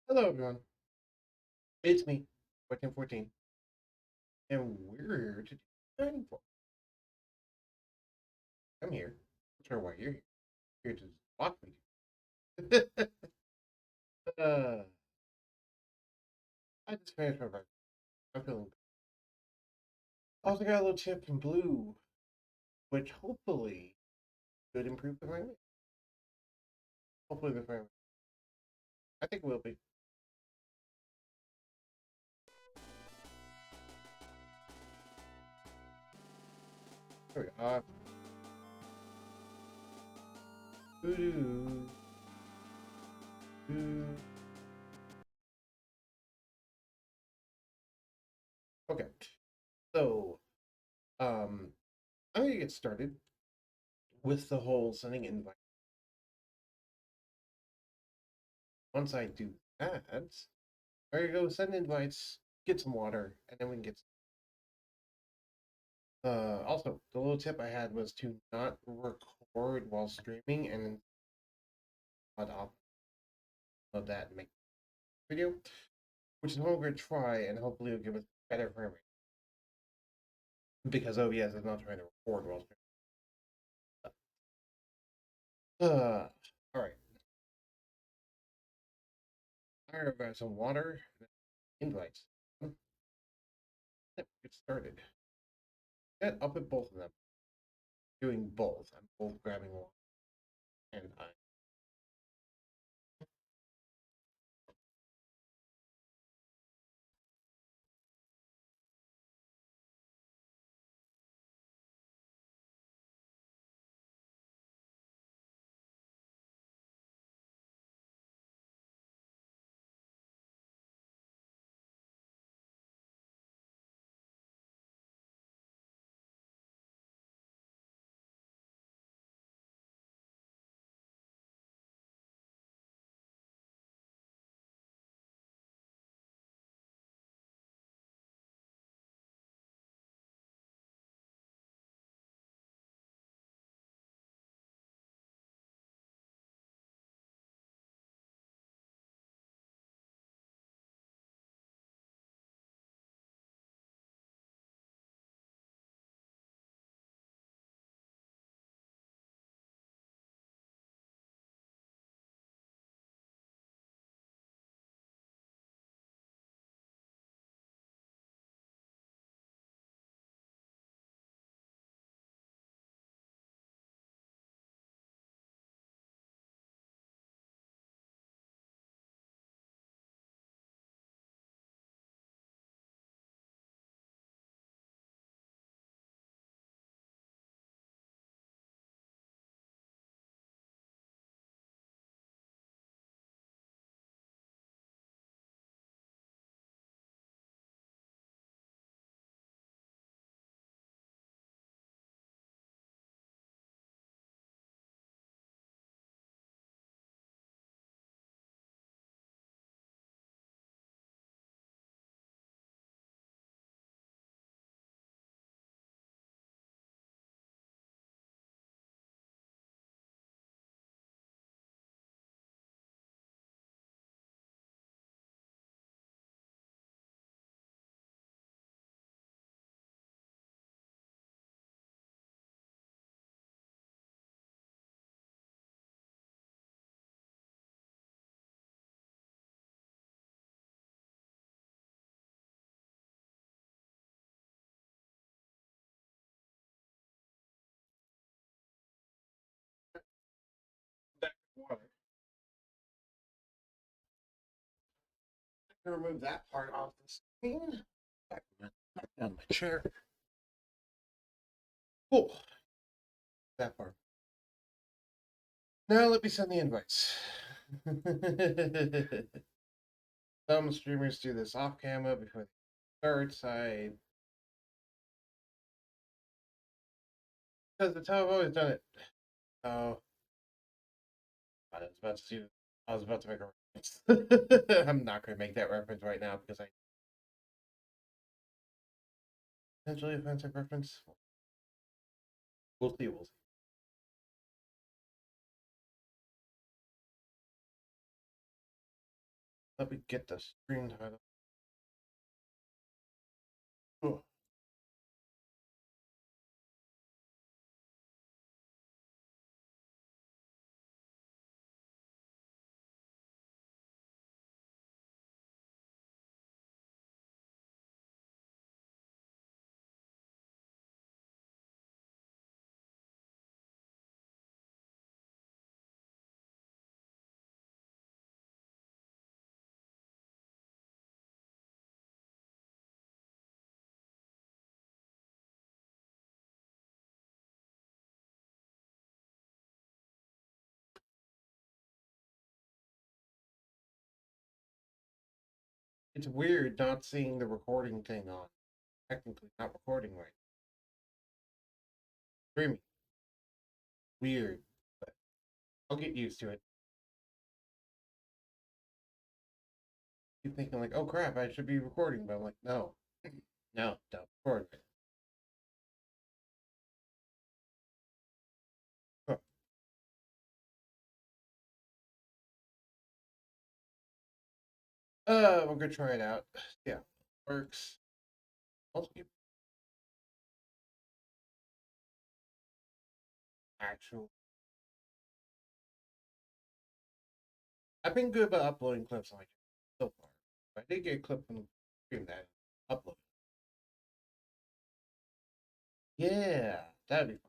Hello, everyone. It's me, 1414, and we're here to do dining for. I'm here. Not sure why you're here. Here to watch me. uh, I just finished my breakfast. I'm feeling good. Also got a little tip from Blue, which hopefully could improve the framework. Hopefully the framework. I think it will be. There we go. Doo-doo, doo. Okay, so I'm gonna get started with the whole sending invite. Once I do that, I'm gonna go send invites, get some water, and then we can get. Also, the little tip I had was to not record while streaming and upload that and make a video, which is what I'm going to try, and hopefully it'll give us better frame rate. Because OBS is not trying to record while streaming. All right. I got some water, invites. Get started. Get up at both of them. Doing both. I'm both grabbing one, and I. Back to water. I'm gonna remove that part off the screen. Back down my chair. Cool. That part. Now let me send the invites. Some streamers do this off camera before they start. Because that's how I've always done it. Oh, I was about to do. I was about to make a reference. I'm not going to make that reference right now because I potentially offensive reference. We'll see. We'll see. Let me get the screen title. Oh. It's weird not seeing the recording thing on. Technically not recording right. Streaming. Weird. But I'll get used to it. Keep thinking like, oh crap, I should be recording, but I'm like, no. No, don't record it. Huh. We're gonna try it out. Yeah. Works. Also keep actual. I've been good about uploading clips on my channel so far. But I did get a clip from the stream that upload. Yeah, that'd be fun.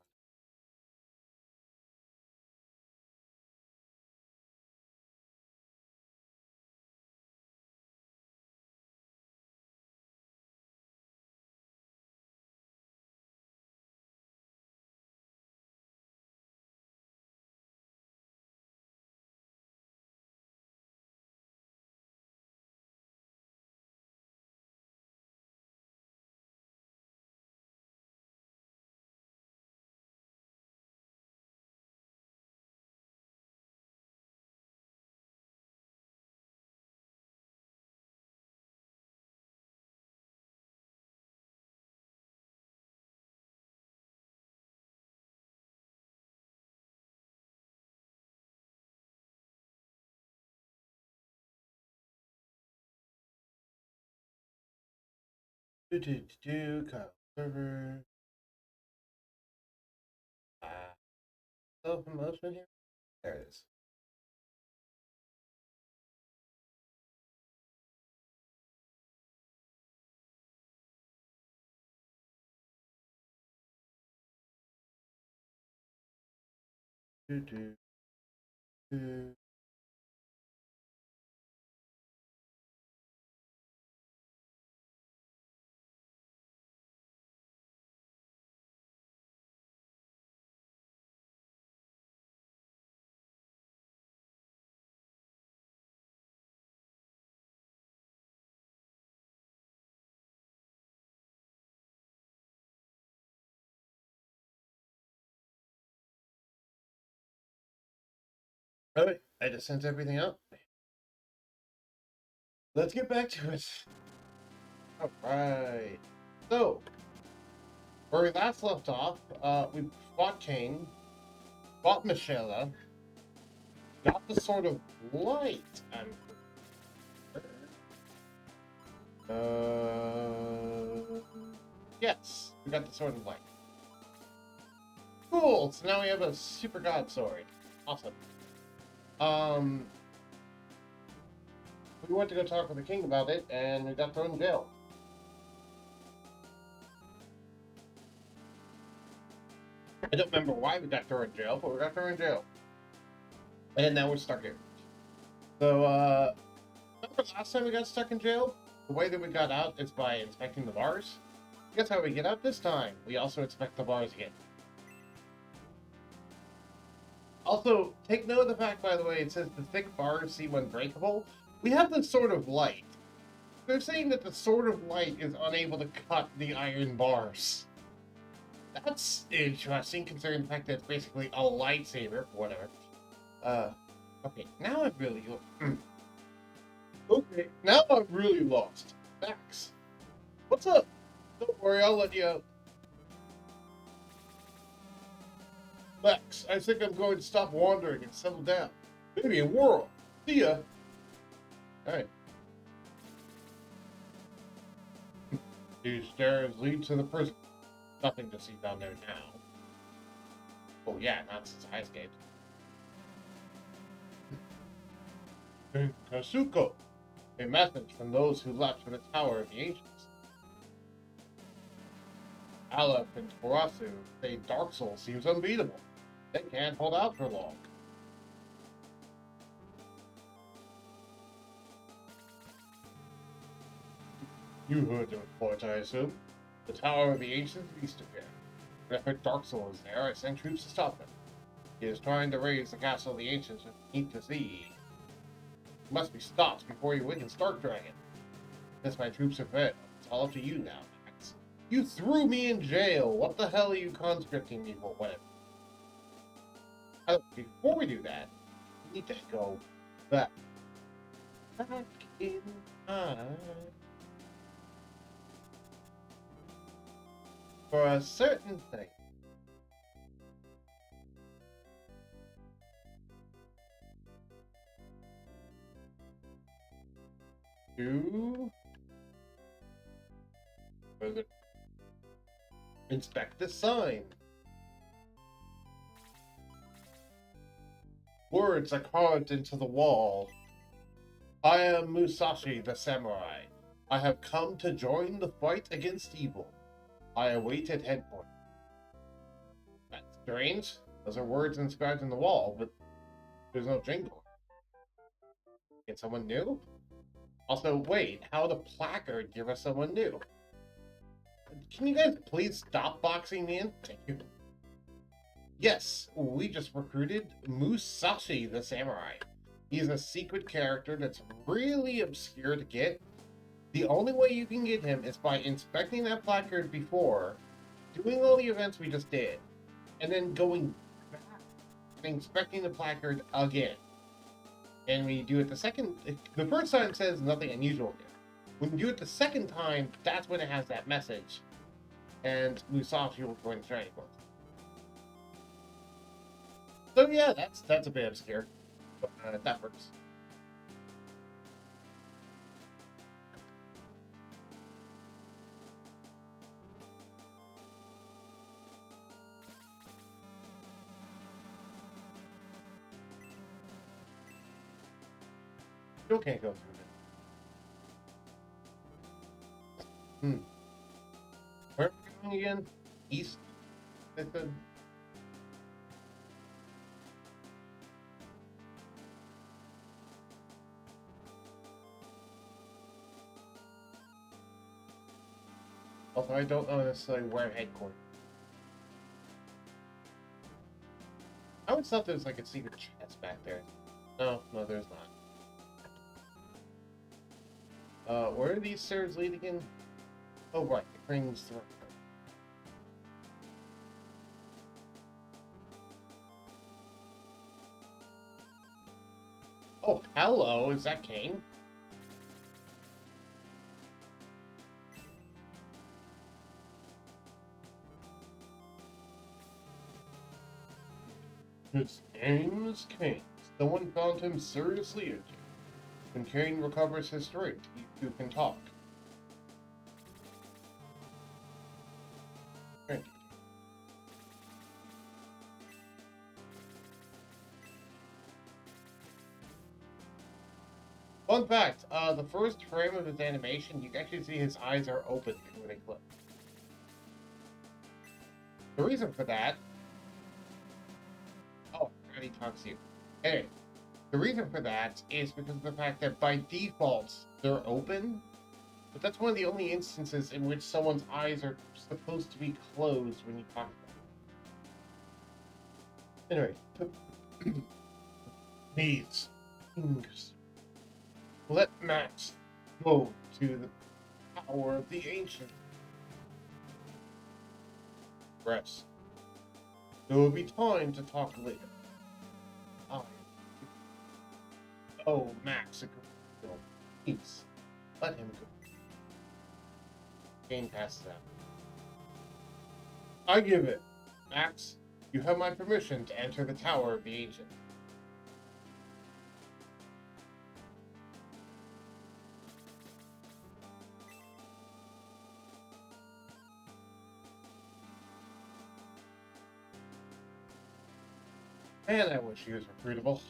Kyle server. Self promotion here. There it is. Do, do, do. Alright, I just sent everything out. Let's get back to it. Alright. So, where we last left off, we fought Kane, fought Michelle, got the Sword of Light. Yes, we got the Sword of Light. Cool, so now we have a Super God Sword. Awesome. We went to go talk with the king about it, and we got thrown in jail. I don't remember why we got thrown in jail, but we got thrown in jail. And now we're stuck here. So, remember last time we got stuck in jail? The way that we got out is by inspecting the bars. Guess how we get out this time? We also inspect the bars again. Also, take note of the fact, by the way, it says the thick bars seem unbreakable. We have the Sword of Light. They're saying that the Sword of Light is unable to cut the iron bars. That's interesting, considering the fact that it's basically a lightsaber, whatever. Okay, now I'm really... Okay, now I'm really lost. Max, what's up? Don't worry, I'll let you out. Max, I think I'm going to stop wandering and settle down. Maybe a world. See ya. Alright, These stairs lead to the prison. Nothing to see down there now. Oh yeah, not since I escaped. Kasuko, a message from those who left for the Tower of the Ancients. Aleph and Torasu say Dark Soul seems unbeatable. They can't hold out for long. You heard the report, I assume? The Tower of the Ancients east of here. But if a Dark Soul is there, I sent troops to stop him. He is trying to raise the Castle of the Ancients with heat to sea. He must be stopped before he awakens Dark Dragon. Since my troops are fed, it's all up to you now, Max. You threw me in jail! What the hell are you conscripting me for? Whatever. Before we do that, we need to go back in time for a certain thing. To further inspect the sign. Words are carved into the wall. I am Musashi the Samurai. I have come to join the fight against evil. I await at headquarters. That's strange. Those are words inscribed in the wall, but there's no jingle. Get someone new? Also, wait, how would a placard give us someone new? Can you guys please stop boxing me in? Thank you. Yes, we just recruited Musashi the Samurai. He's a secret character that's really obscure to get. The only way you can get him is by inspecting that placard before, doing all the events we just did, and then going back and inspecting the placard again. And when you do it the first time says nothing unusual here. When you do it the second time, that's when it has that message. And Musashi will join the training course. So yeah, that's a bit obscure. But that works. Still can't go through it. Where are we going again? East? I said. Also, I don't know necessarily where headquarters. I always thought there was like a secret chest back there. No, there's not. Where are these stairs lead again? Oh, right, the King's Throne. Oh, hello, is that Kane? His name is Kane. Someone found him seriously injured. When Kane recovers his strength, he too can talk. Thank you. Fun fact, the first frame of his animation, you can actually see his eyes are open before they click. The reason for that... Oh, he talks to you. Anyway, the reason for that is because of the fact that by default, they're open, but that's one of the only instances in which someone's eyes are supposed to be closed when you talk to them. Anyway, these things. Let Max go to the power of the ancient. Rest. There will be time to talk later. Oh, Max, please, let him go. Kane passes out. I give it. Max, you have my permission to enter the Tower of the Ancient. Man, I wish he was recruitable.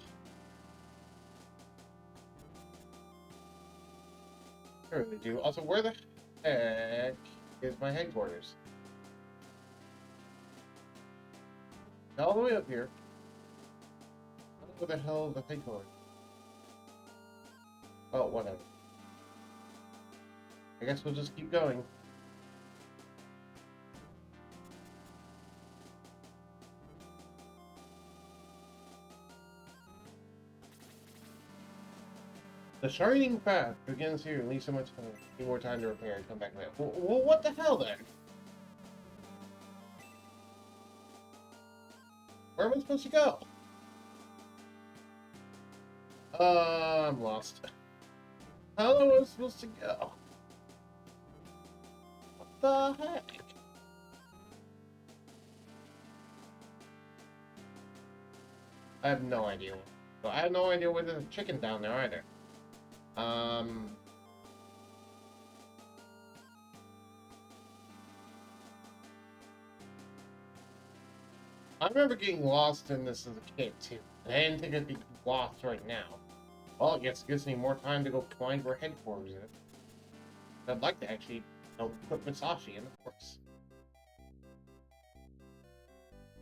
I really do. Also, where the heck is my headquarters? All the way up here. I don't know where the hell is the headquarters. Oh, whatever. I guess we'll just keep going. The shining path begins here and leaves so much time. Need more time to repair and come back later. Well, what the hell then? Where am I supposed to go? I'm lost. How am I supposed to go? What the heck? I have no idea. I have no idea where there's a chicken down there either. I remember getting lost in this as a kid too. And I didn't think I'd be lost right now. Well, I guess it gives me more time to go find where headquarters is. I'd like to actually, put Musashi in, of course.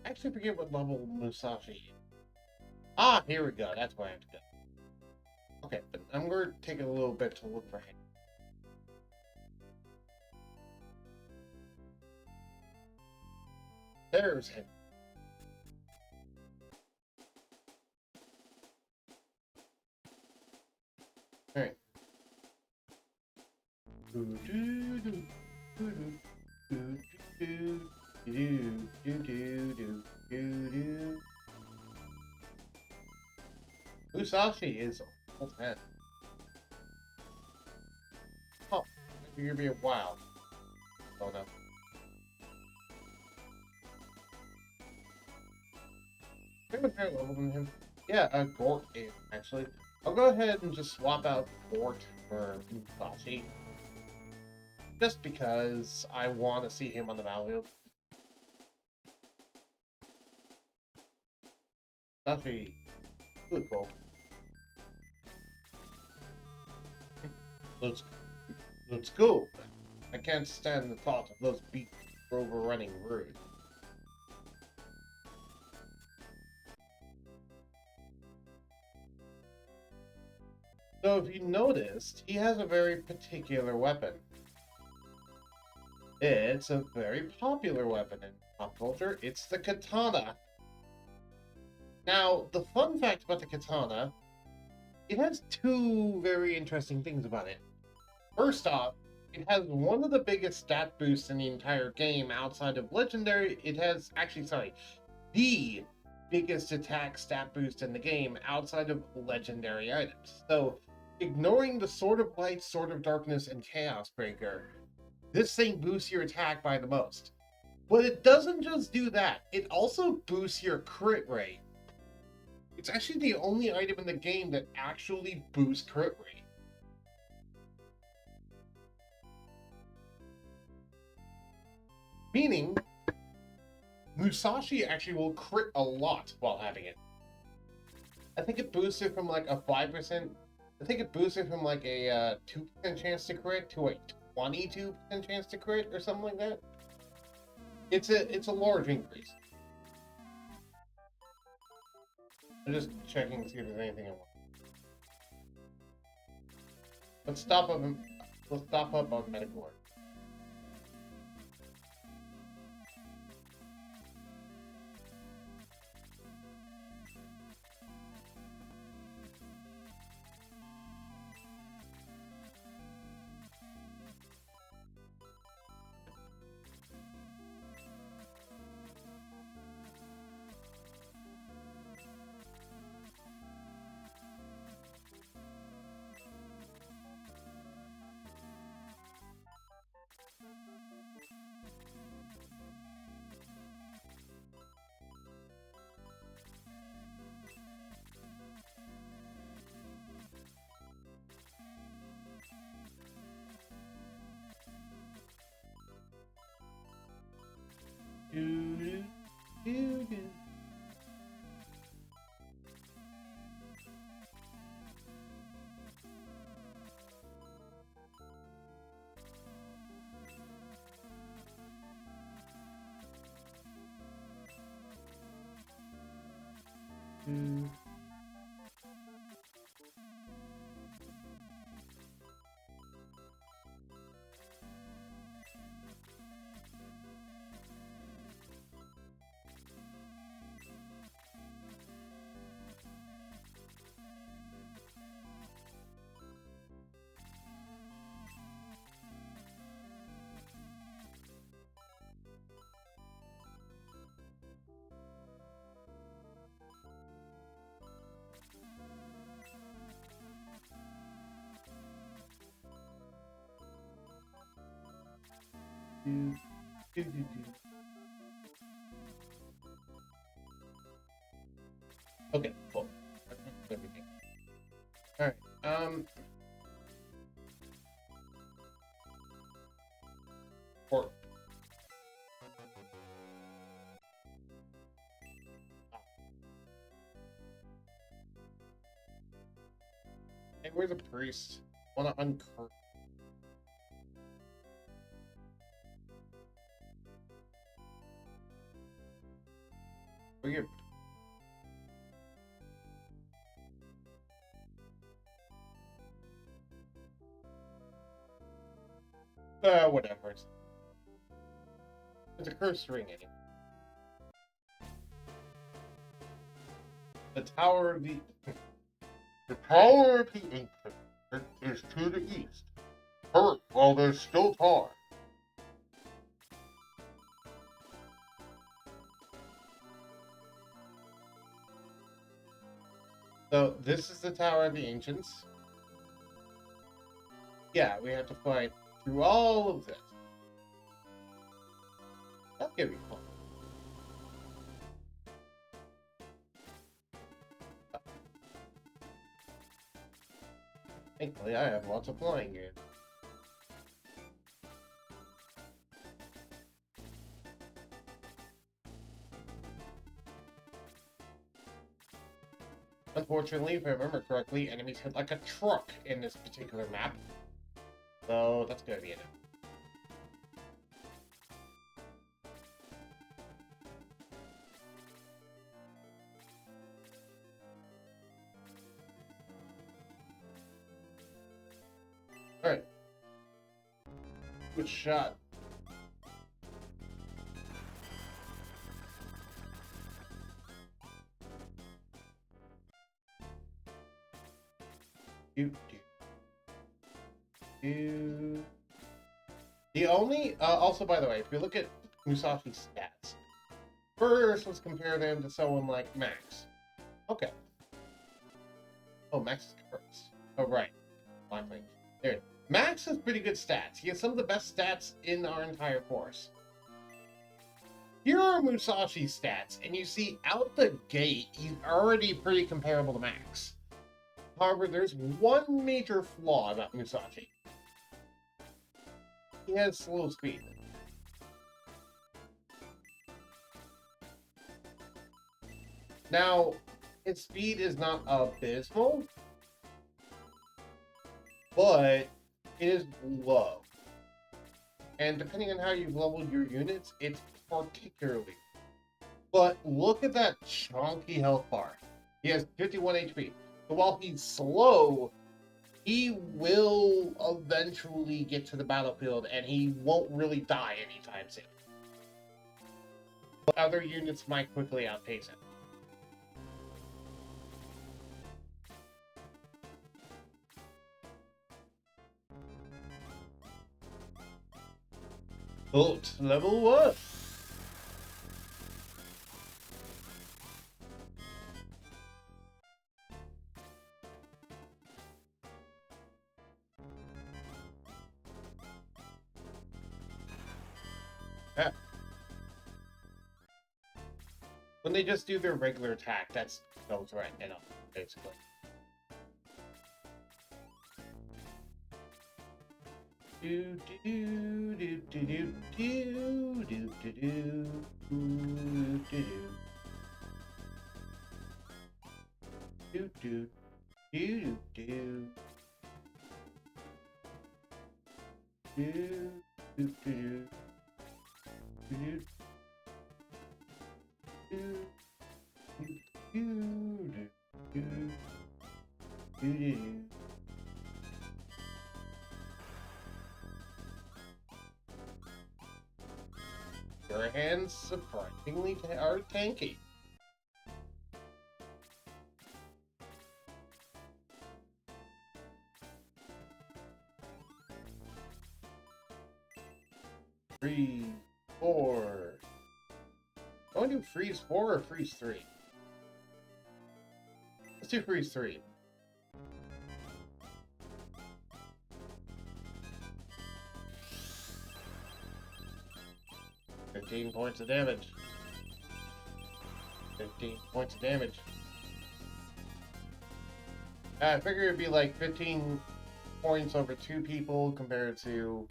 I actually forget what level Musashi is. Ah, here we go. That's where I have to go. Okay, but I'm going to take a little bit to look for him. There's him. Alright. Musashi is old man. Oh, you're being wild. Oh no. I'm a higher level than him. Yeah, Gort is actually. I'll go ahead and just swap out Gort for Musashi. Just because I want to see him on the battlefield. Musashi, really cool. Let's go. I can't stand the thought of those beats overrunning Rouge. So if you noticed, he has a very particular weapon. It's a very popular weapon in pop culture. It's the katana. Now, the fun fact about the katana, it has two very interesting things about it. First off, it has one of the biggest stat boosts in the entire game outside of Legendary. It has, actually, sorry, the biggest attack stat boost in the game outside of Legendary items. So, ignoring the Sword of Light, Sword of Darkness, and Chaos Breaker, this thing boosts your attack by the most. But it doesn't just do that, it also boosts your crit rate. It's actually the only item in the game that actually boosts crit rate. Meaning, Musashi actually will crit a lot while having it. I think it boosts it from like a 5%. I think it boosts it from like a 2% chance to crit to a 22% chance to crit or something like that. It's a large increase. I'm just checking to see if there's anything I want. Let's stop up on Metacore. do. Do. Okay, cool. Everything. All right. Or hey, where's the priest? Wanna uncurse? Weird. Whatever. It's a curse ring anyway. The Tower of the Ancient is to the east. Hurry while there's still time. So this is the Tower of the Ancients. Yeah, we have to fight through all of this. That's gonna be fun. Thankfully, I have lots of flying gear. Unfortunately, if I remember correctly, enemies hit like a truck in this particular map. So that's gonna be it. Alright. Good shot. The only, also by the way, if you look at Musashi's stats, first let's compare them to someone like Max. Okay. Oh, Max is first. Oh, right. Finally. There. Max has pretty good stats. He has some of the best stats in our entire force. Here are Musashi's stats, and you see out the gate, he's already pretty comparable to Max. However, there's one major flaw about Musashi. He has slow speed. Now, his speed is not abysmal, but it is low. And depending on how you've leveled your units, it's particularly. But look at that chunky health bar. He has 51 HP. So while he's slow, he will eventually get to the battlefield and he won't really die anytime soon. But other units might quickly outpace him. Bolt level 1. Yeah. When they just do their regular attack, that's no threat at all, basically. Do do do do do do do do do do do do do do do do do do do Doo-doo-doo. Your hands surprisingly are tanky. Freeze 4. I want to do freeze 4 or freeze 3? Let's do freeze 3. $15 points of damage. 15 points of damage. I figure it'd be like 15 points over 2 people compared to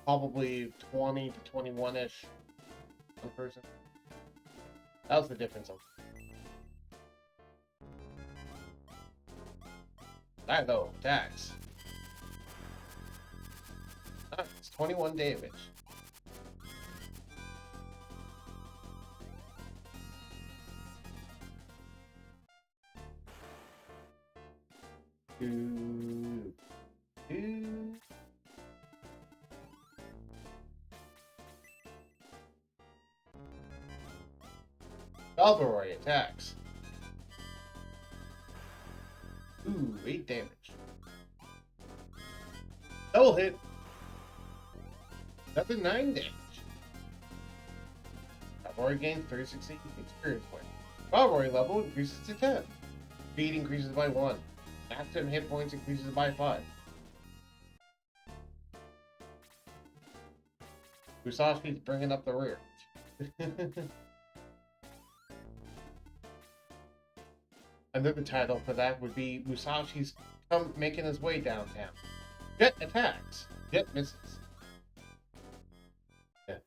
probably 20 to 21-ish one person. That was the difference. That though, attacks. It's 21 damage. Valveroy attacks. Ooh, 8 damage. Double hit. Another 9 damage. Valveroy gains 360 experience points. Valveroy level increases to 10. Speed increases by 1. Maximum hit points increases by 5. Musashi's bringing up the rear. Another title for that would be Musashi's making his way downtown. Jet attacks. Jet misses. Jet.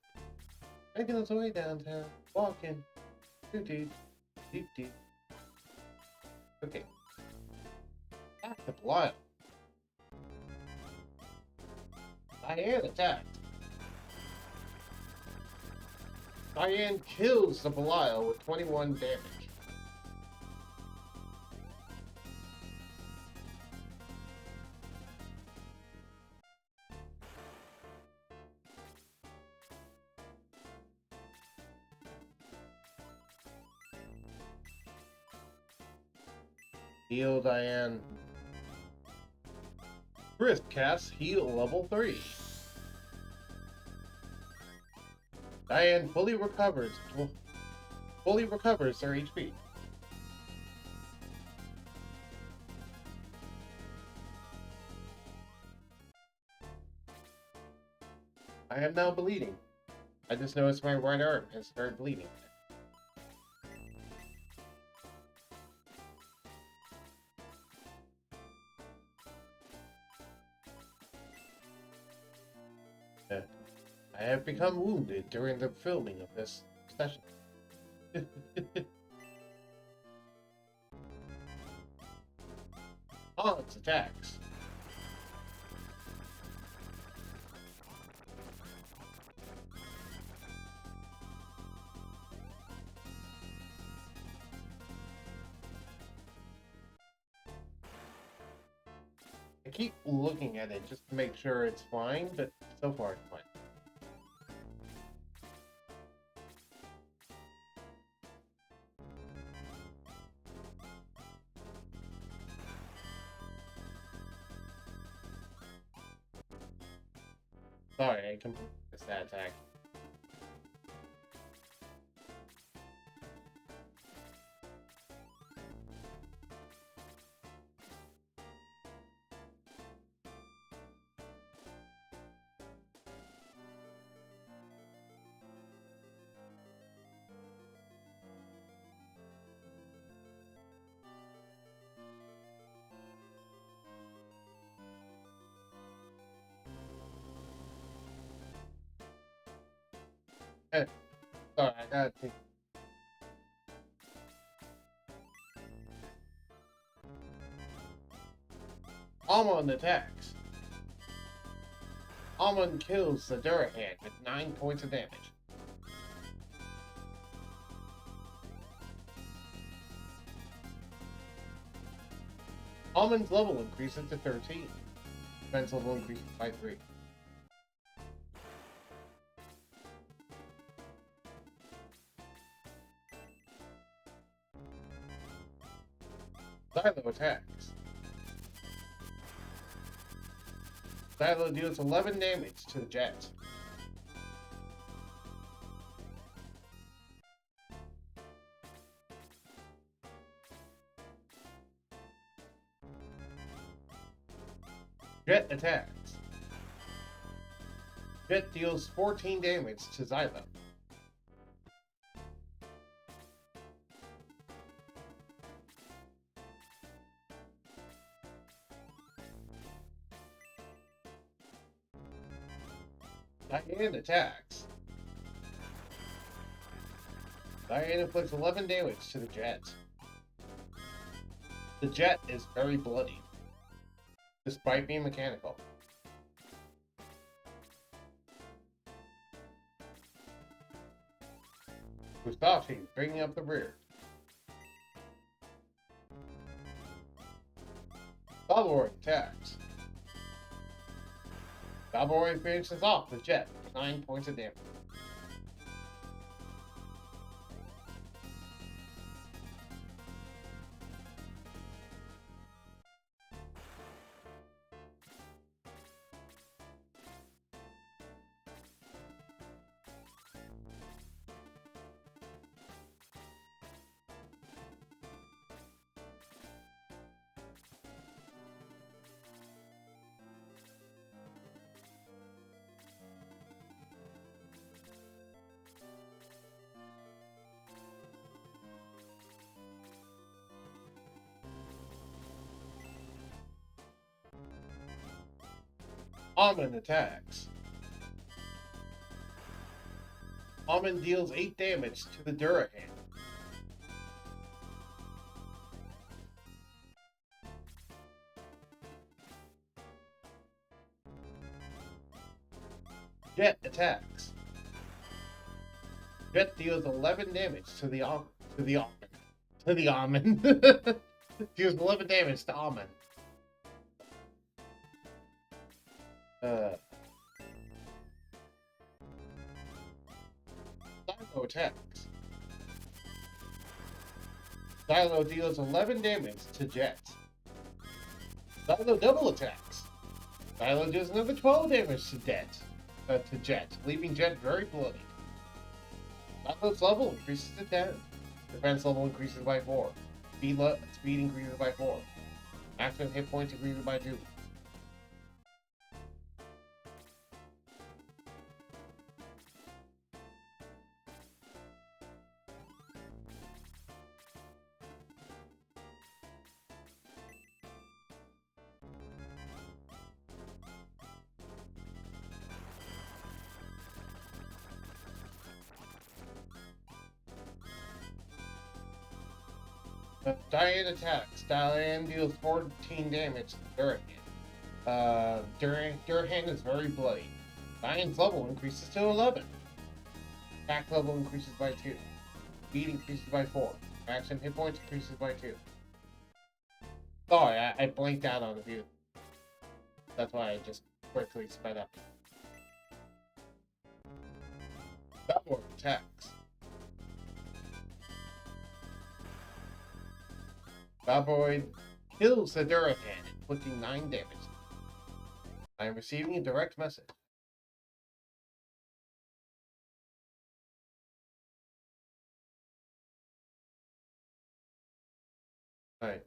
Making his way downtown. Walking. Doo-doo. Doo-doo. Okay. Attack the Belial. Diane attacked. Diane kills the Belial with 21 damage. Heal Diane. Risk cast heal level 3. Diane fully recovers their HP. I am now bleeding. I just noticed my right arm has started bleeding. I have become wounded during the filming of this session. Hans attacks. I keep looking at it just to make sure it's fine, but so far it's fine. Sorry, I completely missed that attack. Sorry, I gotta take. Almond attacks. Almond kills the Durahan with 9 points of damage. Almond's level increases to 13. Defense level increases by 3. Xylo attacks. Xylo deals 11 damage to the Jet. Jet attacks. Jet deals 14 damage to Xylo. Diane attacks. Diane inflicts 11 damage to the Jet. The Jet is very bloody, despite being mechanical. Musashi bringing up the rear. Valor attacks. Valor finishes off the Jet with 9 points of damage. Almond attacks. Almond deals 8 damage to the Durahan. Jet attacks. Jet deals 11 damage to the almond. Deals 11 damage to almond. Xylo attacks. Xylo deals 11 damage to Jet. Xylo double attacks. Xylo deals another 12 damage to Jet, leaving Jet very bloody. Xylo's level increases to 10. Defense level increases by 4. Speed increases by 4. Maximum hit points increases by 2. Diane attacks. Diane deals 14 damage to Durahan. Durahan is very bloody. Diane's level increases to 11. Attack level increases by 2. Speed increases by 4. Maximum hit points increases by 2. Sorry, I blanked out on the view. That's why I just quickly sped up. Valor attacks. Valor kills the Durahan, inflicting 9 damage. I am receiving a direct message. Alright.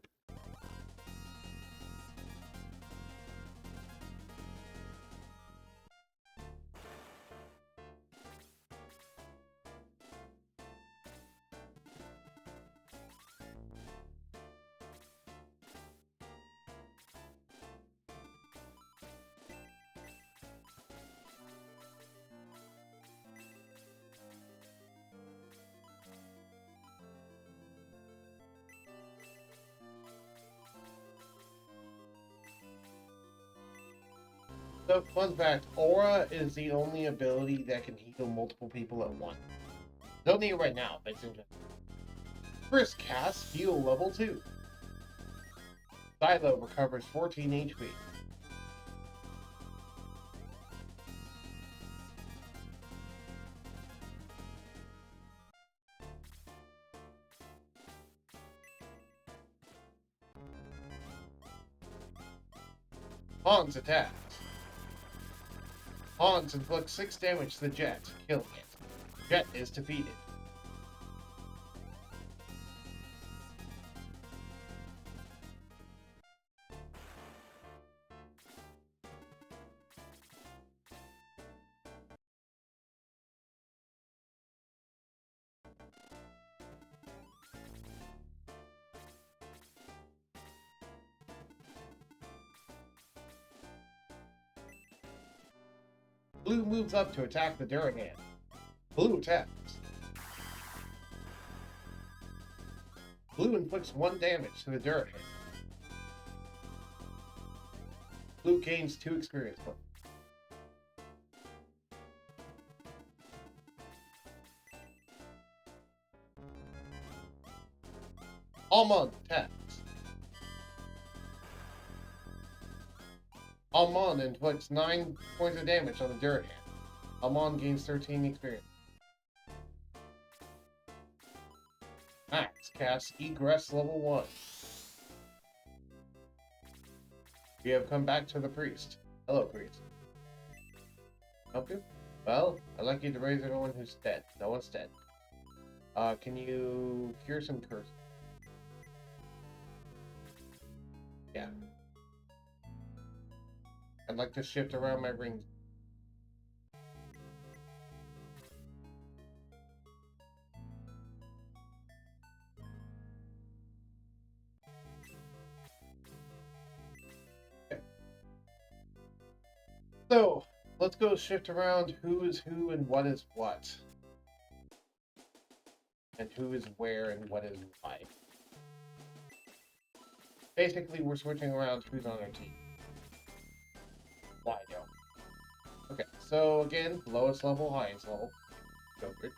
So, fun fact, Aura is the only ability that can heal multiple people at once. Don't need it right now, but it's interesting. First cast, heal level 2. Silo recovers 14 HP. Hans attacks. Hans inflicts 6 damage to the Jet, killing it. Jet is defeated. Blue moves up to attack the Durahan. Blue attacks. Blue inflicts 1 damage to the Durahan. Blue gains 2 experience points. Almond attacks. Almond inflicts 9 points of damage on the Durahan. Almond gains 13 experience. Max casts Egress level 1. We have come back to the priest. Hello, priest. Help you? Well, I'd like you to raise everyone who's dead. No one's dead. Can you cure some curse? Yeah. I'd like to shift around my rings. Okay. So, let's go shift around who is who and what is what. And who is where and what is why. Basically, we're switching around who's on our team. Why no? Okay, so again, lowest level, highest level. Go good.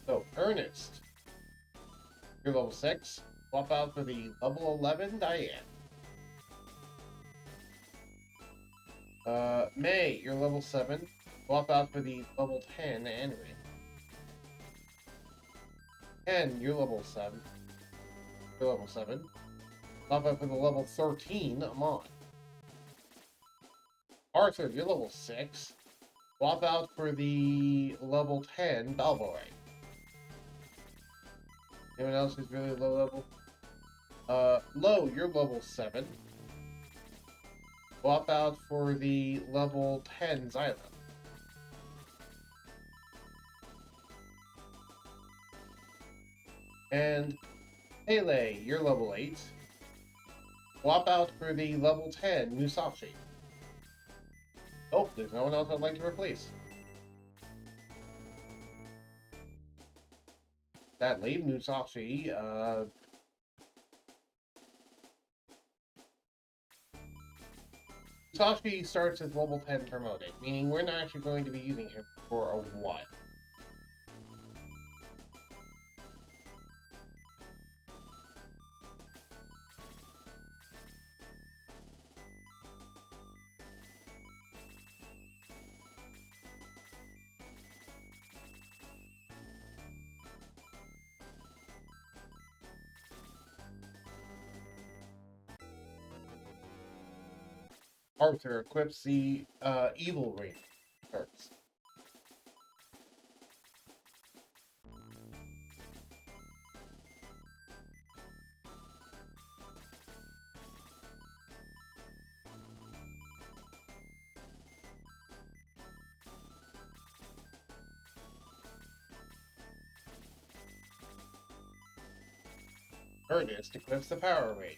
So, Ernest. You're level 6. Swap out for the level 11, Diane. May, you're level 7. Swap out for the level 10, Henry. Ken, you're level 7. You're level 7. Swap out for the level 13, Amon. Arthur, you're level 6. Swap out for the level 10, Balboy. Anyone else who's really low level? Low, you're level 7. Swap out for the level 10, Xylo. And Pele, you're level 8. Swap out for the level 10, Musashi. Oh, there's no one else I'd like to replace. Sadly, Musashi, Musashi starts as level 10 promoted, meaning we're not actually going to be using him for a while. Arthur equips the Evil Ring first. Ernest equips the Power Ring.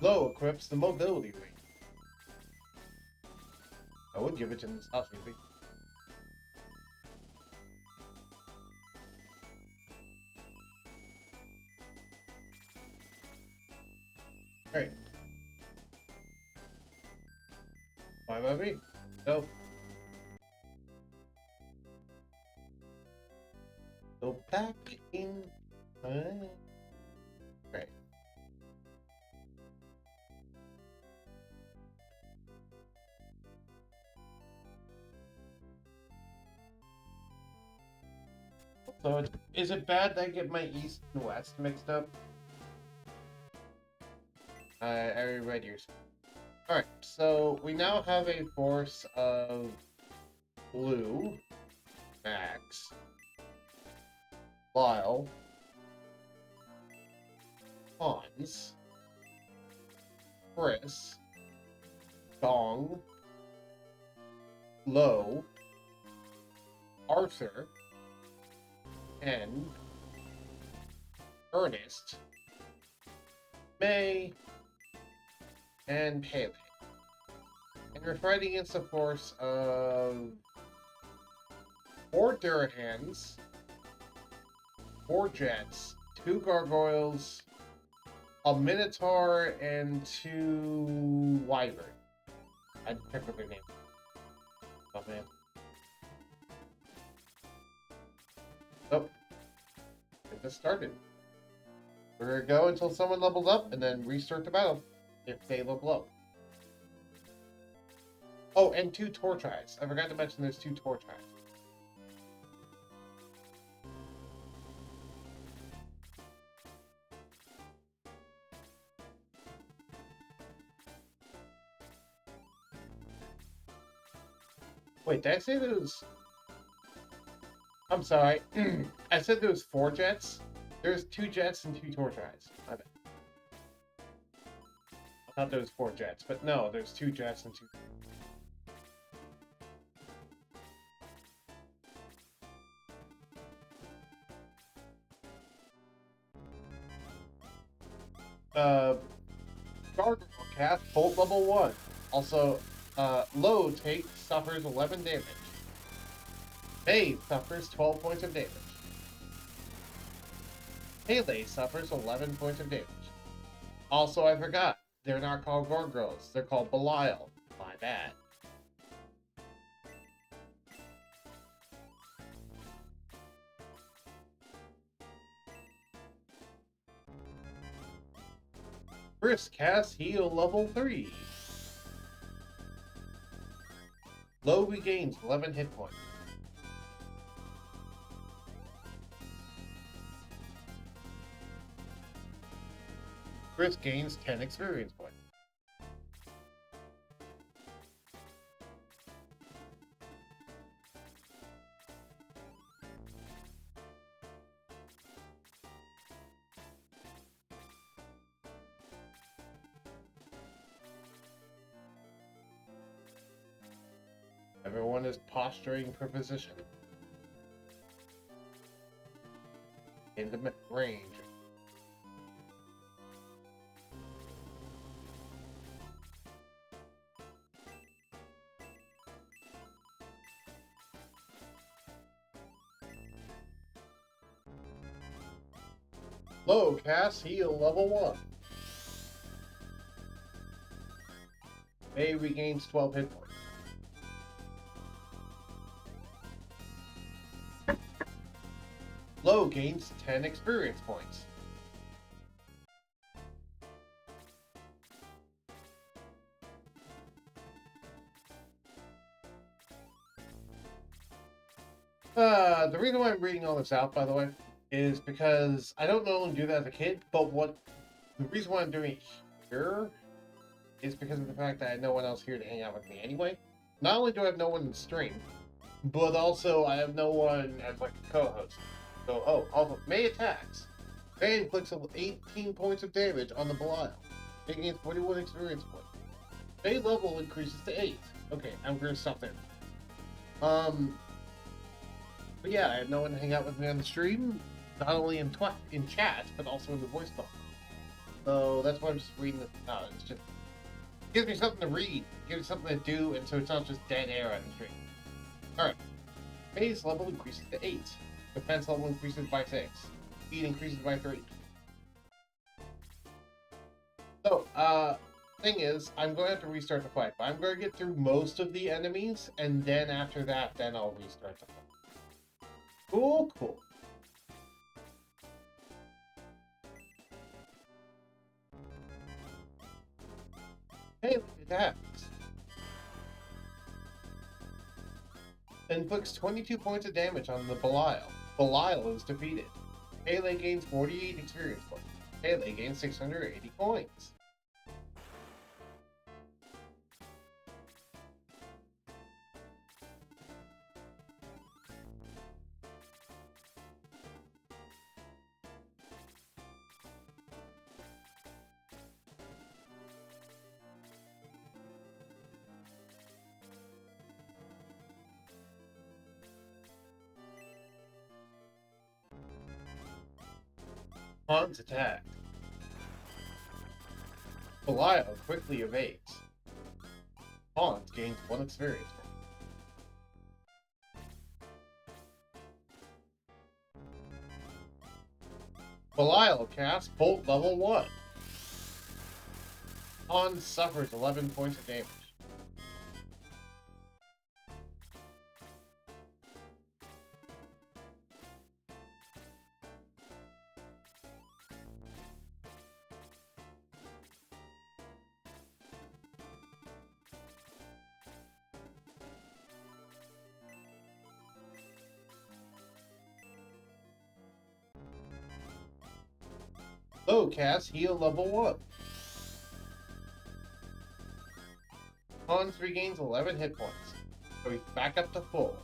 Low equips the Mobility Ring. I would give it to Musashi. Alright. Why about me? Nope. Go back in. Right. So, is it bad that I get my east and west mixed up? I read yours. Alright, so we now have a force of blue, Max, Lyle, Hans, Chris, Dong, Lo, Arthur, Ken, Ernest, May, and Pele. And we're fighting against a force of 4 Durahans, 4 Jets, 2 Gargoyles, a Minotaur, and 2 Wyvern. I checked what their name. Oh man. Oh. It just started. We're gonna go until someone levels up and then restart the battle if they level up. Oh, and 2 torch eyes. I forgot to mention there's 2 torch eyes. Wait, did I say there was... I'm sorry. I said there was 4 jets. There's 2 jets and 2 torch eyes. My bad. I thought there was 4 jets, but no, there's 2 jets and 2... Gargoyle cast, Bolt level 1. Also, Low suffers 11 damage. May suffers 12 points of damage. Pele suffers 11 points of damage. Also, I forgot, they're not called Gargoyles, they're called Belial. My bad. Chris casts Heal level 3. Low regains 11 hit points. Chris gains 10 experience points. Everyone is posturing for position. Intimate range. Low cast Heal level 1. May regains 12 hit points. Low gains 10 experience points. The reason why I'm reading all this out, by the way, is because I don't normally do that as a kid, but the reason why I'm doing it here is because of the fact that I have no one else here to hang out with me anyway. Not only do I have no one in stream, but also I have no one as like a co-host. So, also, May attacks. May inflicts 18 points of damage on the Belial, making it 41 experience points. May level increases to 8. Okay, I'm gonna stop there. But yeah, I have no one to hang out with me on the stream, not only in chat, but also in the voice box. So that's why I'm just reading this out. It's just Gives me something to read. Gives me something to do, and so it's not just dead air on the street. Alright. Base level increases to 8. Defense level increases by 6. Speed increases by 3. So, thing is, I'm going to have to restart the fight, but I'm going to get through most of the enemies, and then after that, then I'll restart the fight. Cool, cool. Hey, look at that. Inflicts 22 points of damage on the Belial. Belial is defeated. Pele gains 48 experience points. Pele gains 680 coins. Hans attacked. Belial quickly evades. Hans gains 1 experience point. Belial casts Bolt level 1. Hans suffers 11 points of damage. Low cast heal level 1. Hans regains 11 hit points, so he's back up to full.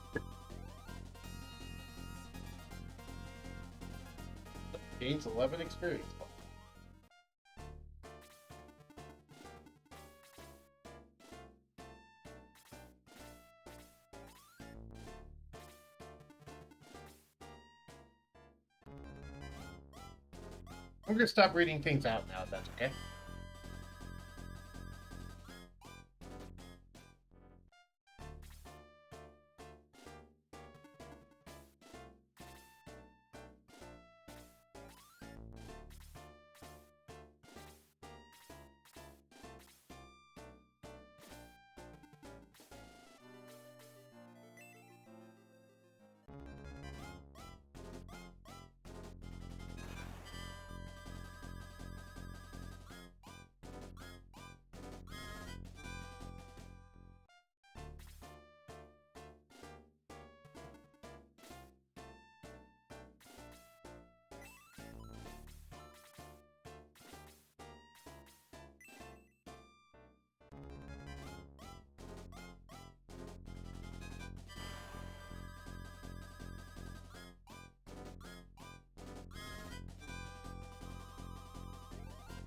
Gains 11 experience points. I'm gonna stop reading things out now, if that's okay.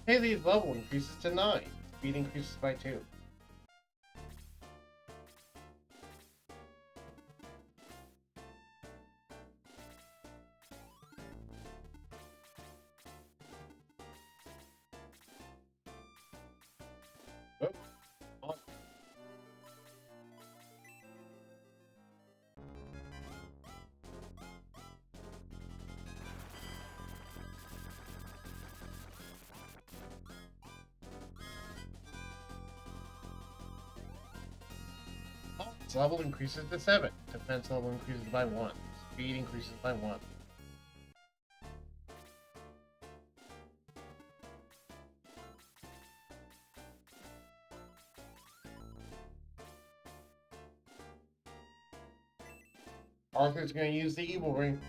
Haley's level increases to 9. Speed increases by 2. Oh. Its level increases to 7. Defense level increases by 1. Speed increases by 1. Arthur's going to use the evil ring.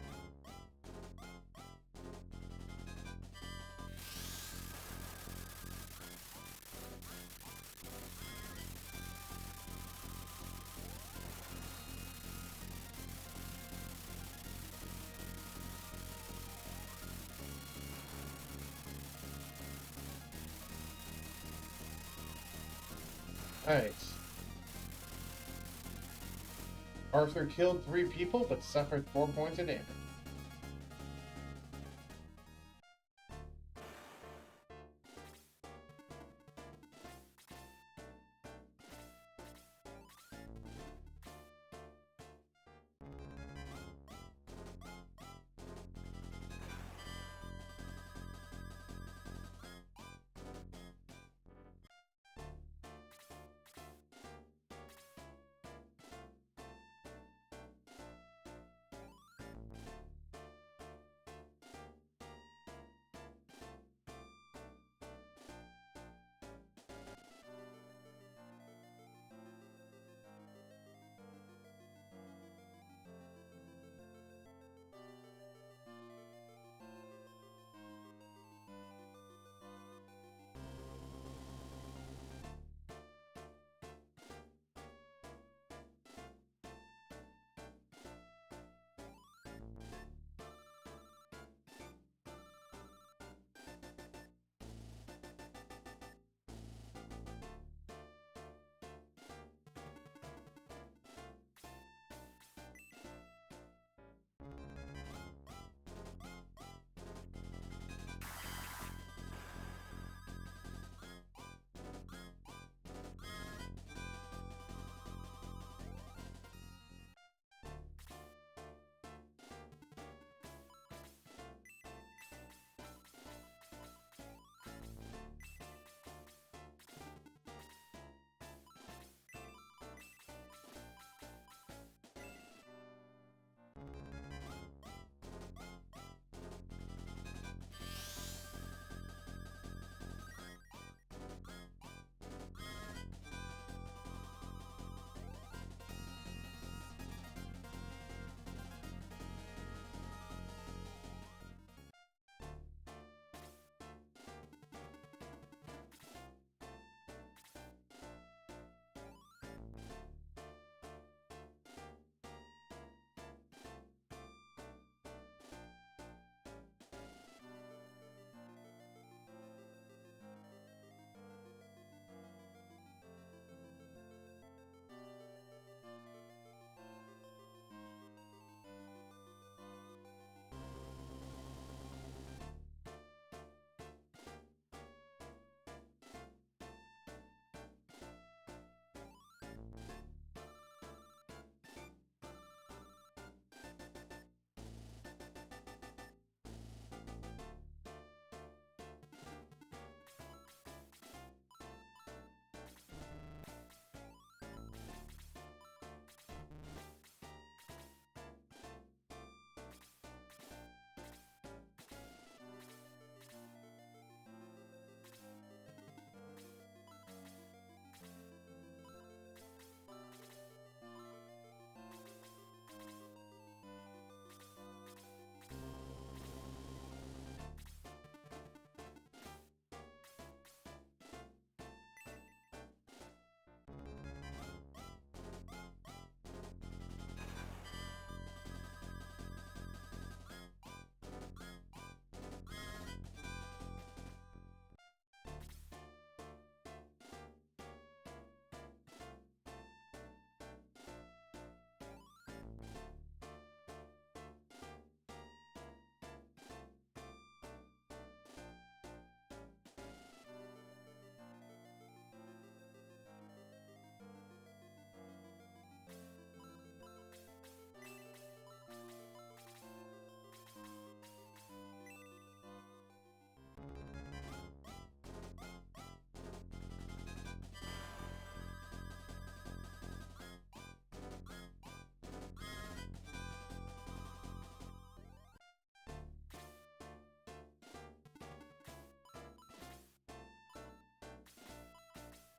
Alright. Arthur killed 3 people, but suffered 4 points of damage.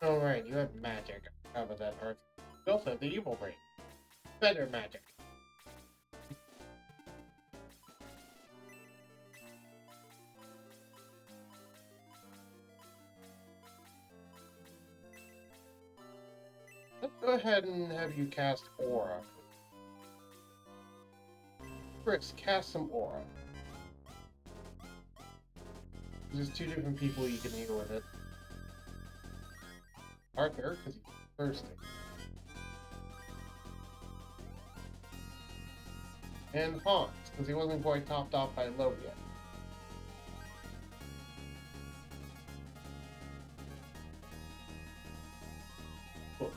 Oh, right, you have magic. How about that, Earth? You also have the evil brain. Better magic. Let's go ahead and have you cast Aura. Chris, cast some Aura. There's two different people you can heal with it. Arthur, because he's thirsty. And Hans, because he wasn't quite topped off by low yet. Cool.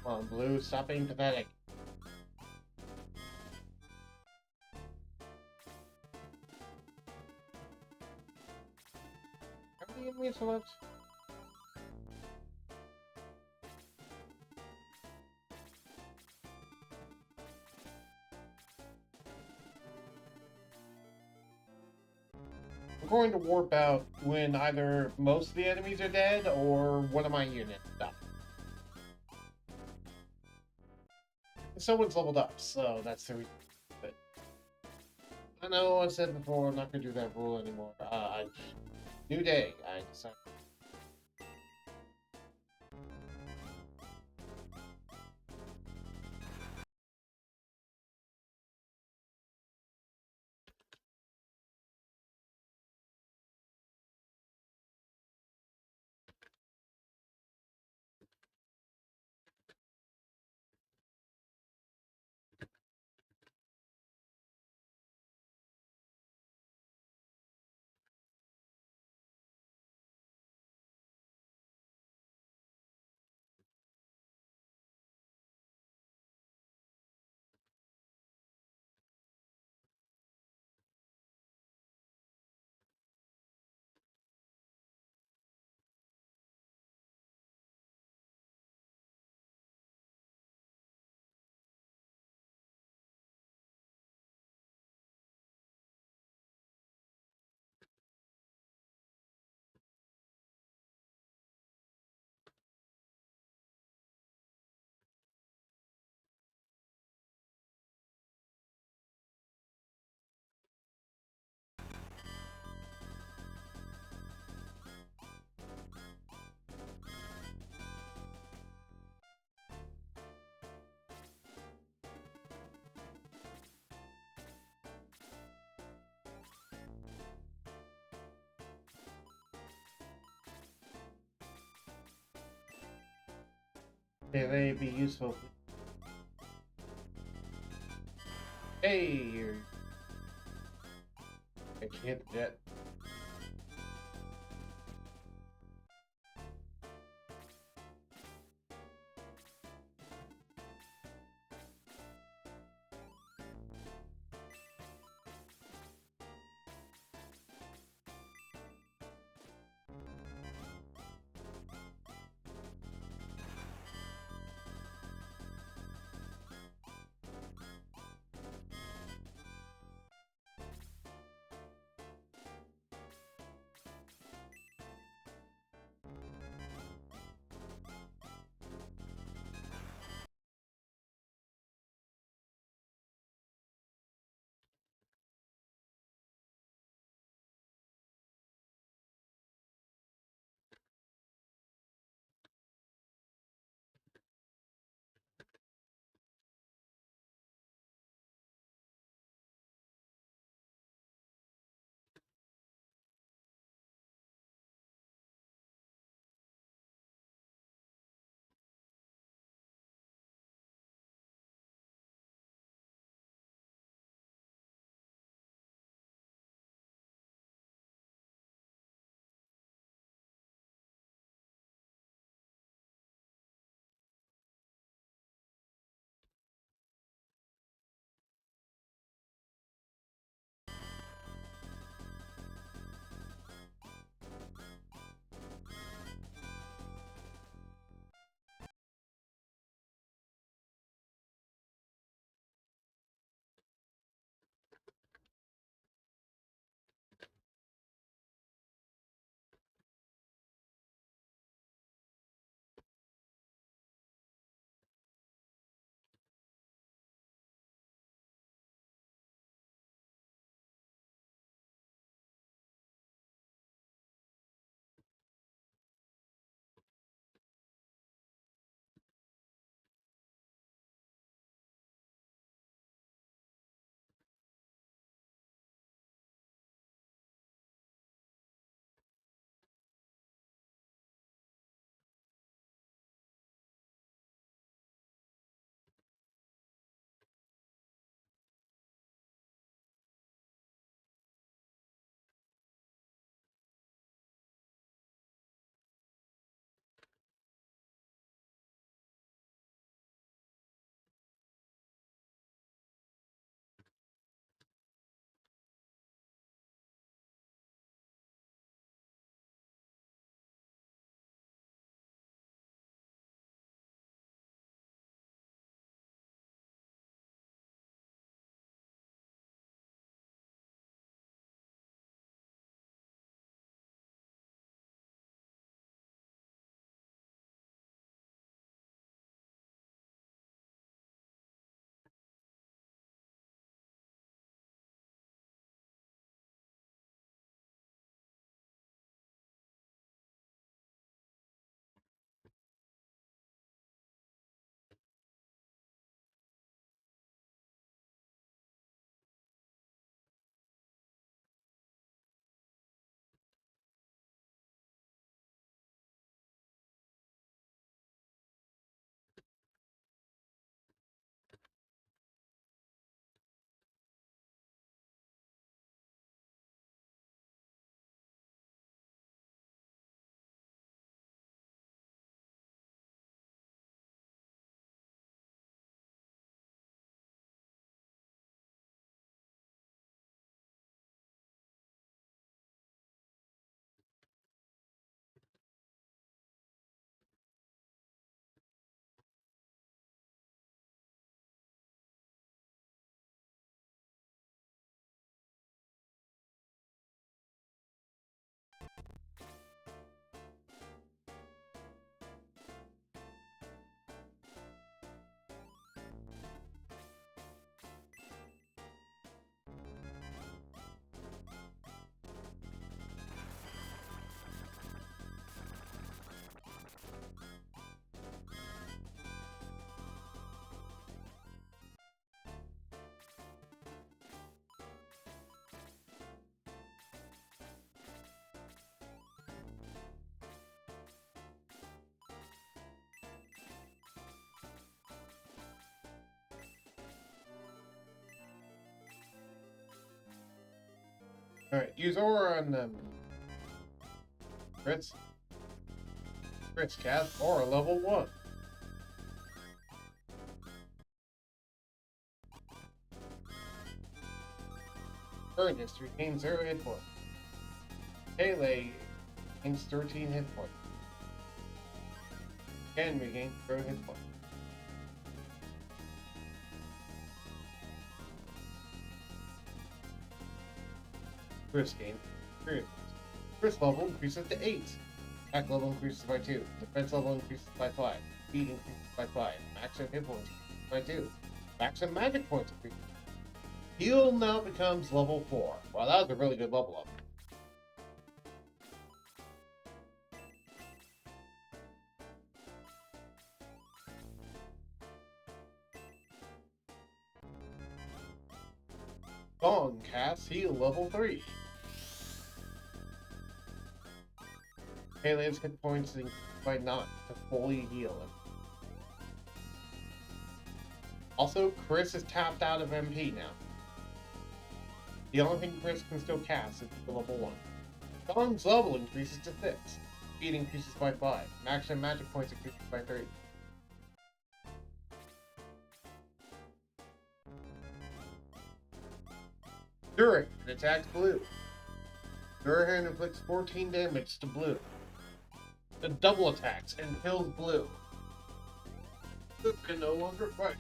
Come on, Blue, stop being pathetic. How are you giving me so much? I'm going to warp out when either most of the enemies are dead or one of my units die. Someone's leveled up, so that's the reason. But I know I said before I'm not going to do that rule anymore. New day, I decided. May they be useful. Hey, you hit the jet. Alright, use Aura on Crits. Crits cast Aura level 1. Ernest regains 0 hit points. Pele gains 13 hit points. Ken regains 0 hit points. Chris gains experience points. Chris level increases to 8. Attack level increases by 2. Defense level increases by 5. Speed increases by 5. Maximum hit points by 2. Maximum magic points increases. Heal now becomes level 4. Wow, that was a really good level up. Gong casts Heal level 3. Pele's hit points increase by 9 to fully heal him. Also, Chris is tapped out of MP now. The only thing Chris can still cast is level 1. Gong's level increases to 6. Speed increases by 5. Maximum magic points increases by 3. Durahan attacks Blue. Durahan inflicts 14 damage to Blue. The double attacks and kills Blue. Blue can no longer fight.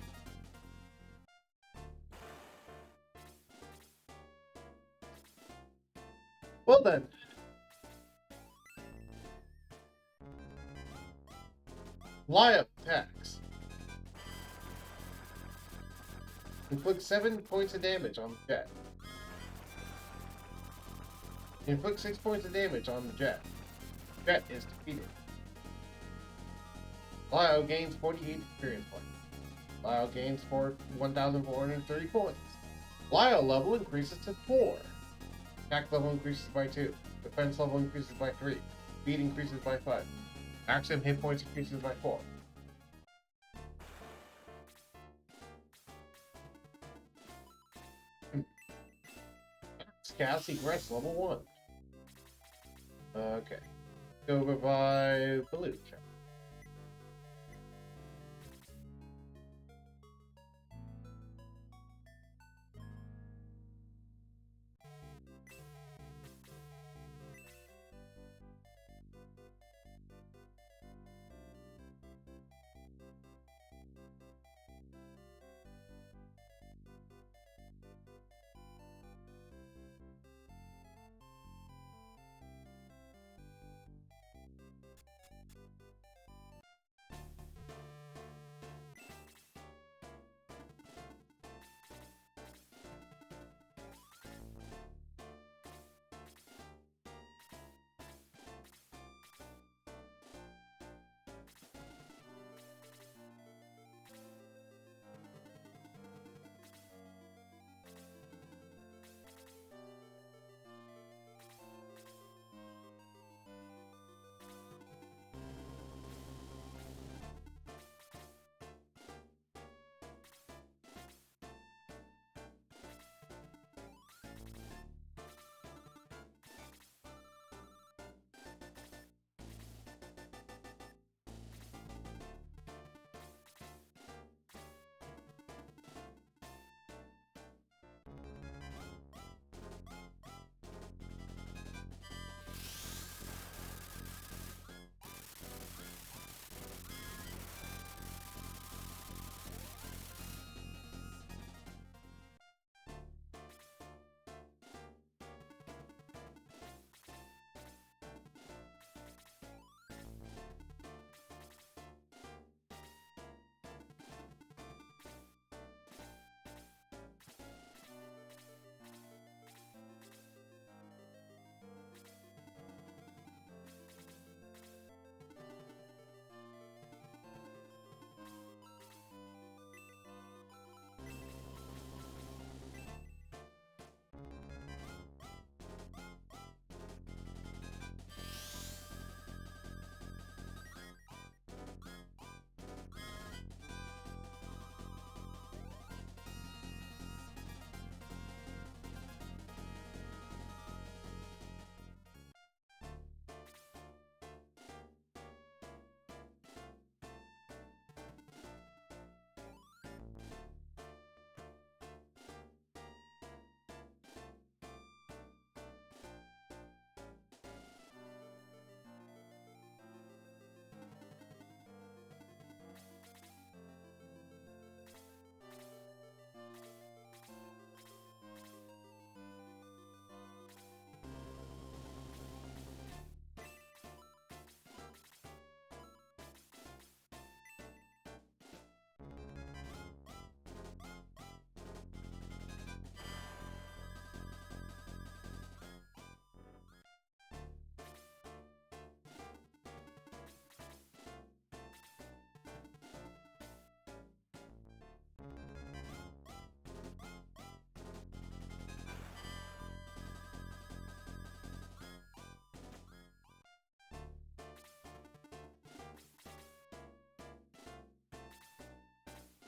Well then. Lyle attacks. Inflicts 7 points of damage on the Jet. Inflicts 6 points of damage on the Jet. Jet is defeated. Lyle gains 48 experience points. Lyle gains 1,430 points. Lyle level increases to 4. Attack level increases by 2. Defense level increases by 3. Speed increases by 5. Maximum hit points increases by 4. Cast Egress level 1. Okay. Go over by Blue.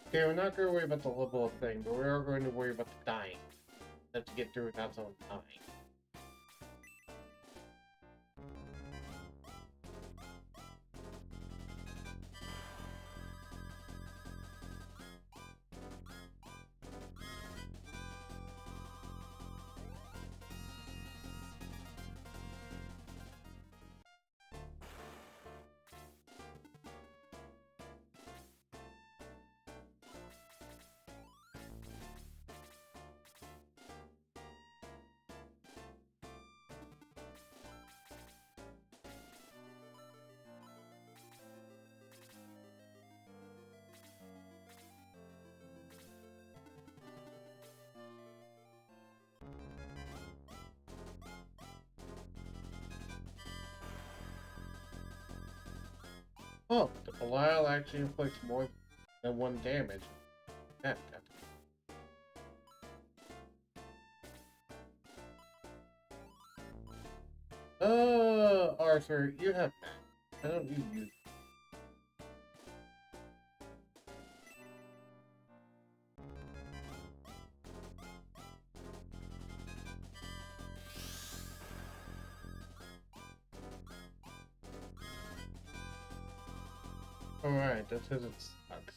Okay, we're not going to worry about the level up thing, but we are going to worry about the dying. Have to get through without someone dying. Oh, the Belial actually inflicts more than 1 damage. That got Arthur, you have that. I don't need you. Alright, that says it sucks.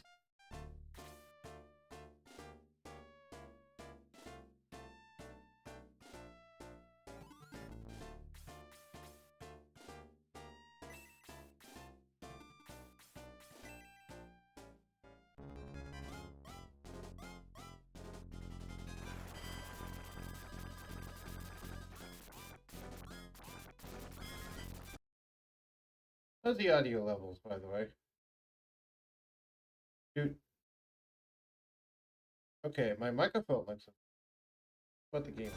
How's the audio levels, by the way? Dude. Okay, my microphone looks what the game.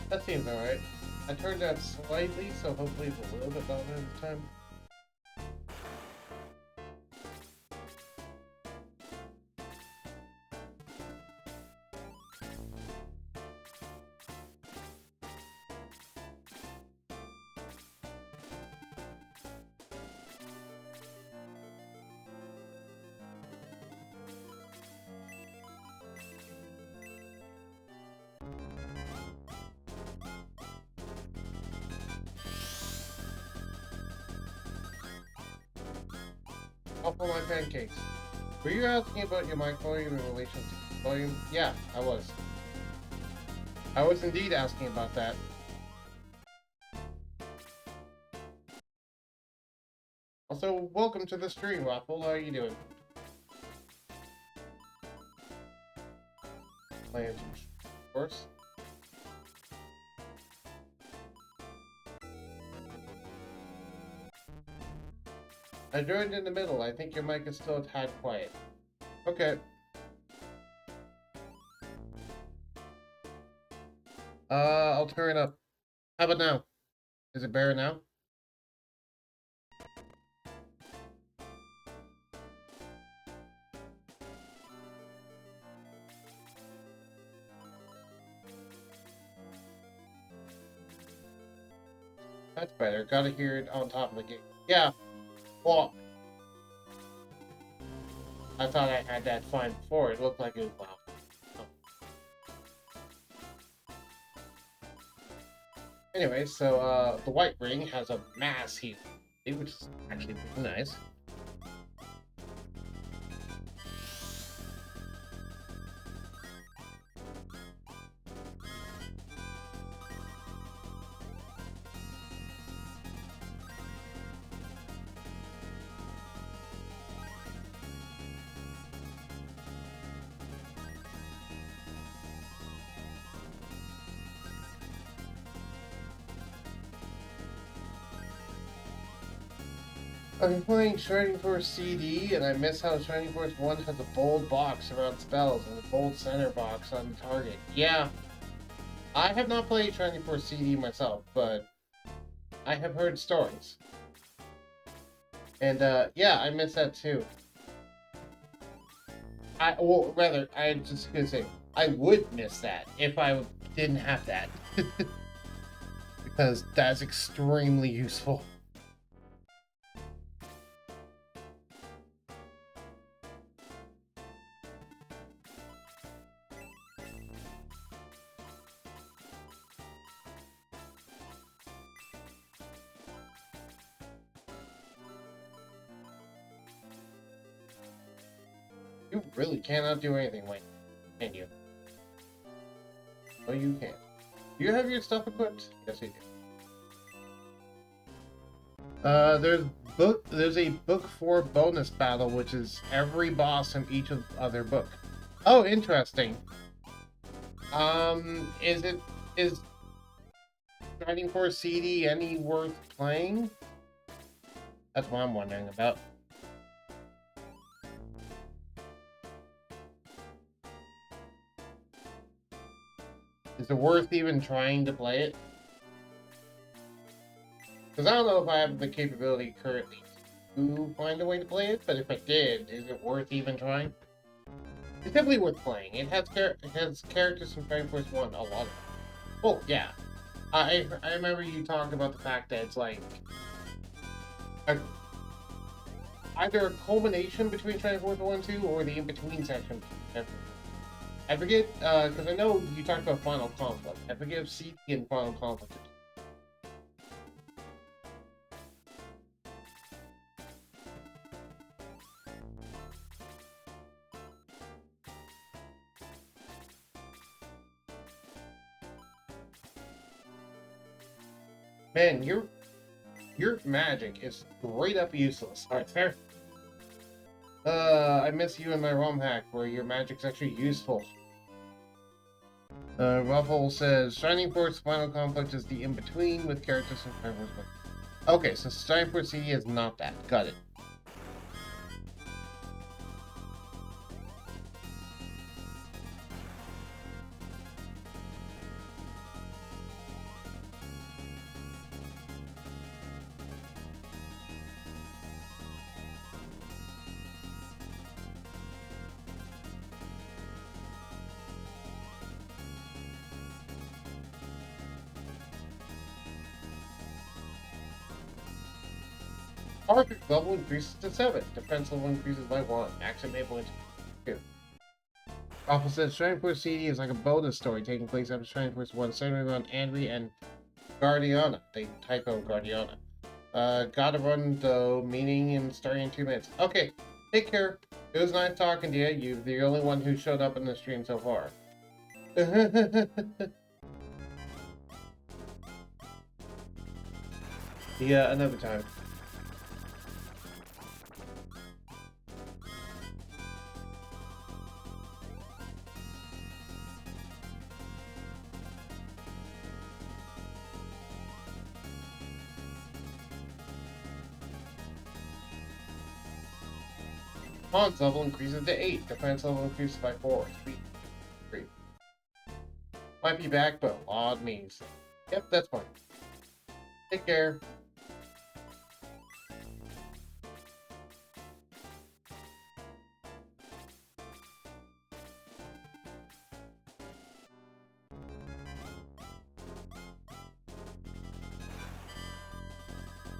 That seems alright. I turned that slightly, so hopefully it's a little bit louder this time. Off for my pancakes. Were you asking about your mic volume in relation to volume? Yeah, I was. I was indeed asking about that. Also, welcome to the stream, Waffle. How are you doing? Playing of course. I joined in the middle. I think your mic is still a tad quiet. Okay. I'll turn it up. How about now? Is it better now? That's better. Gotta hear it on top of the game. Yeah. Well, I thought I had that fine before. It looked like it was loud. Anyway, so the white ring has a mass heal, which is actually pretty nice. I've been playing Shining Force CD, and I miss how Shining Force 1 has a bold box around spells and a bold center box on the target. Yeah, I have not played Shining Force CD myself, but I have heard stories. And, yeah, I miss that too. Well, rather, I'm just gonna say, I would miss that if I didn't have that. Because that's extremely useful. You really cannot do anything, Wayne. Can you? No, you can't. Do you have your stuff equipped? Yes, you do. There's a book 4 bonus battle, which is every boss in each of the other book. Oh, interesting. Is Shining Force CD any worth playing? That's what I'm wondering about. Is it worth even trying to play it? Because I don't know if I have the capability currently to find a way to play it, but if I did, is it worth even trying? It's definitely worth playing. It has characters from Shining Force 1, a lot of them. Well, yeah. I remember you talking about the fact that it's like either a culmination between Shining Force 1 and 2 or the in-between section. I forget, because I know you talked about Final Conflict. I forget if CD and Final Conflict. Man, your magic is straight up useless. Alright, fair. I miss you in my ROM hack where your magic's actually useful. Ruffle says, Shining Force Final Conflict is the in-between with characters from Shining Force 1. Okay, so Shining Force CD is not that. Got it. Arthur's level increases to 7. Defense level increases by 1. Action enable into 2. Awful says Shining Force CD is like a bonus story taking place after Shining Force 1, centering around Andri and Guardiana. They typo Guardiana. Gotta run though, meaning and starting in 2 minutes. Okay, take care. It was nice talking to you. You're the only one who showed up in the stream so far. Yeah, another time. Pawn's level increases to 8. Defense level increases by 4. Speed 3. Might be back, but odd means. Yep, that's fine. Take care.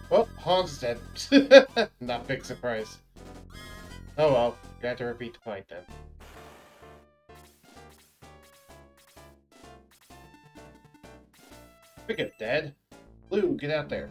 Well, Hans dead. Not big surprise. Oh well, you have to repeat the fight then. Speaking of dead, Blue, get out there.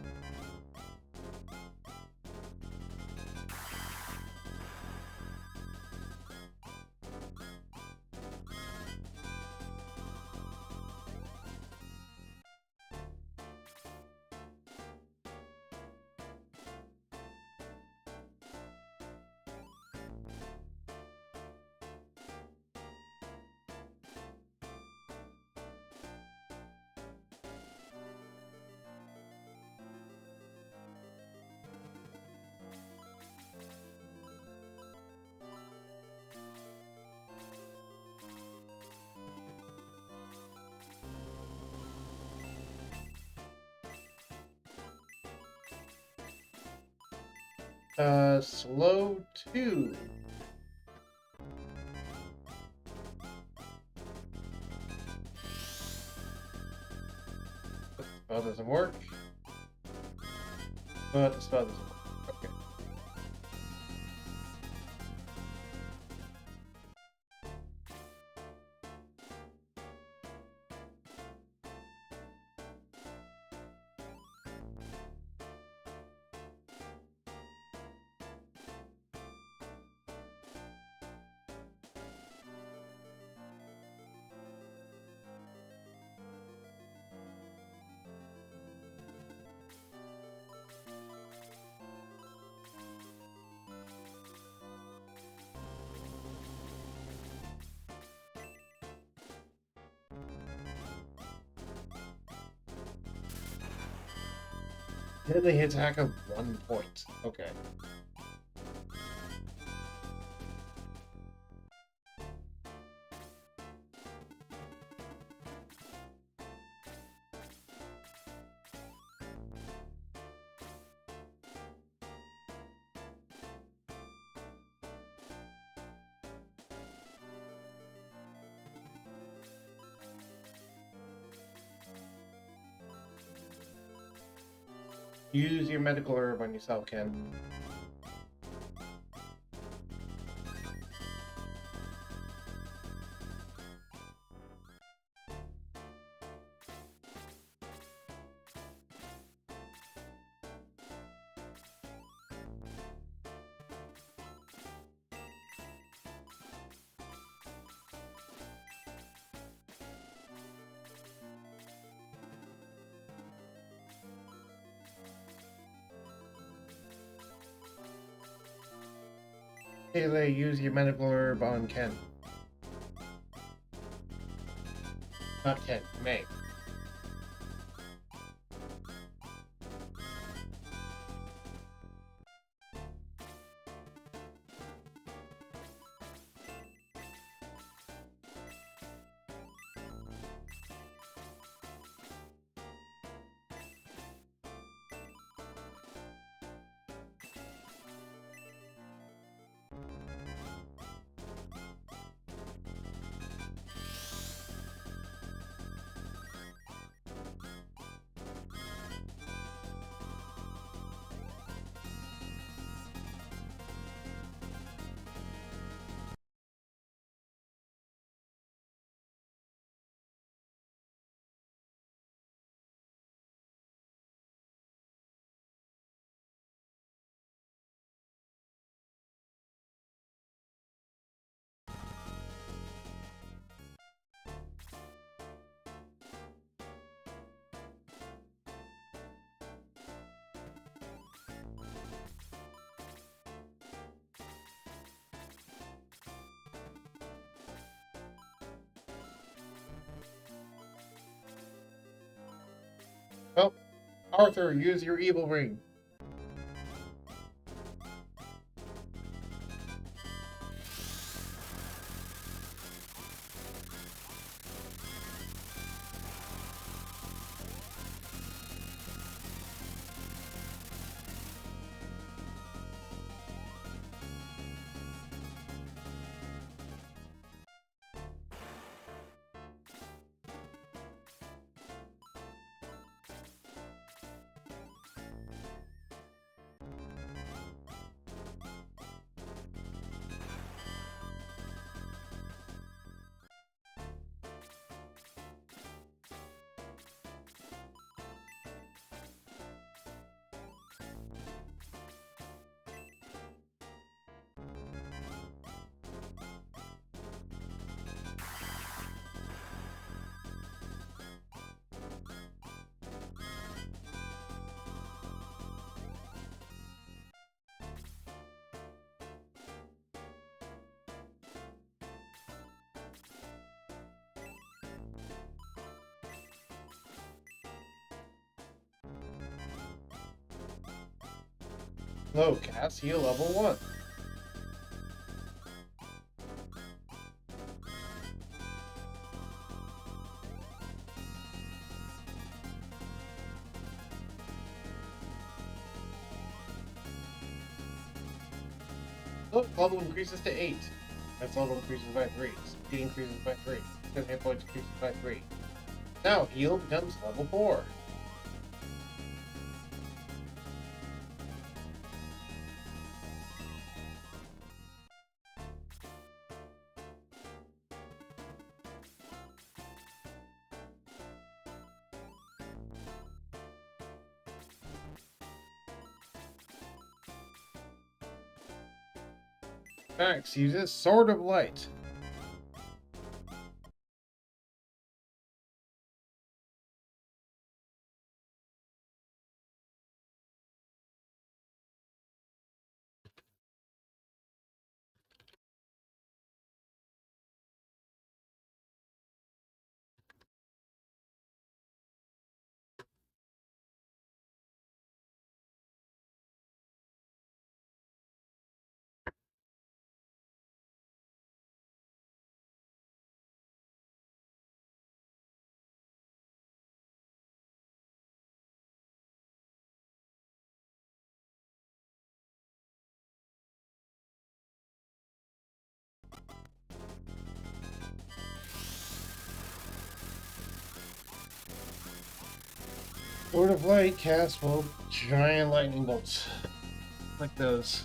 Slow 2. The spell doesn't work. But the spell doesn't work. Okay. Deadly hit attack of 1 point. Okay. Use your medical herb on yourself, Ken. Taylor, use your medical herb on Ken. Not Ken, May. Oh, Arthur, use your evil ring. No, cast heal level 1. Look, level increases to 8. Next level increases by 3. Speed increases by 3. Because hit points increases by 3. Now, heal becomes level 4. Max uses Sword of Light. Lord of Light cast will giant lightning bolts. Like those.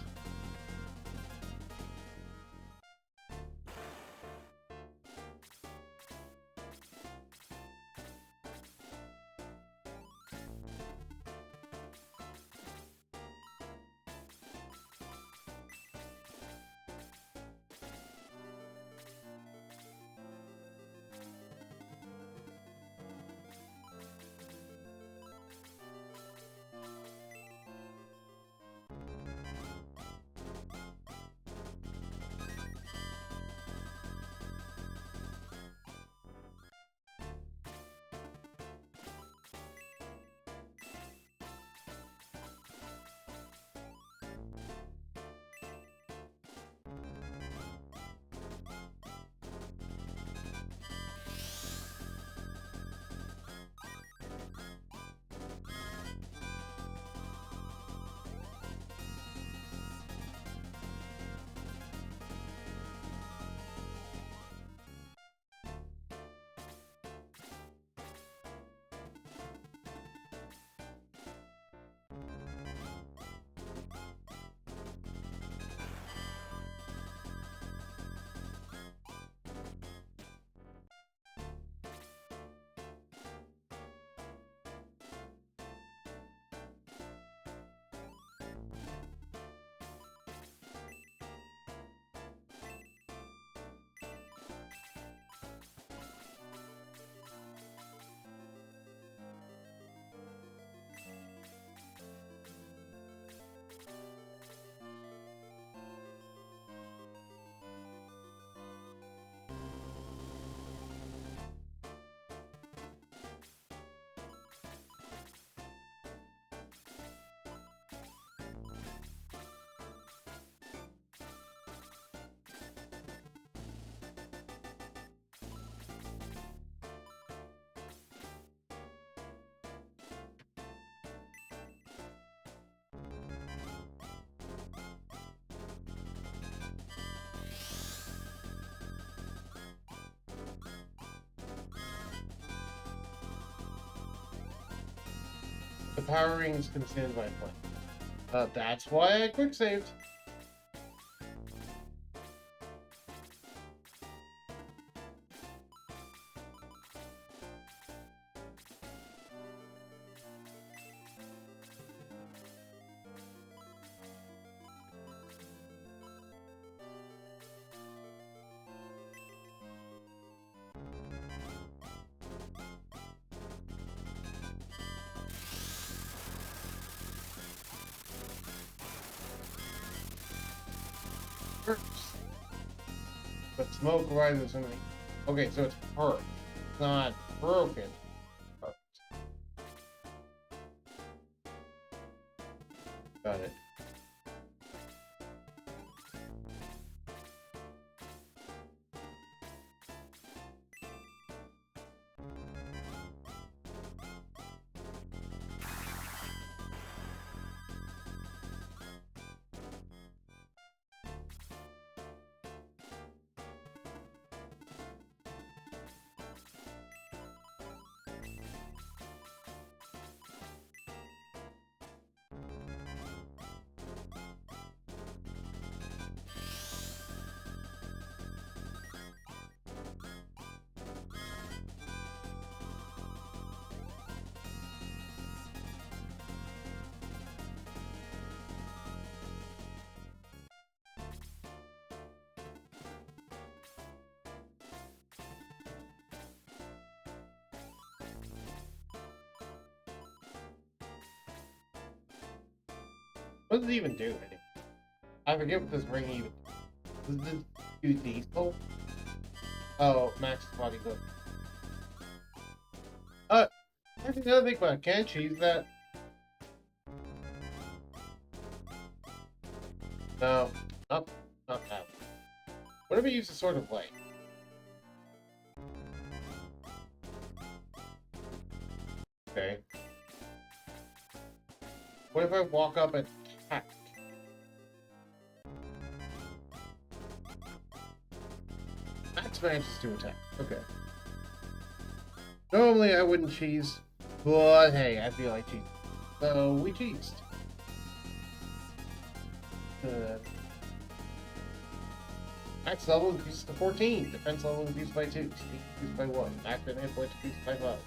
The power rings consumed my flame. That's why I quick saved. But smoke rises from the... Okay, so it's hurt. It's not broken. Hurt. Got it. What does it even do? I forget what this ring even... Does it do diesel? Oh, max body look. Actually, the other thing about it, can I cheese that? No, not that. What if I use a Sword of Light? Okay. What if I walk up and attack? Max manages to attack. Okay. Normally I wouldn't cheese But hey, I feel like cheating. So we cheesed. Max level increases to 14. Defense level increased by 2. Speed increased by 1. Active hit points increased by 5.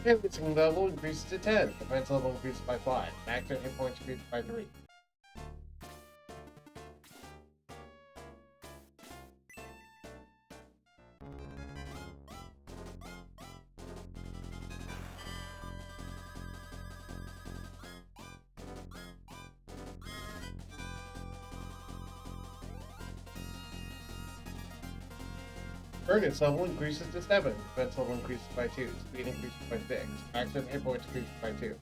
Hitting level increases to 10. Defense level increases by 5. Active hit points increased by 3. Furnace level increases to 7. Defense level increases by 2. Speed increases by 6. Active hit points increased by 2.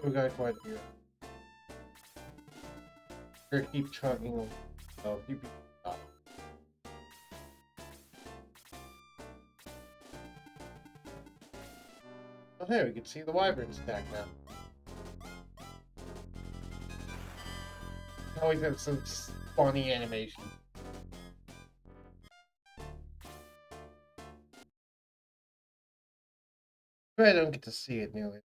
We got quite a few. We're gonna keep chugging them. Oh, keep up. Oh, there, we can see the wyvern stack now. Always have some funny animation. But I don't get to see it nearly.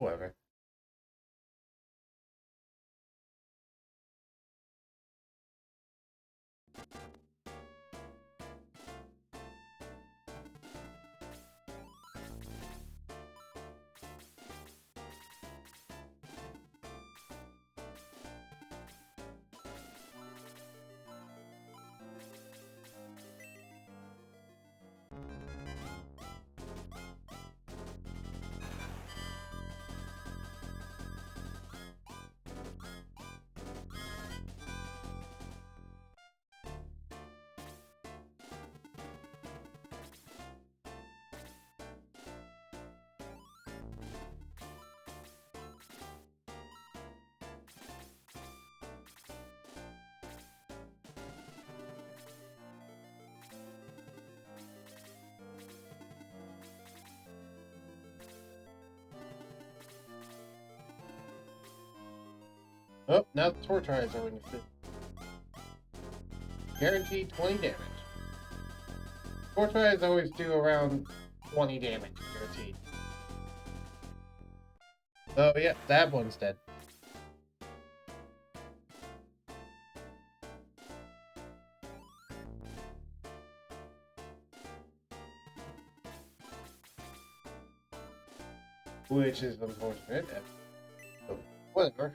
Whatever. Oh, now the torch eyes are going to fit. Guaranteed 20 damage. Torch eyes always do around 20 damage, guaranteed. Oh, yeah, that one's dead. Which is unfortunate. So, whatever.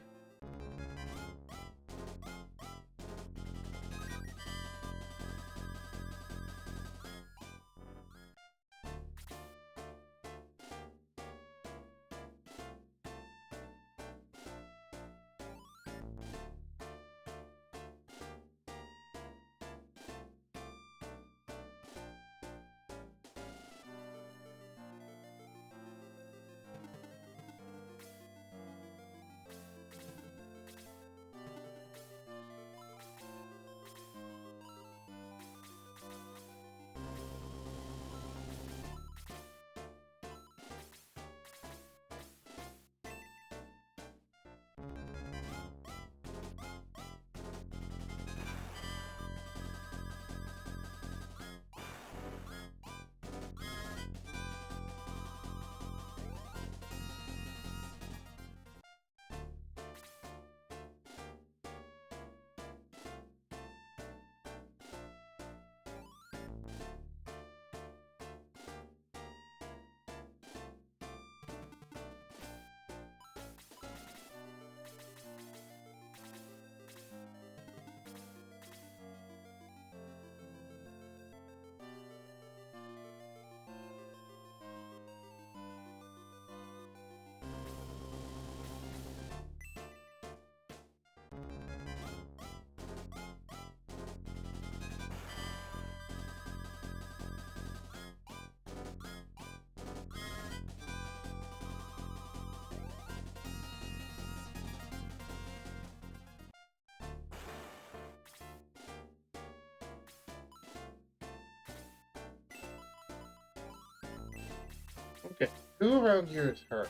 Okay, who around here is hurt?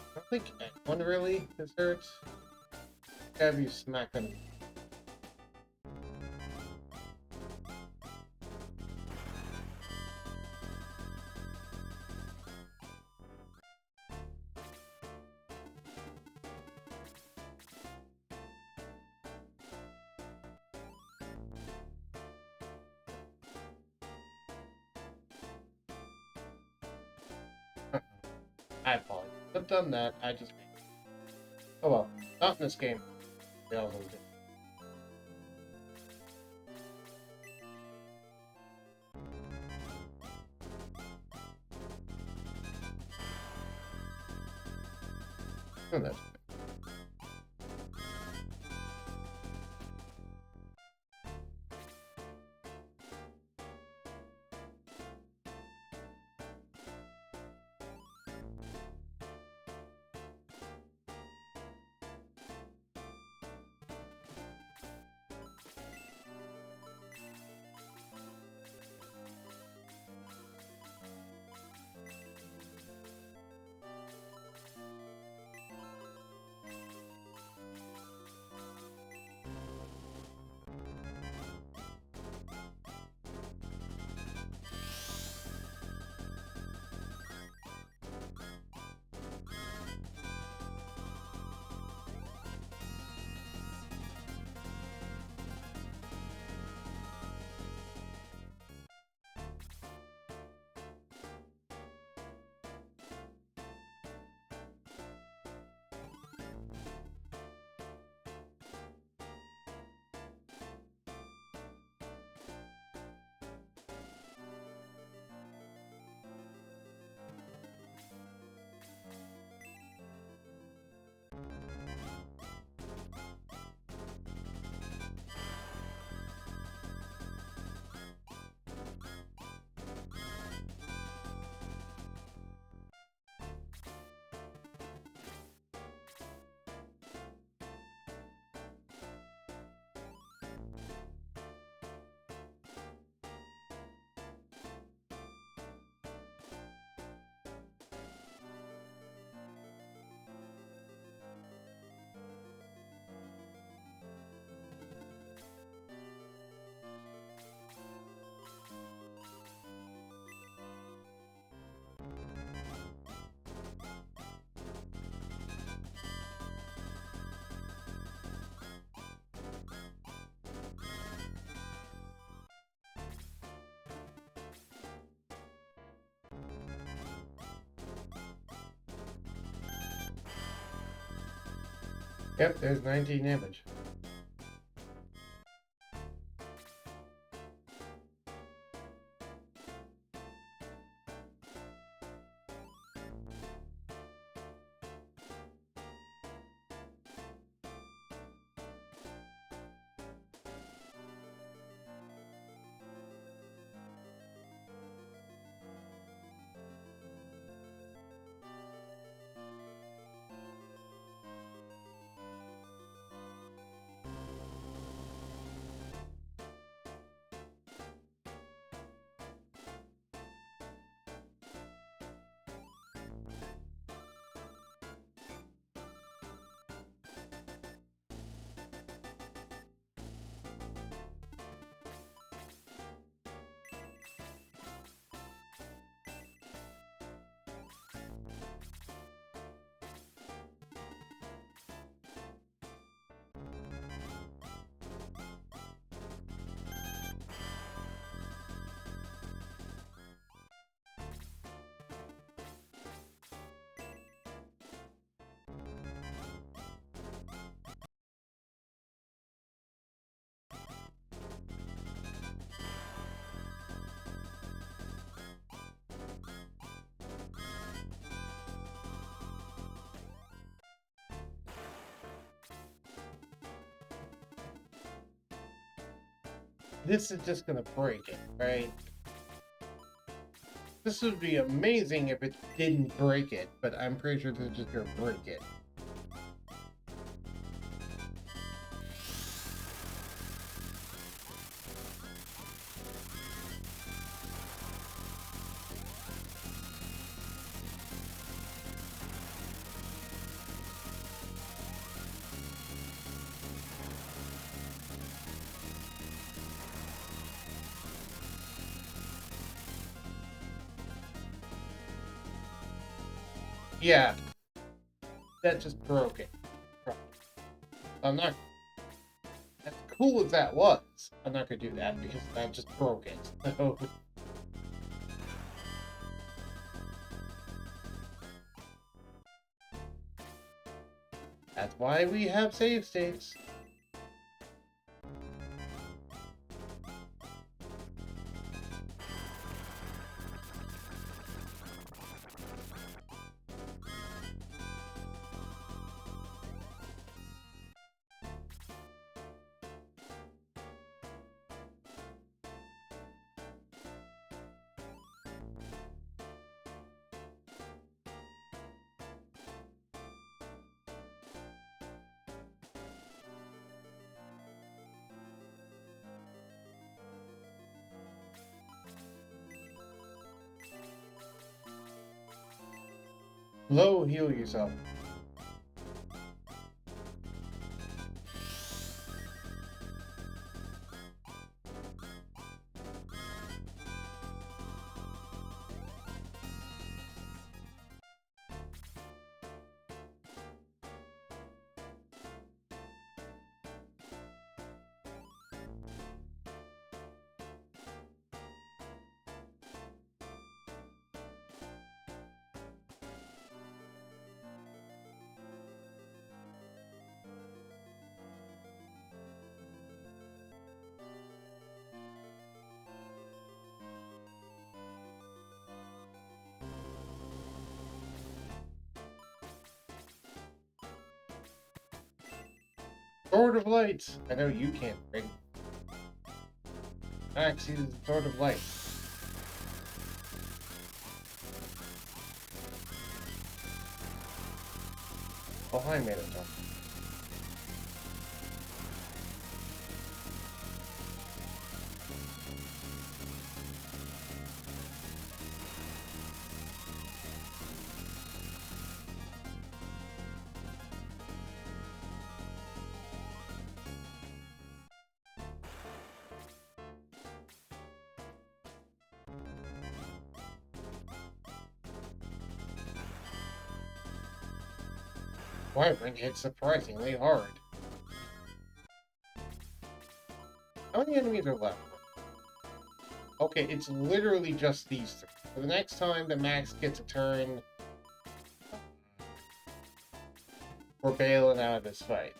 I don't think anyone really is hurt. Have you smack them? I apologize. I've done that. I just. Oh well. Not in this game. They also do. Oh, that's Yep, there's 19 damage. This is just gonna break it, right? This would be amazing if it didn't break it, but I'm pretty sure they're just gonna break it. Yeah, that just broke it. I'm not. As cool as that was, I'm not gonna do that because that just broke it. So. That's That's why we have save states. Low, heal yourself. Sword of Light! I know you can't bring. Max uses the Sword of Light. Oh, hi, Minotaur. Wyvern hits surprisingly hard. How many enemies are left? Okay, it's literally just these three. For the next time that Max gets a turn, we're bailing out of this fight.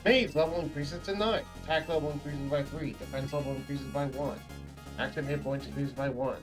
Maze level increases to 9. Attack level increases by 3. Defense level increases by 1. Active hit points increases by 1.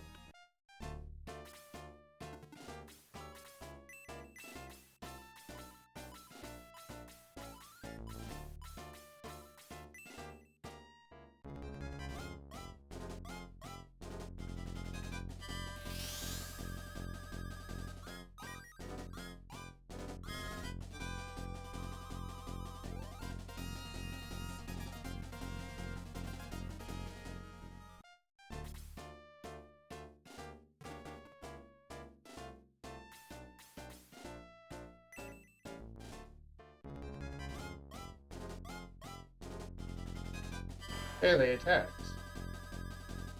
Melee attacks.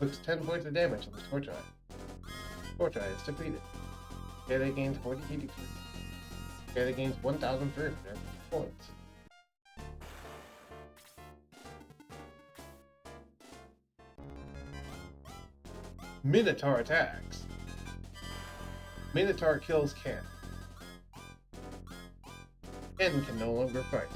Puts 10 points of damage on the Torch Eye. Torch Eye is defeated. Melee gains 40 HP. Melee gains 1,300 points. Minotaur attacks. Minotaur kills Ken. Ken can no longer fight.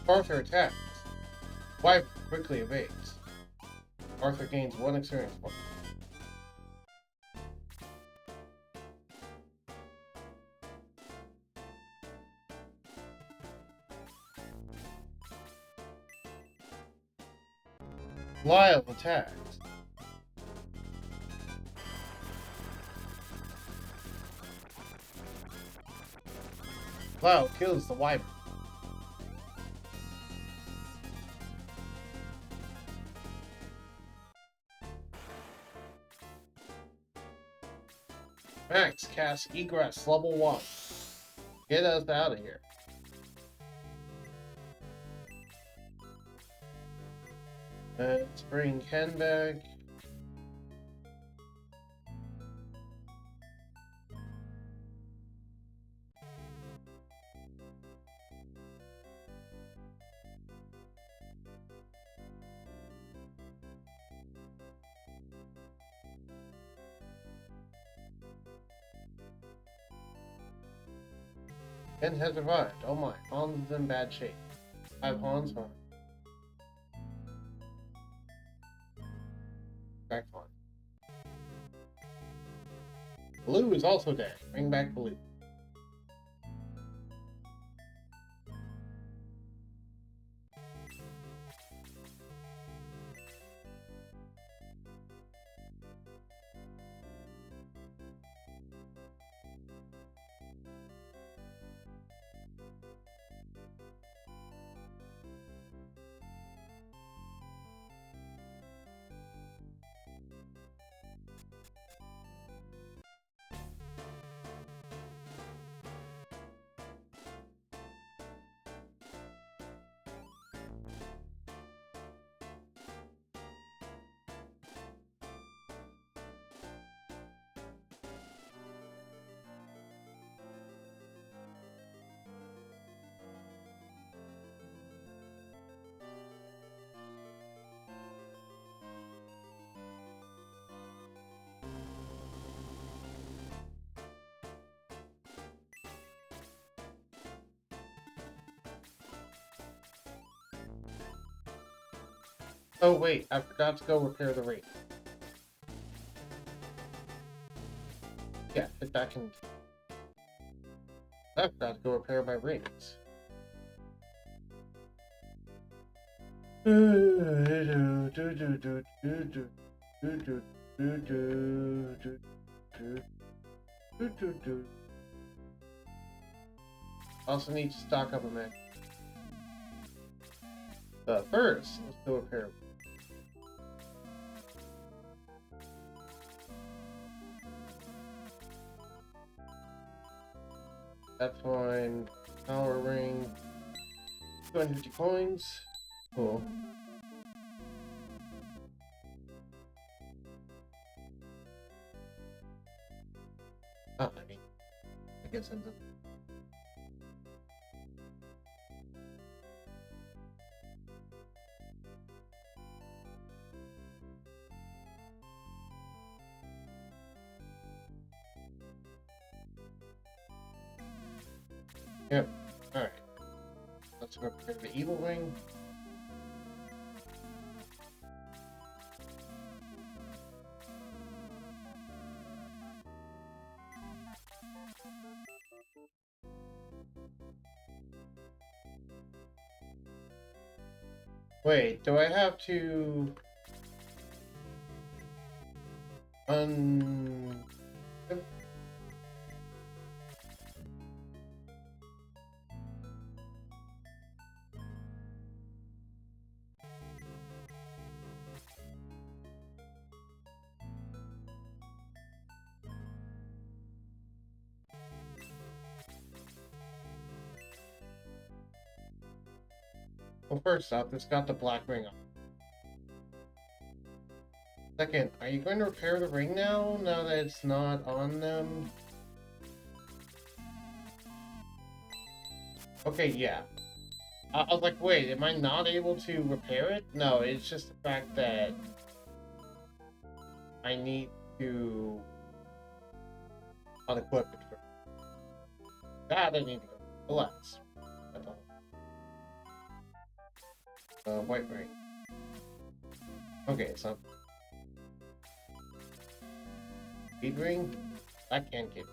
Arthur attacks. Wyvern quickly evades. Arthur gains 1 experience point. Lyle attacks. Lyle kills the wyvern. Max casts Egress level 1. Get us out of here. Let's bring Ken back. Ken has survived. Oh my, Hans is in bad shape. I have Hans home. Back on. Blue is also dead. Bring back Blue. Oh wait, I forgot to go repair the ring. Yeah, fit back in. I forgot to go repair my rings. Also need to stock up a mech. First, let's go repair. That's fine. Power ring. 250 coins. Cool. Ah, I guess I'm done. Yep. Alright. Let's go repair the evil ring. Wait, do I have to Well, first off, it's got the black ring on. Second, are you going to repair the ring now that it's not on them? Okay, yeah. I was like, wait, am I not able to repair it? No, it's just the fact that I need to unequip it first. God, I need to go. Relax. White ring. Okay, it's not. Speed ring? I can't get.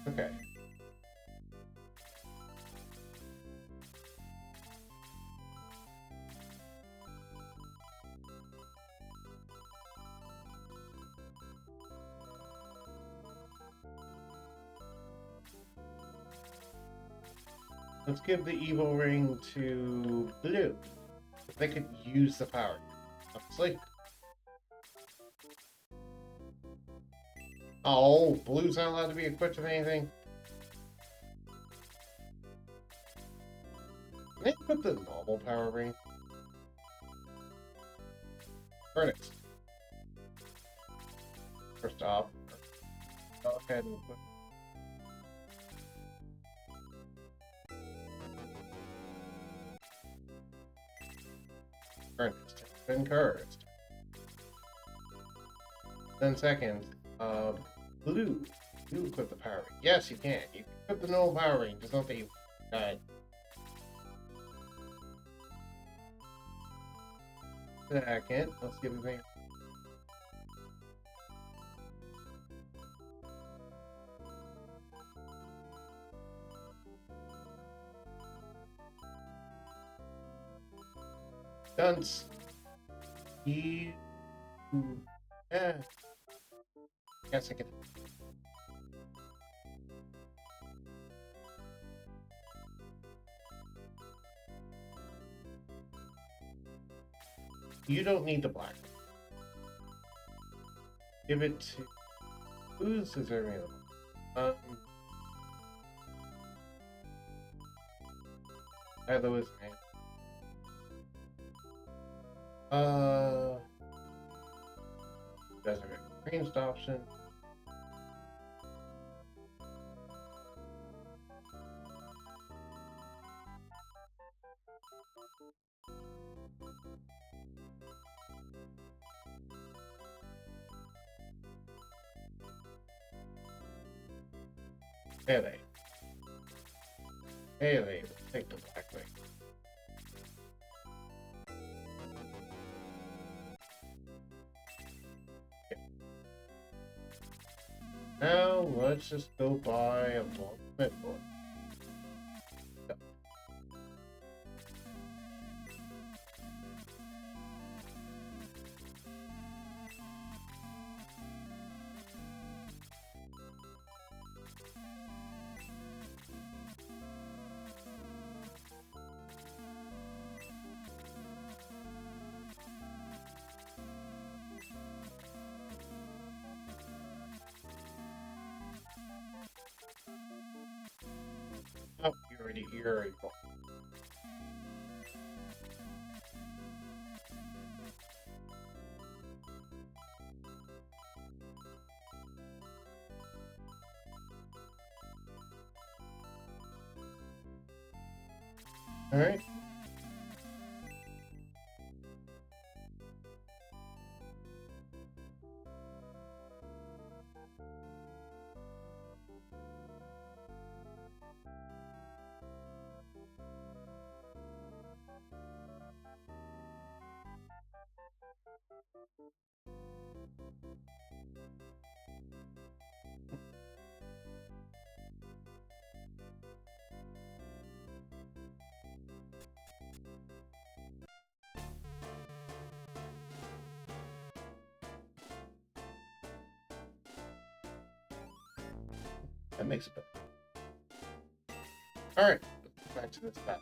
Okay. Let's give the evil ring to blue. They could use the power. Obviously. Oh, blue's not allowed to be equipped with anything. Can they equip the normal power ring? Furnace. First off, go ahead and equip. Furnace. Encouraged. 10 seconds. Blue. You equip the power ring. Yes, you can. You can equip the normal power ring. Just not that you died. Second. Let's give it a dunce. You. Yeah. Yes, I can. You don't need the black. Give it to. Who's deserving of them? Either was name. That's a ranged option. Haley. Haley, take the black ring. Now let's just go buy a long board. Oh, you're already full. All right. That makes it better. All right, back to this battle.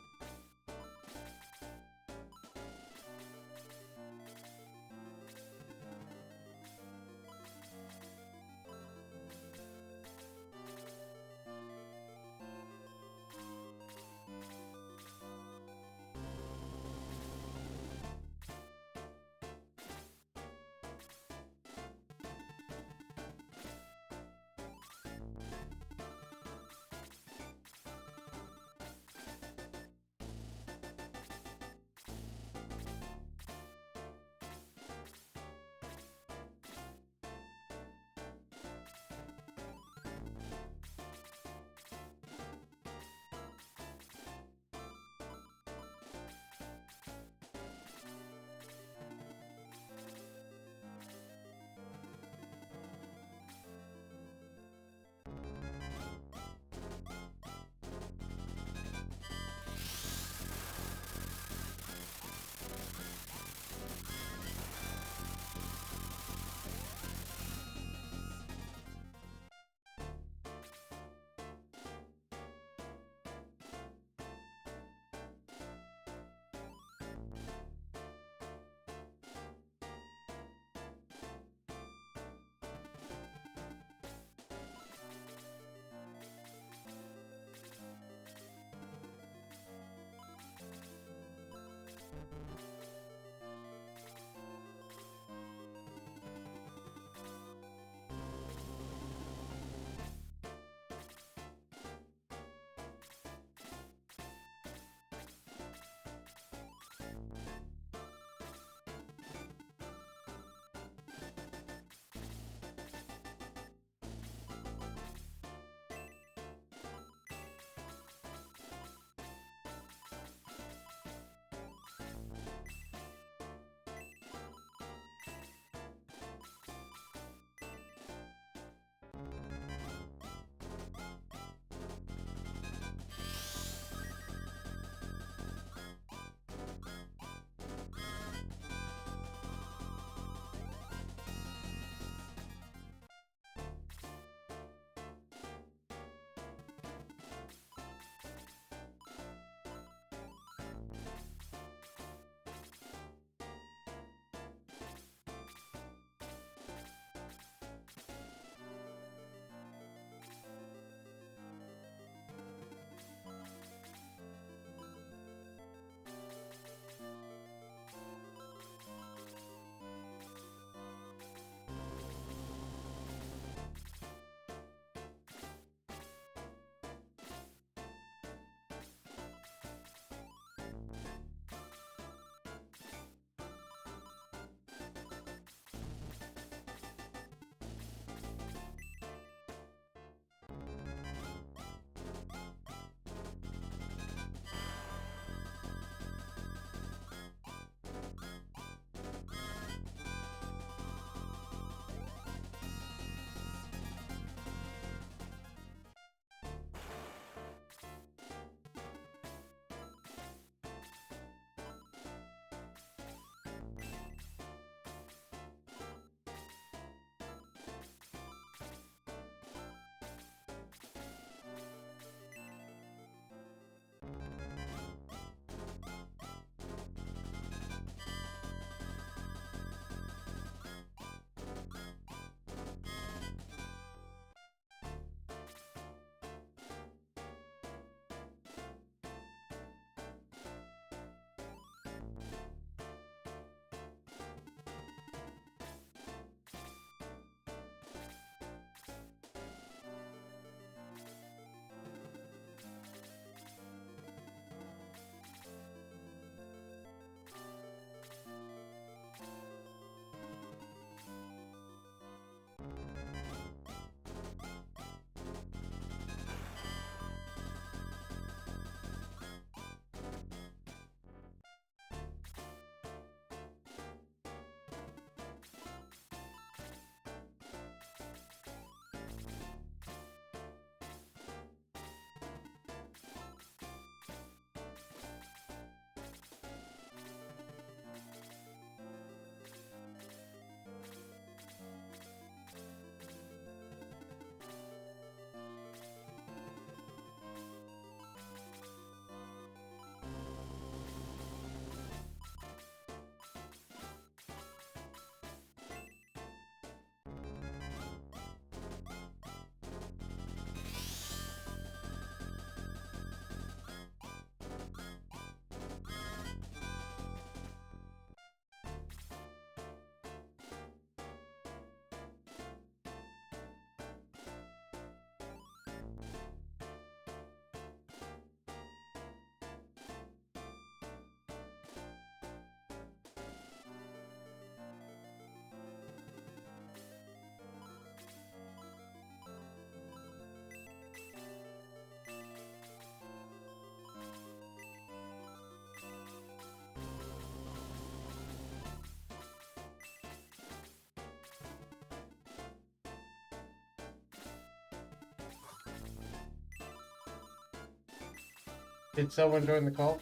Did someone join the call?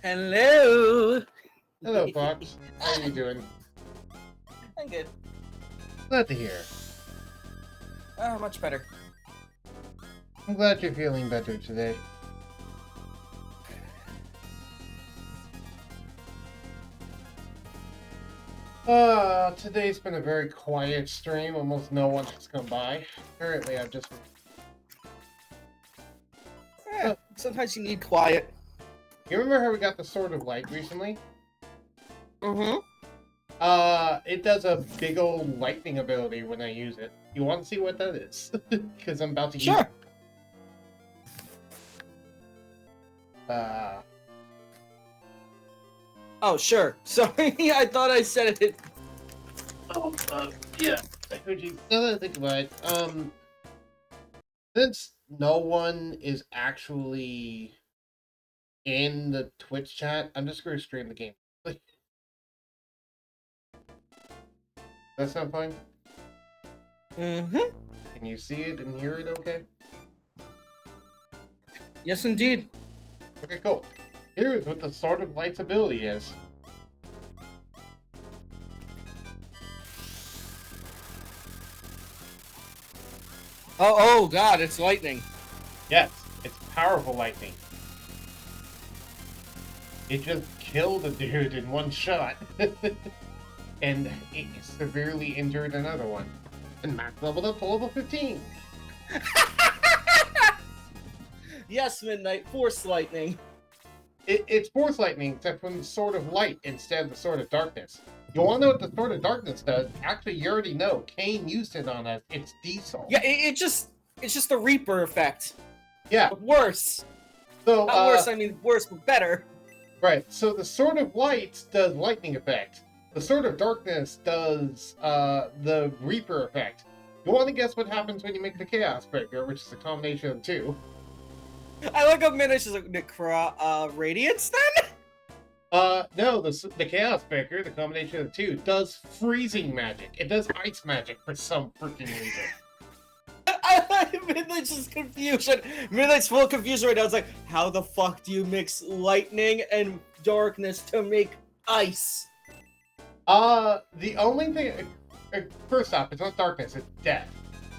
Hello. Hello, Fox. How are you doing? I'm good. Glad to hear. Much better. I'm glad you're feeling better today. Today's been a very quiet stream. Almost no one has come by. Apparently, I've just... Sometimes you need quiet. You remember how we got the Sword of Light recently? Mm-hmm. It does a big old lightning ability when I use it. You want to see what that is? Because I'm about to use it. Oh, sure. Sorry, I thought I said it. Yeah. I heard you. Now that I think about it, since no one is actually in the Twitch chat, I'm just going to stream the game. That sound fine? Mm-hmm. Can you see it and hear it okay? Yes, indeed. Okay, cool. Here is what the Sword of Light's ability is. Oh, God, it's lightning. Yes, it's powerful lightning. It just killed a dude in one shot. And it severely injured another one. And max leveled up to level 15. Yes, Midnight, Force Lightning. It's Force Lightning, except from the Sword of Light instead of the Sword of Darkness. You want to know what the Sword of Darkness does? Actually, you already know. Kane used it on us. It's Diesel. Yeah, it's just the Reaper effect. Yeah. But worse. So, Not worse, I mean worse, but better. Right, so the Sword of Light does lightning effect. The Sword of Darkness does the Reaper effect. You want to guess what happens when you make the Chaos Breaker, which is a combination of the two? I look up Midnight, she's like, Radiance then? No, the Chaos Breaker, the combination of the two, does freezing magic. It does ice magic for some freaking reason. Midnight's just confusion. Midnight's full of confusion right now. It's like, how the fuck do you mix lightning and darkness to make ice? The only thing... First off, it's not darkness, it's death.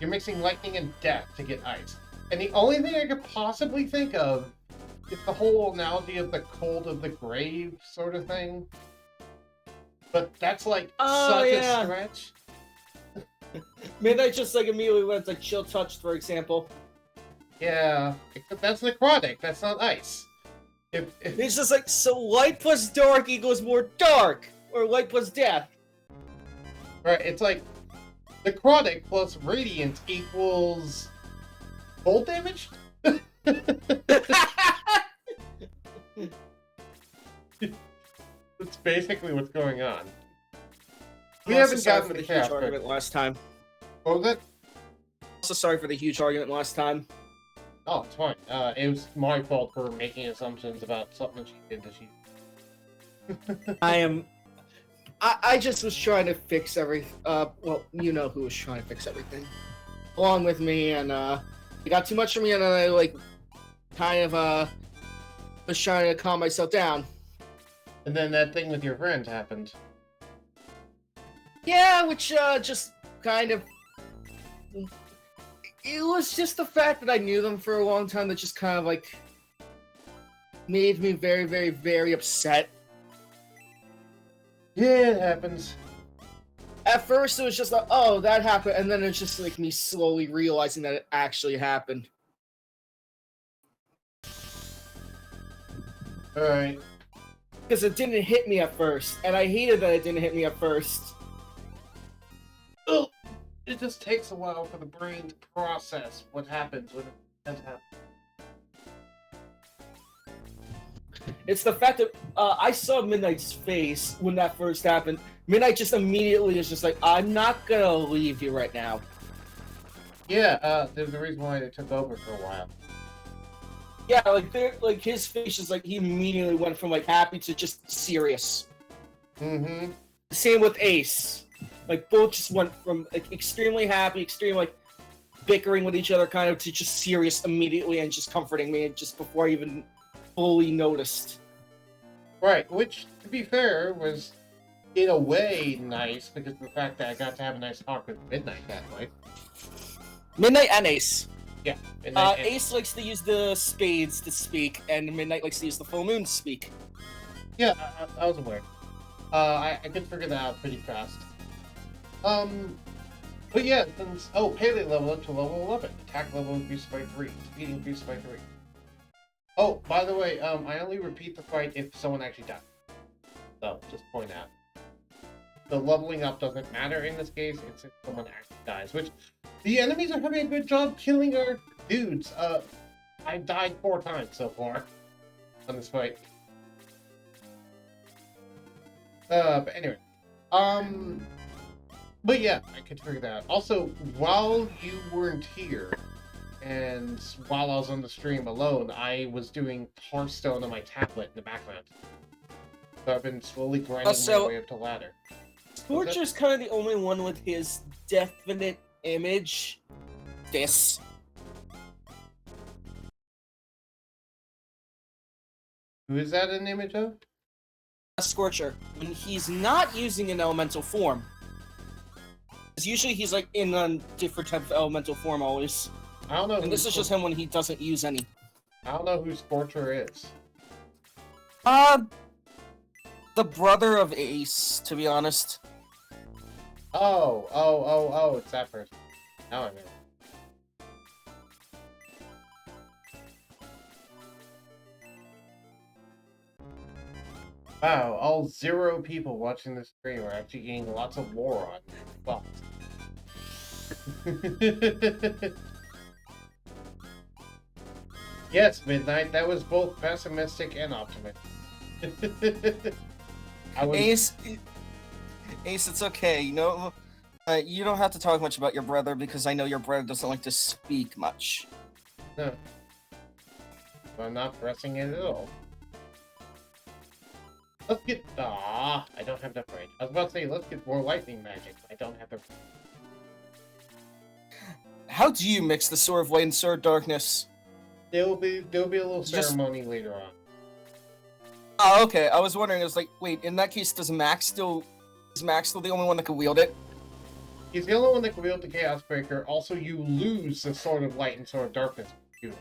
You're mixing lightning and death to get ice. And the only thing I could possibly think of is the whole analogy of the cold of the grave sort of thing. But that's like such a stretch. Midnight just like immediately went like chill touch, for example. Yeah, except that's necrotic, that's not ice. It's just like, so light plus dark equals more dark, or light plus death. Right, it's like necrotic plus radiant equals cold damage? That's basically what's going on. We haven't gotten the huge argument last time. What was it? Also sorry for the huge argument last time. Oh, it's fine. It was my fault for making assumptions about something she did that she... I just was trying to fix everything. Well, you know who was trying to fix everything. Along with me, and, it got too much for me, and I, like, kind of, was trying to calm myself down. And then that thing with your friend happened. Yeah, which, just kind of... It was just the fact that I knew them for a long time that just kind of, like, made me very, very, very upset. Yeah, it happens. At first, it was just like, oh, that happened, and then it's just like me slowly realizing that it actually happened. Alright. Because it didn't hit me at first, and I hated that it didn't hit me at first. Oh, it just takes a while for the brain to process what happens when it does happen. It's the fact that I saw Midnight's face when that first happened. Midnight just immediately is just like, I'm not gonna leave you right now. Yeah, there's a reason why they took over for a while. Yeah, like his face is like, he immediately went from like happy to just serious. Mm-hmm. Same with Ace. Like both just went from like extremely happy, extremely like bickering with each other kind of to just serious immediately and just comforting me just before I even fully noticed. Right, which, to be fair, was in a way nice because of the fact that I got to have a nice talk with Midnight that night. Midnight and Ace. Yeah, Midnight and Ace likes to use the spades to speak, and Midnight likes to use the full moon to speak. Yeah, I was aware. I could figure that out pretty fast. But yeah, since Pele level up to level 11, attack level increased by 3, speed increased by 3. Oh, by the way, I only repeat the fight if someone actually dies. So just point out. The leveling up doesn't matter in this case. It's if someone actually dies, which the enemies are having a good job killing our dudes. I died 4 times so far on this fight. But anyway, but yeah, I could figure that out. Also, while you weren't here, and while I was on the stream alone, I was doing Hearthstone on my tablet in the background. So I've been slowly grinding my way up the ladder. Scorcher's kind of the only one with his definite image. This. Who is that an image of? Scorcher. When he's not using an elemental form. Because usually he's like in a different type of elemental form always. I don't know. And this is just him when he doesn't use any. I don't know who Scorcher is. The brother of Ace, to be honest. Oh, it's that person. Now I know. Wow, all 0 people watching this stream are actually getting lots of lore on Fuck. Yes, Midnight, that was both pessimistic and optimistic. Ace, it's okay. You know, you don't have to talk much about your brother because I know your brother doesn't like to speak much. No. I'm not pressing it at all. Let's get... I don't have enough range. I was about to say, let's get more lightning magic. I don't have the... How do you mix the Sword of Light and Sword of Darkness? There'll be a little ceremony later on. Oh, okay. I was wondering, I was like, wait, in that case, is Max still the only one that can wield it? He's the only one that can wield the Chaos Breaker. Also, you lose the Sword of Light and Sword of Darkness. It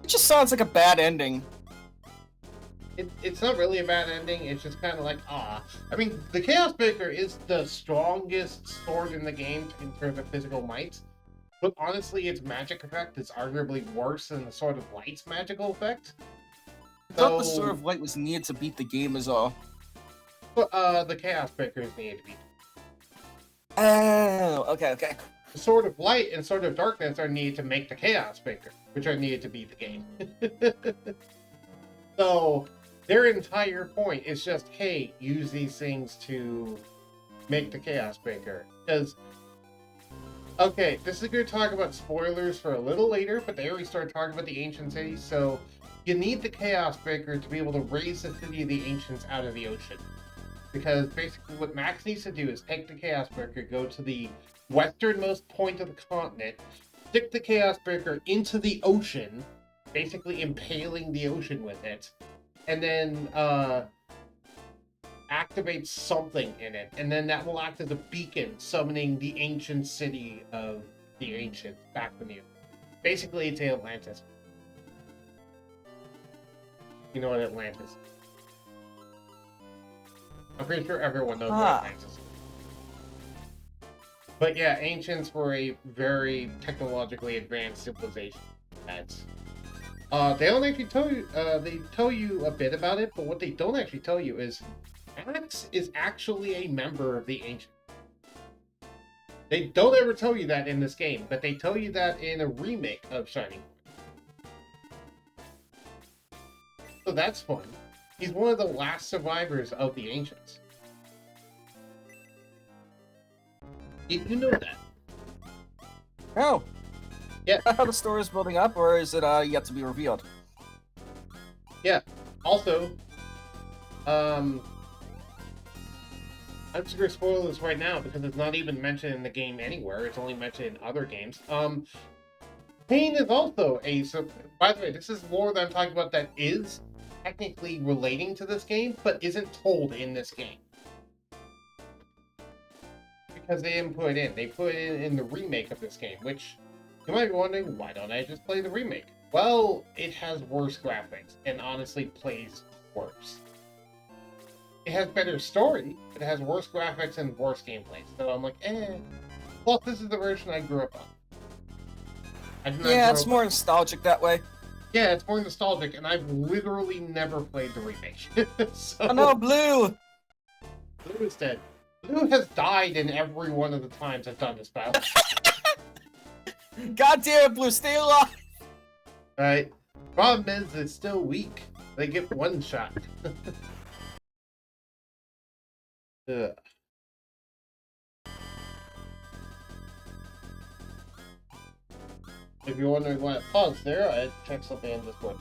just sounds like a bad ending. It's not really a bad ending, it's just kind of like, I mean, the Chaos Breaker is the strongest sword in the game in terms of physical might, but honestly, its magic effect is arguably worse than the Sword of Light's magical effect. I thought the Sword of Light was needed to beat the game is all. But, the Chaos Breaker is needed to beat. Oh, okay. The Sword of Light and Sword of Darkness are needed to make the Chaos Breaker, which are needed to beat the game. So... their entire point is just, hey, use these things to make the Chaos Breaker. Because, okay, this is going to talk about spoilers for a little later, but they already started talking about the Ancient City, so you need the Chaos Breaker to be able to raise the City of the Ancients out of the ocean. Because basically what Max needs to do is take the Chaos Breaker, go to the westernmost point of the continent, stick the Chaos Breaker into the ocean, basically impaling the ocean with it, and then activate something in it, and then that will act as a beacon, summoning the ancient city of the ancients back from you. Basically, it's Atlantis. You know what Atlantis is? I'm pretty sure everyone knows what Atlantis is. But yeah, ancients were a very technologically advanced civilization. They don't actually tell you, they tell you a bit about it, but what they don't actually tell you is Max is actually a member of the Ancients. They don't ever tell you that in this game, but they tell you that in a remake of Shining Point. So that's fun. He's one of the last survivors of the Ancients. Did you know that? Oh. Yeah. How the story is building up, or is it yet to be revealed? Yeah. Also, I'm just gonna spoil this right now because it's not even mentioned in the game anywhere. It's only mentioned in other games. Pain is also a... So, by the way, this is lore that I'm talking about that is technically relating to this game, but isn't told in this game. Because they didn't put it in. They put it in the remake of this game, which you might be wondering, why don't I just play the remake? Well, it has worse graphics, and honestly plays worse. It has better story, but it has worse graphics and worse gameplay. So I'm like, eh. Plus, this is the version I grew up on. Yeah, it's more nostalgic that way. Yeah, it's more nostalgic, and I've literally never played the remake. So, Oh no, Blue! Blue is dead. Blue has died in every one of the times I've done this battle. God damn it, Blue, stay alive! Right? Problem is, it's still weak. They get one shot. Ugh. If you're wondering why I paused there, I had to check something on Discord.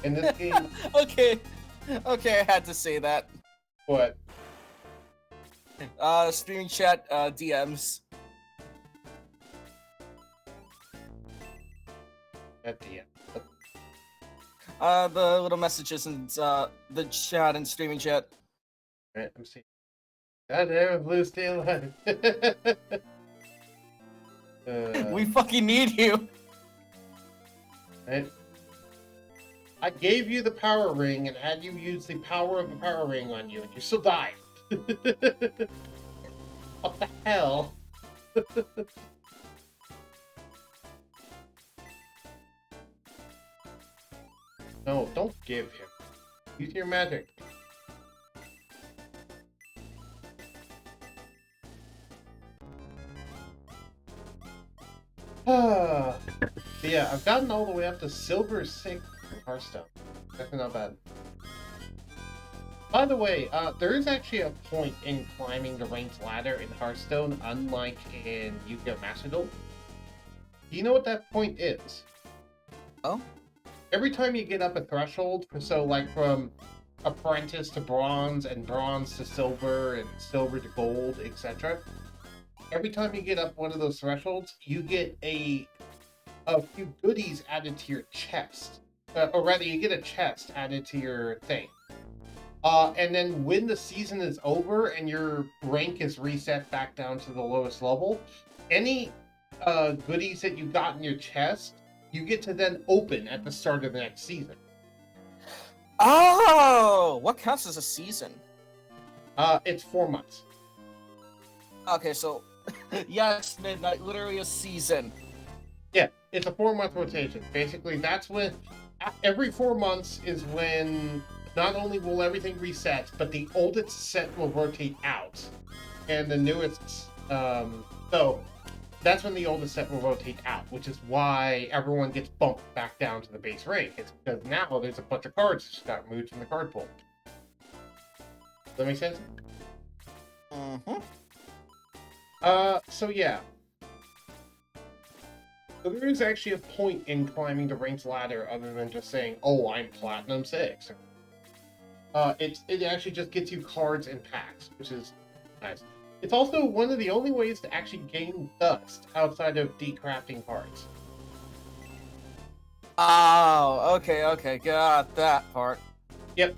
In this game... Okay, I had to say that. What? Streaming chat, DMs. At the end. The little messages in the chat and streaming chat. Right, I'm seeing. God damn it, Blue, stay alive. We fucking need you. Right? I gave you the power ring and had you use the power of the power ring on you, and you still died. What the hell? No, don't give him. Use your magic. Yeah, I've gotten all the way up to Silver 6 in Hearthstone. That's not bad. By the way, there is actually a point in climbing the ranked ladder in Hearthstone, unlike in Yu-Gi-Oh! Master Duel. Do you know what that point is? Oh? Every time you get up a threshold, so like from apprentice to bronze, and bronze to silver, and silver to gold, etc. Every time you get up one of those thresholds, you get a few goodies added to your chest. Or rather, you get a chest added to your thing. And then when the season is over and your rank is reset back down to the lowest level, any goodies that you got in your chest, you get to then open at the start of the next season. Oh! What counts as a season? It's 4 months. Okay, so... yes, midnight, literally a season. Yeah, it's a 4-month rotation. Basically, that's when... Every 4 months is when not only will everything reset, but the oldest set will rotate out. And the newest... So, that's when the oldest set will rotate out, which is why everyone gets bumped back down to the base rank. It's because now there's a bunch of cards that just got removed from the card pool. Does that make sense? Mm-hmm. So yeah. So there is actually a point in climbing the ranked ladder other than just saying, oh, I'm Platinum 6. It actually just gets you cards and packs, which is nice. It's also one of the only ways to actually gain dust outside of decrafting cards. Oh, okay, got that part. Yep.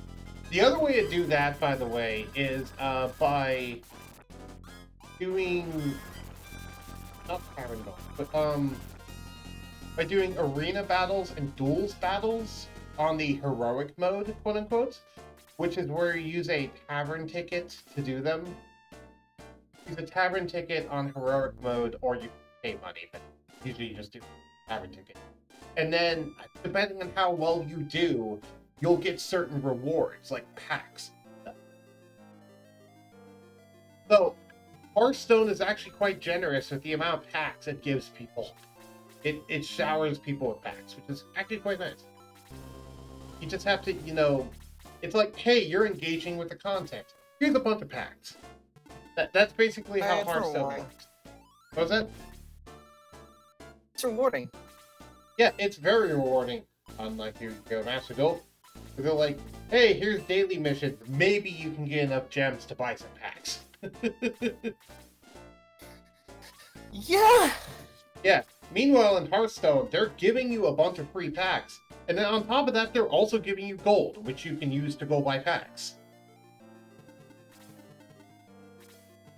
The other way to do that, by the way, is by doing... Not Parandol, but by doing arena battles and duels battles on the heroic mode, quote-unquote, which is where you use a tavern ticket to do them. Use a tavern ticket on heroic mode, or you pay money, but usually you just do tavern ticket. And then, depending on how well you do, you'll get certain rewards, like packs. So, Hearthstone is actually quite generous with the amount of packs it gives people. It showers people with packs, which is actually quite nice. You just have to, it's like, hey, you're engaging with the content. Here's a bunch of packs. That's basically how Hearthstone works. What was that? It's rewarding. Yeah, it's very rewarding. Unlike your Master Duel, where they're like, hey, here's daily missions. Maybe you can get enough gems to buy some packs. Yeah! Yeah. Meanwhile, in Hearthstone, they're giving you a bunch of free packs. And then on top of that, they're also giving you gold, which you can use to go buy packs.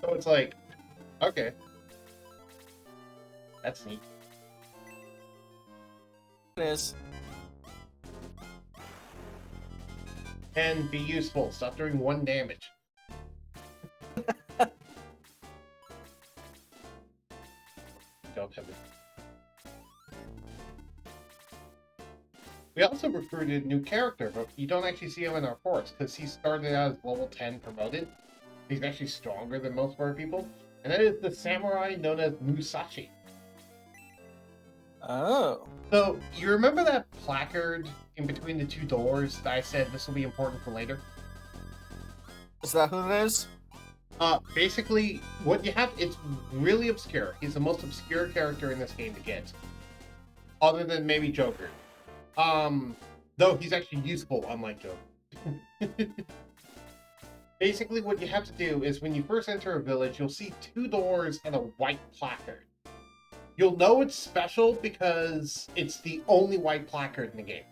So it's like, okay. That's neat. It is. And be useful. Stop doing 1 damage. Don't have it. We also recruited a new character, but you don't actually see him in our force because he started out as level 10 promoted. He's actually stronger than most of our people. And that is the samurai known as Musashi. Oh. So, you remember that placard in between the 2 doors that I said this will be important for later? Is that who it is? Basically, what you have, it's really obscure. He's the most obscure character in this game to get. Other than maybe Joker. Though he's actually useful, unlike Joker. Basically, what you have to do is when you first enter a village, you'll see 2 doors and a white placard. You'll know it's special because it's the only white placard in the game.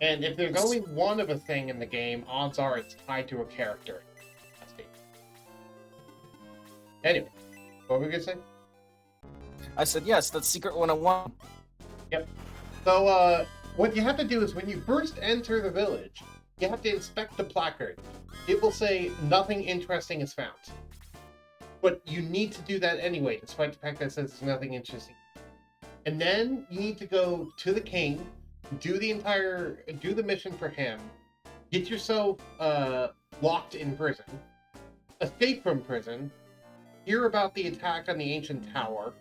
And if there's only one of a thing in the game, odds are it's tied to a character. Anyway, what were we gonna say? I said yes, that's Secret 101. Yep. So, what you have to do is when you first enter the village, you have to inspect the placard. It will say nothing interesting is found. But you need to do that anyway, despite the fact that it says there's nothing interesting. And then you need to go to the king, do the mission for him, get yourself locked in prison, escape from prison, hear about the attack on the ancient tower,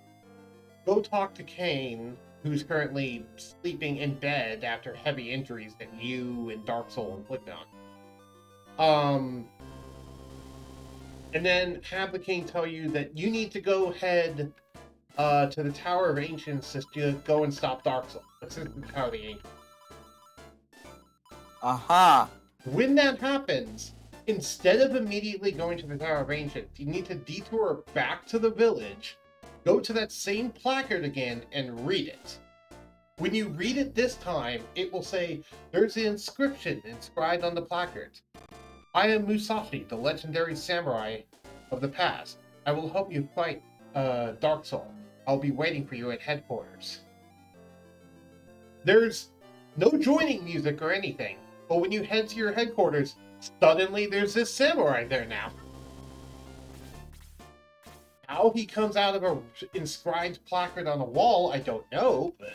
go talk to Kane, who's currently sleeping in bed after heavy injuries that you and Dark Soul inflict on. And then have the king tell you that you need to go head to the Tower of Ancients to go and stop Dark Soul. This is the Tower of the Ancients. Aha. When that happens, instead of immediately going to the Tower of Ancients, you need to detour back to the village, go to that same placard again, and read it. When you read it this time, it will say, there's an inscription inscribed on the placard. I am Musashi, the legendary samurai of the past. I will help you fight Dark Soul. I'll be waiting for you at headquarters. There's no joining music or anything, but when you head to your headquarters, suddenly there's this samurai there now. How he comes out of a inscribed placard on a wall, I don't know, but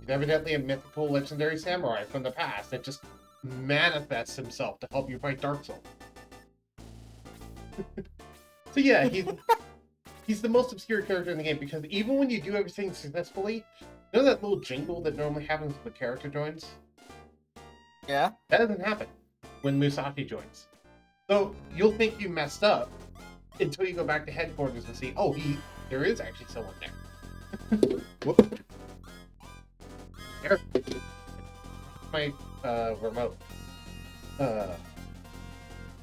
he's evidently a mythical legendary samurai from the past that just manifests himself to help you fight Dark Soul. So yeah, he's the most obscure character in the game because even when you do everything successfully, you know that little jingle that normally happens when the character joins? Yeah? That doesn't happen when Musashi joins. So you'll think you messed up until you go back to headquarters and see, oh, there is actually someone there. Whoop. There. My remote.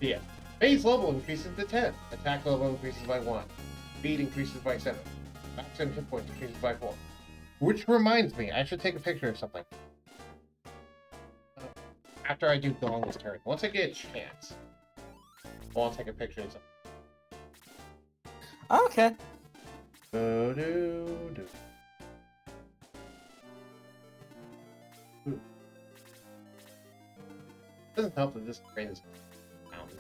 Yeah. Base level increases to 10. Attack level increases by 1. Speed increases by 7. Max and hit points increases by 4. Which reminds me, I should take a picture of something. After I do Gong's turn. Once I get a chance, I'll take a picture of something. Okay. Do-do-do. Doesn't help that this train is mountain.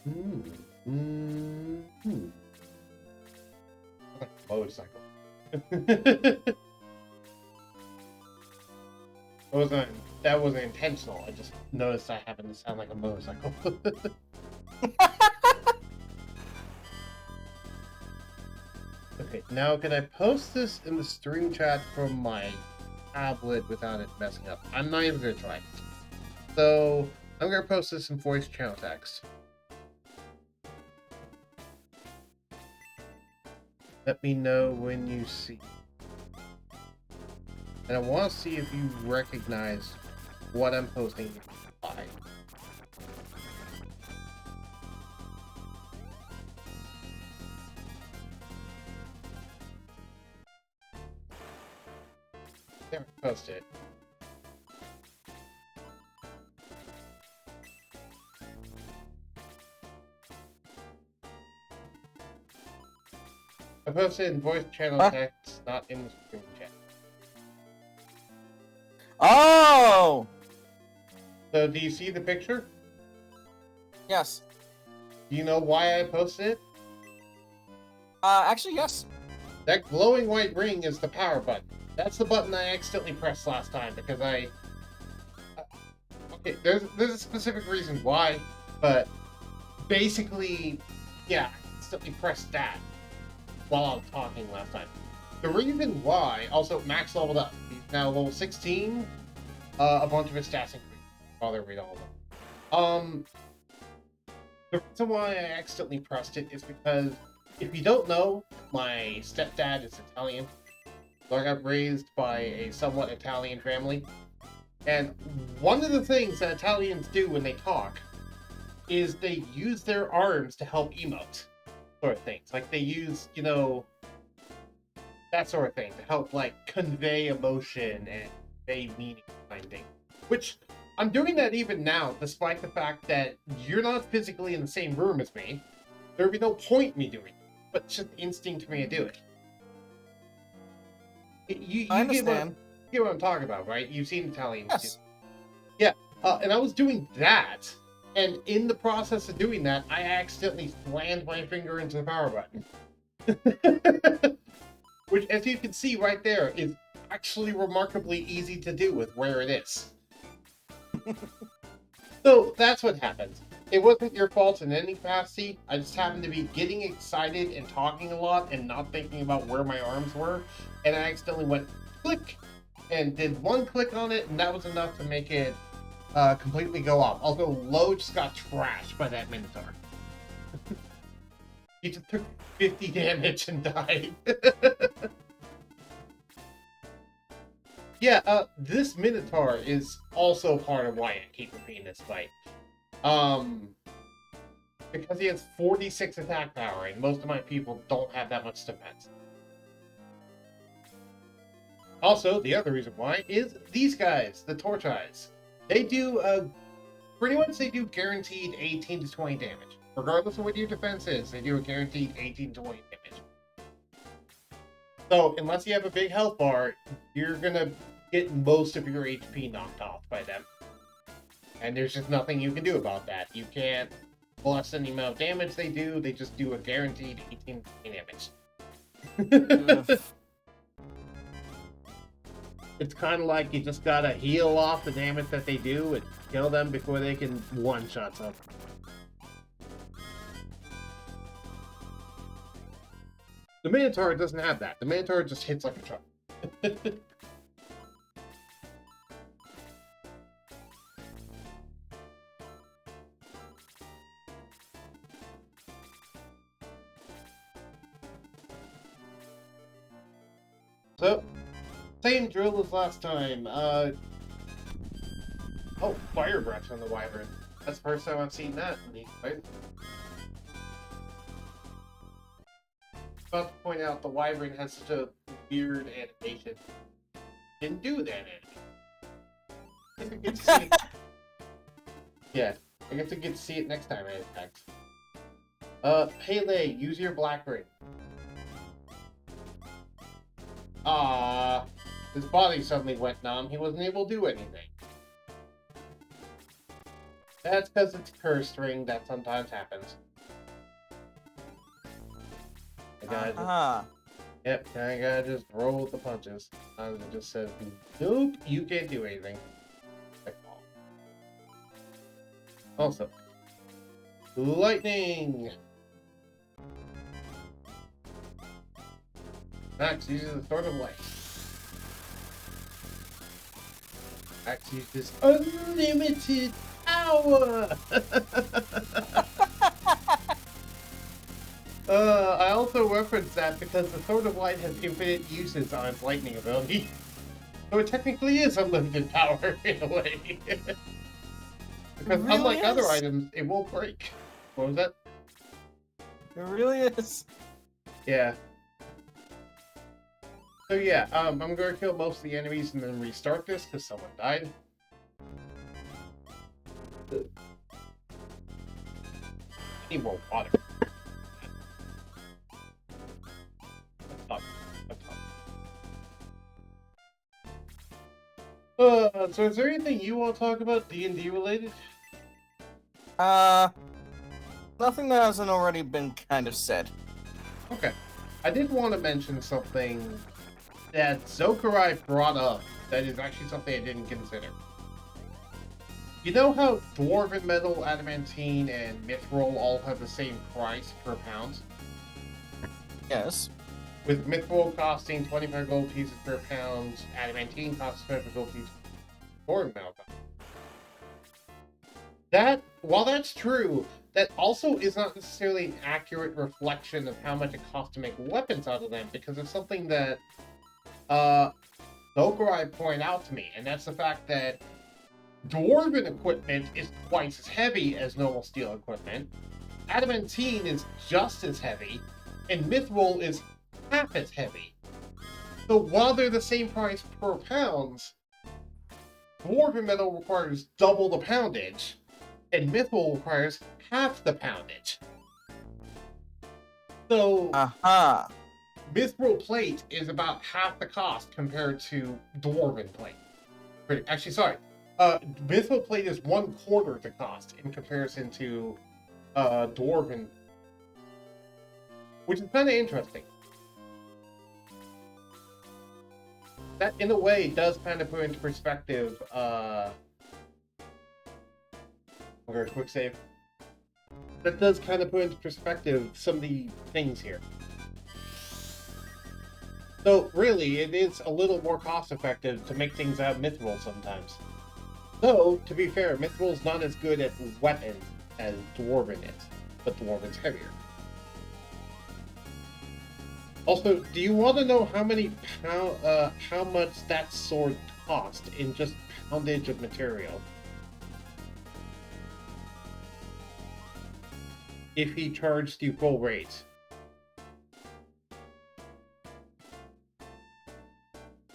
Mm-hmm. Motorcycle. That wasn't intentional. I just noticed I happened to sound like a motorcycle. Now, can I post this in the stream chat from my tablet without it messing up? I'm not even going to try. So, I'm going to post this in voice channel text. Let me know when you see. And I want to see if you recognize what I'm posting. Why. There, post it. I posted in voice channel text, not in the stream chat. Oh! So, do you see the picture? Yes. Do you know why I posted it? Actually, yes. That glowing white ring is the power button. That's the button I accidentally pressed last time because okay, there's a specific reason why, but basically, yeah, I accidentally pressed that while I was talking last time. The reason why, also, Max leveled up. He's now level 16. A bunch of his stats increased. I'll read all of them. The reason why I accidentally pressed it is because, if you don't know, my stepdad is Italian. So I got raised by a somewhat Italian family. And one of the things that Italians do when they talk is they use their arms to help emote. Sort of things. Like they use, you know, that sort of thing to help, like, convey emotion and convey meaning behind things. Which, I'm doing that even now, despite the fact that you're not physically in the same room as me. There would be no point in me doing it, but it's just instinct for me to do it. I understand. You get what I'm talking about, right? You've seen Italians. Yes. Yeah, and I was doing that, and in the process of doing that, I accidentally slammed my finger into the power button. Which, as you can see right there, is actually remarkably easy to do with where it is. So, that's what happened. It wasn't your fault in any capacity. I just happened to be getting excited and talking a lot and not thinking about where my arms were. And I accidentally went click and did one click on it, and that was enough to make it completely go off. Also, Lo just got trashed by that Minotaur. He just took 50 damage and died. Yeah, this Minotaur is also part of why I keep repeating this fight. Because he has 46 attack power, and most of my people don't have that much defense. Also, the other reason why is these guys, the Torch Eyes. They do, pretty much they do guaranteed 18 to 20 damage. Regardless of what your defense is, they do a guaranteed 18 to 20 damage. So, unless you have a big health bar, you're gonna get most of your HP knocked off by them. And there's just nothing you can do about that. You can't lessen the amount of damage they do, they just do a guaranteed 18 damage. It's kind of like you just gotta heal off the damage that they do and kill them before they can one-shot something. The Minotaur doesn't have that. The Minotaur just hits like a truck. So, same drill as last time. Oh, fire breath on the wyvern. That's the first time I've seen that in these fights. About to point out the wyvern has such a weird animation. Didn't do that animation. Yeah, I guess I get to see it next time I attack. Pele, use your black ring. His body suddenly went numb. He wasn't able to do anything. That's because it's cursed ring. That sometimes happens. Yep, I gotta just roll with the punches. And it just says, nope, you can't do anything. Also, lightning! Max uses the Sword of Light. Max uses unlimited power! I also referenced that because the Sword of Light has infinite uses on its lightning ability. So it technically is unlimited power, in a way. Because really unlike other is. items, it won't break. What was that? It really is. Yeah. So yeah, I'm gonna kill most of the enemies and then restart this because someone died. Need more water. So is there anything you want to talk about D&D related? Nothing that hasn't already been kind of said. Okay. I did want to mention something that Zokurai brought up that is actually something I didn't consider. You know how Dwarven Metal, Adamantine, and Mithril all have the same price per pound? Yes. With Mithril costing 25 gold pieces per pound, Adamantine costs 25 gold pieces per Dwarven Metal. That, while that's true, that also is not necessarily an accurate reflection of how much it costs to make weapons out of them, because it's something that Zokurai pointed out to me, and that's the fact that Dwarven equipment is twice as heavy as normal steel equipment, Adamantine is just as heavy, and Mithril is half as heavy. So while they're the same price per pound, Dwarven Metal requires double the poundage, and Mithril requires half the poundage. So, Mithril plate is about half the cost compared to Dwarven plate. Actually, sorry. Mithril plate is 1/4 the cost in comparison to Dwarven, which is kind of interesting. That, in a way, does kind of put into perspective. Okay, quick save. That does kind of put into perspective some of the things here. So, really, it is a little more cost-effective to make things out of Mithril sometimes. Though, to be fair, Mithril's not as good at weapons as Dwarven is, but Dwarven's heavier. Also, do you want to know how much that sword cost in just poundage of material? If he charged you full rate.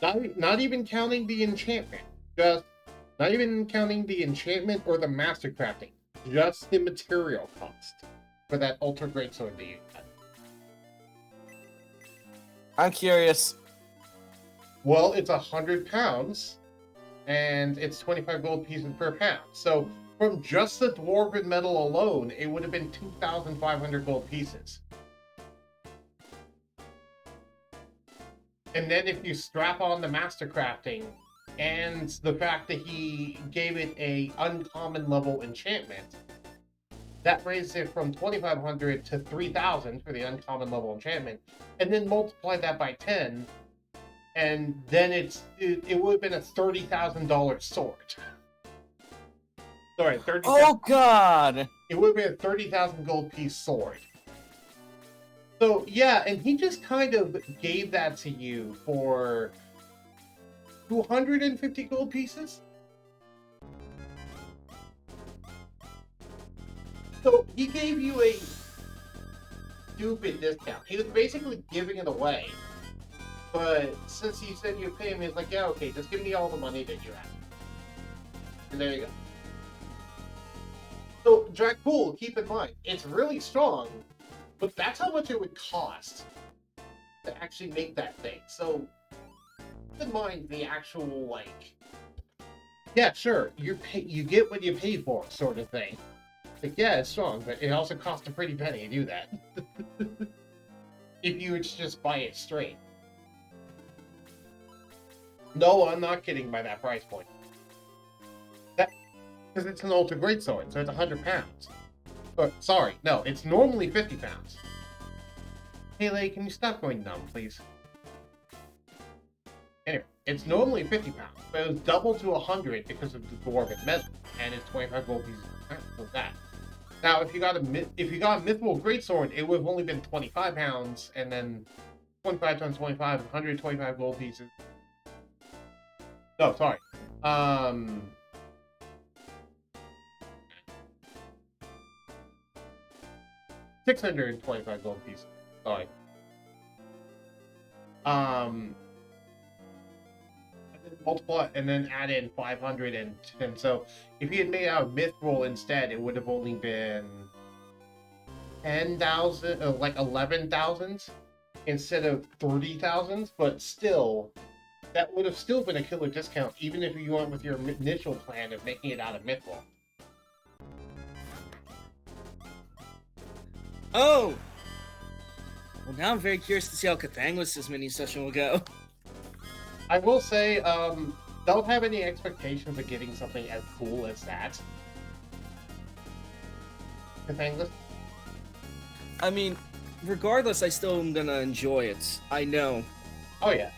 Not even counting the enchantment. Not even counting the enchantment or the master crafting. Just the material cost for that ultra great sword that you got. I'm curious. Well, it's 100 pounds, and it's 25 gold pieces per pound. So, from just the Dwarven Metal alone, it would have been 2,500 gold pieces. And then if you strap on the master crafting, and the fact that he gave it a uncommon level enchantment, that raised it from 2,500 to 3,000 for the uncommon level enchantment, and then multiply that by 10, and then it would have been a $30,000 sword. Sorry, 30,000. Oh God! It would have been a 30,000 gold piece sword. So yeah, and he just kind of gave that to you for 250 gold pieces. So he gave you a stupid discount. He was basically giving it away. But since you said you pay him, he's like, yeah, okay, just give me all the money that you have. And there you go. So, Dracpool, keep in mind, it's really strong, but that's how much it would cost to actually make that thing. So, keep in mind the actual, like, yeah, sure, you get what you pay for, sort of thing. Like, yeah, it's strong, but it also costs a pretty penny to do that. If you would just buy it straight. No, I'm not kidding by that price point. Because it's an ultra great sword, so it's 100 pounds. Or, sorry, no, it's normally 50 pounds. Hey, Lay, can you stop going dumb, please? It's normally 50 pounds, but it was doubled to 100 because of the dwarven metal, and it's 25 gold pieces for that. Now, if you got a mythical greatsword, it would have only been 25 pounds, and then 25 times 25, 125 gold pieces. No, sorry. 625 gold pieces. Sorry. Multiply and then add in 500 and so if you had made out mythril instead, it would have only been 10,000, like 11,000 instead of 30,000. But still, that would have still been a killer discount, even if you went with your initial plan of making it out of mythril. Oh! Well, now I'm very curious to see how Kathanga's mini session will go. I will say, don't have any expectations of getting something as cool as that. Kathanga's. I mean, regardless, I still am gonna enjoy it. I know. Oh yeah.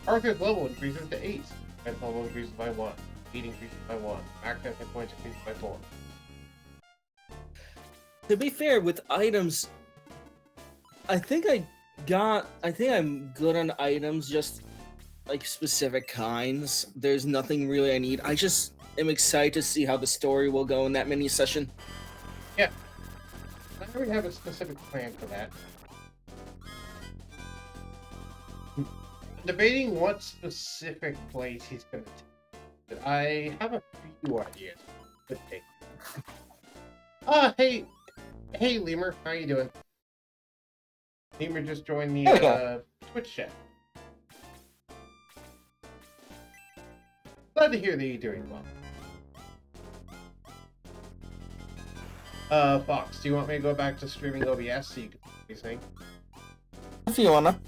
Arthur's level increases to 8. Defense level increases by 1. Speed increases by 1. Max hit points increases by 4. To be fair, with items, I think I'm good on items, just like specific kinds. There's nothing really I need. I just am excited to see how the story will go in that mini session. Yeah. I already have a specific plan for that. Debating what specific place he's going to take. But I have a few ideas. Good take. Hey, Lemur, how you doing? Lemur just joined the Twitch chat. Glad to hear that you're doing well. Fox, do you want me to go back to streaming OBS so you can see everything? If you wanna.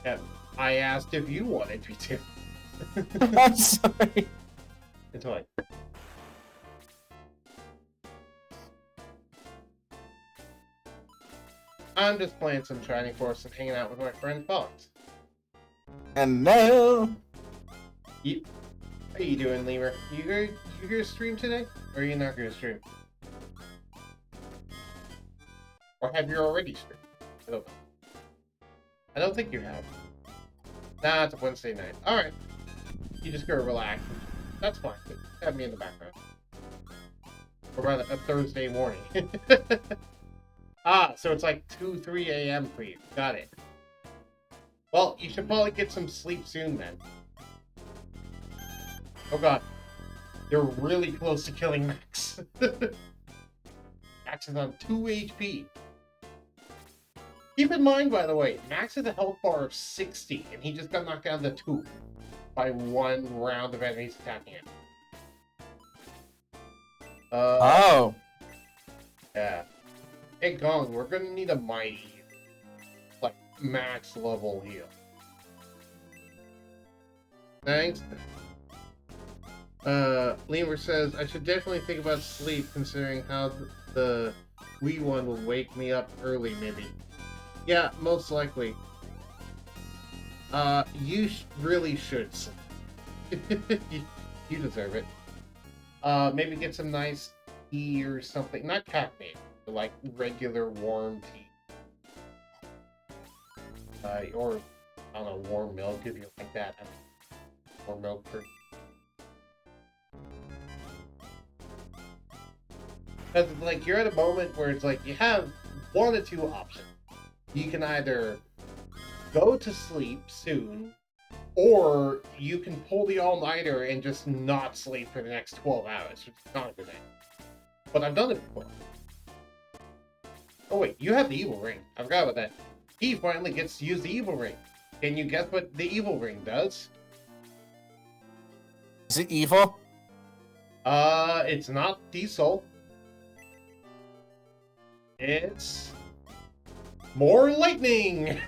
Yeah, I asked if you wanted me to. I'm sorry. It's fine. I'm just playing some Shining Force and hanging out with my friend Fox. Hello. How you doing, Lemur? You gonna stream today? Or are you not gonna stream? Or have you already streamed? I don't know. I don't think you have. Nah, it's a Wednesday night. Alright. You just go relax. That's fine. Just have me in the background. Or rather, a Thursday morning. So it's like 2, 3 a.m. for you. Got it. Well, you should probably get some sleep soon then. Oh god. They're really close to killing Max. Max is on 2 HP. Keep in mind, by the way, Max has a health bar of 60, and he just got knocked down to 2 by 1 round of enemies attacking him. Oh. Yeah. Hey, Gong, we're gonna need a mighty, like, max level heal. Thanks. Lemur says, I should definitely think about sleep, considering how the Wii one will wake me up early, maybe. Yeah, most likely. You really should sleep. you deserve it. Maybe get some nice tea or something. Not caffeine, but like regular warm tea. Or, I don't know, warm milk if you like that. Warm milk for... Because, like, you're at a moment where it's like, you have 1 or 2 options. You can either go to sleep soon, or you can pull the all-nighter and just not sleep for the next 12 hours, which is not a good thing. But I've done it before. Oh wait, you have the evil ring. I forgot about that. He finally gets to use the evil ring. Can you guess what the evil ring does? Is it evil? It's not diesel. It's... more lightning!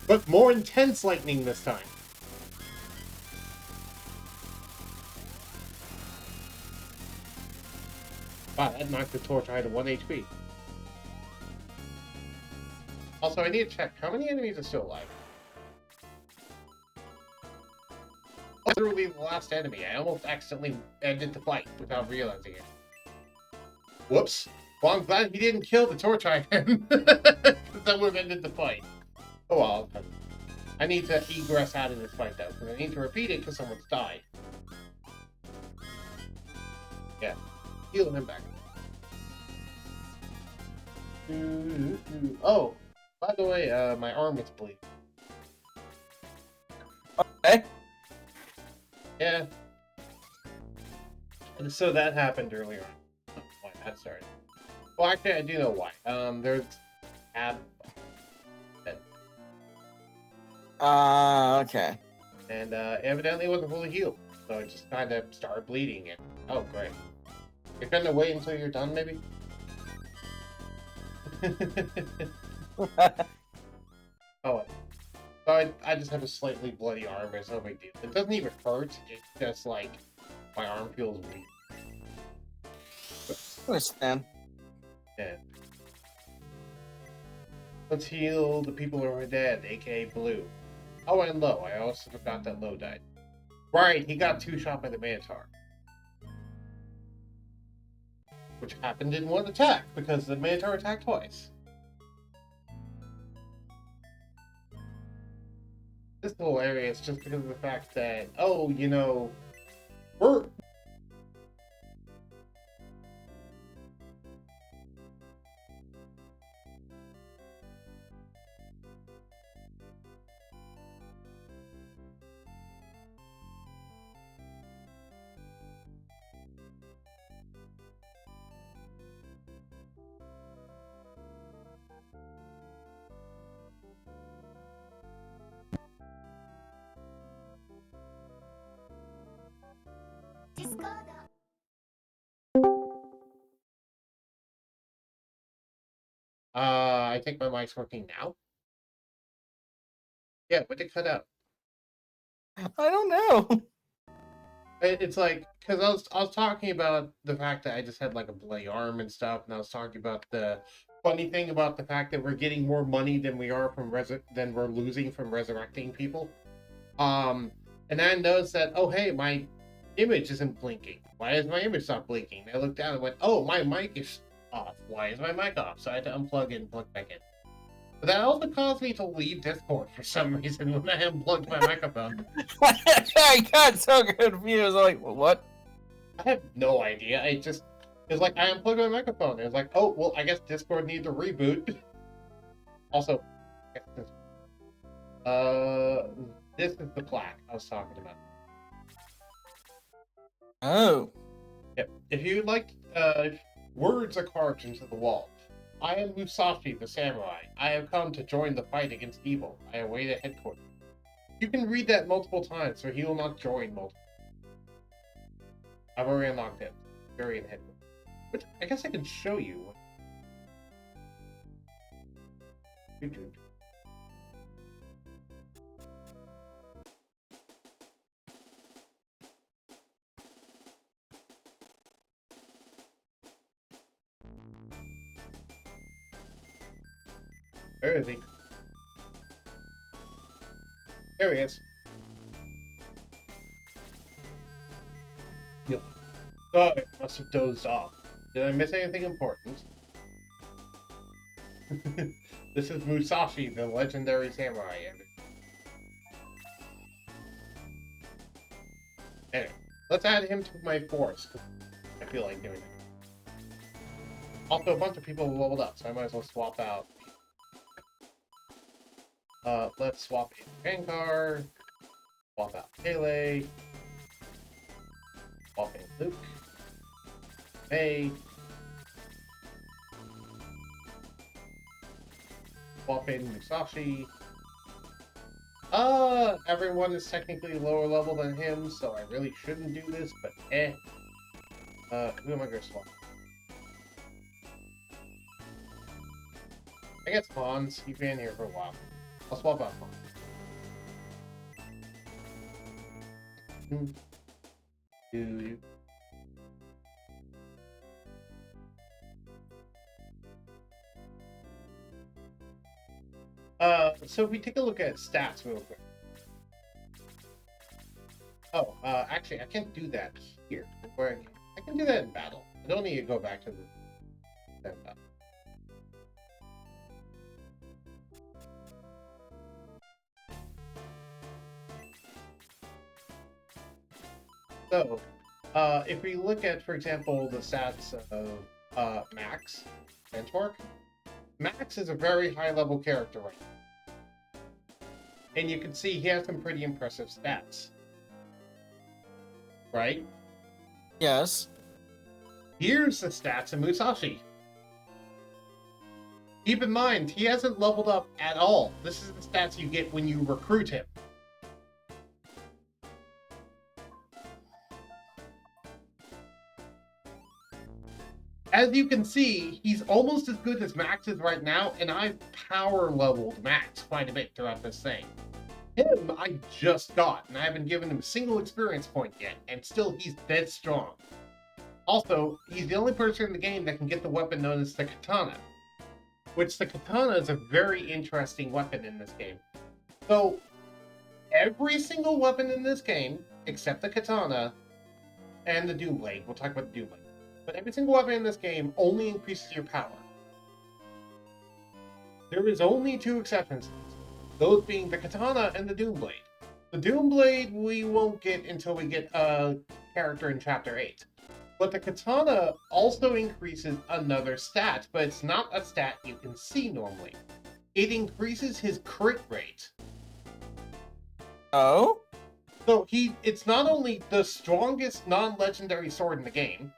But more intense lightning this time. Wow, that knocked the torch. I had 1 HP. Also, I need to check. How many enemies are still alive? literally the last enemy. I almost accidentally ended the fight without realizing it. Whoops. Well, I'm glad he didn't kill the torch item. Because that would have ended the fight. Oh well. I need to egress out of this fight though, because I need to repeat it because someone's died. Yeah. Heal him back. Oh, by the way, my arm is bleeding. Okay. Yeah. And so that happened earlier on. Why that started. Well, actually, I do know why. There's Okay. and evidently it wasn't fully healed, so it just kind of started bleeding. And oh, great. You're gonna wait until you're done, maybe. Oh, so I just have a slightly bloody arm. It's no big deal. It doesn't even hurt. It's just like my arm feels weak. Understand. Yeah. Let's heal the people who are dead, aka Blue. Oh, and Low. I also forgot that Low died. Right, he got two-shot by the Mantar. Which happened in one attack, because the Mantar attacked twice. This is hilarious just because of the fact that, oh, you know, we're... I think my mic's working now. Yeah, but it cut out. I don't know. It's like, because I was talking about the fact that I just had like a bloody arm and stuff, and I was talking about the funny thing about the fact that we're getting more money than we are from than we're losing from resurrecting people. And I noticed that, oh hey, my image isn't blinking. Why is my image not blinking? And I looked down and went, oh, my mic is off. Why is my mic off? So I had to unplug it and plug back in. But that also caused me to leave Discord for some reason when I unplugged my microphone. I got so confused. I'm like, what? I have no idea. It was like I unplugged my microphone. It was like, oh well, I guess Discord needs a reboot. Also, this is the plaque I was talking about. Oh. Yep. If you like words are carved into the wall. I am Musashi the Samurai. I have come to join the fight against evil. I await at headquarters. You can read that multiple times, so he will not join multiple. I've already unlocked it. Very in headquarters. But I guess I can show you. Where is he? There he is. Yep. Oh, I must have dozed off. Did I miss anything important? This is Musashi, the legendary samurai. Anyway, let's add him to my force. I feel like doing it. Also, a bunch of people leveled up, so I might as well swap out. Let's swap in Vankar, swap out Pele, swap in Luke, May, swap in Musashi. Everyone is technically lower level than him, so I really shouldn't do this, but eh. Who am I gonna swap? I guess Hans, he's been here for a while. I'll swap out Hans. So if we take a look at stats real quick. Oh, Actually, I can't do that here. Where I can do that in battle. I don't need to go back to the battle. So, if we look at, for example, the stats of Max benchmark, Max is a very high-level character right now. And you can see he has some pretty impressive stats. Right? Yes. Here's the stats of Musashi. Keep in mind, he hasn't leveled up at all. This is the stats you get when you recruit him. As you can see, he's almost as good as Max is right now, and I've power leveled Max quite a bit throughout this thing. Him, I just got, and I haven't given him a single experience point yet, and still he's dead strong. Also, he's the only person in the game that can get the weapon known as the Katana, which the Katana is a very interesting weapon in this game. So, every single weapon in this game, except the Katana and the Doom Blade, we'll talk about the Doom Blade, but every single weapon in this game only increases your power. There is only two exceptions, those being the Katana and the Doom Blade. The Doom Blade we won't get until we get a character in Chapter 8. But the Katana also increases another stat, but it's not a stat you can see normally. It increases his crit rate. Oh? So it's not only the strongest non-legendary sword in the game,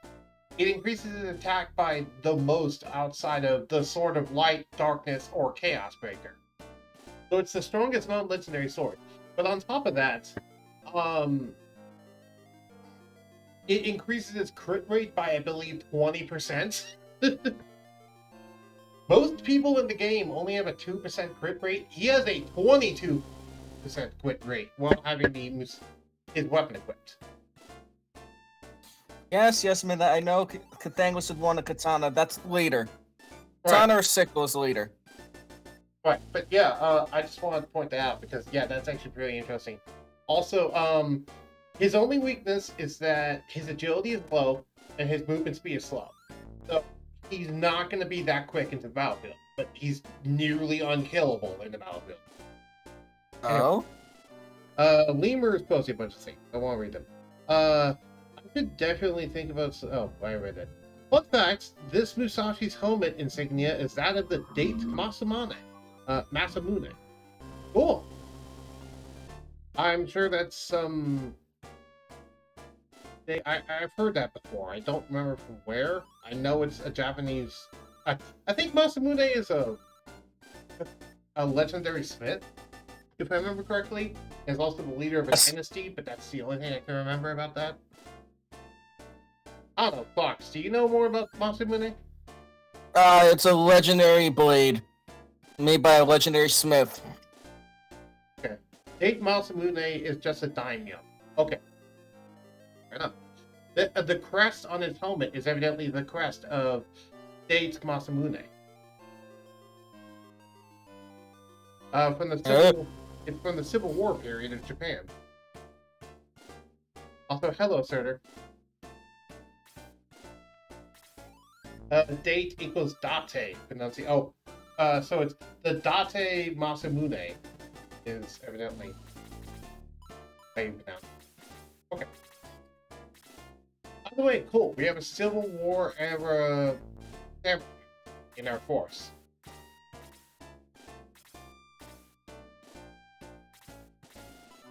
it increases his attack by the most outside of the Sword of Light, Darkness, or Chaos Breaker. So it's the strongest non-legendary sword. But on top of that, it increases its crit rate by, I believe, 20%. Most people in the game only have a 2% crit rate. He has a 22% crit rate while having his weapon equipped. Yes, man. I know Kathangos would want a katana. That's later. Katana or sickle is later. Right, but yeah, I just wanted to point that out because, yeah, that's actually pretty interesting. Also, his only weakness is that his agility is low and his movement speed is slow. So he's not going to be that quick into the battlefield, but he's nearly unkillable in the battlefield. Oh? Lemur is posting a bunch of things. I won't read them. I could definitely think about... Oh, I read that. Fun fact, this Musashi's helmet insignia is that of the date Masamune. Masamune. Cool. I'm sure that's some... I've heard that before. I don't remember from where. I know it's a Japanese... I think Masamune is a legendary smith, if I remember correctly. Is also the leader of a dynasty, but that's the only thing I can remember about that. I don't know, Fox, do you know more about Masamune? It's a legendary blade made by a legendary smith. Okay. Date Masamune is just a daimyo. Okay. Fair enough. The crest on his helmet is evidently the crest of Date Masamune. It's from the Civil War period of Japan. Also, hello, Surtur. Date equals date. So it's the date Masamune is evidently how you pronounce it. Okay. By the way, cool. We have a Civil War era samurai in our force.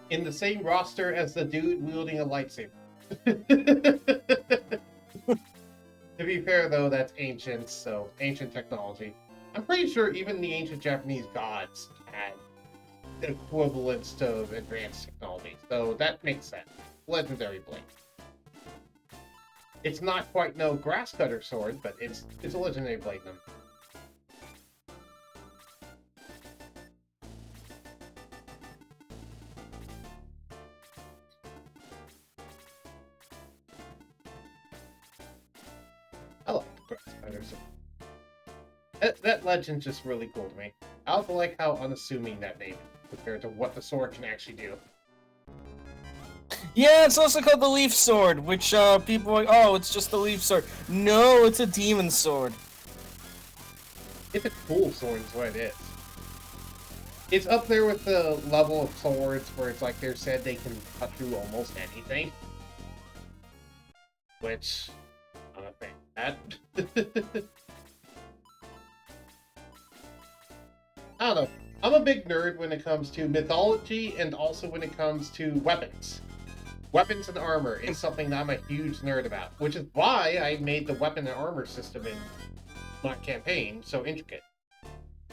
In the same roster as the dude wielding a lightsaber. To be fair, though, that's ancient, so ancient technology. I'm pretty sure even the ancient Japanese gods had equivalents to advanced technology, so that makes sense. Legendary blade. It's not quite no grass cutter sword, but it's a legendary blade. I like the grass cutter sword. That legend's just really cool to me. I also like how unassuming that name is compared to what the sword can actually do. Yeah, it's also called the Leaf Sword, which people are like, oh, it's just the Leaf Sword. No, it's a demon sword. It's a cool sword, is what it is. It's up there with the level of swords where it's like they're said they can cut through almost anything. Which, I'm a fan of that. I don't know. I'm a big nerd when it comes to mythology and also when it comes to weapons. Weapons and armor is something that I'm a huge nerd about, which is why I made the weapon and armor system in my campaign so intricate.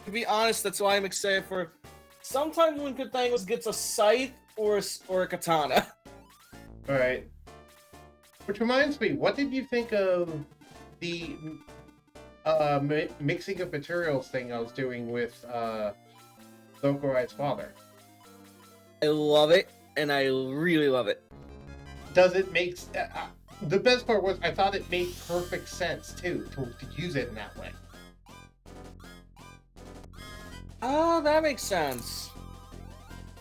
To be honest, that's why I'm excited for. Sometimes when Katana gets a scythe or a katana. Alright. Which reminds me, what did you think of the mixing of materials thing I was doing with Zokurai's father? I love it, and I really love it. Does it make... the best part was I thought it made perfect sense, too, to use it in that way. Oh, that makes sense.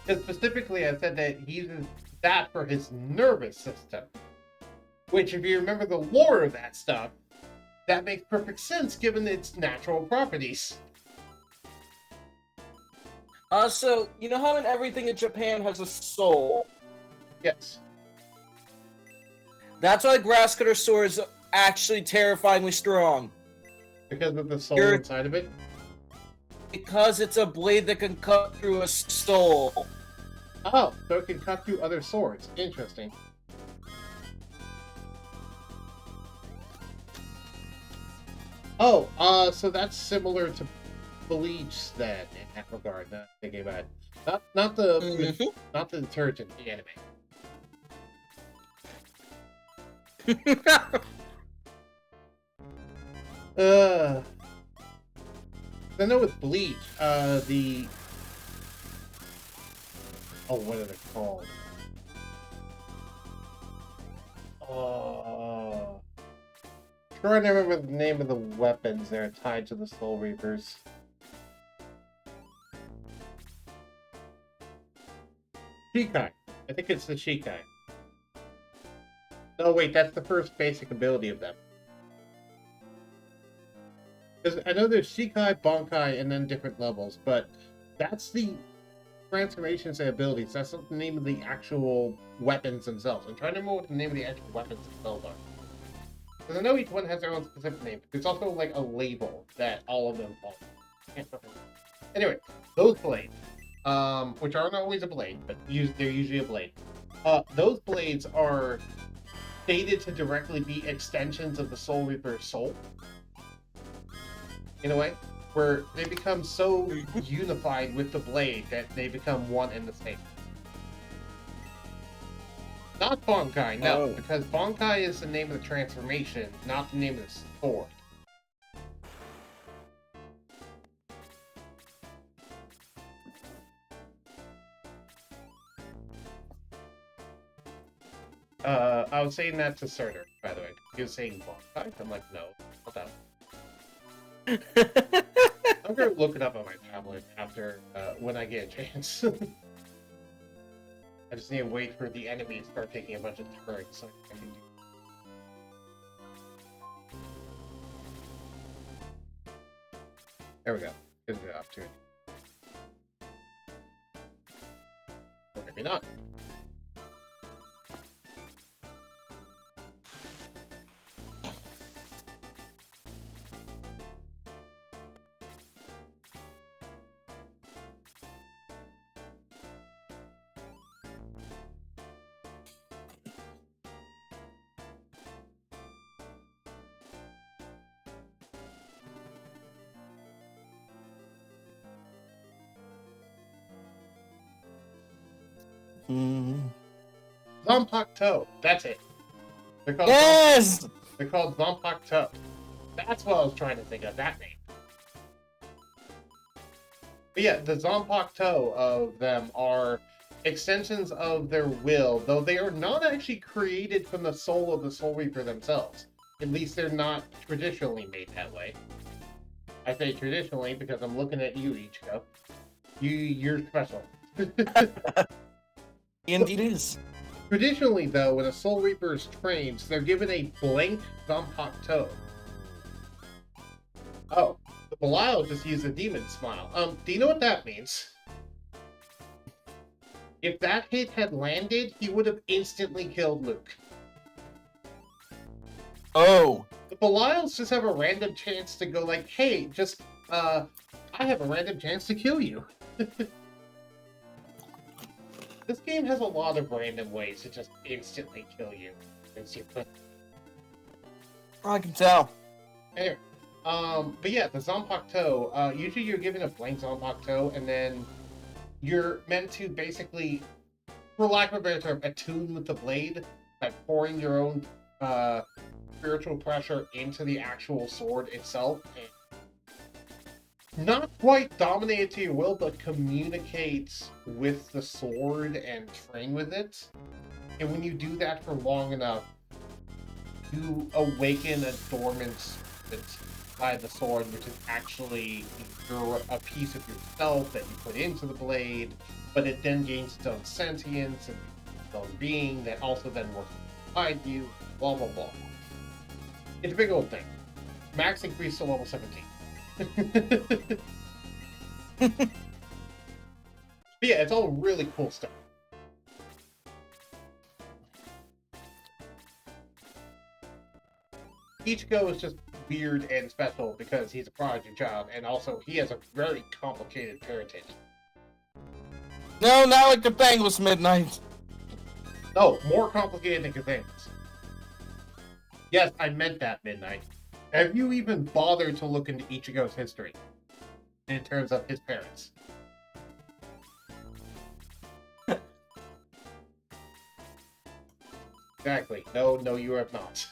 Because specifically I said that he uses that for his nervous system. Which, if you remember the lore of that stuff, that makes perfect sense given its natural properties. So, you know how in everything in Japan has a soul? Yes. That's why grass cutter sword is actually terrifyingly strong. Because of the soul inside of it? Because it's a blade that can cut through a soul. Oh, so it can cut through other swords. Interesting. Oh, so that's similar to Bleach then, in that regard. Not thinking about it. Not the not the detergent, the anime. I know with Bleach, the what are they called? Trying to remember the name of the weapons that are tied to the Soul Reapers. Shikai. I think it's the Shikai. No, wait, that's the first basic ability of them. Because I know there's Shikai, Bankai, and then different levels, but that's the transformations and abilities. That's not the name of the actual weapons themselves. I'm trying to remember what the name of the actual weapons themselves are. Because I know each one has their own specific name. There's also like a label that all of them follow. Anyway, those blades, which aren't always a blade, but they're usually a blade. Those blades are stated to directly be extensions of the Soul Reaper's soul. In a way, where they become so unified with the blade that they become one and the same. Not Bankai, no, because Bankai is the name of the transformation, not the name of the sword. I was saying that to Surtur, by the way. He was saying Bankai. I'm like, no, not that one. I'm gonna look it up on my tablet after when I get a chance. I just need to wait for the enemy to start taking a bunch of turns so I can do. There we go. Gives me the opportunity. Or maybe not. Zanpakuto. That's it. They're called they're called Zanpakuto. That's what I was trying to think of, that name. But yeah, the Zanpakuto of them are extensions of their will, though they are not actually created from the soul of the Soul Reaper themselves. At least they're not traditionally made that way. I say traditionally because I'm looking at you, Yugioh. You're special. Indeed is. Traditionally, though, when a Soul Reaper is trained, they're given a blank Zanpakuto. Oh, the Belial just used a Demon Smile. Do you know what that means? If that hit had landed, he would have instantly killed Luke. Oh. The Belials just have a random chance to go like, hey, just, I have a random chance to kill you. This game has a lot of random ways to just instantly kill you. I can tell. Anyway, but yeah, the Zanpakuto, usually you're given a blank Zanpakuto, and then you're meant to basically, for lack of a better term, attune with the blade by pouring your own spiritual pressure into the actual sword itself, and not quite dominate it to your will, but communicate with the sword and train with it. And when you do that for long enough, you awaken a dormant spirit by the sword, which is actually a piece of yourself that you put into the blade, but it then gains its own sentience and its own being that also then works inside you, blah blah blah. It's a big old thing. Max increased to level 17. But yeah, it's all really cool stuff. Ichigo is just weird and special because he's a prodigy child, and also he has a very complicated parentage. No, not like the Bengals Midnight. No, more complicated than Katana's. Yes, I meant that, Midnight. Have you even bothered to look into Ichigo's history in terms of his parents? Exactly. No, you have not.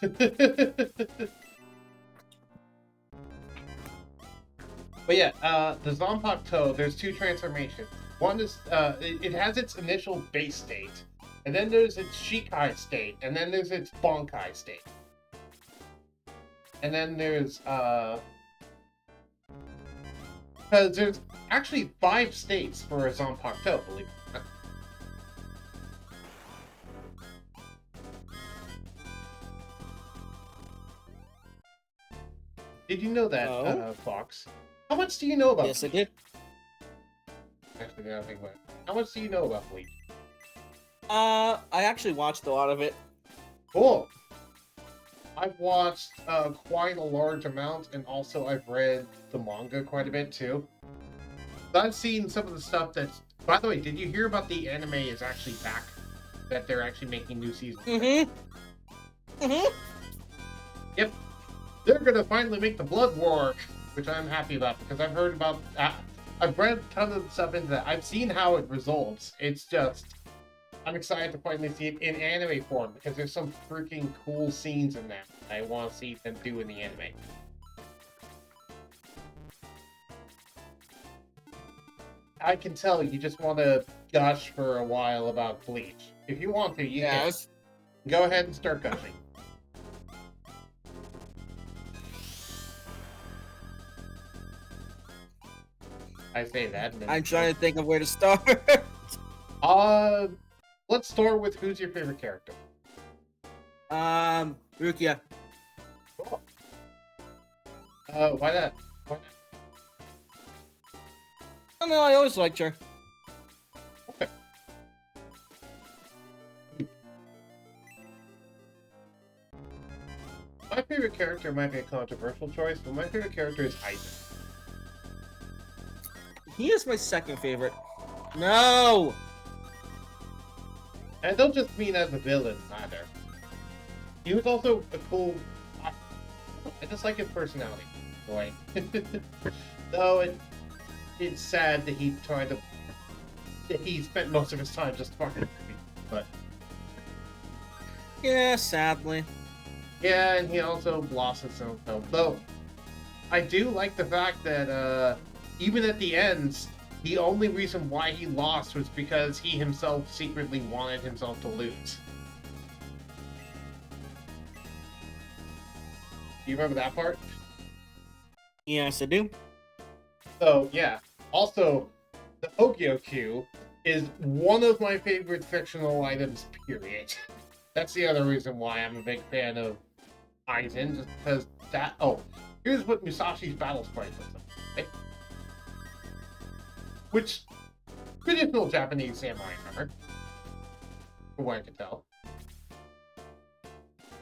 But yeah, the Zanpakuto, there's two transformations. One is, it has its initial base state, and then there's its Shikai state, and then there's its Bonkai state. And then there's, because there's actually 5 states for a Zanpakuto, believe it or not. Did you know that, Fox? How much do you know about Yes, I Bleach? did. Actually, now I think about it. How much do you know about Bleach? I actually watched a lot of it. Cool. I've watched quite a large amount, and also I've read the manga quite a bit too. I've seen some of the stuff that's... By the way, did you hear about the anime is actually back? That they're actually making new seasons? Yep. They're gonna finally make the Blood War, which I'm happy about, because I've heard about... I've read a ton of stuff into that. I've seen how it results. It's just... I'm excited to finally see it in anime form, because there's some freaking cool scenes in that I want to see them do in the anime. I can tell you just want to gush for a while about Bleach. If you want to, you can. Go ahead and start gushing. I say that. And then... I'm trying to think of where to start. Let's start with who's your favorite character. Rukia. Cool. Why that? Why not? I don't know, I always liked her. Okay. My favorite character might be a controversial choice, but my favorite character is Aizen. He is my second favorite. No! And I don't just mean as a villain, either. He was also a cool... I just like his personality, boy. Though it's sad that he tried to... that he spent most of his time just fucking with me, but... Yeah, sadly. Yeah, and he also lost his own film. Though, I do like the fact that, even at the end, the only reason why he lost was because he himself secretly wanted himself to lose. Do you remember that part? Yes, I do. So, yeah. Also, the Yugioh Q, is one of my favorite fictional items, period. That's the other reason why I'm a big fan of Aizen, just because that... Oh, here's what Musashi's battle sprite looks like, right? Which, traditional Japanese samurai armor, from what I can tell.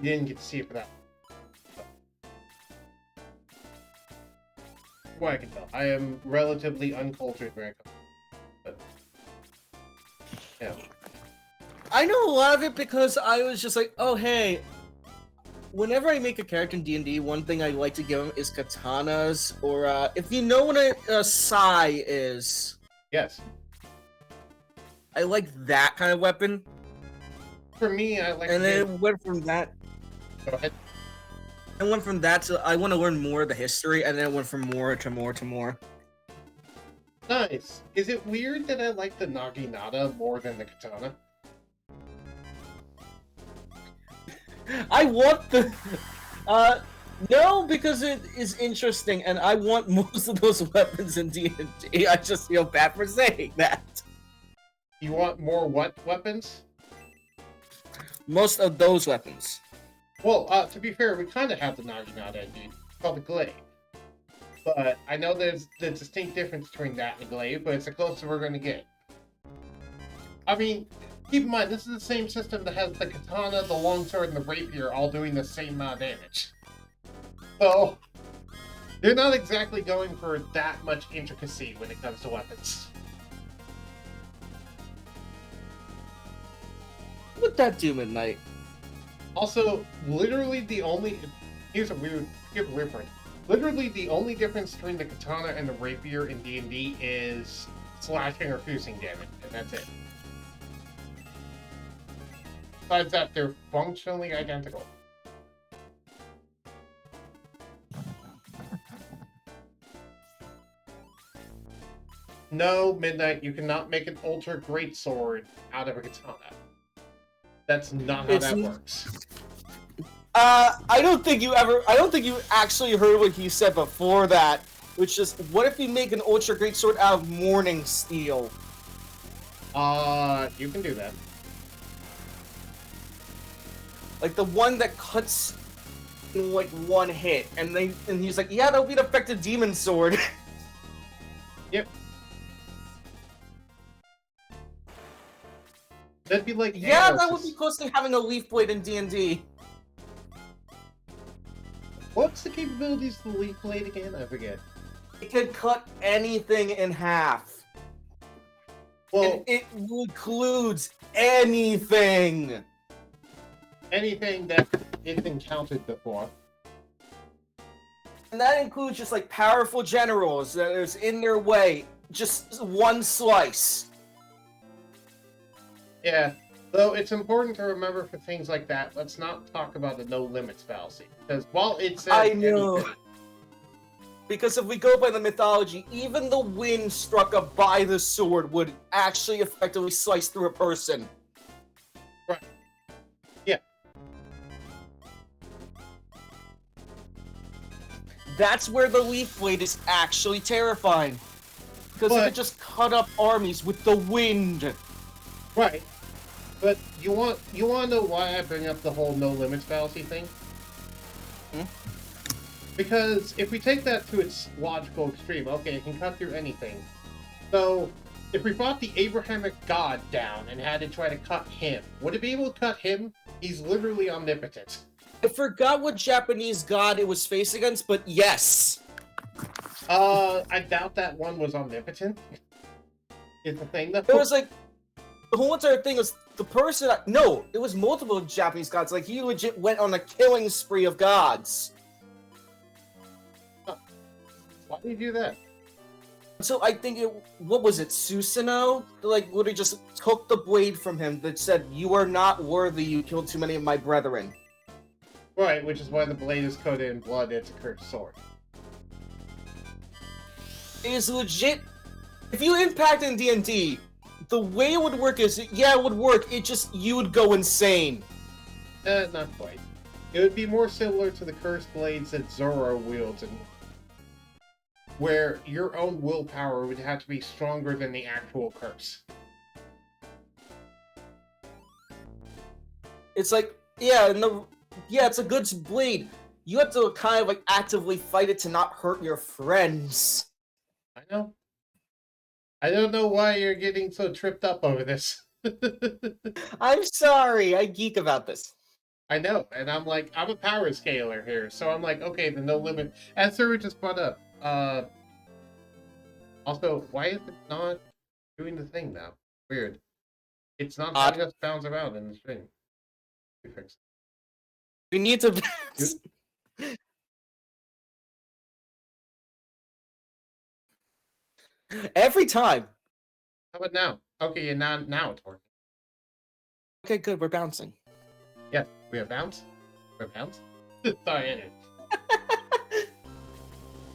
You didn't get to see it for that. From what I can tell. I am relatively uncultured when it comes to it. Yeah. I know a lot of it because I was just like, oh hey, whenever I make a character in D&D, one thing I like to give them is katanas, or if you know what a sai is. Yes. I like that kind of weapon. For me, I like And to then give... it went from that. Go ahead. I went from that to I want to learn more of the history, and then it went from more to more to more. Nice. Is it weird that I like the naginata more than the katana? I want the. No, because it is interesting, and I want most of those weapons in D&D. I just feel bad for saying that. You want more what weapons? Most of those weapons. Well, to be fair, we kind of have the naginata indeed. It's called the glaive. But I know there's the distinct difference between that and the glaive, but it's the closest we're going to get. I mean, keep in mind, this is the same system that has the katana, the longsword, and the rapier all doing the same amount of damage. So, they're not exactly going for that much intricacy when it comes to weapons. What would that do, Midnight? Also, literally the only... Here's a weird point. Literally the only difference between the katana and the rapier in D&D is slashing or piercing damage, and that's it. Besides that, they're functionally identical. No, Midnight, you cannot make an ultra greatsword out of a katana. That's not how that works. I don't think you actually heard what he said before that, which is, what if you make an ultra great sword out of morning steel? You can do that. Like the one that cuts in like one hit, and he's like, yeah, that'll be an effective demon sword. Yep. That'd be like... Yeah, that would be close to having a leaf blade in D&D. What's the capabilities of the leaf blade again? I forget. It can cut anything in half. Well, and it includes anything. Anything that it's encountered before. And that includes just like powerful generals that is in their way. Just one slice. Yeah, though it's important to remember for things like that, let's not talk about the no limits fallacy. Because while it says I know. Because if we go by the mythology, even the wind struck up by the sword would actually effectively slice through a person. Right. Yeah. That's where the leaf blade is actually terrifying. Because it could just cut up armies with the wind. Right. But you want to know why I bring up the whole no limits fallacy thing? Because if we take that to its logical extreme, okay, it can cut through anything. So, if we brought the Abrahamic God down and had to try to cut him, would it be able to cut him? He's literally omnipotent. I forgot what Japanese god it was faced against, but yes. I doubt that one was omnipotent. Is the thing that It was like, the whole entire thing was the person. No, it was multiple Japanese gods. Like, he legit went on a killing spree of gods. Why did he do that? So I think what was it, Susanoo? Like, literally just took the blade from him that said, "You are not worthy, you killed too many of my brethren." Right, which is why the blade is coated in blood, it's a cursed sword. It is legit. If you impact in D&D, the way it would work is, yeah, it would work, it just, you would go insane. Not quite. It would be more similar to the cursed blades that Zoro wields, and where your own willpower would have to be stronger than the actual curse. It's like, yeah, it's a good blade. You have to kind of like actively fight it to not hurt your friends. I know. I don't know why you're getting so tripped up over this. I'm sorry, I geek about this. I know, and I'm like, I'm a power scaler here, so I'm like, okay, the no limit. As Sir just brought up, also, why is it not doing the thing now? Weird. It's not letting us bounce around in the string. We fixed We need to. Every time. How about now? Okay, and now it's working. Okay, good. We're bouncing. Yeah, we have bounce. We have bounce. Sorry, anyway.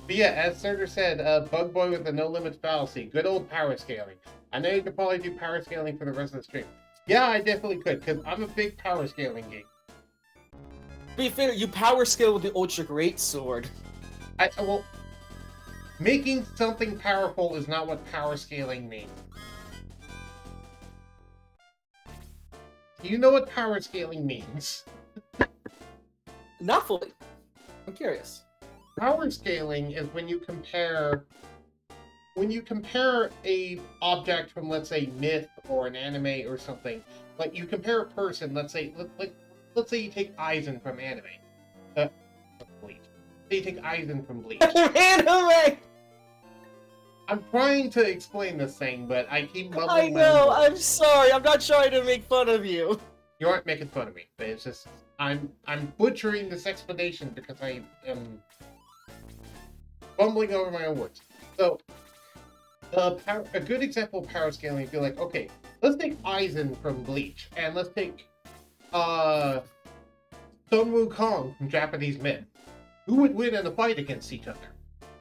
But yeah, as Surtur said, Bug Boy with the no limits fallacy. Good old power scaling. I know you could probably do power scaling for the rest of the stream. Yeah, I definitely could, because I'm a big power scaling geek. To be fair, you power scale with the Ultra Great Sword. Well, making something powerful is not what power scaling means. Do you know what power scaling means? Not fully. I'm curious. Power scaling is when you compare a object from, let's say, myth or an anime or something. Like you compare a person, let's say you take Aizen from anime. Bleach. Say you take Aizen from Bleach. Anime! I'm trying to explain this thing, but I keep mumbling. I know, I'm sorry, I'm not trying to make fun of you. You aren't making fun of me, but it's just I'm butchering this explanation because I am bumbling over my own words. So, a good example of power scaling would be like, okay, let's take Aizen from Bleach, and let's take Sun Wukong from Japanese myth. Who would win in a fight against each other?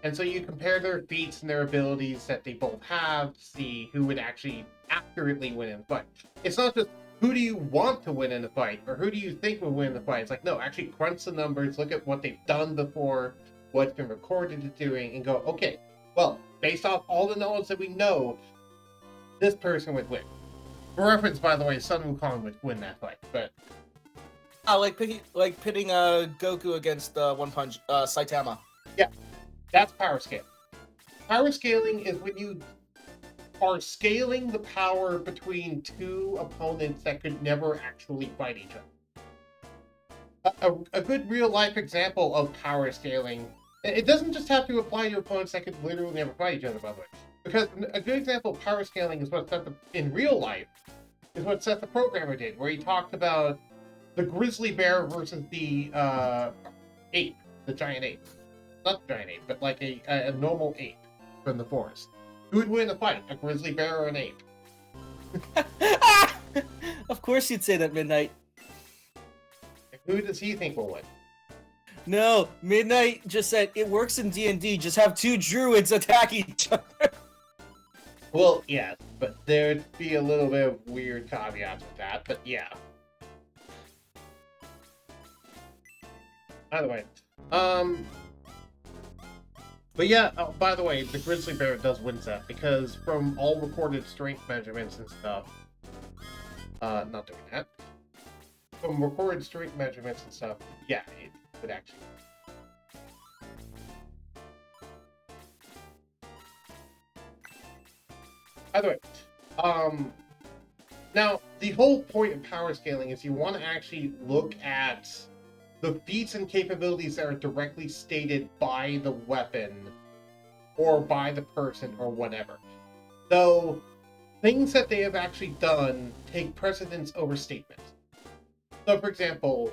And so you compare their feats and their abilities that they both have to see who would actually accurately win in a fight. It's not just who do you want to win in a fight, or who do you think will win in the fight. It's like, no, actually crunch the numbers, look at what they've done before, what's been recorded as doing, and go, okay, well, based off all the knowledge that we know, this person would win. For reference, by the way, Sun Wukong would win that fight, but... like pitting Goku against One Punch, Saitama. Yeah, that's power scaling. Power scaling is when you are scaling the power between two opponents that could never actually fight each other. A good real-life example of power scaling, it doesn't just have to apply to opponents that could literally never fight each other, by the way. Because a good example of power scaling is what in real life, is what Seth the Programmer did, where he talked about the grizzly bear versus the ape, the giant ape. Not the giant ape, but like a normal ape from the forest. Who would win a fight, a grizzly bear or an ape? Of course you'd say that, Midnight. Who does he think will win? No, Midnight just said it works in D&D, just have two druids attack each other. Well, yeah, but there'd be a little bit of weird caveats with that, but yeah. By the way, but yeah, oh, by the way, the grizzly bear does win that, because from all recorded strength measurements and stuff, not doing that, from recorded strength measurements and stuff, yeah, it would actually. By the way, now, the whole point of power scaling is you want to actually look at the feats and capabilities that are directly stated by the weapon or by the person or whatever. So, things that they have actually done take precedence over statements. So, for example,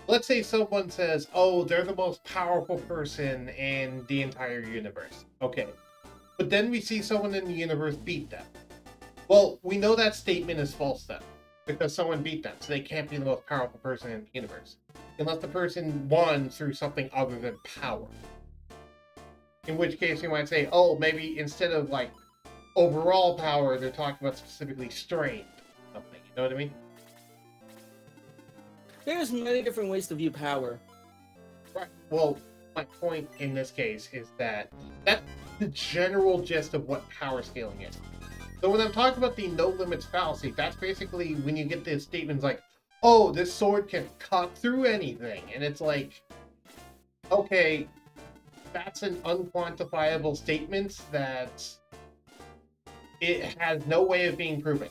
let's say someone says, oh, they're the most powerful person in the entire universe. Okay. But then we see someone in the universe beat them. Well, we know that statement is false then, because someone beat them, so they can't be the most powerful person in the universe. Unless the person won through something other than power. In which case, we might say, oh, maybe instead of, like, overall power, they're talking about specifically strength. Something, you know what I mean? There's many different ways to view power. Right. Well, my point in this case is that that's the general gist of what power scaling is. So when I'm talking about the no limits fallacy, that's basically when you get the statements like, oh, this sword can cut through anything. And it's like, okay, that's an unquantifiable statement that it has no way of being proven.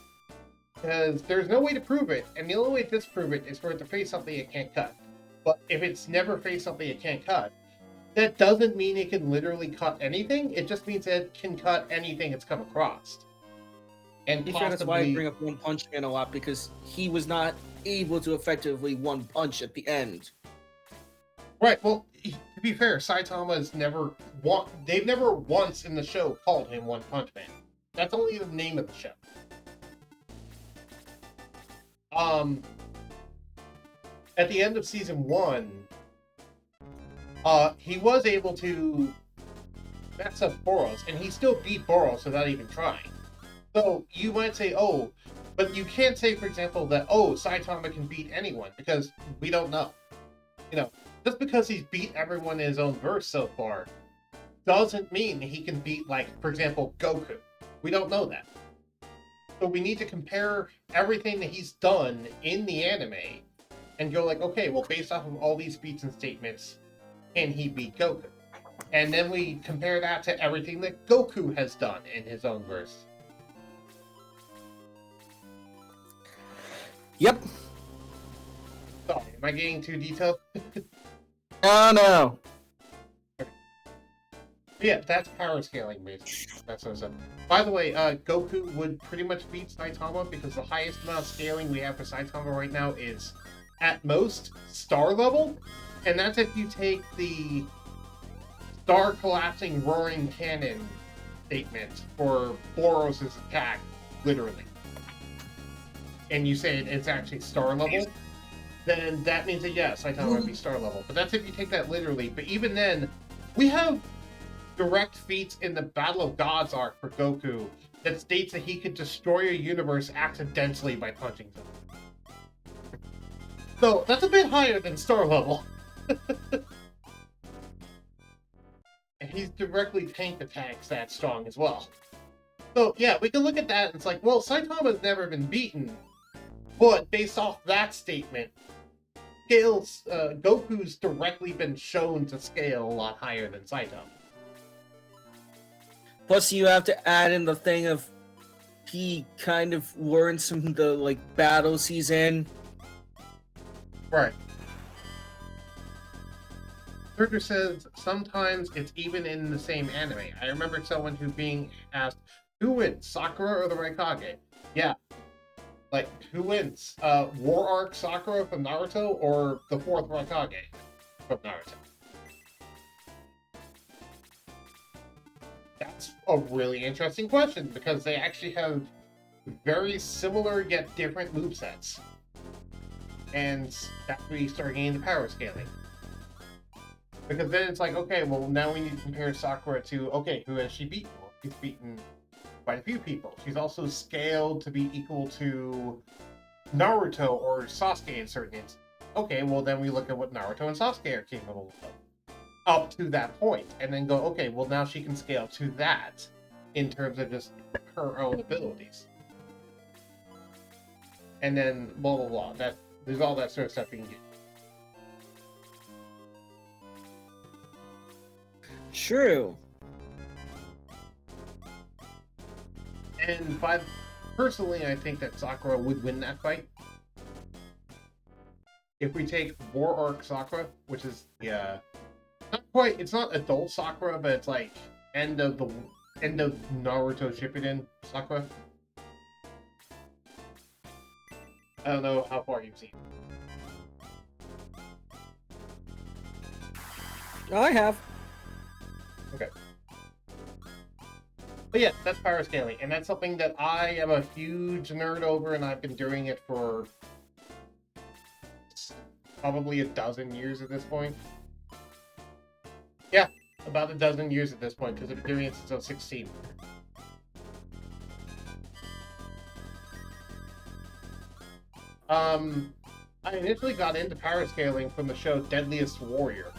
Because there's no way to prove it, and the only way to disprove it is for it to face something it can't cut. But if it's never faced something it can't cut, that doesn't mean it can literally cut anything. It just means that it can cut anything it's come across. And Be fair, that's why I bring up One Punch Man a lot, because he was not able to effectively one punch at the end. Right, well, to be fair, Saitama's never... They've never once in the show called him One Punch Man. That's only the name of the show. At the end of season 1, he was able to mess up Boros, and he still beat Boros without even trying. So you might say, oh, but you can't say, for example, that, oh, Saitama can beat anyone, because we don't know. You know, just because he's beat everyone in his own verse so far, doesn't mean he can beat, like, for example, Goku. We don't know that. So we need to compare everything that he's done in the anime and go like, okay, well, based off of all these feats and statements, can he beat Goku? And then we compare that to everything that Goku has done in his own verse. Yep. Sorry, am I getting too detailed? Oh no. Yeah, that's power scaling, basically. That's what I said. By the way, Goku would pretty much beat Saitama because the highest amount of scaling we have for Saitama right now is, at most, star level. And that's if you take the star collapsing roaring cannon statement for Boros' attack, literally. And you say it's actually star level, then that means that, yeah, Saitama would be star level. But that's if you take that literally. But even then, we have direct feats in the Battle of Gods arc for Goku that states that he could destroy a universe accidentally by punching someone. So that's a bit higher than star level. And he's directly tank attacks that strong as well. So yeah, we can look at that and it's like, well, Saitama's never been beaten, but based off that statement, Goku's directly been shown to scale a lot higher than Saitama. Plus, you have to add in the thing of he kind of learned some of the like battles he's in. Right. Herder says sometimes it's even in the same anime. I remember someone who being asked, who wins, Sakura or the Raikage? Yeah. Like, who wins? War Arc Sakura from Naruto or the fourth Raikage from Naruto? That's a really interesting question because they actually have very similar yet different movesets. And that's where you start getting the power scaling. Because then it's like, okay, well, now we need to compare Sakura to, okay, who has she beaten? Well, she's beaten quite a few people. She's also scaled to be equal to Naruto or Sasuke in certain instances. Okay, well, then we look at what Naruto and Sasuke are capable of. Up to that point, and then go, okay, well, now she can scale to that in terms of just her own abilities. And then blah, blah, blah. There's all that sort of stuff you can get. True. And personally, I think that Sakura would win that fight. If we take War Arc Sakura, which is the it's not adult Sakura, but it's like end of Naruto Shippuden Sakura. I don't know how far you've seen. I have. Okay. But yeah, that's power scaling, and that's something that I am a huge nerd over, and I've been doing it for probably a dozen years at this point. Yeah, about a dozen years at this point, because I've been doing it since I was 16. I initially got into power scaling from the show Deadliest Warrior,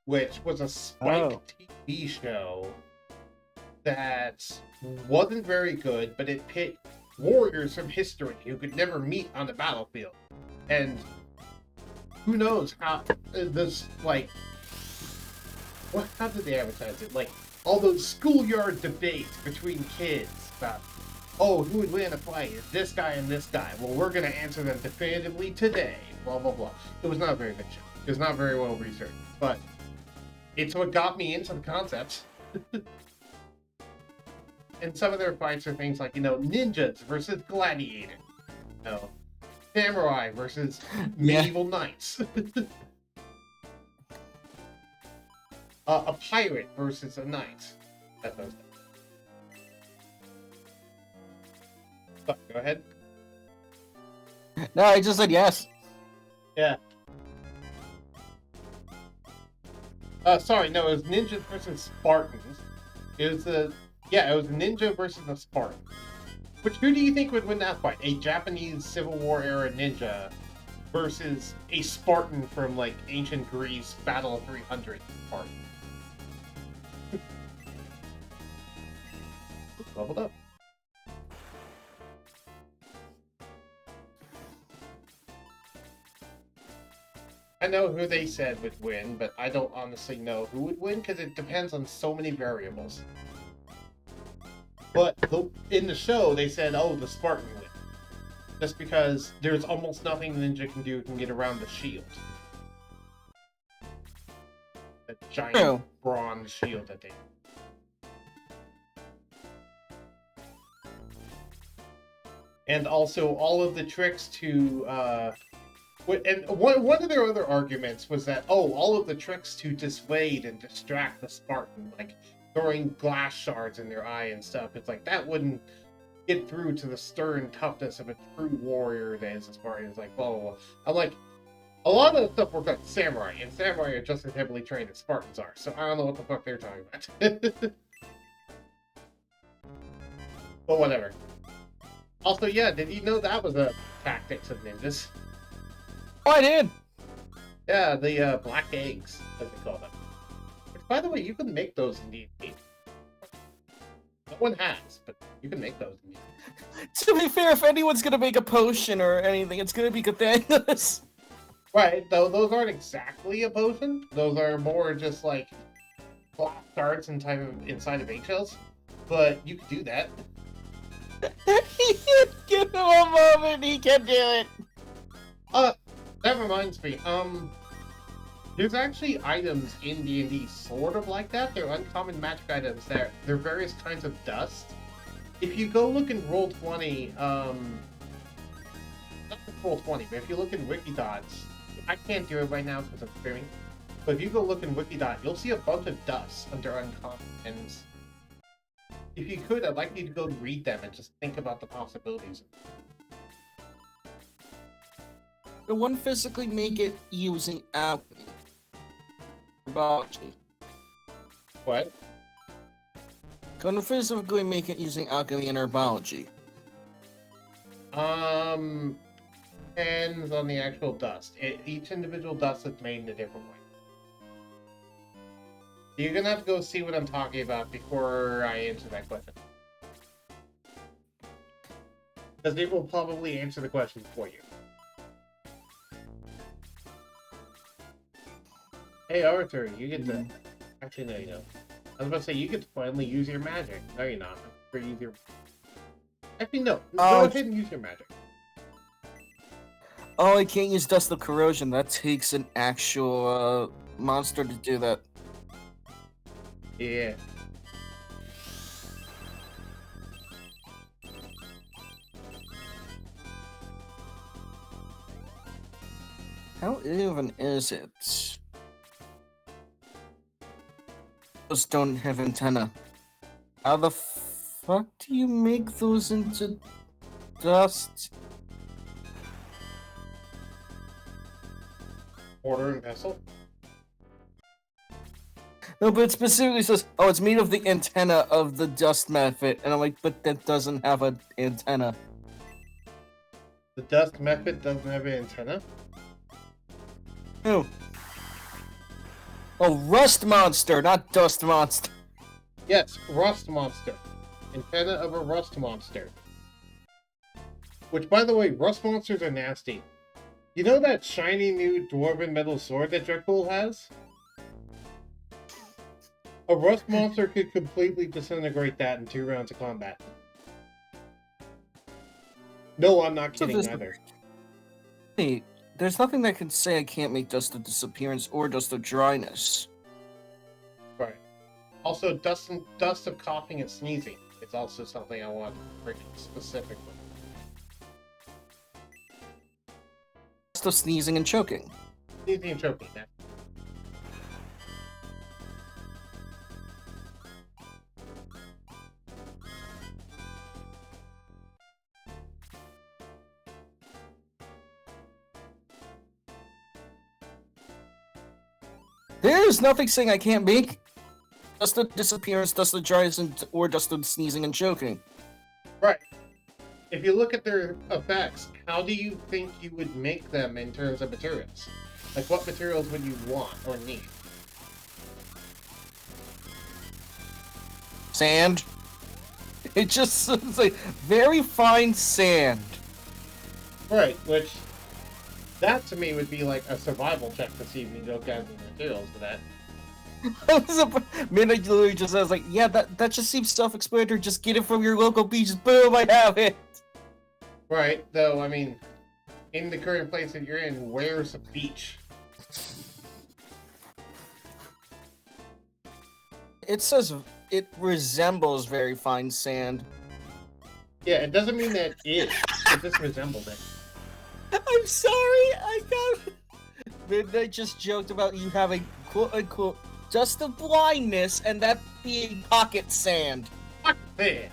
which was a Spike TV show that wasn't very good, but it warriors from history who could never meet on the battlefield. And who knows how this, like, how did they advertise it? Like, all those schoolyard debates between kids about, oh, who would win a fight? Is this guy and this guy? Well, we're going to answer them definitively today. Blah, blah, blah. It was not a very good show. It was not very well researched. But it's what got me into the concept. And some of their fights are things like, ninjas versus gladiators. Samurai versus medieval knights. A pirate versus a knight. That does that. Go ahead. No, I just said yes. Yeah. Sorry, no, it was ninjas versus Spartans. It was it was ninja versus a Spartan. Who do you think would win that fight? A Japanese Civil War era ninja versus a Spartan from, like, ancient Greece, Battle of 300 Spartan. Leveled up. I know who they said would win, but I don't honestly know who would win because it depends on so many variables. But in the show, they said, oh, the Spartan win. Just because there's almost nothing the ninja can do can get around the shield. The giant bronze shield that they... And also, all of the tricks to... and one of their other arguments was that, all of the tricks to dissuade and distract the Spartan, like throwing glass shards in their eye and stuff, it's like, that wouldn't get through to the stern toughness of a true warrior that is a Spartan. It's like, blah, blah, blah. I'm like, a lot of the stuff worked on samurai, and samurai are just as heavily trained as Spartans are, so I don't know what the fuck they're talking about. But whatever. Also, yeah, did you know that was a tactics of ninjas? Oh, I did! Yeah, the black eggs, as they call them. Which, by the way, you can make those in D&D. No one has, but you can make those in D&D. To be fair, if anyone's gonna make a potion or anything, it's gonna be Katana's. Right, though those aren't exactly a potion. Those are more just like glass shards inside of eggshells. But you could do that. Give him a moment, he can do it. That reminds me, there's actually items in D&D sort of like that. They're uncommon magic items that they're various kinds of dust. If you go look in Roll20, not just Roll20, but if you look in Wikidots, I can't do it right now because I'm streaming, but if you go look in Wikidot, you'll see a bunch of dust under uncommon, and if you could, I'd like you to go read them and just think about the possibilities. The one physically make it using alchemy. Biology. What? Gonna physically make it using alchemy and herbology. Depends on the actual dust. Each individual dust is made in a different way. You're gonna have to go see what I'm talking about before I answer that question. Because they will probably answer the question for you. Hey Arthur, you get to... Actually, no, you don't. I was about to say, you get to finally use your magic. No, you're not. Or use your... Actually, no. Go ahead and use your magic. Oh, I can't use Dust of Corrosion. That takes an actual monster to do that. Yeah. How even is it? Those don't have antenna. How the fuck do you make those into dust? Mortar and pestle? No, but it specifically says, oh, it's made of the antenna of the dust method. And I'm like, but that doesn't have an antenna. The dust method doesn't have an antenna? Oh. Oh, rust monster, not dust monster. Yes, rust monster. Antenna of a rust monster. Which, by the way, rust monsters are nasty. You know that shiny new dwarven metal sword that Dracul has? A rust monster could completely disintegrate that in 2 rounds of combat. No, I'm not kidding either. Hey, there's nothing that can say I can't make dust of disappearance or dust of dryness. Right. Also, dust of coughing and sneezing is also something I want to freaking specifically. Dust of sneezing and choking. Sneezing and choking, that. There's nothing saying I can't make dust of disappearance, dust of dryness, or dust of sneezing and choking. Right. If you look at their effects, how do you think you would make them in terms of materials? Like, what materials would you want or need? Sand. It just it's like very fine sand. Right, which, that to me would be like a survival check to see if you can go gather materials for that. Man, I literally just I was like, yeah, that just seems self-explanatory. Just get it from your local beaches. Boom, I have it. Right, though, I mean, in the current place that you're in, where's a beach? It says it resembles very fine sand. Yeah, it doesn't mean that it just resembled it. I'm sorry, I got. Midnight just joked about you having quote unquote just of blindness and that being pocket sand. Fuck man.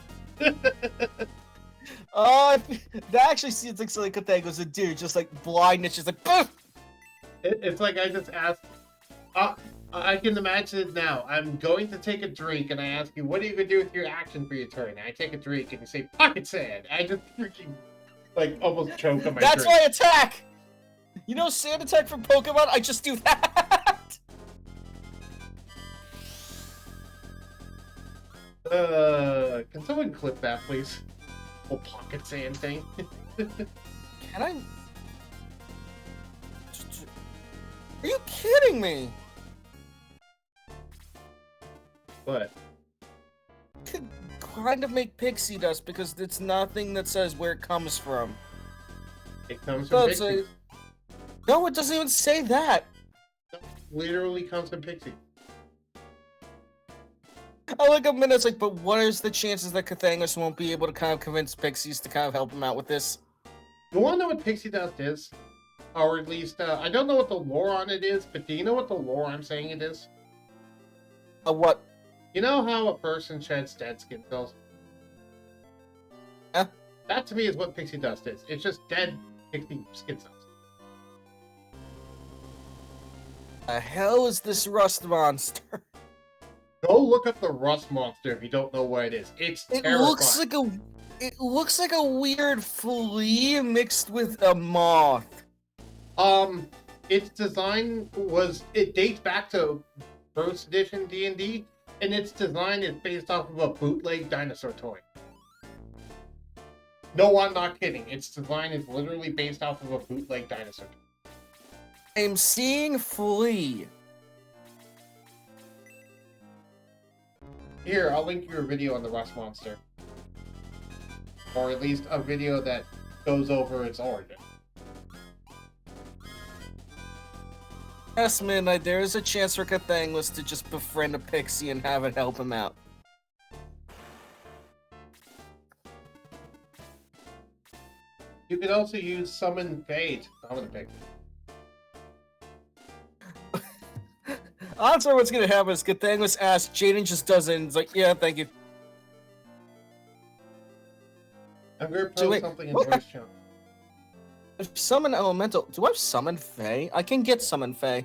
That actually seems like something Katana would do, just like blindness, just like poof! It's like I just asked. I can imagine it now. I'm going to take a drink, and I ask you, "What are you gonna do with your action for your turn?" And I take a drink, and you say, "Pocket sand." I just freaking like almost choke on my That's drink. my attack! You know sand attack from Pokemon? I just do that! Can someone clip that, please? Whole pocket sand thing. Can I... Are you kidding me? What? I could kind of make pixie dust because it's nothing that says where it comes from. It comes So from it's Pixie. No, it doesn't even say that! Literally comes from Pixie. I look up a minute, it's like, but what is the chances that Cathangus won't be able to kind of convince Pixies to kind of help him out with this? You want to know what pixie dust is? Or at least, I don't know what the lore on it is, but do you know what the lore I'm saying it is? What? You know how a person sheds dead skin cells? Yeah. That to me is what pixie dust is. It's just dead pixie skin cells. The hell is this rust monster? Go look up the rust monster if you don't know what it is. It's terrifying. It looks like a weird flea mixed with a moth. Its design it dates back to first edition D&D, and its design is based off of a bootleg dinosaur toy. No, I'm not kidding. Its design is literally based off of a bootleg dinosaur toy. I'm seeing flea. Here, I'll link you a video on the rust monster. Or at least a video that goes over its origin. Yes, Midnight, there is a chance for Cathangus to just befriend a pixie and have it help him out. You could also use Summon Fae to summon a pixie. Odds are what's gonna happen is Cathangus asks, Jaden just does it, and it's like, yeah, thank you. I'm gonna So post wait, something in what? voice chat. Summon Elemental. Do I have Summon Fae? I can get Summon Fae.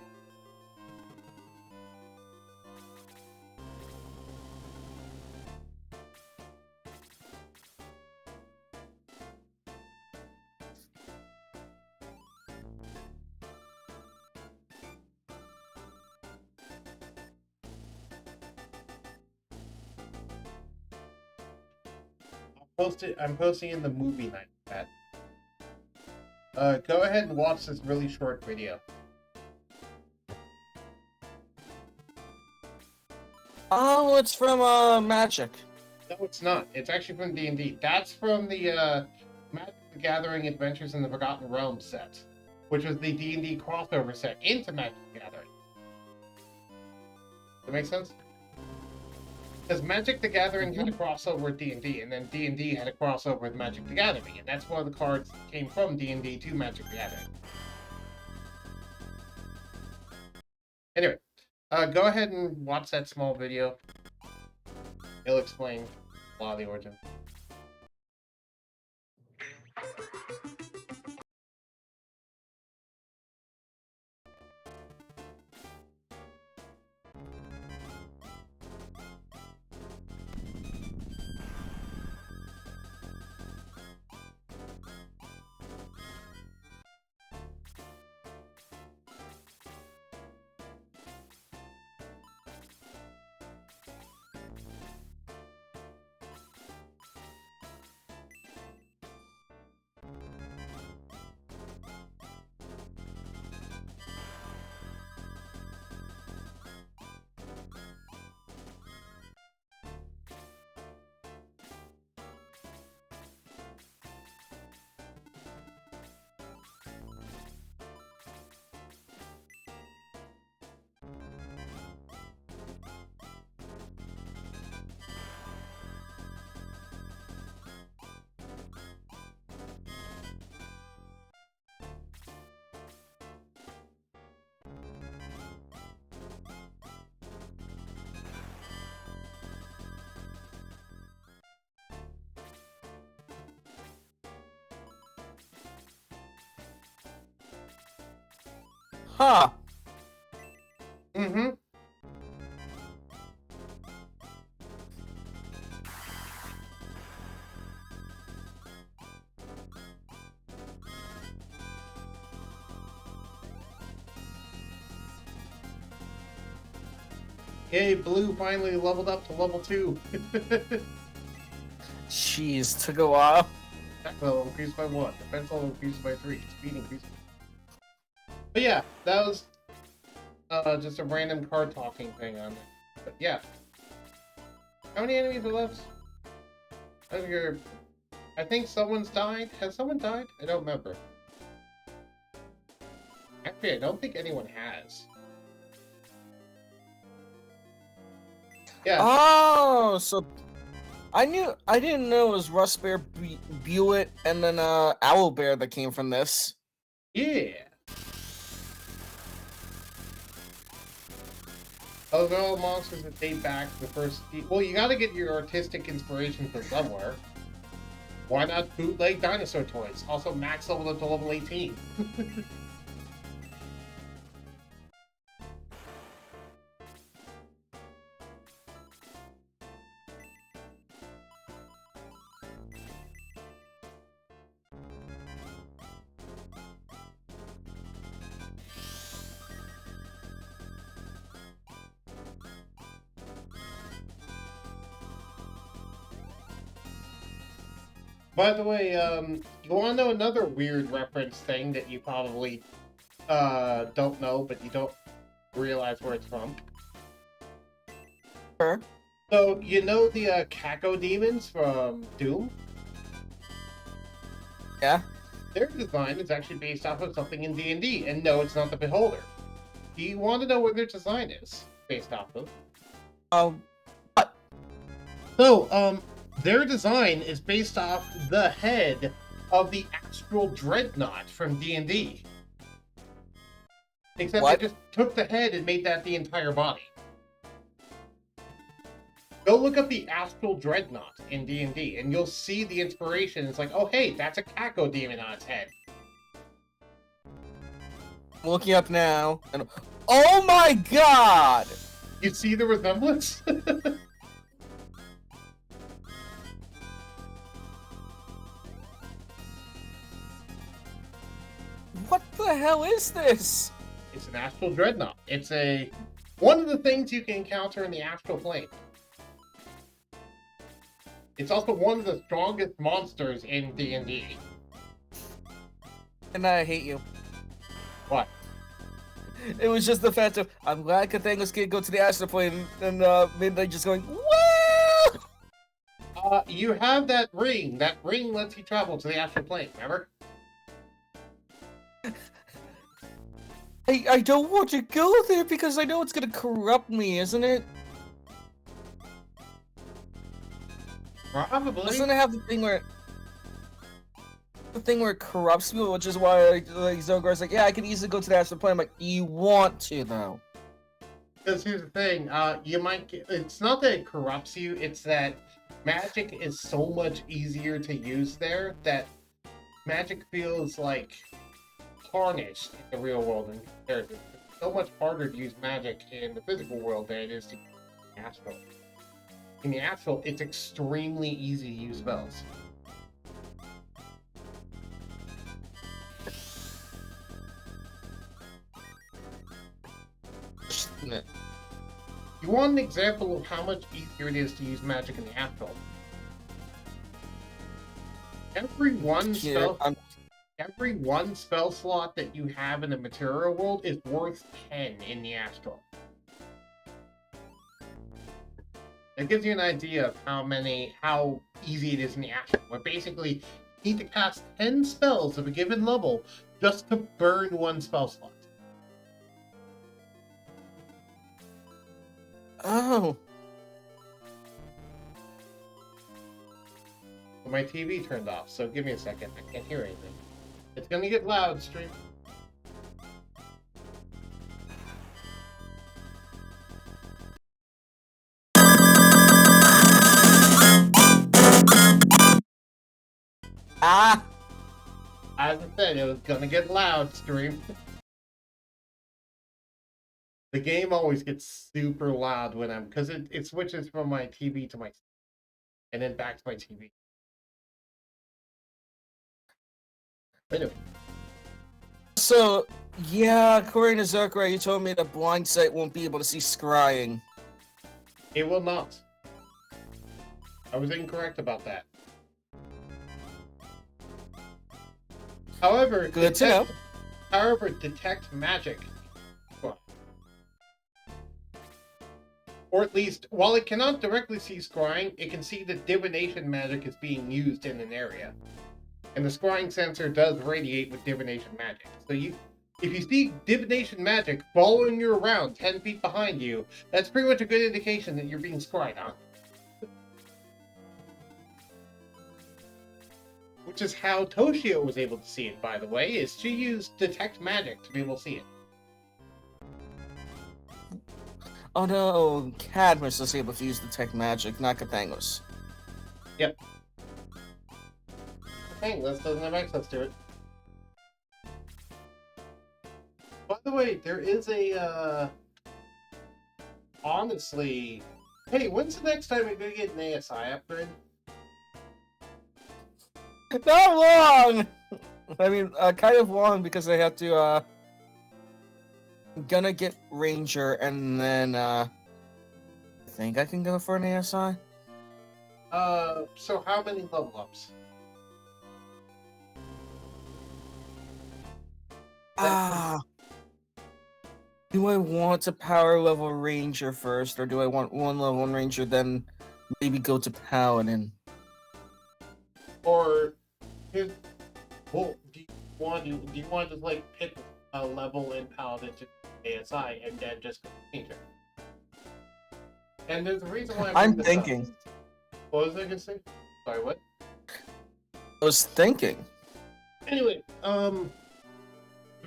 I'm posting in the movie night chat. Go ahead and watch this really short video. Oh, it's from Magic. No, it's not. It's actually from D&D. That's from the Magic the Gathering Adventures in the Forgotten Realms set, which was the D&D crossover set into Magic the Gathering. Does that make sense? Because Magic the Gathering had a crossover with D&D, and then D&D had a crossover with Magic the Gathering, and that's where the cards came from D&D to Magic the Gathering. Anyway, go ahead and watch that small video. It'll explain a lot of the origin. Huh. Mm-hmm. Yay, Blue finally leveled up to level 2. Jeez, took a while. Attack level increased by 1. Defense level increased by 3. Speed increased. But yeah, that was just a random card talking thing on it. But yeah. How many enemies are left? I think someone's died. Has someone died? I don't remember. Actually, I don't think anyone has. Yeah. Oh, so I didn't know it was Rust Bear, Buick, and then Owl Bear that came from this. Yeah. Oh, they're all monsters that date back to the first. Well, you gotta get your artistic inspiration from somewhere. Why not bootleg dinosaur toys? Also, max level up to level 18. By the way, you want to know another weird reference thing that you probably don't know, but you don't realize where it's from? Sure. So, you know the Kako demons from Doom? Yeah. Their design is actually based off of something in D&D, and no, it's not the Beholder. Do you want to know what their design is based off of? So, their design is based off the head of the Astral Dreadnought from D&D. Except What? they just took the head and made that the entire body. Go look up the Astral Dreadnought in D&D, and you'll see the inspiration. It's like, oh hey, that's a Kako demon on its head. I'm looking up now, and oh my god! You see the resemblance? What the hell is this? It's an Astral Dreadnought. It's one of the things you can encounter in the Astral Plane. It's also one of the strongest monsters in D&D. And I hate you. What? It was just the fact of I'm glad Katana's kid go to the astral plane and Midnight just going, "Woo!" You have that ring. That ring lets you travel to the astral plane, remember? I don't want to go there because I know it's gonna corrupt me, isn't it? Probably. Doesn't it have the thing where it corrupts people, which is why like Zogar's like, yeah, I can easily go to the astral plane. I'm like, you want to though? Because here's the thing, you might get, it's not that it corrupts you, it's that magic is so much easier to use there that magic feels like tarnished in the real world in comparison. It's so much harder to use magic in the physical world than it is to use in the astral. In the astral, it's extremely easy to use spells. You want an example of how much easier it is to use magic in the astral? Every one spell slot that you have in the material world is worth 10 in the astral. That gives you an idea of how easy it is in the astral. Where basically you need to cast 10 spells of a given level just to burn one spell slot. Oh. My TV turned off, so give me a second. I can't hear anything. It's gonna get loud, stream. Ah! As I said, it was gonna get loud, stream. The game always gets super loud when because it switches from my TV to my, and then back to my TV. Anyway. So, yeah, according to Zerkra, you told me that blind sight won't be able to see scrying. It will not. I was incorrect about that. However, Good to know. However, detect magic. Or at least, while it cannot directly see scrying, it can see that divination magic is being used in an area. And the scrying sensor does radiate with divination magic. So if you see divination magic following you around 10 feet behind you, that's pretty much a good indication that you're being scryed on. Which is how Toshio was able to see it, by the way, is she used detect magic to be able to see it. Oh no, Cadmus was able to use detect magic, not Kathangos. Yep. Kathangos doesn't have access to it. By the way, there is a, honestly... Hey, when's the next time we're gonna get an ASI upgrade? Not long! I mean, kind of long because I have to, gonna get Ranger and then, I think I can go for an ASI. So how many level ups? Do I want to power level Ranger first, or do I want one level 1 Ranger, then maybe go to Paladin? Or, well, do you want to just like pick a level in Paladin to ASI and then just change it? And there's a reason why I'm thinking. What was I gonna say? Sorry, what? I was thinking. Anyway, the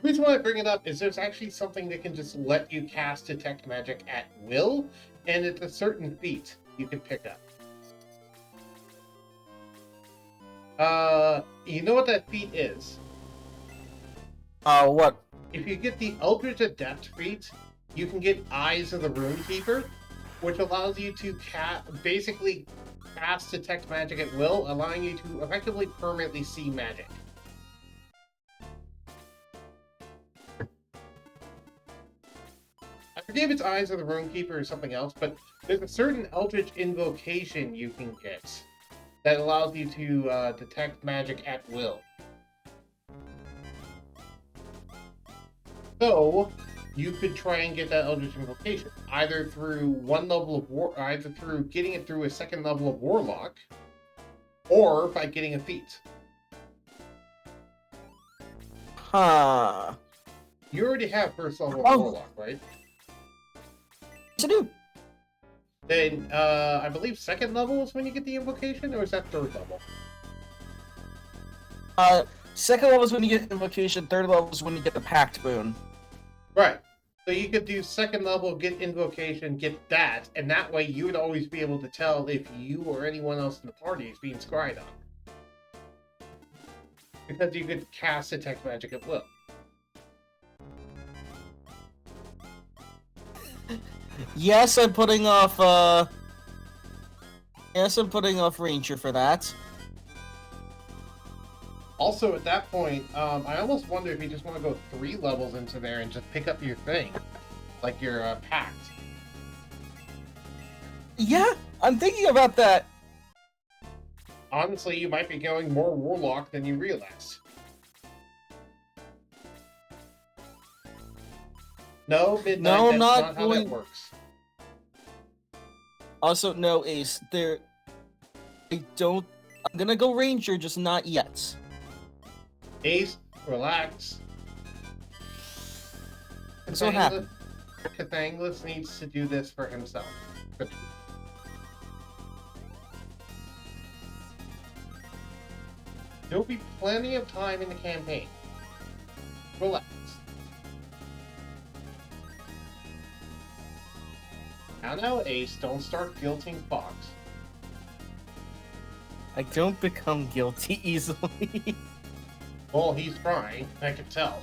reason why I bring it up is there's actually something that can just let you cast detect magic at will, and it's a certain feat you can pick up. You know what that feat is? What? If you get the Eldritch Adept feat, you can get Eyes of the Runekeeper, which allows you to basically cast detect magic at will, allowing you to effectively permanently see magic. I forget if it's Eyes of the Runekeeper or something else, but there's a certain Eldritch invocation you can get that allows you to detect magic at will. So you could try and get that Eldritch Invocation either through one level of either through getting it through a second level of Warlock, or by getting a feat. Huh. You already have first level Oh. Warlock, right? Yes, I do. Then I believe second level is when you get the invocation, or is that third level? Second level is when you get invocation. Third level is when you get the pact boon. Right. So you could do second level, get invocation, get that, and that way you would always be able to tell if you or anyone else in the party is being scryed on. Because you could cast detect magic at will. Yes, I'm putting off. Yes, I'm putting off Ranger for that. Also, at that point, I almost wonder if you just want to go 3 levels into there and just pick up your thing, like your pact. Yeah, I'm thinking about that. Honestly, you might be going more Warlock than you realized. No, Midnight, No, that's not not how really. that works. Also, no, Ace. There. I don't. I'm gonna go Ranger, just not yet. Ace, relax. That's what happened. Cathanglus needs to do this for himself. There'll be plenty of time in the campaign. Relax. Now, Ace, don't start guilting Fox. I don't become guilty easily. Well, he's trying, I can tell.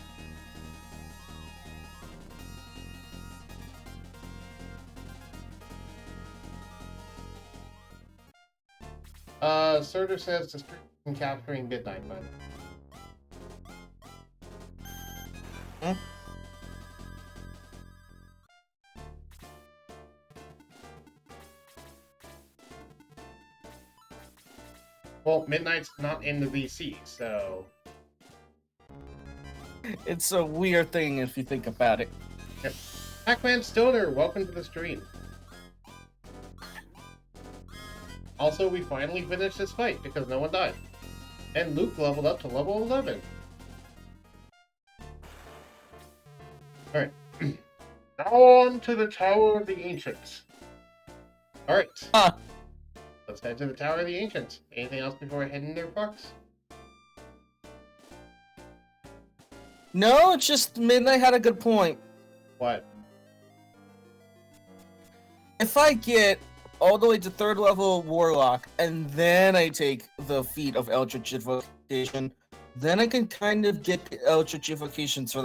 Surtur says to stream from capturing Midnight, but... Hmm? Well, Midnight's not in the VC, so... It's a weird thing if you think about it. Yep. Pac-Man Stoner, welcome to the stream. Also, we finally finished this fight because no one died. And Luke leveled up to level 11. Alright. Now on to the Tower of the Ancients. Alright. Huh. Let's head to the Tower of the Ancients. Anything else before I head in there, Fox? No, it's just Midnight had a good point. What? If I get all the way to third level Warlock, and then I take the feat of Eldritch Invocation, then I can kind of get Eldritch Invocations for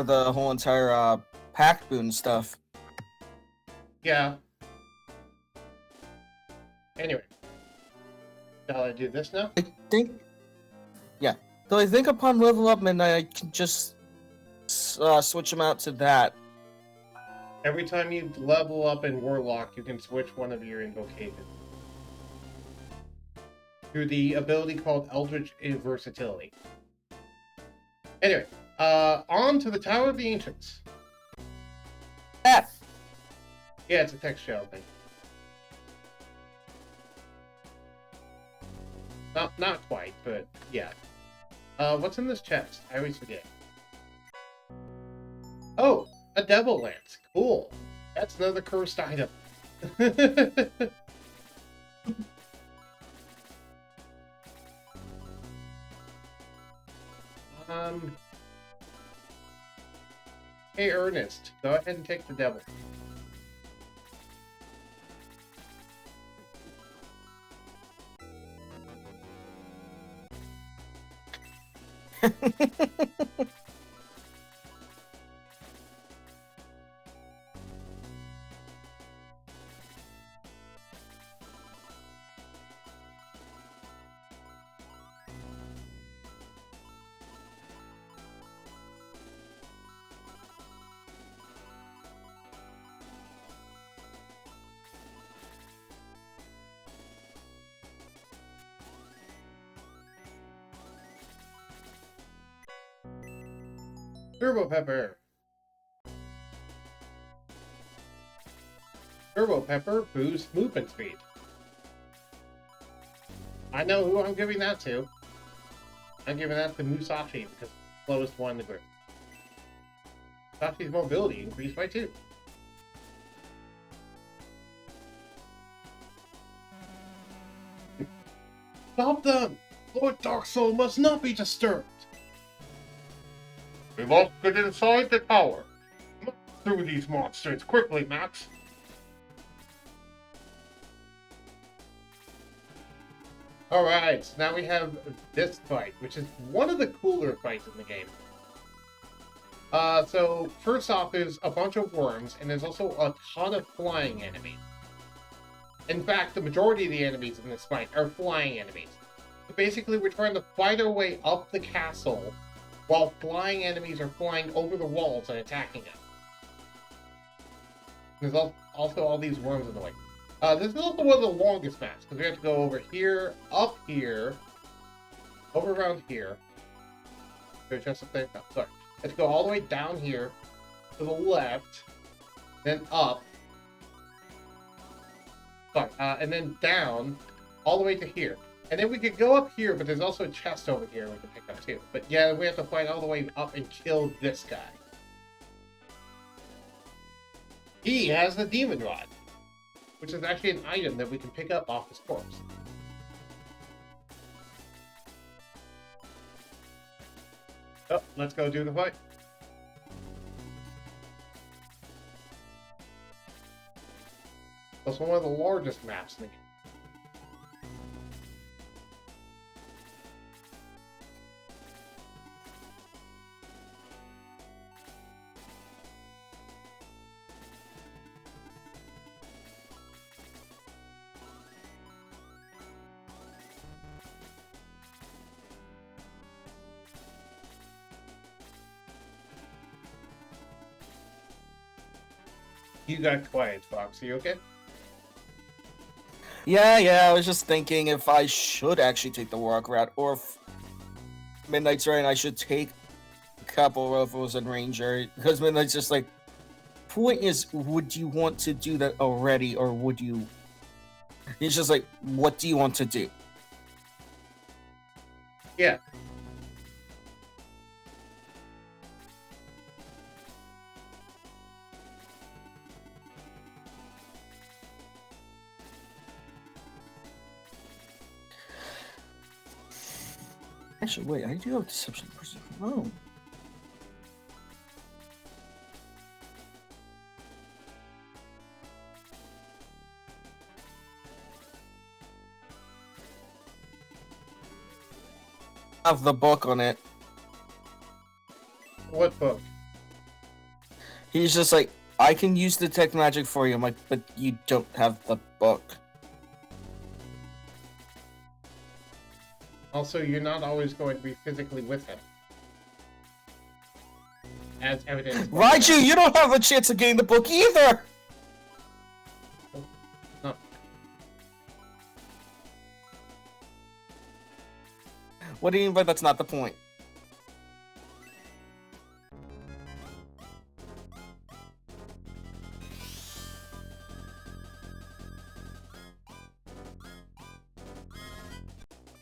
the whole entire pack boon stuff. Yeah. Anyway. Shall I do this now? I think, yeah. So I think upon level up Midnight, I can just switch them out to that. Every time you level up in Warlock, you can switch one of your invocations. Through the ability called Eldritch Versatility. Anyway, on to the Tower of the Ancients. That. Yeah, it's a text shell thing. Not quite, but yeah. What's in this chest? I always forget. Oh, a Devil Lance. Cool. That's another cursed item. Hey, Ernest, go ahead and take the devil. Turbo Pepper. Turbo Pepper boosts movement speed. I know who I'm giving that to. I'm giving that to Musashi because it's the slowest one in the group. Musashi's mobility increased by 2. Stop them! Lord Dark Soul must not be disturbed! We must get inside the tower. Through these monsters quickly, Max. Alright, so now we have this fight, which is one of the cooler fights in the game. So first off, there's a bunch of worms, and there's also a ton of flying enemies. In fact, the majority of the enemies in this fight are flying enemies. So basically, we're trying to fight our way up the castle, while flying enemies are flying over the walls and attacking us. There's also all these worms in the way. This is also one of the longest maps, because we have to go over here, up here, over around here. Just up there? No, sorry. We have to go all the way down here, to the left, then up. Sorry, and then down, all the way to here. And then we could go up here, but there's also a chest over here we can pick up too. But yeah, we have to fight all the way up and kill this guy. He has the Demon Rod, which is actually an item that we can pick up off his corpse. Oh, let's go do the fight. That's one of the largest maps in the game. You got quiet, Fox. Are you okay? Yeah, I was just thinking if I should actually take the Warlock route, or if Midnight's right and I should take a couple Rifles and Ranger, because Midnight's just like, point is, would you want to do that already, or would you... He's just like, what do you want to do? Yeah. Actually, wait, I do have Deception. Oh. Have the book on it. What book? He's just like, I can use detect magic for you. I'm like, but you don't have the book. Also, you're not always going to be physically with him. As evidence. Raiju, you don't have a chance of getting the book either! No. What do you mean by that's not the point?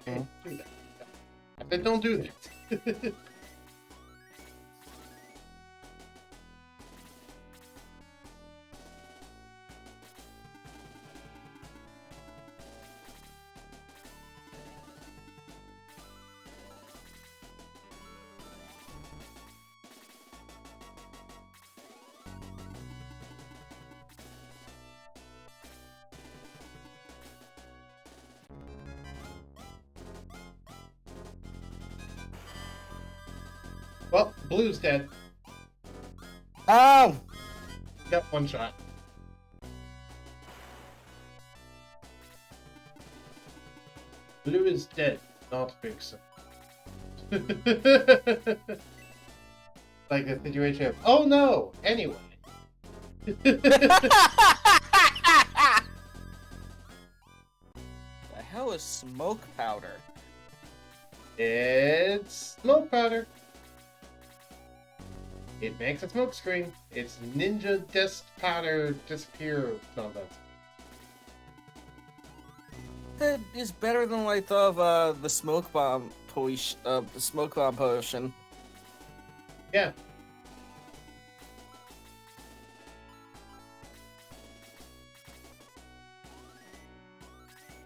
Don't do that. I said don't do that. Well, Blue's dead. Oh! Got one shot. Blue is dead, not Vixen. Like a situation of, oh no! Anyway. The hell is smoke powder? It's smoke powder. It makes a smoke screen. It's ninja dust powder disappear nonsense. That is better than what I thought of the smoke bomb potion. The smoke bomb potion. Yeah.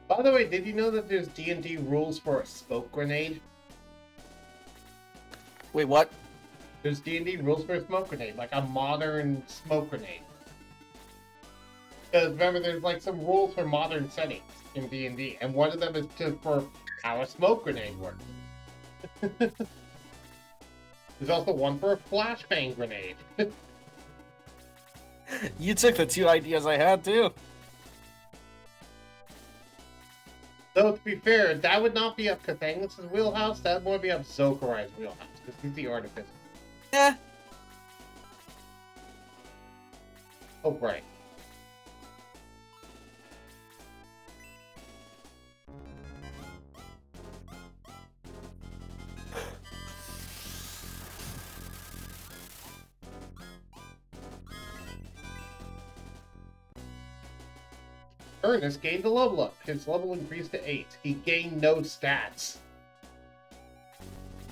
By the way, did you know that there's D&D rules for a smoke grenade? Wait, what? There's D&D rules for a smoke grenade, like a modern smoke grenade. Because remember, there's like some rules for modern settings in D&D, and one of them is for how a smoke grenade works. There's also one for a flashbang grenade. You took the two ideas I had too. So to be fair, that would not be up Katana's wheelhouse, that would more be up Zokurai's wheelhouse, because he's the artificer. Yeah. Oh, right. Ernest gained a level up. His level increased to 8. He gained no stats.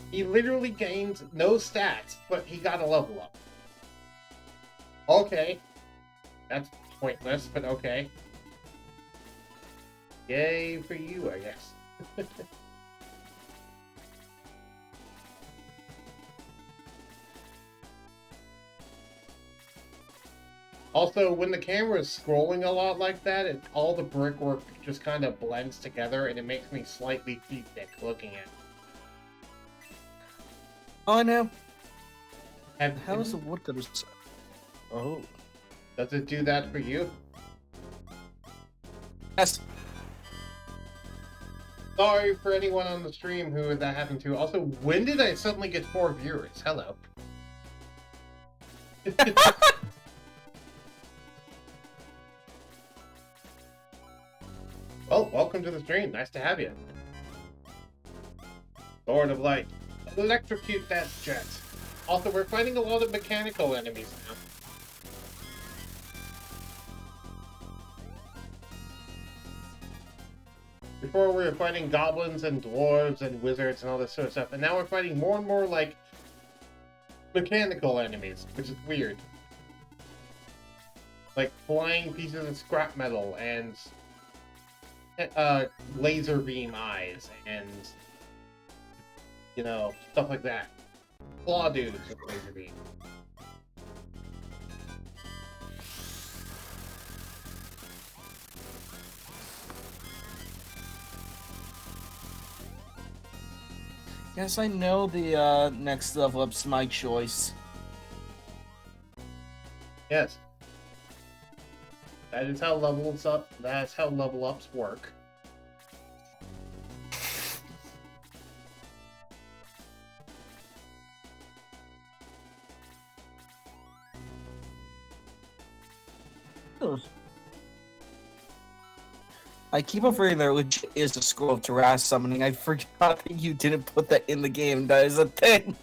He literally gained no stats, but he got a level up. Okay. That's pointless, but okay. Yay for you, I guess. Also, when the camera is scrolling a lot like that, all the brickwork just kind of blends together, and it makes me slightly seasick looking at it. Oh, I know. Have, How is the wood gonna... Oh. Does it do that for you? Yes. Sorry for anyone on the stream who that happened to. Also, when did I suddenly get 4 viewers? Hello. Well, welcome to the stream. Nice to have you. Sword of Light. Electrocute that jet. Also, we're fighting a lot of mechanical enemies now. Before we were fighting goblins and dwarves and wizards and all this sort of stuff, and now we're fighting more and more like mechanical enemies, which is weird. Like flying pieces of scrap metal and laser beam eyes and, you know, stuff like that. Claw dudes with laser beam. Yes, I know the next level up's my choice. Yes. That is how levels up. That's how level ups work. I keep on forgetting there legit is a scroll of Taras summoning. I forgot that you didn't put that in the game. That is a thing.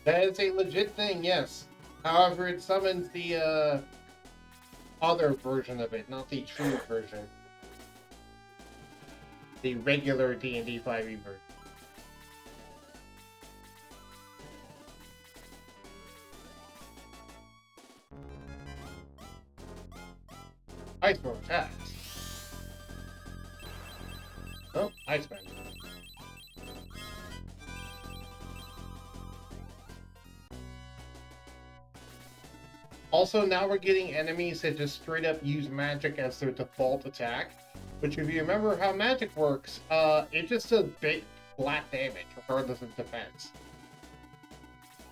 That is a legit thing, yes. However, it summons the other version of it, not the true version. The regular D&D 5e version. Iceborne attacks. Oh, Iceman. Also, now we're getting enemies that just straight up use magic as their default attack. Which, if you remember how magic works, it just does big flat damage, regardless of defense.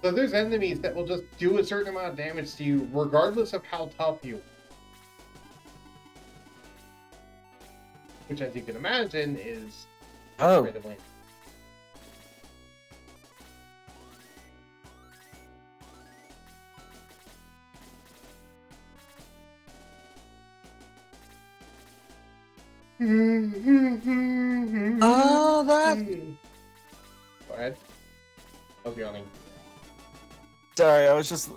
So there's enemies that will just do a certain amount of damage to you, regardless of how tough you are. Which, as you can imagine, is incredibly. Oh, that. Go ahead. Oh, yawning. Sorry, I was just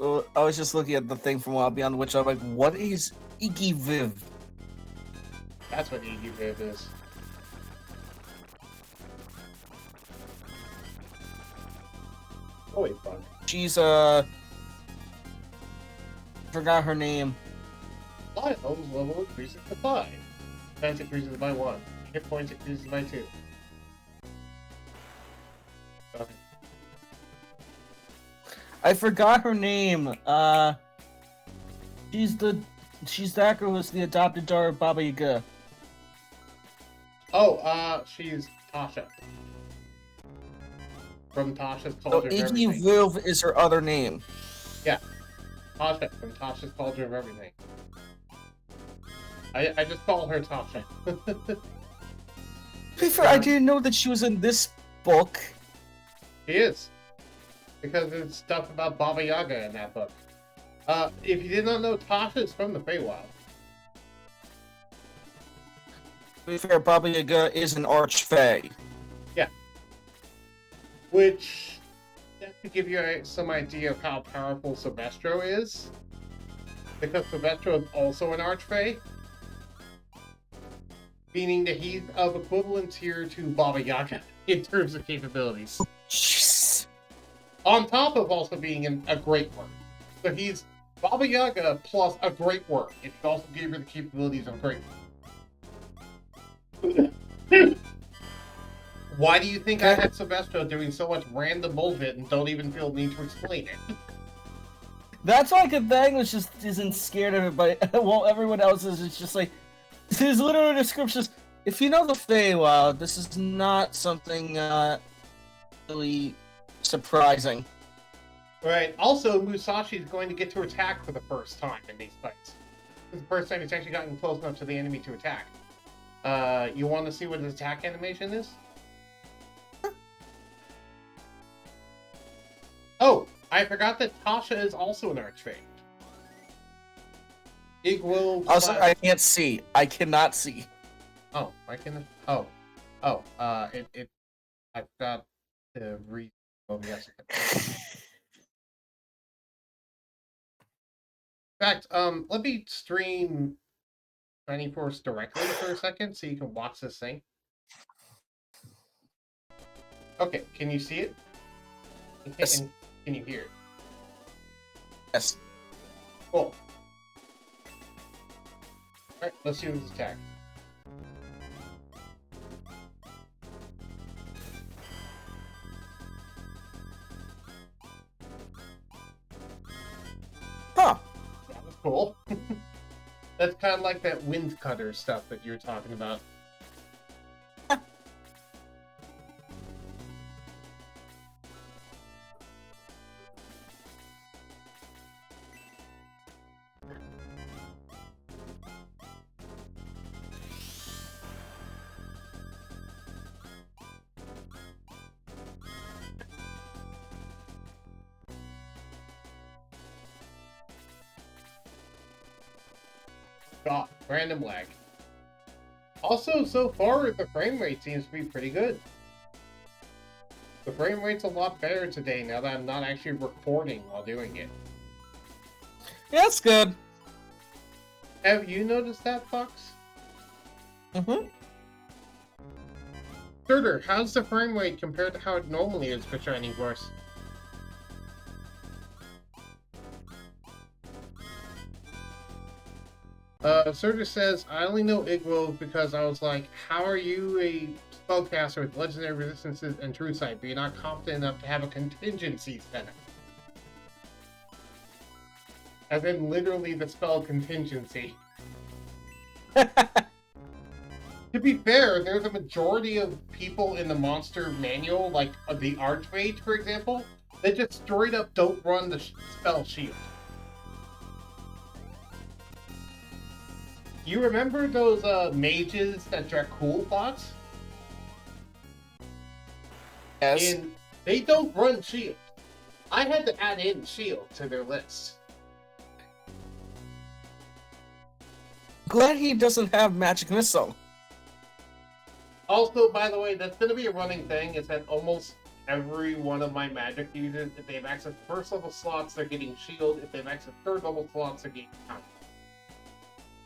looking at the thing from Wild Beyond, which I'm like, what is Iki Viv? That's what Yugioh is. Oh wait, fuck. She's forgot her name. Fly Home's level increases to 5. Defense increases by 1. Hit points increases by 2. Okay. I forgot her name. She's the girl who's the adopted daughter of Baba Yaga. Oh, she's Tasha. From Tasha's So Cauldron of Iki Everything. Viv is her other name. Tasha from Tasha's Cauldron of Everything. I just call her Tasha. To be fair, I didn't know that she was in this book. She is. Because there's stuff about Baba Yaga in that book. If you did not know, Tasha is from the Feywild. To be fair, Baba Yaga is an archfey. Which, just to give you some idea of how powerful Silvestro is, because Silvestro is also an archfey, meaning that he's of equivalence here to Baba Yaga in terms of capabilities. Jeez. On top of also being a great work. So he's Baba Yaga plus a great work, and he also gave her the capabilities of great work. Why do you think I had Silvestro doing so much random bullshit and don't even feel the need to explain it? That's why Cathagnos just isn't scared of it, but while everyone else is, it's just like, his literal descriptions. If you know the Feywild, this is not something really surprising. Right. Also, Musashi is going to get to attack for the first time in these fights. This is the first time he's actually gotten close enough to the enemy to attack. You want to see what his attack animation is? Oh, I forgot that Tasha is also an archfey. Yugioh. Also, I can't see. I cannot see. Oh, I can. Oh, it. I forgot to read. Oh yes. In fact, let me stream Tiny Force directly for a second so you can watch this thing. Okay, can you see it? Yes. And can you hear it? Yes. Cool. Alright, let's see his attack. Huh. That was cool. That's kind of like that wind cutter stuff that you were talking about. God, random lag. Also, so far, the frame rate seems to be pretty good. The frame rate's a lot better today now that I'm not actually recording while doing it. Yeah, that's good. Have you noticed that, Fox? Mm-hmm. Surtur, how's the frame rate compared to how it normally is for Shining Force? Surtur says, I only know Yugioh because I was like, how are you a spellcaster with legendary resistances and true sight, but you're not confident enough to have a contingency set? As in literally the spell contingency. To be fair, there's a majority of people in the monster manual, like the Archmage, for example, that just straight up don't run the spell shield. You remember those mages that Dracul fought? Yes. And they don't run shield. I had to add in shield to their list. Glad he doesn't have magic missile. Also, by the way, that's going to be a running thing, is that almost every one of my magic users, if they have access to first level slots, they're getting shield. If they have access to third level slots, they're getting counter.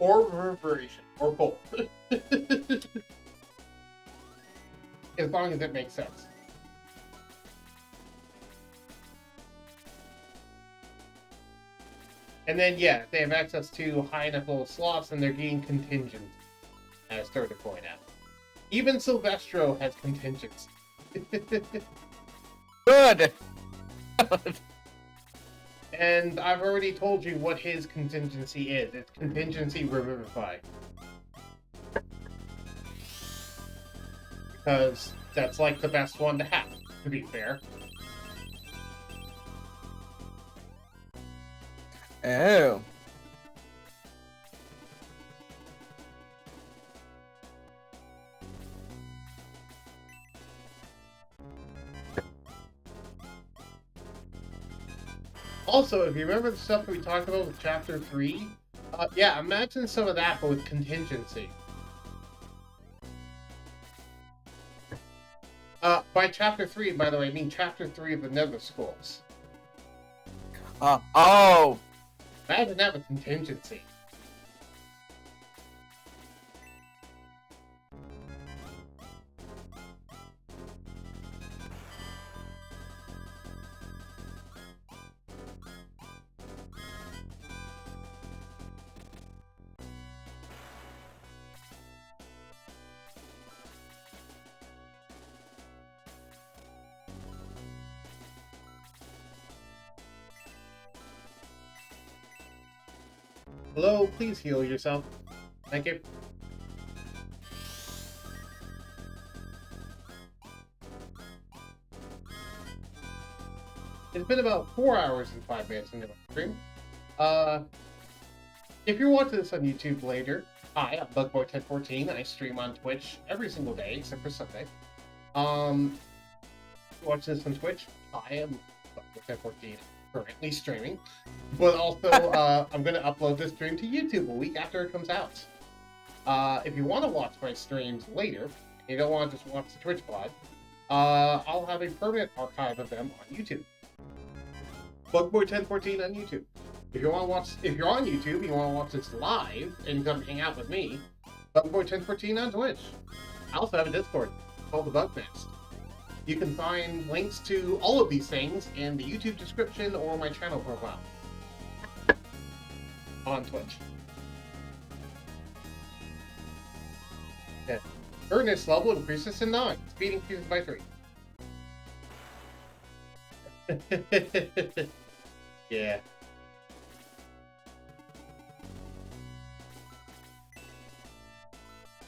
Or reverberation, or both. As long as it makes sense. And then, yeah, if they have access to high enough level slots, then they're getting contingent, as started to point out. Even Silvestro has contingents. Good. And I've already told you what his contingency is. It's contingency revivify. Because that's like the best one to have, to be fair. Oh. Also, if you remember the stuff that we talked about with Chapter 3, yeah, imagine some of that, but with contingency. By Chapter 3, by the way, I mean Chapter 3 of the Nether Scrolls. Oh. Imagine that with contingency. Hello, please heal yourself. Thank you. It's been about 4 hours and 5 minutes into my stream. If you're watching this on YouTube later, hi, I'm Bugboy1014. I stream on Twitch every single day except for Sunday. Watch this on Twitch. I am Bugboy1014 currently streaming, but also I'm going to upload this stream to YouTube a week after it comes out. If you want to watch my streams later, and you don't want to just watch the Twitch pod, I'll have a permanent archive of them on YouTube. Bugboy1014 on YouTube. If you're on YouTube, you want to watch this live and come hang out with me, Bugboy1014 on Twitch. I also have a Discord called the Bug Nest. You can find links to all of these things in the YouTube description or my channel profile on Twitch. Yeah. Earnest level increases to 9. Speed increases by 3. Yeah.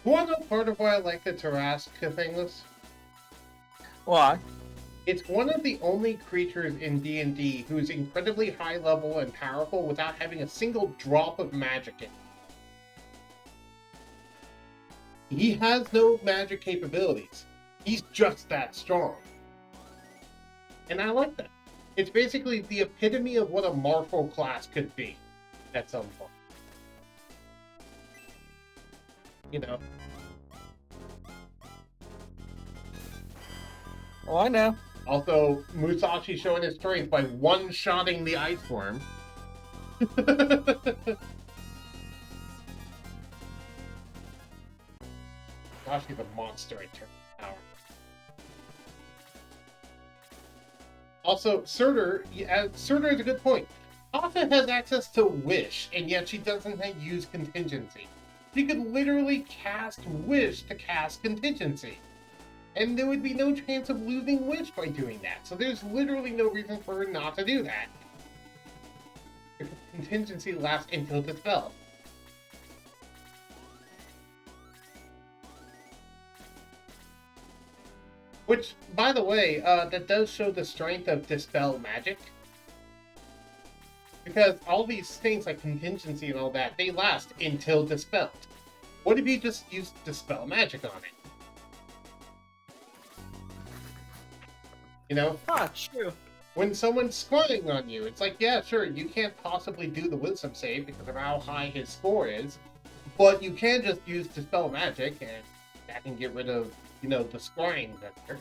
You want to know part of why I like the Tarrasque things? Why? It's one of the only creatures in D&D who's incredibly high level and powerful without having a single drop of magic in him. He has no magic capabilities. He's just that strong. And I like that. It's basically the epitome of what a martial class could be at some point. You know? Oh, I know. Also, Musashi showing his strength by one-shotting the ice worm. Musashi's a monster in terms of power. Also, Surtur is a good point. Asa has access to Wish, and yet she doesn't use Contingency. She could literally cast Wish to cast Contingency. And there would be no chance of losing Wish by doing that. So there's literally no reason for her not to do that. If Contingency lasts until Dispel. Which, by the way, that does show the strength of Dispel magic. Because all these things like Contingency and all that, they last until Dispelled. What if you just use Dispel magic on it? You know? Ah, true. When someone's scoring on you, it's like, yeah, sure, you can't possibly do the Wisdom save because of how high his score is, but you can just use Dispel magic, and that can get rid of, you know, the scrying vector.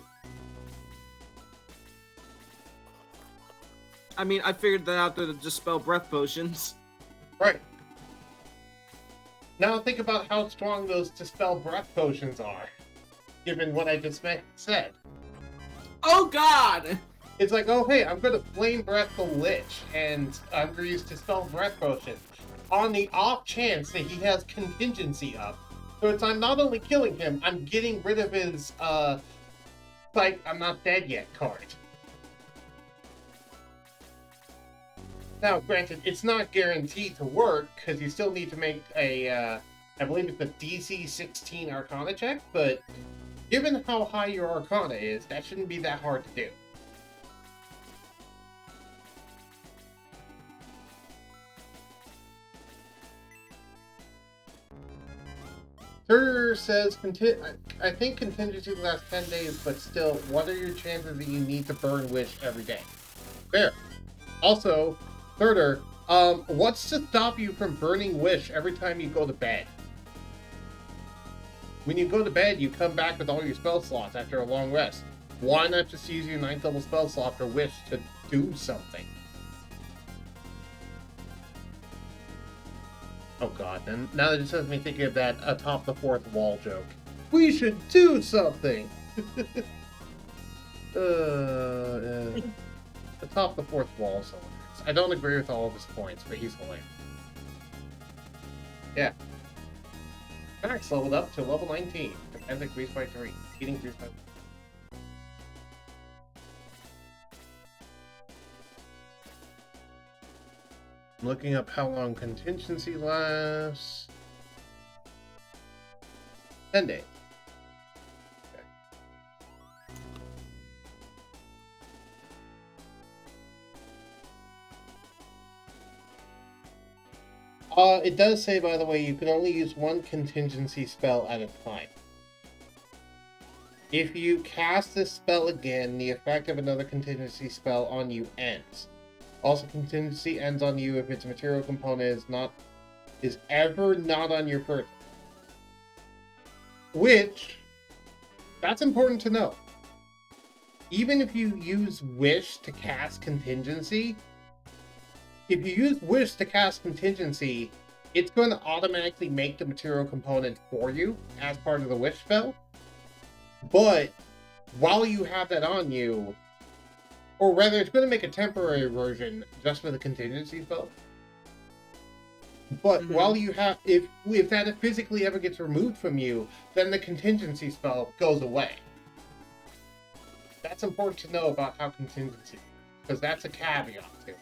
I mean, I figured that out to dispel breath potions. Right. Now think about how strong those dispel breath potions are, given what I just said. Oh God! It's like, oh hey, I'm gonna flame breath the Lich, and I'm gonna use dispel breath potion on the off chance that he has contingency up. So it's I'm not only killing him, I'm getting rid of his like I'm not dead yet card. Now, granted, it's not guaranteed to work, because you still need to make a, I believe it's a DC 16 Arcana check, but given how high your Arcana is, that shouldn't be that hard to do. Turner says, I think contingency lasts 10 days, but still, what are your chances that you need to burn Wish every day? Fair. Also, Thirder, what's to stop you from burning Wish every time you go to bed? When you go to bed, you come back with all your spell slots after a long rest. Why not just use your 9th level spell slot for Wish to do something? Oh god, and now that just has me thinking of that atop the fourth wall joke. We should do something! Atop the fourth wall, so I don't agree with all of his points, but he's hilarious. Yeah. Max leveled up to level 19. Defense increased by 3. Heating increased by 1. I'm looking up how long contingency lasts. 10 days. It does say, by the way, you can only use one contingency spell at a time. If you cast this spell again, the effect of another contingency spell on you ends. Also, contingency ends on you if its material component is ever not on your person. Which, that's important to know. Even if you use Wish to cast contingency, if you use Wish to cast contingency, it's going to automatically make the material component for you as part of the Wish spell. But while you have that on you, or rather, it's going to make a temporary version just for the contingency spell. But while you have, if that physically ever gets removed from you, then the contingency spell goes away. That's important to know about how contingency, because that's a caveat to it.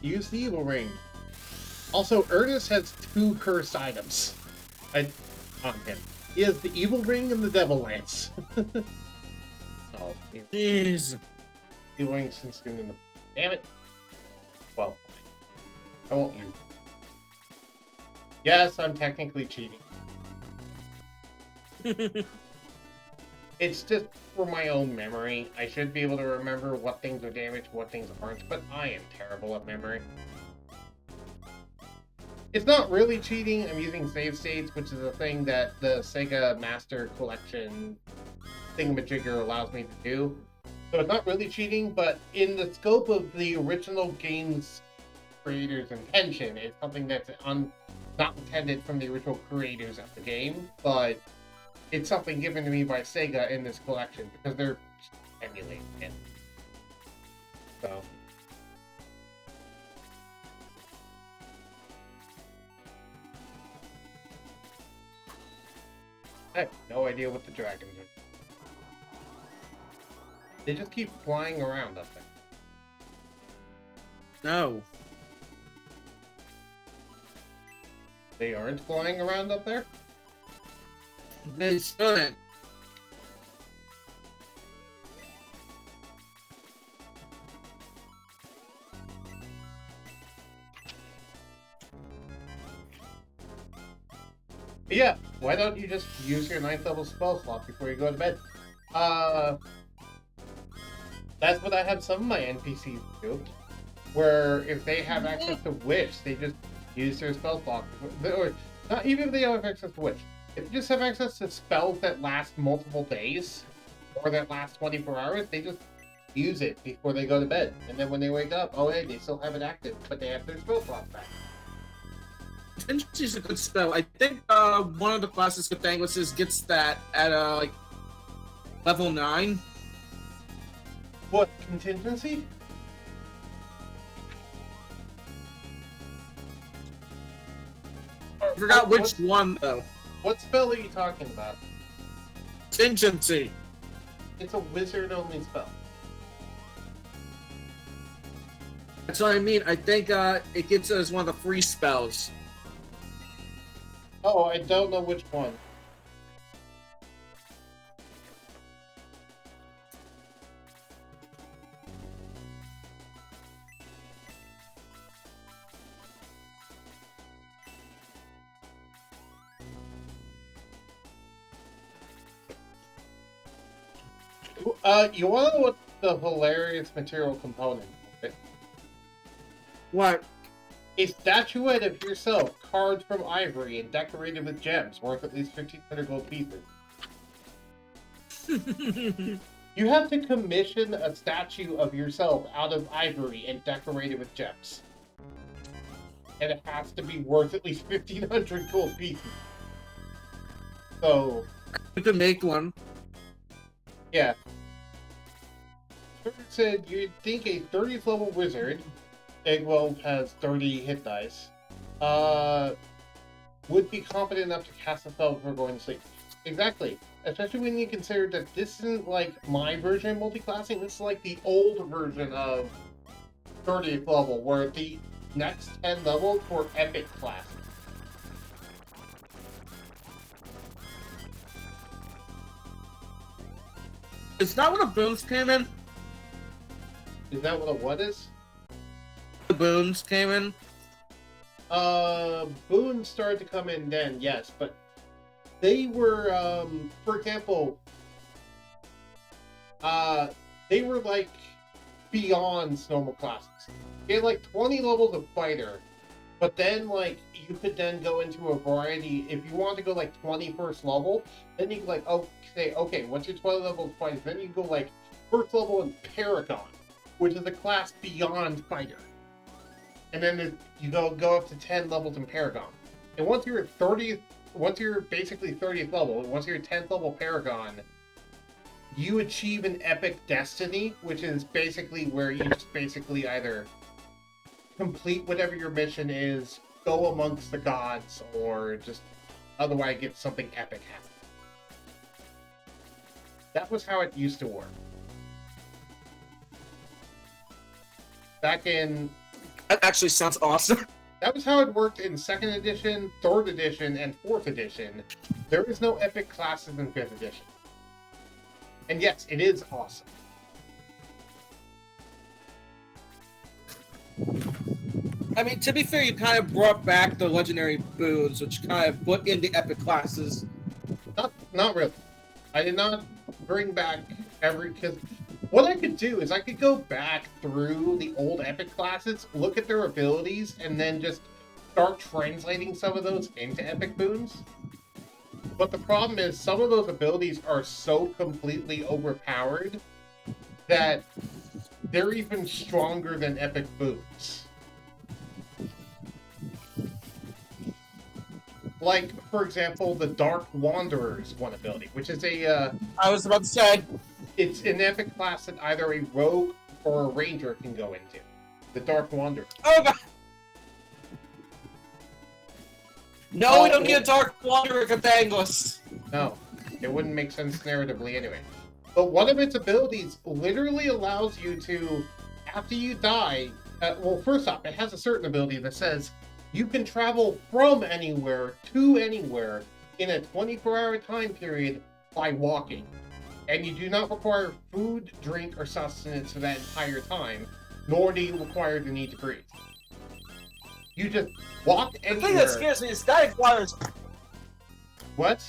Use the evil ring. Also, Ernest has 2 cursed items on him. He has the evil ring and the devil lance. Oh, Jeez. Evil ring since doing the. Damn it. Well, I won't use. Yes, I'm technically cheating. It's just for my own memory. I should be able to remember what things are damaged, what things aren't, but I am terrible at memory. It's not really cheating. I'm using save states, which is a thing that the Sega Master Collection thingamajigger allows me to do. So it's not really cheating, but in the scope of the original game's creators' intention, it's something that's not intended from the original creators of the game, but it's something given to me by Sega in this collection because they're emulating it. So. I have no idea what the dragons are. They just keep flying around up there. No. They aren't flying around up there? They shouldn't. Yeah, why don't you just use your 9th level spell slot before you go to bed? That's what I have some of my NPCs do. where if they have access to Wish, they just use their spell slot. Or not even if they don't have access to Wish. If you just have access to spells that last multiple days, or that last 24 hours, they just use it before they go to bed. And then when they wake up, oh hey, they still have it active, but they have their spell slots back. Contingency is a good spell. I think one of the classes Catanguses gets that at like level 9. What, contingency? I forgot which one though. What spell are you talking about? Contingency. It's a wizard-only spell. That's what I mean. I think it gets it as one of the free spells. Oh, I don't know which one. You want to know what the hilarious material component is? What? A statuette of yourself, carved from ivory and decorated with gems, worth at least 1,500 gold pieces. You have to commission a statue of yourself out of ivory and decorated with gems. And it has to be worth at least 1,500 gold pieces. So... You can make one. Yeah. It said you'd think a 30th level wizard, Eggwell has 30 hit dice, would be competent enough to cast a spell before going to sleep. Exactly. Especially when you consider that this isn't like my version of multi-classing, this is like the old version of 30th level, where the next 10 levels were epic classes. Is that what the boons came in? Is that what a what is? The boons came in? Boons started to come in then, yes, but they were, for example, they were like beyond normal classes. They had like 20 levels of fighter, but then like you could then go into a variety. If you want to go like 21st level, then you could like okay, what's your 20 level of fighter? Then you go like first level in Paragon, which is a class beyond fighter. And then you go up to 10 levels in Paragon. And once you're basically 30th level, once you're 10th level Paragon, you achieve an epic destiny, which is basically where you just basically either complete whatever your mission is, go amongst the gods, or just otherwise get something epic happen. That was how it used to work. Back in... That actually sounds awesome. That was how it worked in 2nd edition, 3rd edition, and 4th edition. There is no epic classes in 5th edition. And yes, it is awesome. I mean, to be fair, you kind of brought back the legendary boons, which kind of put in the epic classes. Not really. I did not bring back because what I could do is I could go back through the old epic classes, look at their abilities, and then just start translating some of those into epic boons. But the problem is some of those abilities are so completely overpowered that they're even stronger than epic boons. Like, for example, the Dark Wanderer's one ability, which is a... I was about to say. It's an epic class that either a rogue or a ranger can go into. The Dark Wanderer. Oh, God. No, we don't get a Dark Wanderer Catangus. No, it wouldn't make sense narratively anyway. But one of its abilities literally allows you to, after you die... well, first off, it has a certain ability that says you can travel from anywhere to anywhere in a 24-hour time period by walking. And you do not require food, drink, or sustenance for that entire time, nor do you require the need to breathe. You just walk anywhere. The thing that scares me is that requires... What?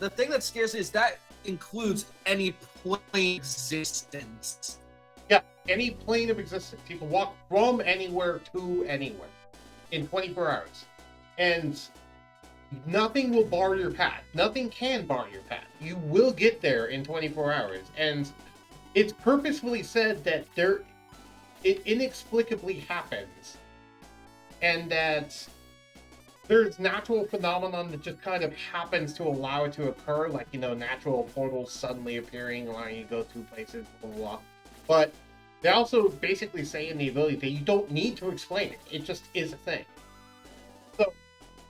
The thing that scares me is that includes any plane existence. Yeah, any plane of existence. You can walk from anywhere to anywhere in 24 hours. And nothing will bar your path. Nothing can bar your path. You will get there in 24 hours. And it's purposefully said that it inexplicably happens. And that there's natural phenomenon that just kind of happens to allow it to occur, like, you know, natural portals suddenly appearing, allowing you to go through places, blah, blah, blah. But they also basically say in the ability that you don't need to explain it. It just is a thing. So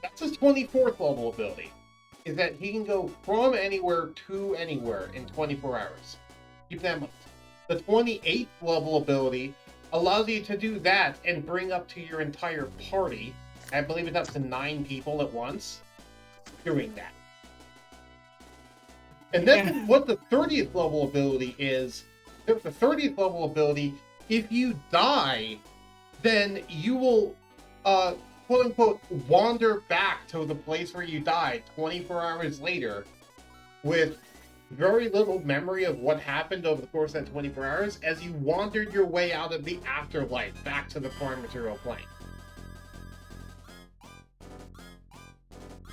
that's his 24th level ability, is that he can go from anywhere to anywhere in 24 hours. Keep that in mind. The 28th level ability allows you to do that and bring up to your entire party. I believe it's up to 9 people at once doing that. And then what the 30th level ability is, the 30th level ability, if you die, then you will, quote unquote, wander back to the place where you died 24 hours later with very little memory of what happened over the course of that 24 hours as you wandered your way out of the afterlife back to the prime material plane.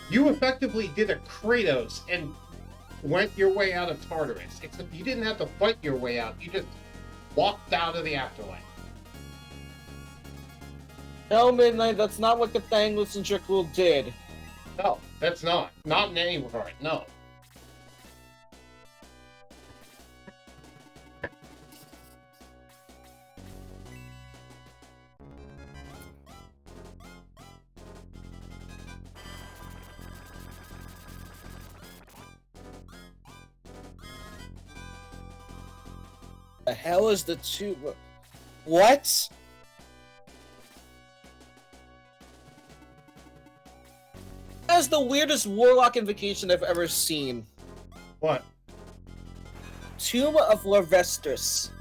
You effectively did a Kratos and went your way out of Tartarus, except you didn't have to fight your way out, you just walked out of the afterlife. No, Midnight, that's not what Katana and Jekyll did. No, that's not. Not in any regard, no. The hell is the two? What? That is the weirdest warlock invocation I've ever seen. What? Tomb of Larvestris.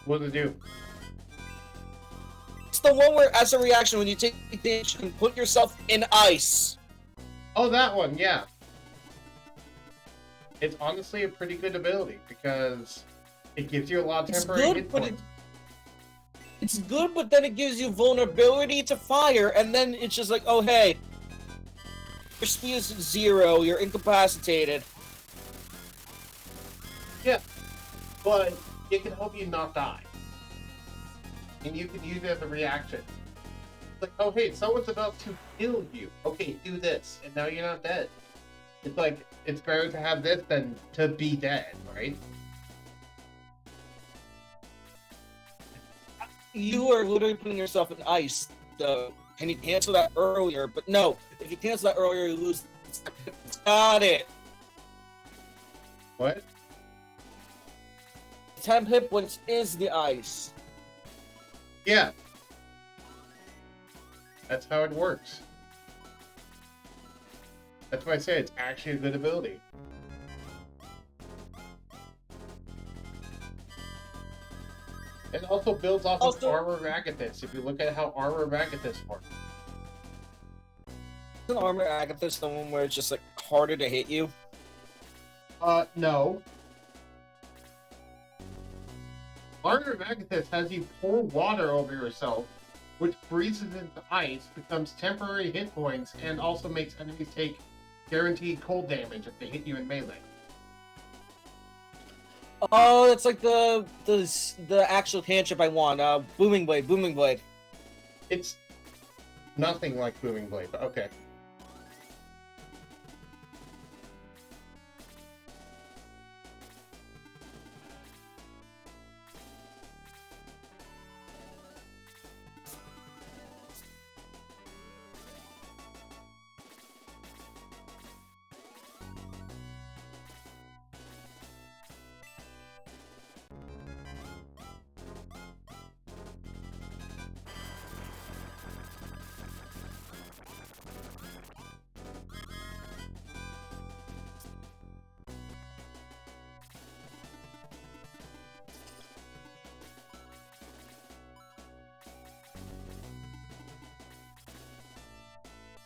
What does it do? It's the one where, as a reaction, when you take damage, you can put yourself in ice. Oh, that one, yeah. It's honestly a pretty good ability because it gives you a lot of temporary hit points. It's good, but then it gives you vulnerability to fire, and then it's just like, oh hey, your speed is 0, you're incapacitated. Yeah, but it can help you not die. And you can use it as a reaction. It's like, oh hey, someone's about to kill you. Okay, do this, and now you're not dead. It's like, it's better to have this than to be dead, right? You are literally putting yourself in ice, though. Can you cancel that earlier? But no, if you cancel that earlier, you lose. Got it. What? 10 hit points is the ice. Yeah. That's how it works. That's why I say it's actually a good ability. It also builds off of Armor of Agathis, if you look at how Armor of Agathis works. Isn't Armor of Agathis the one where it's just like harder to hit you? No. Armor of Agathis has you pour water over yourself, which freezes into ice, becomes temporary hit points, and also makes enemies take guaranteed cold damage if they hit you in melee. Oh, it's like the actual cantrip I want. Booming Blade. It's nothing like Booming Blade, but okay.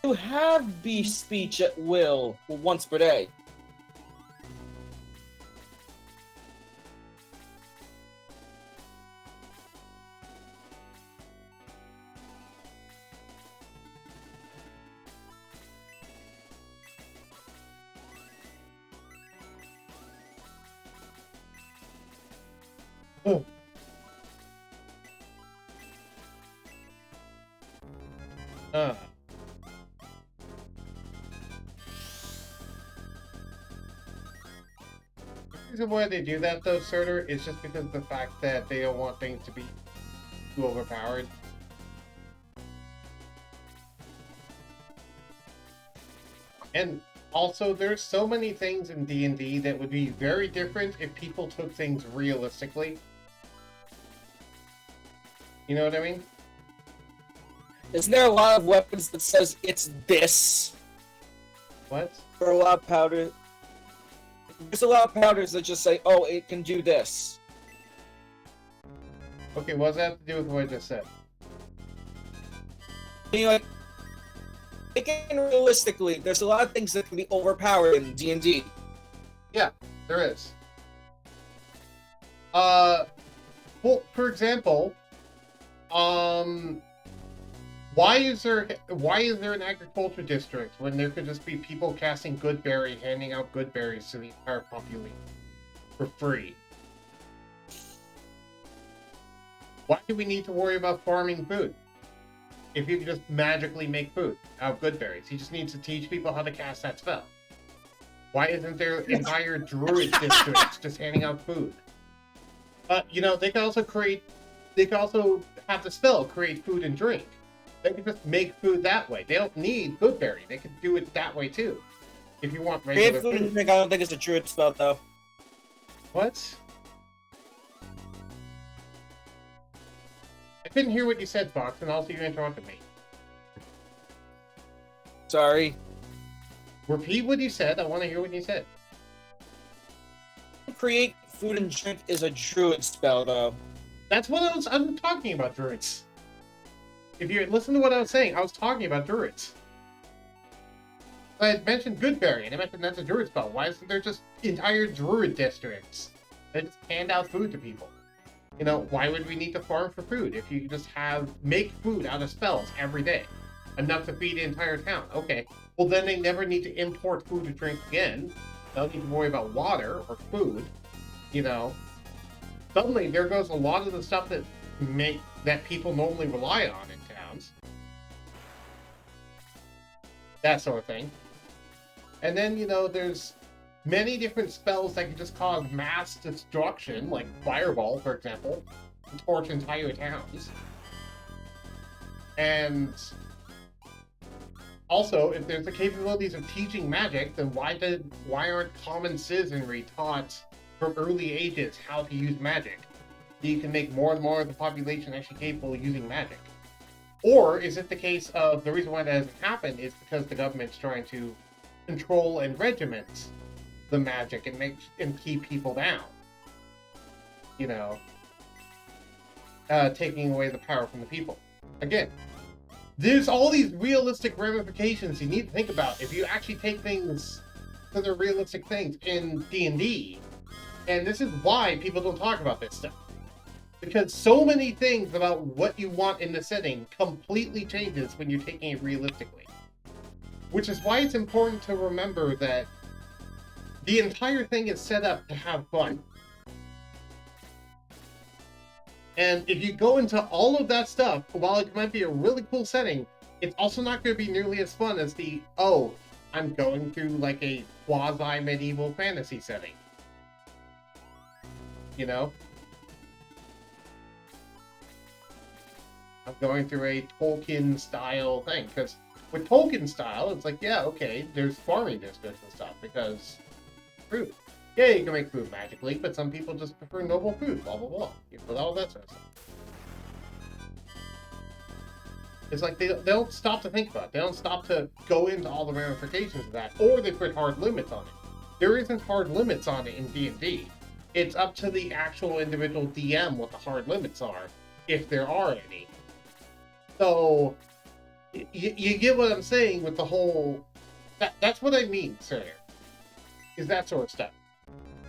You have beast speech at will once per day. Oh. Uh. The reason why they do that, though, Surtur, is just because of the fact that they don't want things to be too overpowered. And also, there's so many things in D&D that would be very different if people took things realistically. You know what I mean? Isn't there a lot of weapons that says it's this? What? For a lot of powder. There's a lot of powders that just say, oh, it can do this. Okay, what does that have to do with what I just said? I mean, like, thinking realistically, there's a lot of things that can be overpowered in D&D. Yeah, there is. Well, for example, why is there an agriculture district when there could just be people casting good berry, handing out good berries to the entire population for free? Why do we need to worry about farming food? If you can just magically make food out of good berries, he just needs to teach people how to cast that spell. Why isn't there entire druid districts just handing out food? You know, they can also have the spell create food and drink. They can just make food that way. They don't need good berry. They can do it that way too. If you want regular Create food and food. drink, I don't think it's a druid spell, though. What? I couldn't hear what you said, Fox, and also you interrupted me. Sorry. Repeat what you said. I want to hear what you said. Create food and drink is a druid spell, though. That's what I'm talking about, druids. If you listen to what I was saying, I was talking about druids. I had mentioned Goodberry, and I mentioned that's a druid spell. Why isn't there just entire druid districts that just hand out food to people? You know, why would we need to farm for food if you can just make food out of spells every day? Enough to feed the entire town. Okay, well then they never need to import food to drink again. They don't need to worry about water or food, you know. Suddenly there goes a lot of the stuff that people normally rely on in towns. That sort of thing. And then, you know, there's many different spells that can just cause mass destruction, like Fireball, for example, and torch entire towns. And also, if there's the capabilities of teaching magic, then why aren't common citizenry taught from early ages how to use magic? So you can make more and more of the population actually capable of using magic. Or is it the case of the reason why that hasn't happened is because the government's trying to control and regiment the magic and keep people down? You know, taking away the power from the people. Again, there's all these realistic ramifications you need to think about if you actually take things to the realistic things in D&D. And this is why people don't talk about this stuff. Because so many things about what you want in the setting completely changes when you're taking it realistically. Which is why it's important to remember that the entire thing is set up to have fun. And if you go into all of that stuff, while it might be a really cool setting, it's also not going to be nearly as fun as I'm going through like a quasi-medieval fantasy setting. You know? I'm going through a Tolkien-style thing, because with Tolkien-style, it's like, yeah, okay, there's farming districts and stuff, because food. Yeah, you can make food magically, but some people just prefer noble food, blah, blah, blah. You put all that sort of stuff. It's like they don't stop to think about it. They don't stop to go into all the ramifications of that, or they put hard limits on it. There isn't hard limits on it in D&D. It's up to the actual individual DM what the hard limits are, if there are any. So, you get what I'm saying with the whole... That's what I mean, sir. Is that sort of stuff.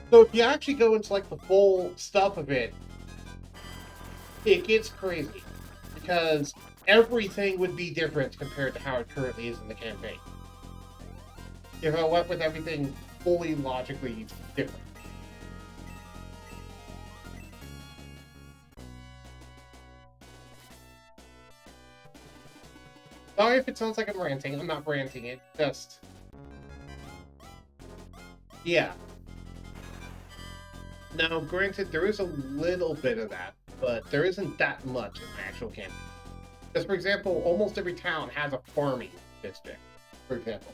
So if you actually go into like the full stuff of it, it gets crazy. Because everything would be different compared to how it currently is in the campaign. If I went with everything fully logically different. Sorry if it sounds like I'm ranting. I'm not ranting. It just... Yeah. Now, granted, there is a little bit of that, but there isn't that much in my actual campaign. Because, for example, almost every town has a farming district, for example.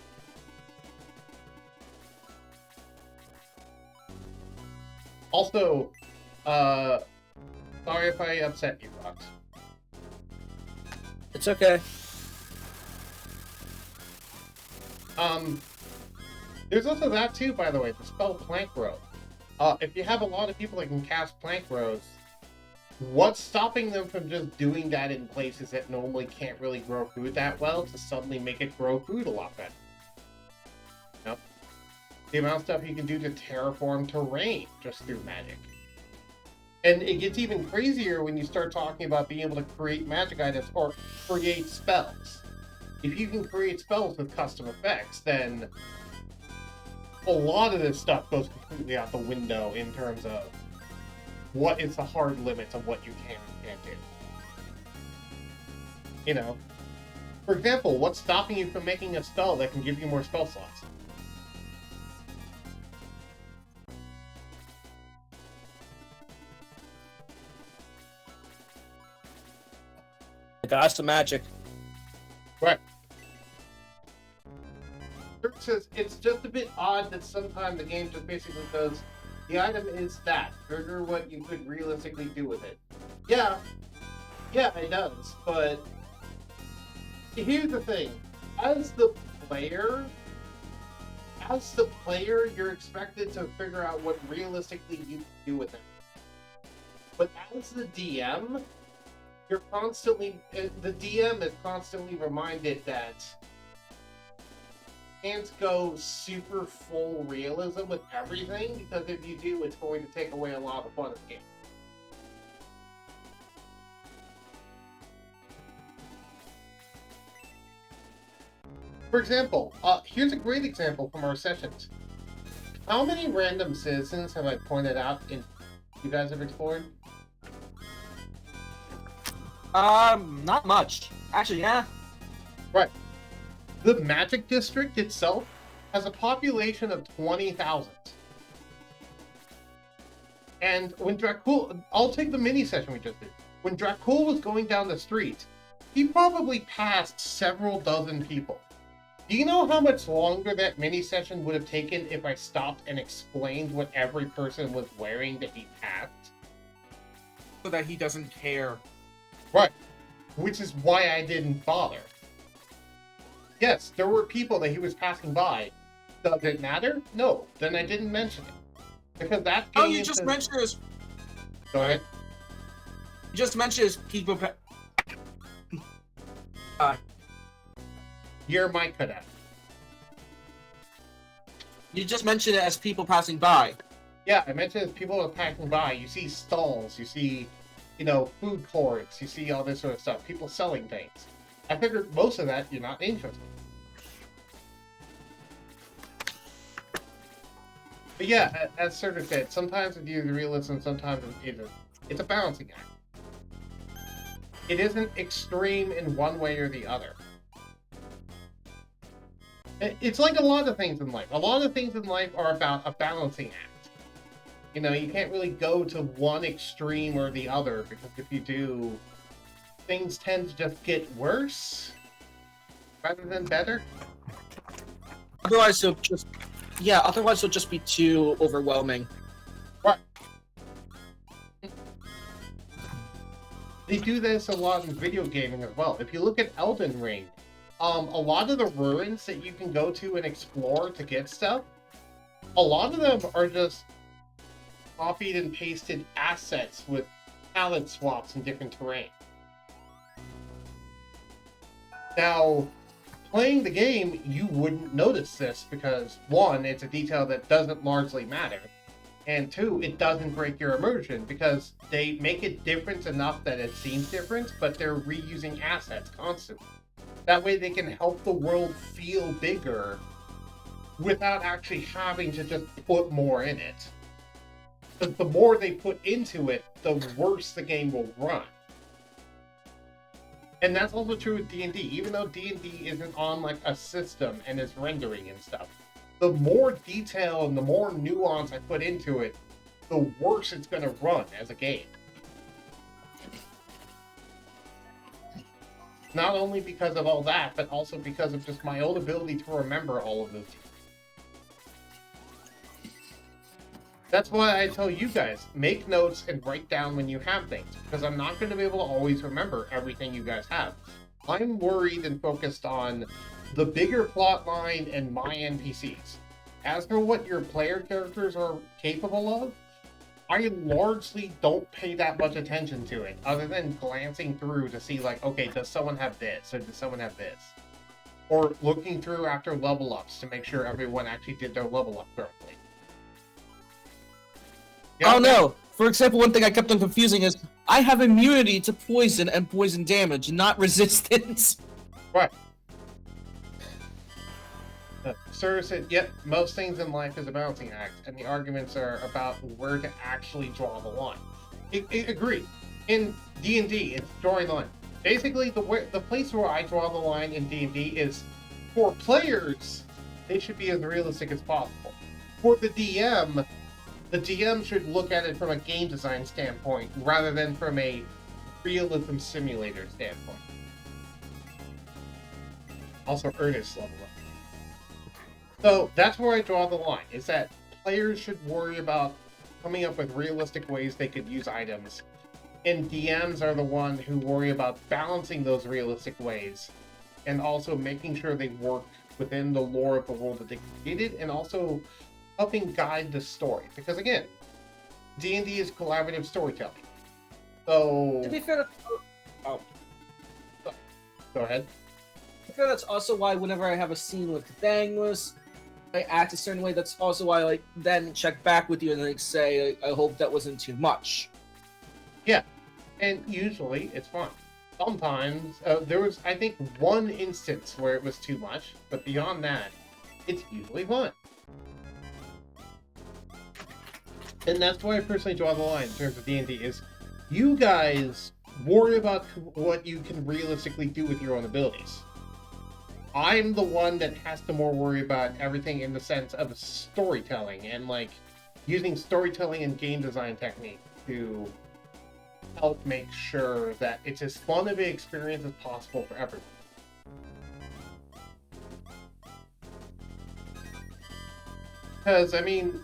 Also, sorry if I upset you, Rox. It's okay. There's also that too, by the way, the spell Plank Row. If you have a lot of people that can cast Plank Rows, what's stopping them from just doing that in places that normally can't really grow food that well to suddenly make it grow food a lot better? You know? The amount of stuff you can do to terraform terrain just through magic. And it gets even crazier when you start talking about being able to create magic items or create spells. If you can create spells with custom effects, then a lot of this stuff goes completely out the window in terms of what is the hard limits of what you can and can't do. You know, for example, what's stopping you from making a spell that can give you more spell slots? Got some magic. Right. Dirk says it's just a bit odd that sometimes the game just basically goes, the item is that. Trigger what you could realistically do with it. Yeah, it does, but here's the thing. As the player, you're expected to figure out what realistically you can do with it. But as the DM, the DM is constantly reminded that you can't go super full realism with everything, because if you do, it's going to take away a lot of the fun of the game. For example, here's a great example from our sessions. How many random citizens have I pointed out in you guys have explored? Not much. Actually, yeah. Right. The Magic District itself has a population of 20,000. And when Dracul... I'll take the mini session we just did. When Dracul was going down the street, he probably passed several dozen people. Do you know how much longer that mini session would have taken if I stopped and explained what every person was wearing that he passed? So that he doesn't care. Right. Which is why I didn't bother. Yes, there were people that he was passing by. Does it matter? No. Then I didn't mention it. Because that game... Oh, you just mentioned his... Go ahead. You just mentioned his people... Your mic cut out. You just mentioned it as people passing by. Yeah, I mentioned as people are passing by. You see stalls, you see, food courts, you see all this sort of stuff. People selling things. I figured most of that you're not interested in. But yeah, as Serta said, sometimes it's the realism, sometimes it isn't. It's a balancing act. It isn't extreme in one way or the other. It's like a lot of things in life. A lot of things in life are about a balancing act. You can't really go to one extreme or the other, because if you do, things tend to just get worse rather than better. Otherwise, it'll just be too overwhelming. Right. They do this a lot in video gaming as well. If you look at Elden Ring, a lot of the ruins that you can go to and explore to get stuff, a lot of them are just copied and pasted assets with palette swaps in different terrain. Now, playing the game, you wouldn't notice this because, one, it's a detail that doesn't largely matter, and two, it doesn't break your immersion because they make it different enough that it seems different, but they're reusing assets constantly. That way they can help the world feel bigger without actually having to just put more in it. Because the more they put into it, the worse the game will run. And that's also true with D&D. Even though D&D isn't on like a system and is rendering and stuff, the more detail and the more nuance I put into it, the worse it's going to run as a game. Not only because of all that, but also because of just my own ability to remember all of those. That's why I tell you guys, make notes and write down when you have things, because I'm not going to be able to always remember everything you guys have. I'm worried and focused on the bigger plot line and my NPCs. As for what your player characters are capable of, I largely don't pay that much attention to it, other than glancing through to see, like, okay, does someone have this, or does someone have this? Or looking through after level ups to make sure everyone actually did their level up correctly. Oh no! For example, one thing I kept on confusing is I have immunity to poison and poison damage, not resistance. Right. Sir said, yep, most things in life is a balancing act, and the arguments are about where to actually draw the line. Agreed. In D&D, it's drawing the line. Basically, the place where I draw the line in D&D is, for players, they should be as realistic as possible. For the DM should look at it from a game design standpoint, rather than from a realism simulator standpoint. Also, Ernest level up. So that's where I draw the line, is that players should worry about coming up with realistic ways they could use items, and DMs are the ones who worry about balancing those realistic ways, and also making sure they work within the lore of the world that they created, and also helping guide the story. Because again, D&D is collaborative storytelling. So... To be fair, Go ahead. I feel that's also why whenever I have a scene with Thangless, I act a certain way. That's also why I like then check back with you and like say, I hope that wasn't too much. Yeah, and usually it's fine. Sometimes there was, I think, one instance where it was too much, but beyond that, it's usually fine. And that's why I personally draw the line in terms of D&D is you guys worry about what you can realistically do with your own abilities. I'm the one that has to more worry about everything in the sense of storytelling and like using storytelling and game design technique to help make sure that it's as fun of an experience as possible for everyone. Because, I mean,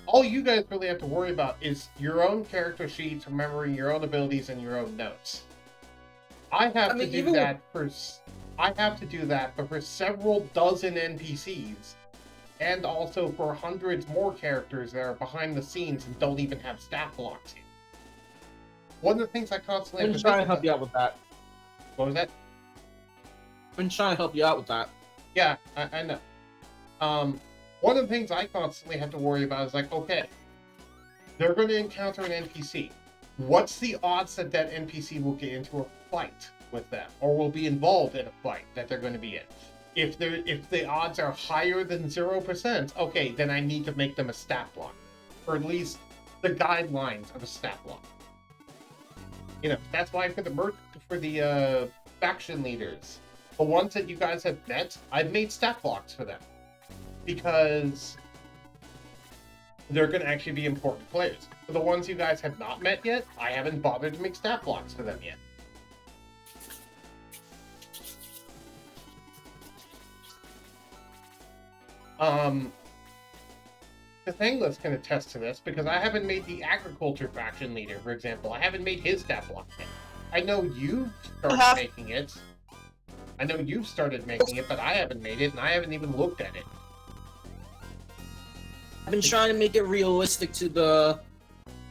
all you guys really have to worry about is your own character sheets, remembering your own abilities and your own notes. I have to do that, but for several dozen NPCs, and also for hundreds more characters that are behind the scenes and don't even have stat blocks yet. One of the things I constantly I've been trying to help you out with that. What was that? I've been trying to help you out with that. Yeah, I know. One of the things I constantly have to worry about is like, okay, they're going to encounter an NPC. What's the odds that that NPC will get into a fight with them, or will be involved in a fight that they're going to be in? If the odds are higher than 0%, okay, then I need to make them a stat block, or at least the guidelines of a stat block. You know, that's why for the faction leaders, the ones that you guys have met, I've made stat blocks for them because they're going to actually be important players. For the ones you guys have not met yet, I haven't bothered to make stat blocks for them yet. Kathangless can attest to this because I haven't made the agriculture faction leader, for example. I haven't made his stat block yet. I know you've started making it. I know you've started making it, but I haven't made it, and I haven't even looked at it. I've been trying to make it realistic to the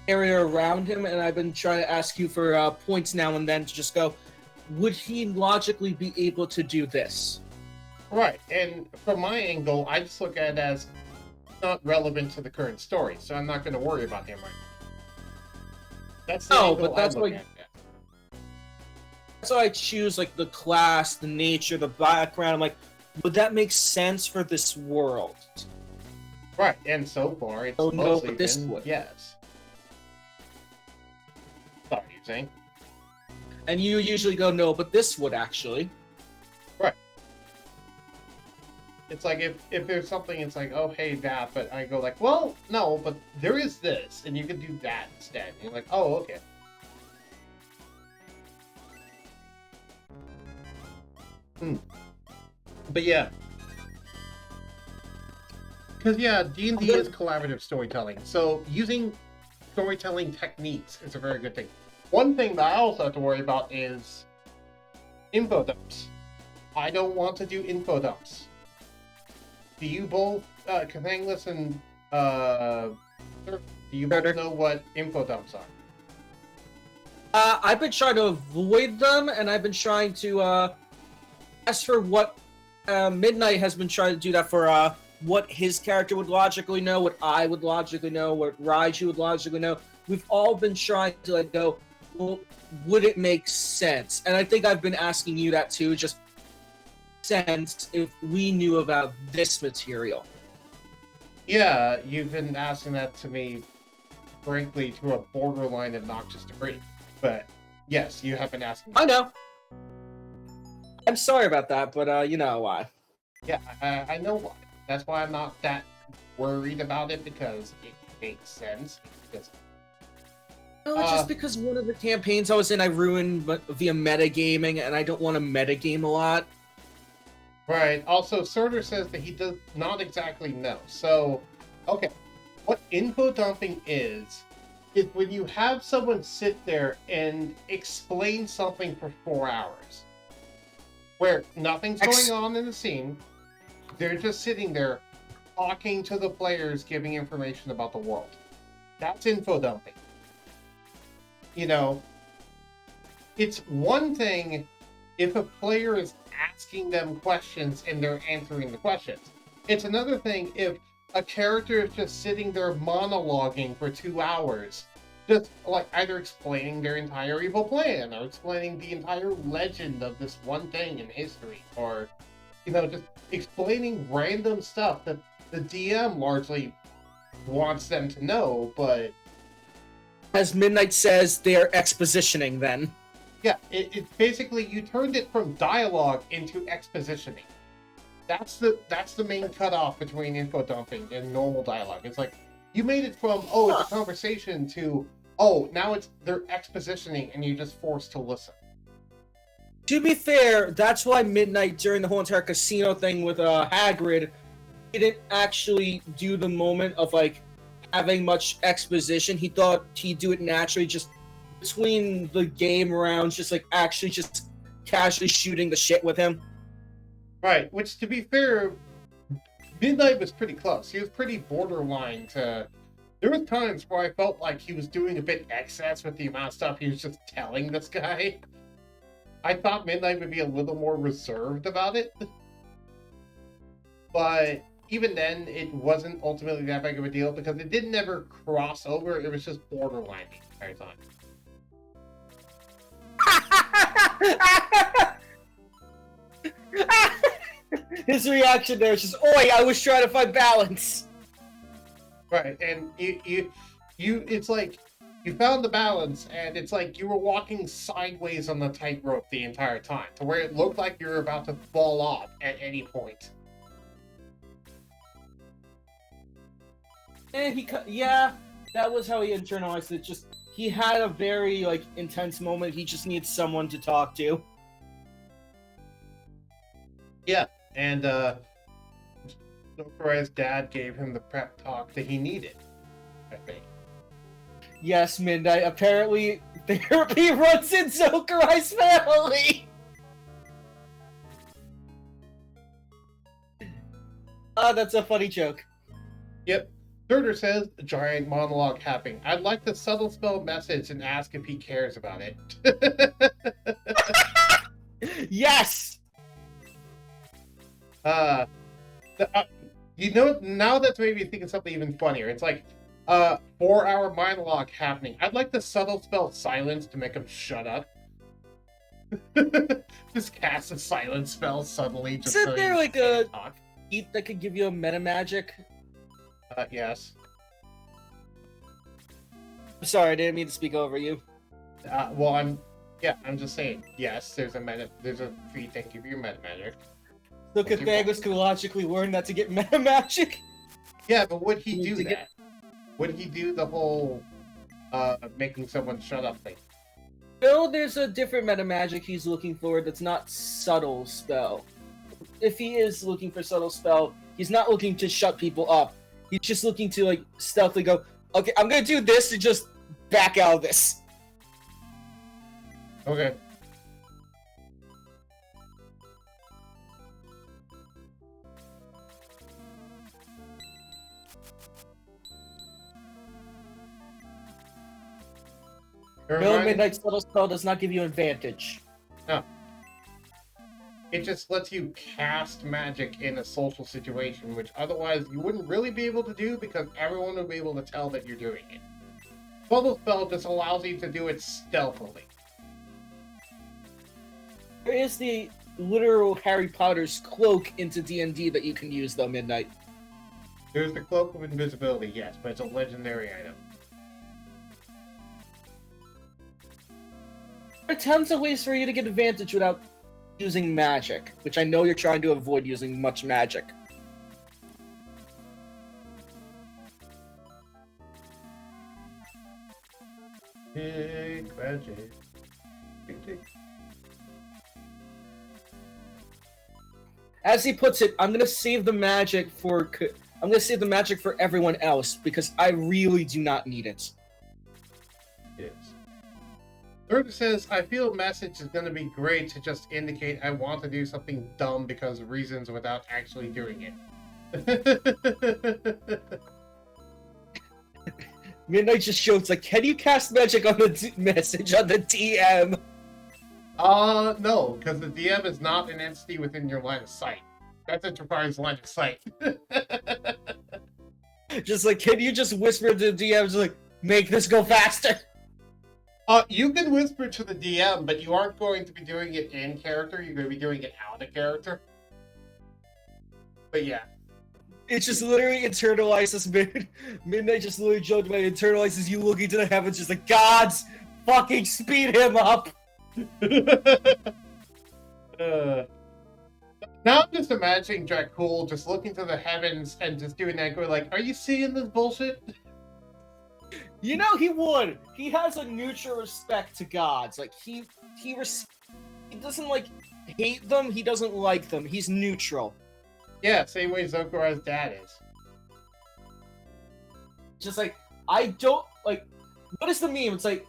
area around him, and I've been trying to ask you for points now and then to just go, would he logically be able to do this? Right, and from my angle, I just look at it as not relevant to the current story, so I'm not going to worry about him right now. That's the angle but that's I look why at. that's why I choose like the class, the nature, the background. I'm like, would that make sense for this world? Right, and so far it's Oh, no, mostly but this been would. yes. Sorry, you saying? And you usually go, no, but this would actually. Right. It's like if there's something, it's like, oh, hey, that, but I go like, well, no, but there is this, and you can do that instead. And you're like, oh, okay. But yeah. Because, yeah, D&D is collaborative storytelling. So using storytelling techniques is a very good thing. One thing that I also have to worry about is info dumps. I don't want to do info dumps. Do you both, Kathangless and, do you both know what info dumps are? I've been trying to avoid them, and I've been trying to, as for what, Midnight has been trying to do that for, what his character would logically know, what I would logically know, what Rouge would logically know. We've all been trying to, like, go, well, would it make sense? And I think I've been asking you that too, just sense if we knew about this material. Yeah, you've been asking that to me, frankly, to a borderline obnoxious degree. But yes, you have been asking. I know. I'm sorry about that, but you know why. Yeah, I know why. That's why I'm not that worried about it, because it makes sense. No, it's just because one of the campaigns I was in, I ruined via metagaming, and I don't want to metagame a lot. Right. Also, Surtur says that he does not exactly know. So, okay. What info dumping is when you have someone sit there and explain something for 4 hours, where nothing's going on in the scene, they're just sitting there talking to the players, giving information about the world. That's info dumping. You know, it's one thing if a player is asking them questions and they're answering the questions. It's another thing if a character is just sitting there monologuing for 2 hours, just like either explaining their entire evil plan or explaining the entire legend of this one thing in history, or, you know, just explaining random stuff that the DM largely wants them to know, but as Midnight says, they're expositioning then. Yeah, it basically, you turned it from dialogue into expositioning. That's the main cutoff between info dumping and normal dialogue. It's like, you made it from, oh, it's a conversation, to, oh, now they're expositioning and you're just forced to listen. To be fair, that's why Midnight, during the whole entire casino thing with Hagrid, didn't actually do the moment of, like, having much exposition. He thought he'd do it naturally, just between the game rounds, just, like, actually just casually shooting the shit with him. Right, which, to be fair, Midnight was pretty close. He was pretty borderline to... There were times where I felt like he was doing a bit excess with the amount of stuff he was just telling this guy. I thought Midnight would be a little more reserved about it. But even then, it wasn't ultimately that big of a deal, because it didn't ever cross over. It was just borderline the entire time. His reaction there is just, oi, I was trying to find balance. Right, and you it's like, you found the balance, and it's like you were walking sideways on the tightrope the entire time, to where it looked like you were about to fall off at any point. Yeah, that was how he internalized it. Just, he had a very, like, intense moment. He just needs someone to talk to. Yeah, and Zokurai's dad gave him the prep talk that he needed, I think. Yes, Midnight. Apparently, therapy runs in Zokurai's family! That's a funny joke. Yep. Surtur says, giant monologue happening. I'd like to subtle spell message and ask if he cares about it. Yes! You know, now that's made me think of something even funnier. It's like, 4-hour monologue happening. I'd like to subtle spell silence to make him shut up. Just cast a silence spell suddenly. Just Isn't there like a talk. feat that could give you a meta magic? Yes. Sorry, I didn't mean to speak over you. Well, Yeah, I'm just saying. Yes, there's a feat that give you meta magic. So Pythagoras could logically learn that to get meta magic. Yeah, but would he do To that? get- Would he do the whole making someone shut up thing? No, there's a different meta magic he's looking for that's not subtle spell. If he is looking for subtle spell, he's not looking to shut people up. He's just looking to like stealthily go, okay, I'm gonna do this to just back out of this. Okay. No midnight subtle spell does not give you advantage. No. It just lets you cast magic in a social situation, which otherwise you wouldn't really be able to do because everyone would be able to tell that you're doing it. Bubble spell just allows you to do it stealthily. There is the literal Harry Potter's cloak into D&D that you can use though, Midnight. There's the Cloak of Invisibility, yes, but it's a legendary item. There are tons of ways for you to get advantage without using magic, which I know you're trying to avoid using much magic. Big magic. Tick, tick. As he puts it, I'm gonna save the magic for everyone else because I really do not need it. Yes. Rouge says, I feel a message is going to be great to just indicate I want to do something dumb because of reasons without actually doing it. Midnight just shows like, can you cast magic on the message on the DM? No, because the DM is not an entity within your line of sight. That requires line of sight. Just like, can you just whisper to the DMs like, make this go faster? You can whisper to the DM, but you aren't going to be doing it in character. You're going to be doing it out of character. But yeah. It just literally internalizes Midnight just literally joked about it internalizes you looking to the heavens just like, gods, fucking speed him up! Now I'm just imagining Dracul just looking to the heavens and just doing that, going like, are you seeing this bullshit? You know he would. He has a neutral respect to gods. Like he doesn't like hate them. He doesn't like them. He's neutral. Yeah, same way Zokuar's dad is. Just like I don't like. What is the meme? It's like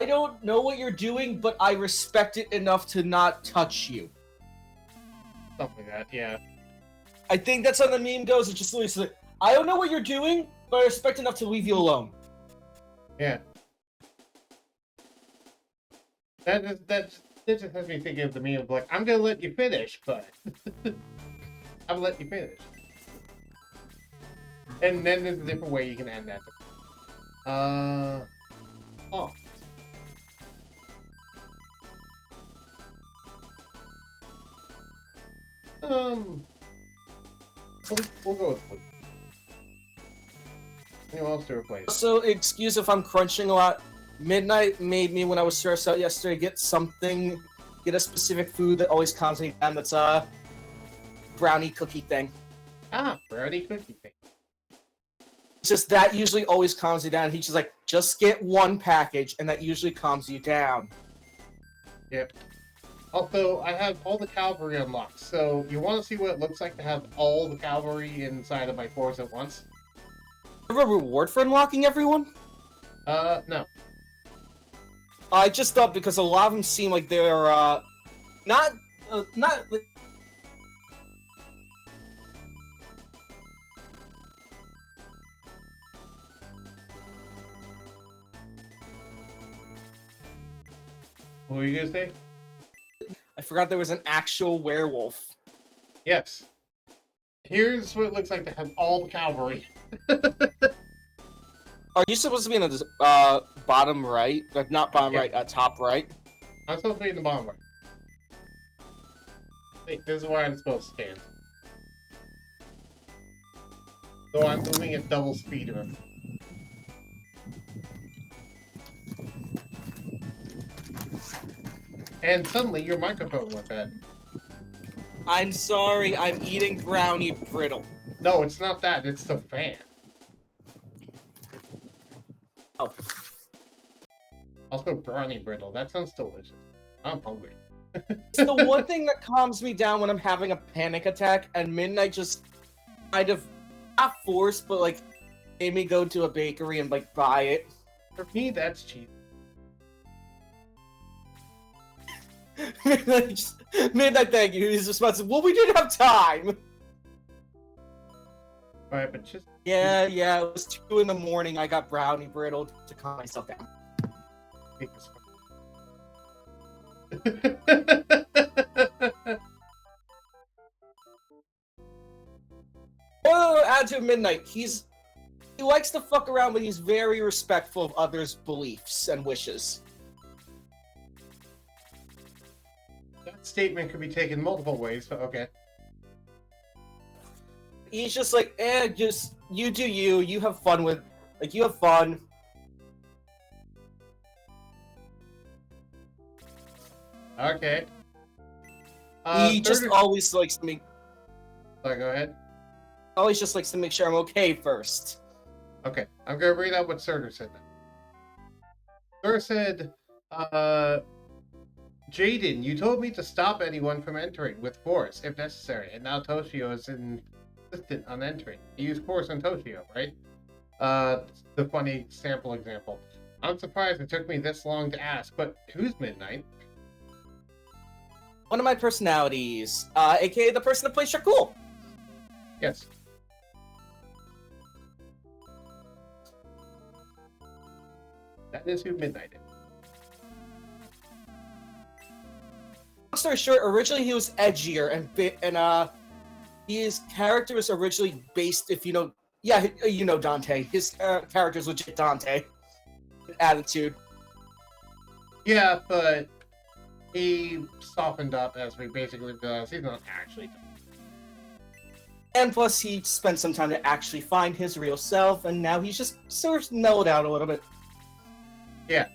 I don't know what you're doing, but I respect it enough to not touch you. Something like that, yeah. I think that's how the meme goes. It's just literally like, I don't know what you're doing, but I respect enough to leave you alone. Yeah. That just has me thinking of the meme of like, I'm gonna let you finish, but I'm let you finish. And then there's a different way you can end that. Oh. We'll go with Blue. Anyone else to replace? Also, excuse if I'm crunching a lot. Midnight made me, when I was stressed out yesterday, get a specific food that always calms me down. That's a brownie cookie thing. Ah, brownie cookie thing. It's just that usually always calms you down. He's just like, just get one package, and that usually calms you down. Yep. Also, I have all the cavalry unlocked, so you want to see what it looks like to have all the cavalry inside of my force at once? Have a reward for unlocking everyone? No. I just thought because a lot of them seem like they're, not. What were you gonna say? I forgot there was an actual werewolf. Yes. Here's what it looks like to have all the cavalry. Are you supposed to be in the bottom right? Like not bottom Yeah. right, top right? I'm supposed to be in the bottom right. Wait, this is where I'm supposed to stand. So I'm moving at double speed of him. And suddenly your microphone went bad. I'm sorry, I'm eating brownie brittle. No, it's not that. It's the fan. Oh. Also, brownie brittle. That sounds delicious. I'm hungry. It's the one thing that calms me down when I'm having a panic attack, and Midnight just kind of, not forced, but like, made me go to a bakery and like buy it. For me, that's cheap. Midnight, thank you. His response is, well, we didn't have time. Alright, but just... Yeah, it was 2 in the morning. I got brownie brittle to calm myself down. Make this Oh, add to Midnight. He likes to fuck around, but he's very respectful of others' beliefs and wishes. That statement could be taken multiple ways, but okay. He's just like, just you do you. You have fun with, like, you have fun. Okay. He just always likes to make. Sorry, go ahead. Always just likes to make sure I'm okay first. Okay, I'm gonna read out what Surtur said then. Surtur said, Jaden, you told me to stop anyone from entering with force if necessary, and now Toshio is insistent on entering. You use force on Toshio, right? The funny sample example. I'm surprised it took me this long to ask, but who's Midnight? One of my personalities, aka the person that plays Shakul. Yes. That is who Midnight is. Long story short, originally he was edgier, and his character was originally based, if you know, yeah, you know Dante. His character is legit Dante. Attitude. Yeah, but he softened up as we basically realized he's not actually. And plus, he spent some time to actually find his real self, and now he's just sort of mellowed out a little bit. Yeah.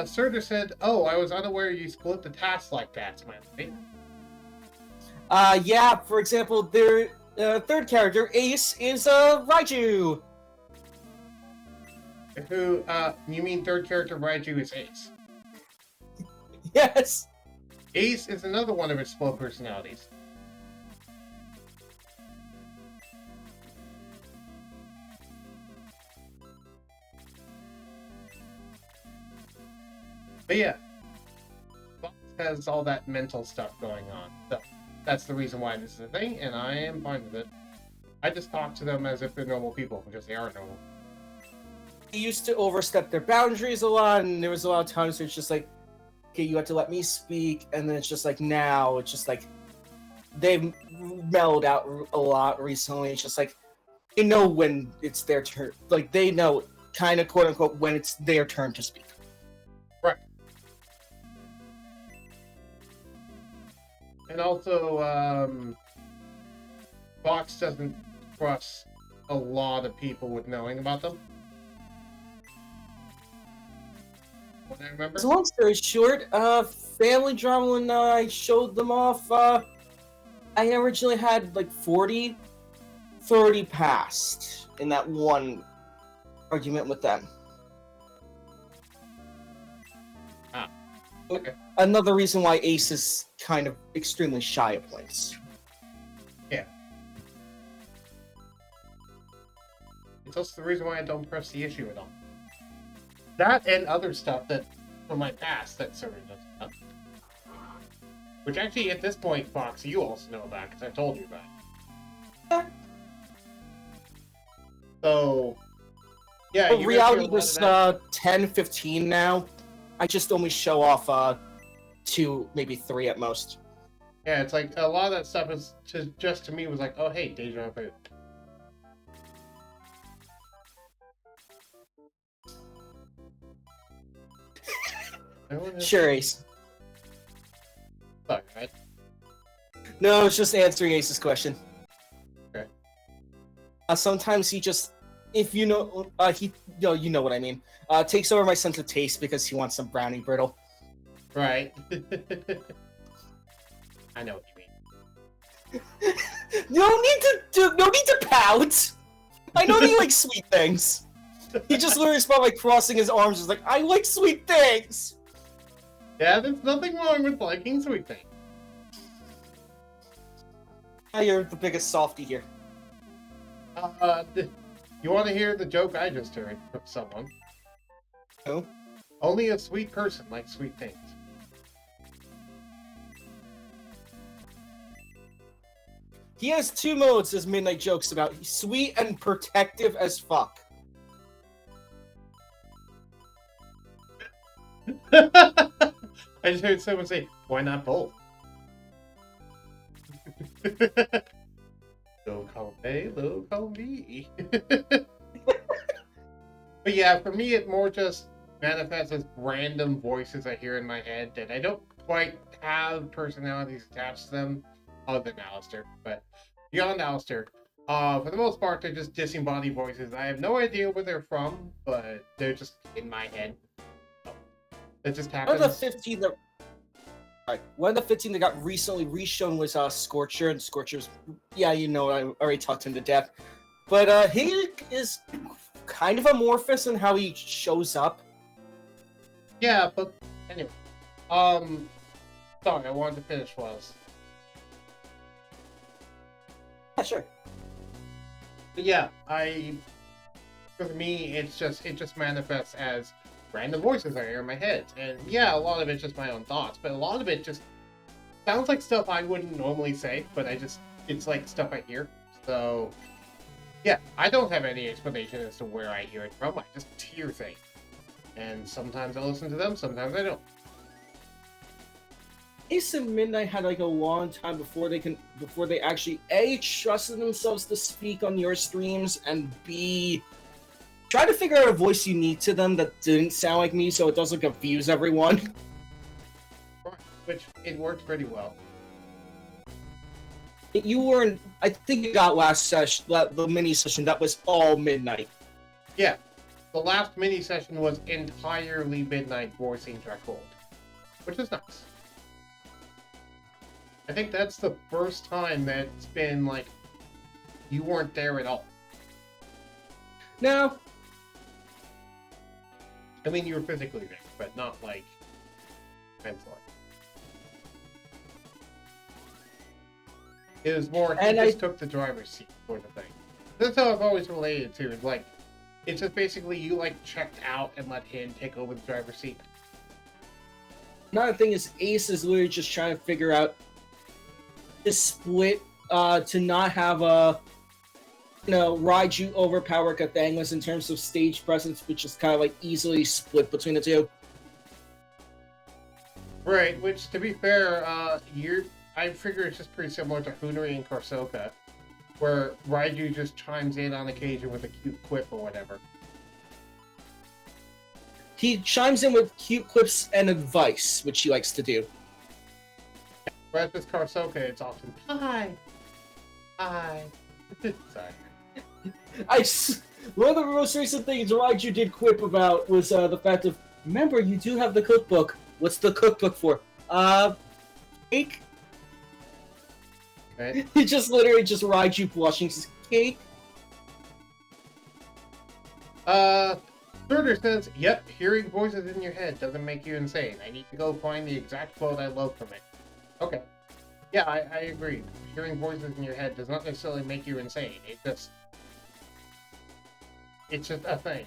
Surtur said, "Oh, I was unaware you split the tasks like that, Smiley." Yeah, for example, their third character, Ace, is Raiju. Who, you mean third character Raiju is Ace? Yes. Ace is another one of his split personalities. But yeah, Fox has all that mental stuff going on. So that's the reason why this is a thing, and I am fine with it. I just talk to them as if they're normal people, because they are normal. They used to overstep their boundaries a lot, and there was a lot of times where it's just like, okay, you have to let me speak, and then it's just like, now, it's just like, they've mellowed out a lot recently. It's just like, they know when it's their turn. Like, they know, kind of, quote-unquote, when it's their turn to speak. Right. And also, Fox doesn't trust a lot of people with knowing about them. What I remember? So long story short, family drama when I showed them off, I originally had like 30 passed in that one argument with them. Ah, okay. Another reason why Ace is kind of extremely shy of points. Yeah. It's also the reason why I don't press the issue at all. That and other stuff that from my past that Surtur doesn't know. Which actually, at this point, Fox, you also know about because I told you about it. So, yeah. But you reality go through a was lot of that. 10, 15 now. I just only show off 2, maybe 3 at most. Yeah, it's like a lot of that stuff is just to me was like, oh hey, deja vu. Sure, Ace. Sorry, right? No, it's just answering Ace's question. Okay. Sometimes he just if you know, you know what I mean. Takes over my sense of taste because he wants some brownie brittle. Right. I know what you mean. No need to pout. I know that you like sweet things. He just literally spelled like crossing his arms, just like I like sweet things. Yeah, there's nothing wrong with liking sweet things. You're the biggest softy here. You want to hear the joke I just heard from someone? Who? Only a sweet person likes sweet things. He has two modes, as Midnight jokes about. He's sweet and protective as fuck. I just heard someone say, why not both? Low column A, low column B. But yeah, for me, it more just manifests as random voices I hear in my head that I don't quite have personalities attached to them, other than Alistair. But beyond Alistair, for the most part, they're just disembodied voices. I have no idea where they're from, but they're just in my head. That just happens. One of the 15 that got recently reshown was Scorcher, and Scorcher's, yeah, you know, I already talked him to death. But he is kind of amorphous in how he shows up. Yeah, but anyway. Sorry, I wanted to finish what I was. Yeah, sure. But yeah, for me, it just manifests as random voices I hear in my head. And yeah, a lot of it's just my own thoughts, but a lot of it just sounds like stuff I wouldn't normally say, but it's like stuff I hear. So yeah, I don't have any explanation as to where I hear it from. I just hear things. And sometimes I listen to them, sometimes I don't. Ace and Midnight had like a long time before they actually A, trusted themselves to speak on your streams, and B, try to figure out a voice unique to them that didn't sound like me so it doesn't confuse everyone. Which, it worked pretty well. You weren't, I think you got last session, the mini session, that was all Midnight. Yeah. The last mini session was entirely Midnight voicing Dracul, which is nice. I think that's the first time that it's been like you weren't there at all. No. I mean, you were physically there, but not like mentally. It was more, he just took the driver's seat sort of thing. That's how I've always related to it. Like, it's just basically you like checked out and let him take over the driver's seat. Another thing is Ace is literally just trying to figure out this split to not have a Raiju overpower Kathanas in terms of stage presence, which is kind of like easily split between the two. Right, which to be fair, I figure it's just pretty similar to Hunari and Korsoka, where Raiju just chimes in on occasion with a cute quip or whatever. He chimes in with cute quips and advice, which he likes to do. Whereas with Korsoka, it's often, hi. Sorry. One of the most recent things Raiju did quip about was the fact of, remember, you do have the cookbook. What's the cookbook for? Cake? Right? He just literally just Raiju blushing, says, cake? Surtur says, yep, hearing voices in your head doesn't make you insane. I need to go find the exact quote I love from it. Okay. Yeah, I agree. Hearing voices in your head does not necessarily make you insane. It's just a thing.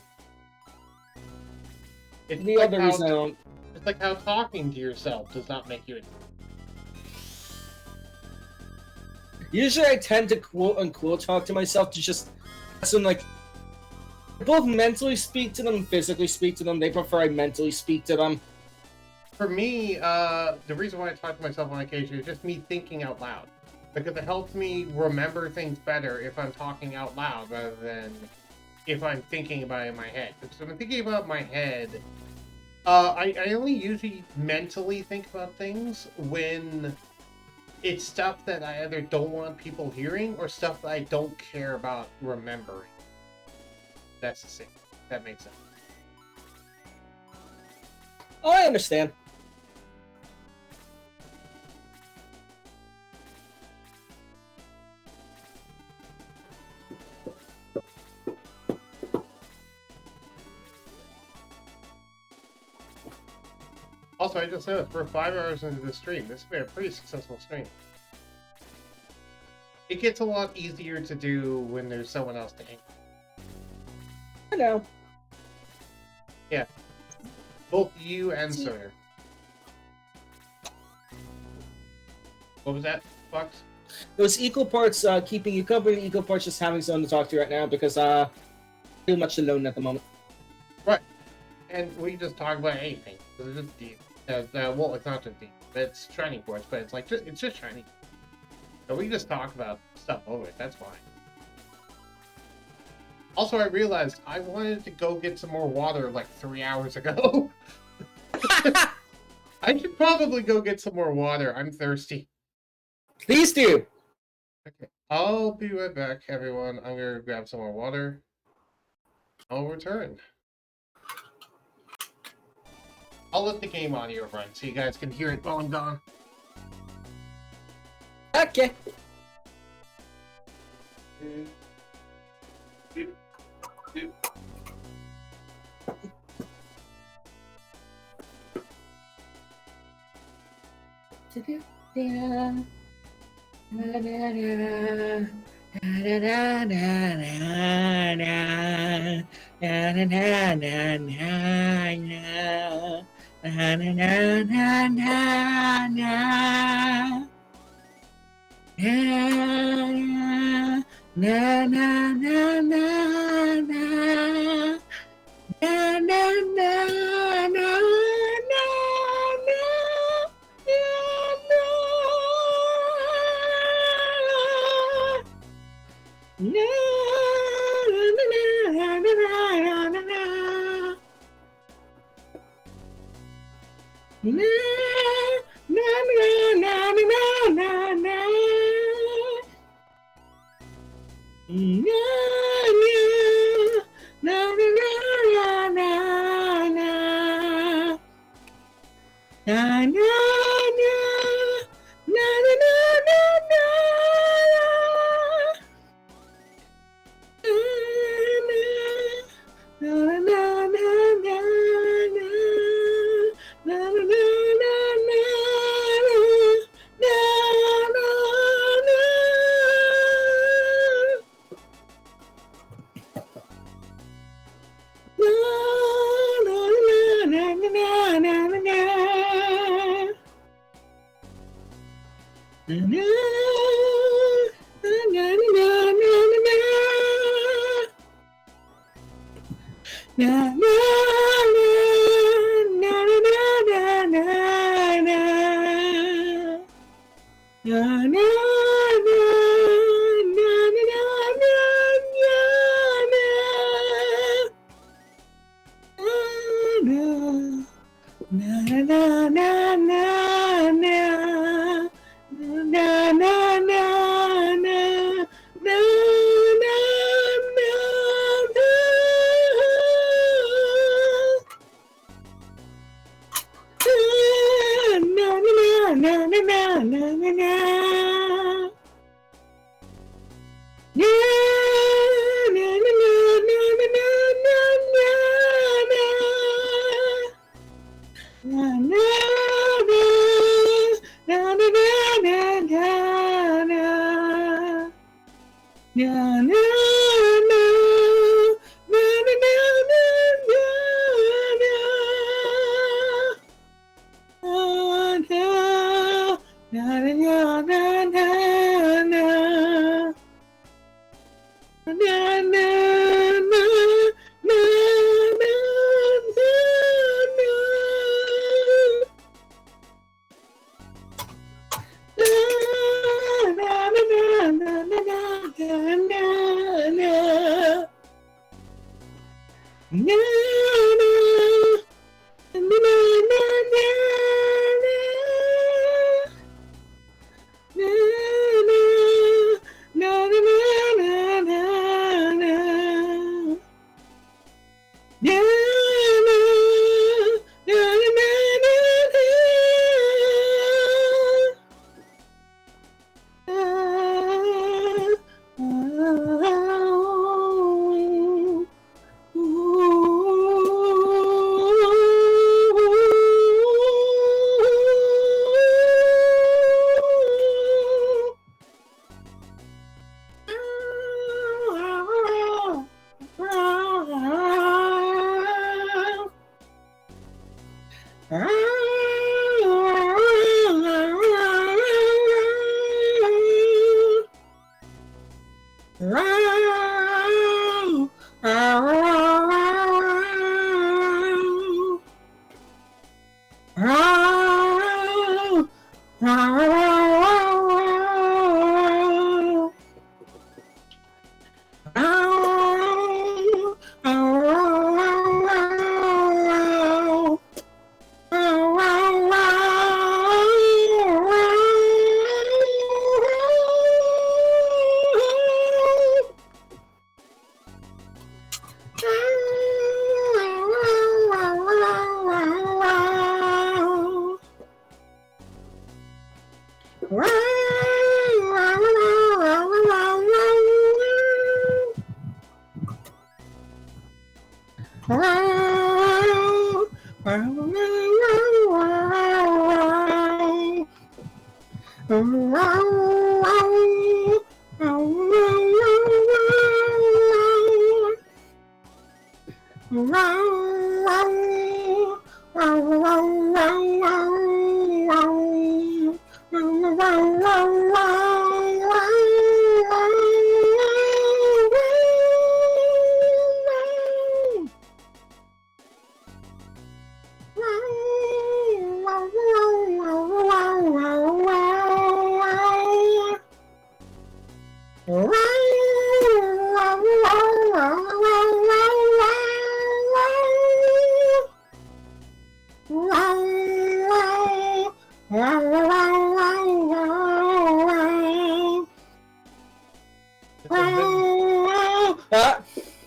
It's The like other reason I don't... It's like how talking to yourself does not make you insane. Usually I tend to quote-unquote talk to myself to just... So like... both mentally speak to them and physically speak to them. They prefer I mentally speak to them. For me, the reason why I talk to myself on occasion is just me thinking out loud. Because it helps me remember things better if I'm talking out loud rather than if I'm thinking about it in my head. Because when I'm thinking about my head, I only usually mentally think about things when it's stuff that I either don't want people hearing or stuff that I don't care about remembering. That's the same. That makes sense. Oh, I understand. Also, I just noticed we're 5 hours into the stream. This has been a pretty successful stream. It gets a lot easier to do when there's someone else to aim. I know. Yeah. Both you and Sawyer. What was that, Fox? It was equal parts keeping you covered, equal parts just having someone to talk to right now because pretty much alone at the moment. Right. And we just talk about anything. It's just deep. Well, it's not just deep. It's shining quartz, but it's like it's just shiny. So we just talk about stuff over it. That's fine. Also, I realized I wanted to go get some more water like 3 hours ago. I should probably go get some more water. I'm thirsty. Please do. Okay. I'll be right back, everyone. I'm gonna grab some more water. I'll return. I'll let the game audio run so you guys can hear it while I'm gone. Okay.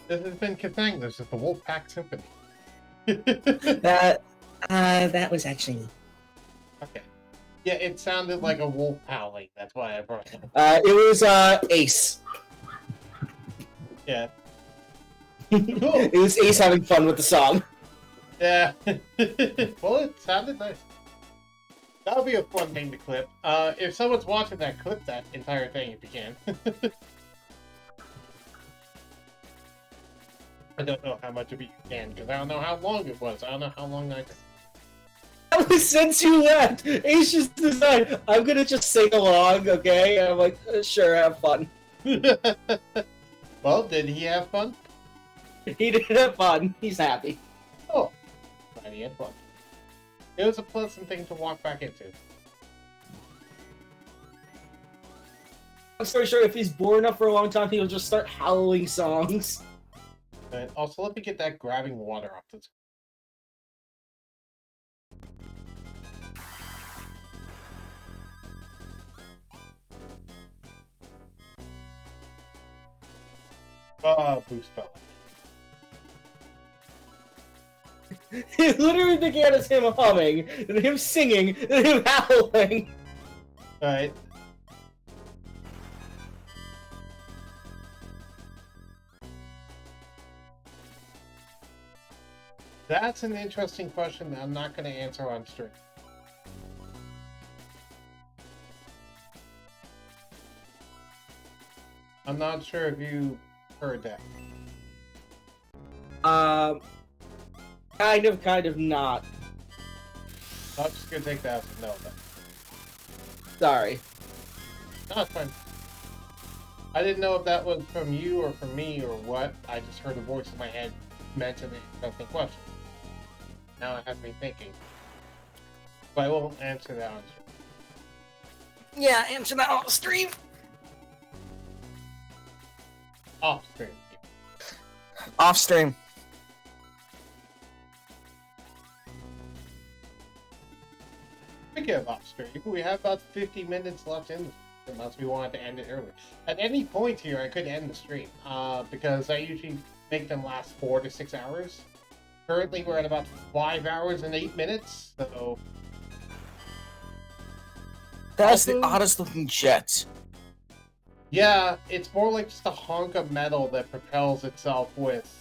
This has been Katana. This is the Wolfpack Symphony. That was actually. Okay. Yeah, it sounded like a wolf howling. That's why I brought it. It was Ace. Yeah. It was Ace having fun with the song. Yeah. Well, it sounded nice. That would be a fun thing to clip. If someone's watching that, clip that entire thing if you can. I don't know how much of it you can, because I don't know how long it was. I don't know how long I That was since you left. Ace just decided, I'm gonna just sing along, okay? And I'm like, sure, have fun. Well, did he have fun? He did have fun. He's happy. Oh, glad he had fun. It was a pleasant thing to walk back into. Long story short, if he's bored enough for a long time, he'll just start howling songs. And also, let me get that grabbing water off the screen. Boost spell. It literally began as him humming, and him singing, and him howling. Alright. That's an interesting question that I'm not going to answer on stream. I'm not sure if you heard that. Kind of not. I'm just going to take that as a no then. Sorry. No, it's fine. I didn't know if that was from you or from me or what. I just heard a voice in my head mention the interesting question. Now it has me thinking. But I won't answer that on stream. Yeah, answer that on the stream. Off stream. Off stream. Speaking of off stream, we have about 50 minutes left in the stream, unless we wanted to end it early. At any point here, I could end the stream, because I usually make them last 4 to 6 hours. Currently, we're at about 5 hours and 8 minutes, so... That's the oddest looking jet. Yeah, it's more like just a hunk of metal that propels itself with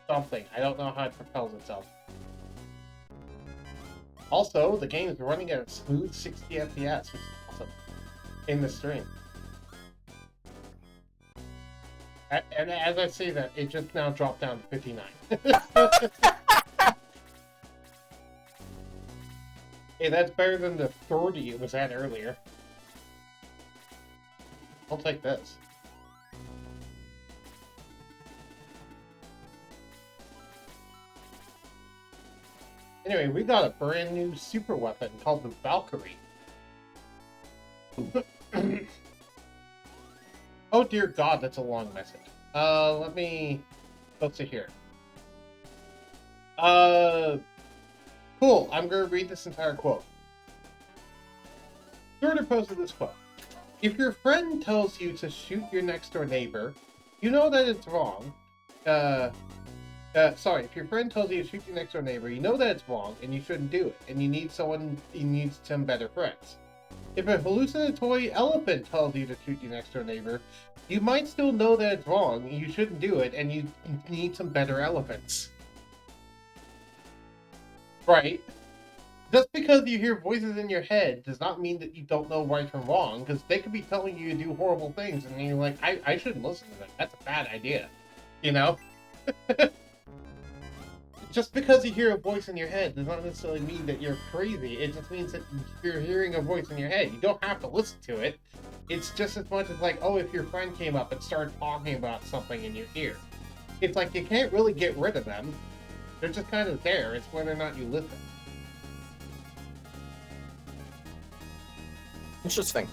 something. I don't know how it propels itself. Also, the game is running at a smooth 60 FPS, which is awesome, in the stream. And as I say that, it just now dropped down to 59. Hey, that's better than the 30 it was at earlier. I'll take this. Anyway, we got a brand new super weapon called the Valkyrie. Oh dear God, that's a long message. Let's see here. Cool, I'm gonna read this entire quote. Jordan posted this quote. If your friend tells you to shoot your next door neighbor, you know that it's wrong, sorry, if your friend tells you to shoot your next door neighbor, you know that it's wrong and you shouldn't do it, and you need some better friends. If a hallucinatory elephant tells you to shoot your next door neighbor, you might still know that it's wrong, and you shouldn't do it, and you need some better elephants. Right? Just because you hear voices in your head does not mean that you don't know right from wrong, because they could be telling you to do horrible things, and you're like, I shouldn't listen to them. That's a bad idea. You know? Just because you hear a voice in your head does not necessarily mean that you're crazy. It just means that you're hearing a voice in your head. You don't have to listen to it. It's just as much as like, oh, if your friend came up and started talking about something in your ear. It's like you can't really get rid of them. They're just kind of there. It's whether or not you listen. Interesting.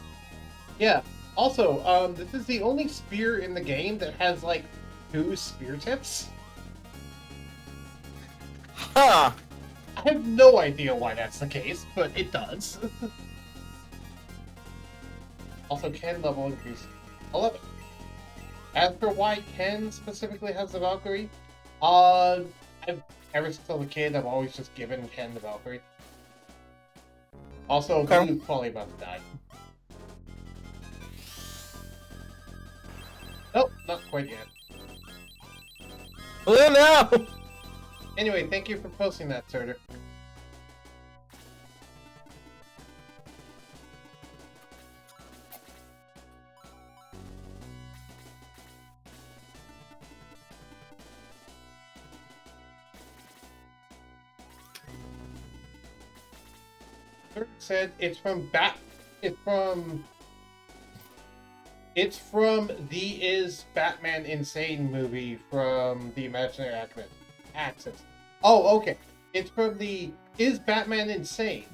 Yeah. Also, this is the only spear in the game that has like 2 spear tips. Huh. I have no idea why that's the case, but it does. Also, Ken level increase 11. As for why Ken specifically has the Valkyrie, ever since I was a kid, I've always just given Ken the Valkyrie. Also, Okay. Blue's probably about to die. Nope, not quite yet. Well, no. Anyway, thank you for posting that, Surtur. Surtur said it's from the Is Batman Insane movie from the Imaginary Access. Oh, okay. It's from the Is Batman Insane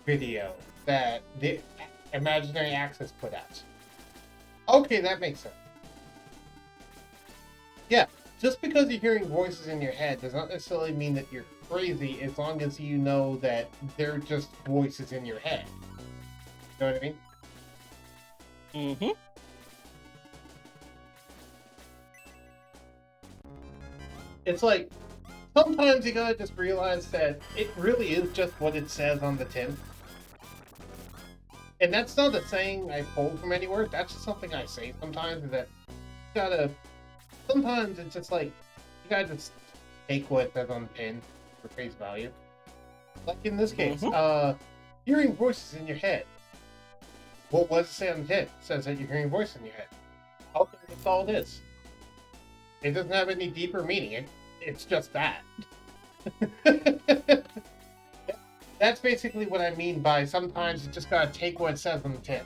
video that the Imaginary Access put out. Okay, that makes sense. Yeah, just because you're hearing voices in your head does not necessarily mean that you're crazy, as long as you know that they're just voices in your head. You know what I mean? Mm-hmm. It's like, sometimes you gotta just realize that it really is just what it says on the tin. And that's not a saying I pulled from anywhere, that's just something I say sometimes, is that you gotta, sometimes it's just like, you gotta just take what it says on the tin for face value. Like in this case, hearing voices in your head. What does it say on the tin? It says that you're hearing a voice in your head. Okay, that's all it is. It doesn't have any deeper meaning. It's just that. That's basically what I mean by sometimes you just gotta take what it says on the tin.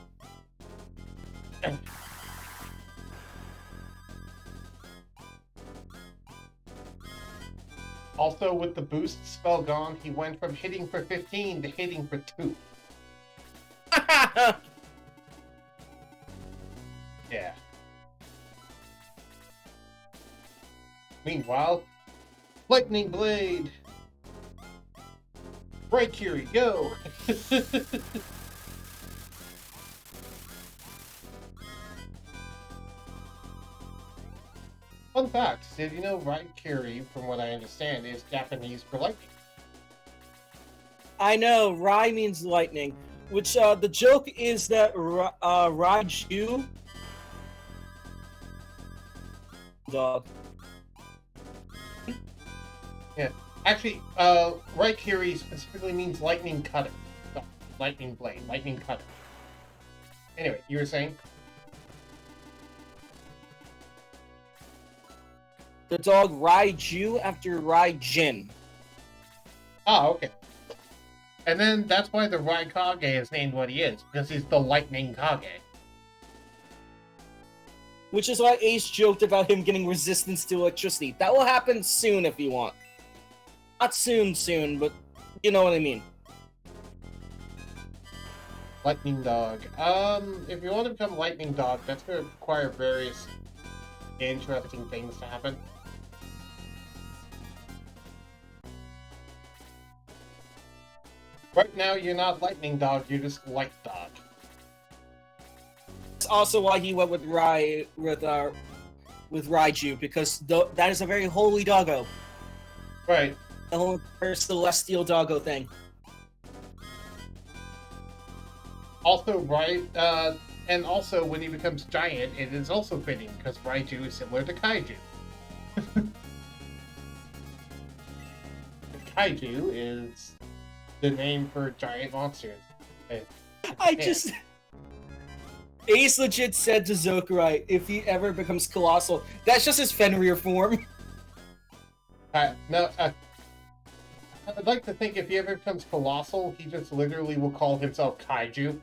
Also, with the boost spell gone, he went from hitting for 15 to hitting for 2. Yeah. Meanwhile, Lightning Blade! Right, Kiri, go! Fun fact, did you know Raikiri, from what I understand, is Japanese for lightning? I know, Rai means lightning, which the joke is that Raiju dog. Yeah. Actually, Raikiri specifically means lightning cutter. No, lightning blade, lightning cutter. Anyway, you were saying? The dog Raiju after Raijin. Ah, okay. And then that's why the Raikage is named what he is, because he's the Lightning Kage. Which is why Ace joked about him getting resistance to electricity. That will happen soon if you want. Not soon, but you know what I mean. Lightning Dog. If you want to become Lightning Dog, that's going to require various interesting things to happen. Right now, you're not Lightning Dog, you're just Light Dog. That's also why he went with Rai with with Raiju because that is a very holy doggo. Right. The whole celestial doggo thing. Also, right, and also when he becomes giant, it is also fitting because Raiju is similar to Kaiju. Kaiju is the name for giant monsters. Ace legit said to Zokurai, if he ever becomes colossal, that's just his Fenrir form. No, I'd like to think if he ever becomes colossal, he just literally will call himself Kaiju.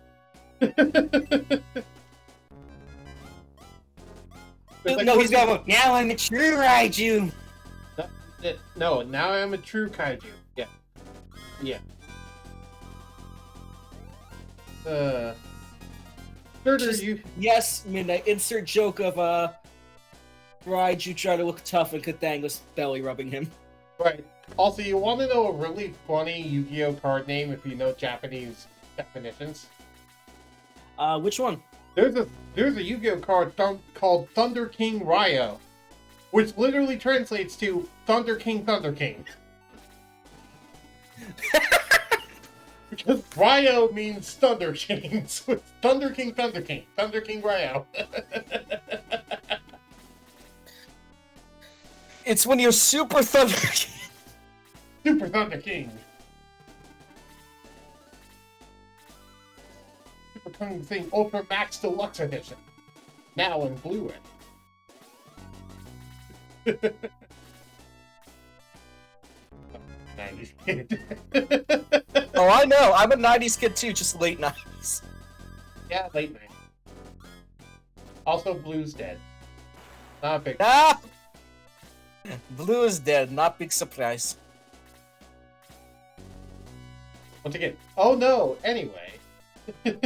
No, he's got now I'm a true Raiju. No, now I'm a true Kaiju. Yeah. Yeah. Yes, Midnight. Insert joke of Raiju trying to look tough and Kathanga's belly rubbing him. Right. Also, you want to know a really funny Yu-Gi-Oh card name if you know Japanese definitions? Which one? There's a Yu-Gi-Oh card called Thunder King Ryo, which literally translates to Thunder King Thunder King. Because Ryo means Thunder King, so it's Thunder King Thunder King, Thunder King Ryo. It's when you're Super Thunder King. Super Thunder King. Super Thunder King Ultra Max Deluxe Edition. Now in Blu-ray. Oh, I know. I'm a 90s kid too, just late 90s. Yeah, late 90s. Also, Blue's dead. Not a big. Ah! Blue is dead, not big surprise. Once again, oh no, anyway. That's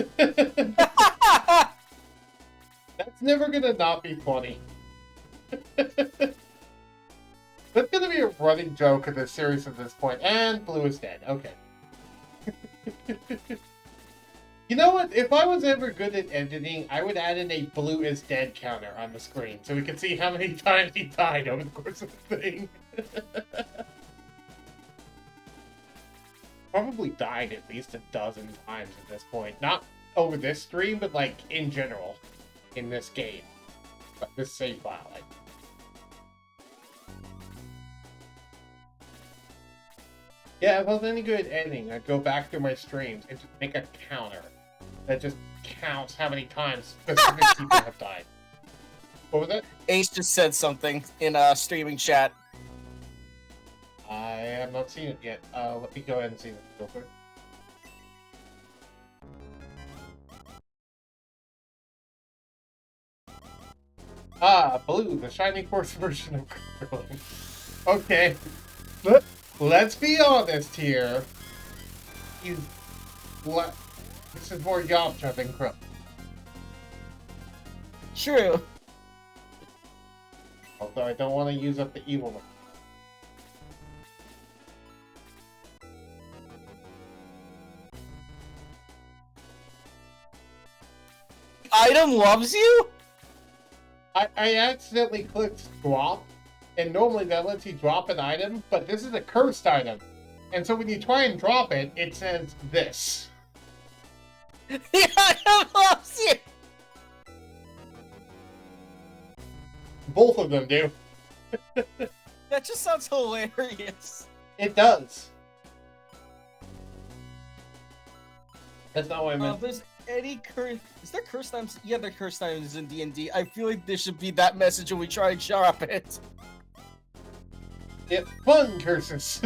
never gonna not be funny. That's gonna be a running joke of this series at this point. And Blue is dead. Okay. You know what? If I was ever good at editing, I would add in a Blue is dead counter on the screen so we can see how many times he died over the course of the thing. Probably died at least a dozen times at this point. Not over this stream, but like in general in this game. But this save file, like. Yeah, if I was any good at editing, I'd go back through my streams and just make a counter that just counts how many times specific people have died. What was that? Ace just said something in a streaming chat. I have not seen it yet. Let me go ahead and see it real quick. Ah, Blue, the Shining Force version of Curling. Okay. Let's be honest here. This is more Yamcha than Krill. True. Although I don't want to use up the evil one. Item loves you? I accidentally clicked drop, and normally that lets you drop an item, but this is a cursed item. And so when you try and drop it, it says this. The item loves you! Both of them do. That just sounds hilarious. It does. That's not what I meant. There's any curse. Is there curse times? Yeah, there are curse times in D&D. I feel like there should be that message when we try and drop it. Yeah, fun curses.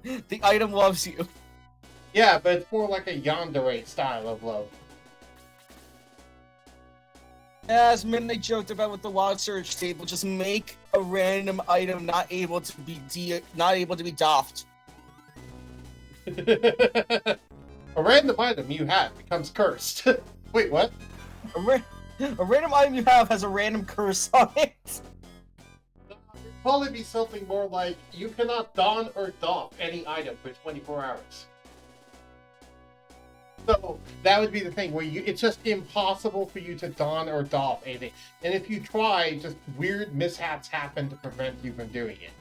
The item loves you. Yeah, but it's more like a yandere style of love. As Midnight joked about with the wild search table, just make a random item not able to be doffed. A random item you have becomes cursed. Wait, what? A random item you have has a random curse on it. It'd probably be something more like, you cannot don or doff any item for 24 hours. So that would be the thing where it's just impossible for you to don or doff anything. And if you try, just weird mishaps happen to prevent you from doing it.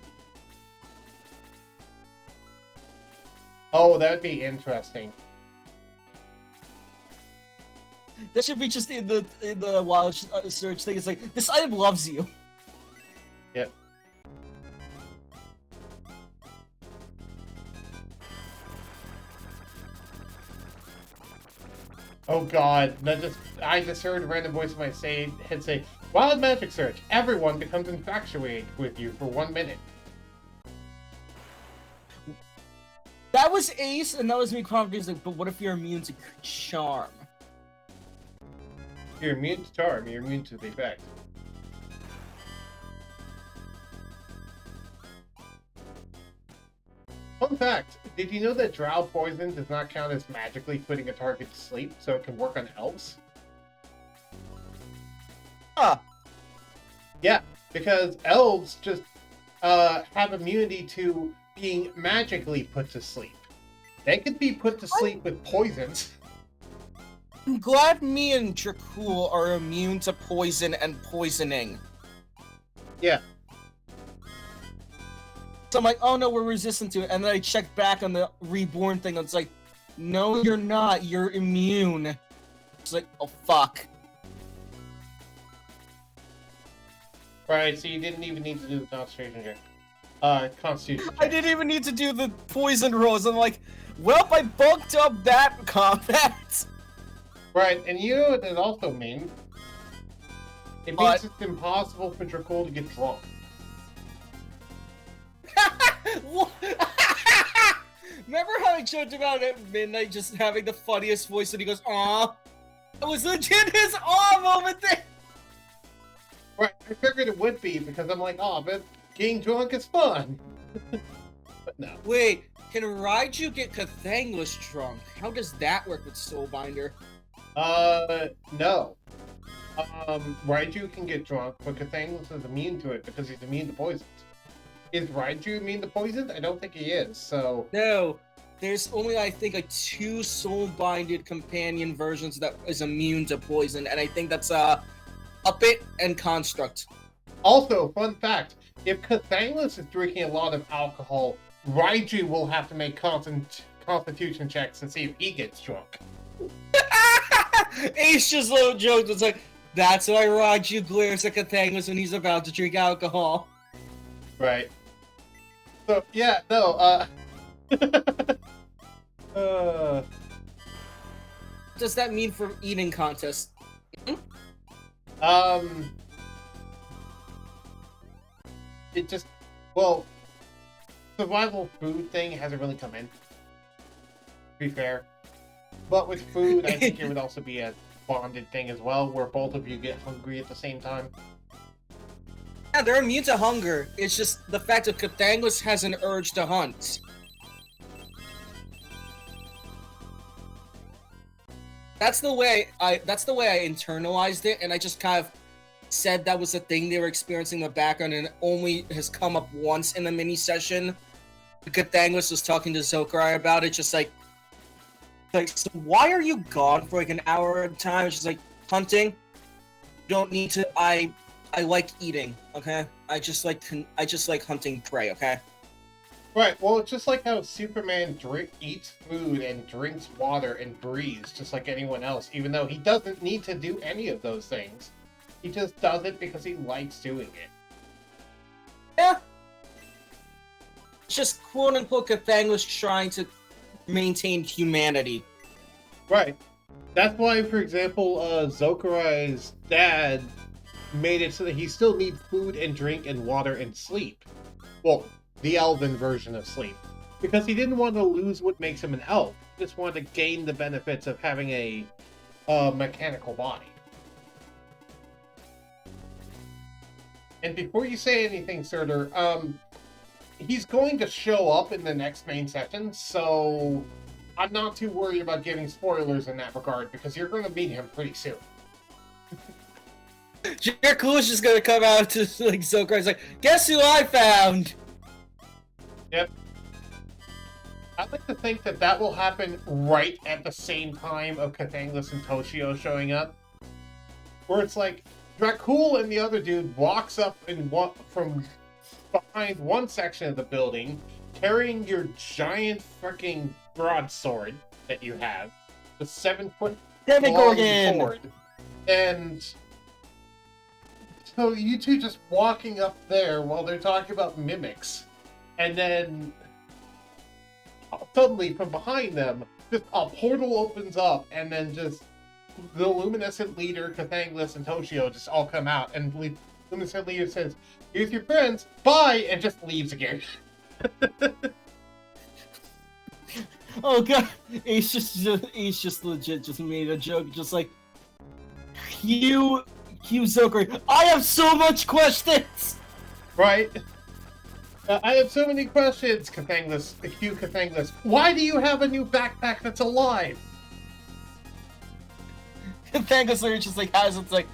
Oh, that would be interesting. That should be just in the wild search thing. It's like, this item loves you. Yep. Oh god, I just heard a random voice in my head say, Wild Magic Search, everyone becomes infatuated with you for 1 minute. That was Ace, and that was me confident. Like, but what if you're immune to charm? You're immune to charm, you're immune to the effect. Fun fact, did you know that Drow Poison does not count as magically putting a target to sleep, so it can work on elves? Huh. Yeah, because elves just have immunity to being magically put to sleep. They could be put to sleep with poisons. I'm glad me and Dracul are immune to poison and poisoning. Yeah. So I'm like, oh no, we're resistant to it. And then I check back on the reborn thing, and it's like, no, you're not. You're immune. It's like, oh fuck. Right, so you didn't even need to do the concentration check. Constitution check. I didn't even need to do the poison rolls. I'm like, well, I bugged up that combat. Right, and you know what that also means? It means it's impossible for Dracul to get drunk. Remember how I joked about at midnight just having the funniest voice and he goes, aw? It was legit his aw moment there! Right, I figured it would be because I'm like, oh, but getting drunk is fun. But no. Wait, can Raiju get Cathangless drunk? How does that work with Soulbinder? No. Raiju can get drunk, but Cathangless is immune to it because he's immune to poisons. Is Raiju immune to poisons? I don't think he is, so... No, there's only, I think, like 2 soul-binded companion versions that is immune to poison, and I think that's, Puppet and Construct. Also, fun fact, if Cathangless is drinking a lot of alcohol, Raiju will have to make constitution checks to see if he gets drunk. Ace just little joked, it's like, that's why Raiju glares at Cathangless when he's about to drink alcohol. Right. So, yeah, no, What does that mean for eating contest? it just, well, survival food thing hasn't really come in, to be fair. But with food, I think it would also be a bonded thing as well, where both of you get hungry at the same time. Yeah, they're immune to hunger. It's just the fact that Cathangless has an urge to hunt. That's the way I internalized it, and I just kind of said that was the thing they were experiencing in the background, and it only has come up once in the mini session. Cathangless was talking to Zokurai about it, just like, so why are you gone for like an hour at a time? It's just like, hunting. You don't need to. I like eating. Okay, I just like hunting prey. Okay. Right, well, it's just like how Superman eats food and drinks water and breathes just like anyone else, even though he doesn't need to do any of those things. He just does it because he likes doing it. Yeah. It's just quote-unquote Cathangless trying to maintain humanity. Right. That's why, for example, Zokurai's dad made it so that he still needs food and drink and water and sleep. Well, the elven version of sleep. Because he didn't want to lose what makes him an elf. He just wanted to gain the benefits of having a mechanical body. And before you say anything, Surtur, he's going to show up in the next main session, so I'm not too worried about giving spoilers in that regard, because you're going to meet him pretty soon. Dracul is just going to come out to like Zokurai's like, guess who I found? Yep. I'd like to think that that will happen right at the same time of Katanglis and Toshio showing up. Where it's like, Dracul and the other dude walks up from behind one section of the building, carrying your giant freaking broadsword that you have, the 7-foot Demigorgon! sword. And so you two just walking up there while they're talking about mimics. And then suddenly from behind them, just a portal opens up, and then just the luminescent leader, Kathanglis, and Toshio just all come out, and the luminescent leader says, "Here's your friends, bye," and just leaves again. Oh god, Ace just legit just made a joke, just like, Q Zokuri, I have so much questions! Right? I have so many questions, Kathanglis. Why do you have a new backpack that's alive? Thangus literally just like has it's like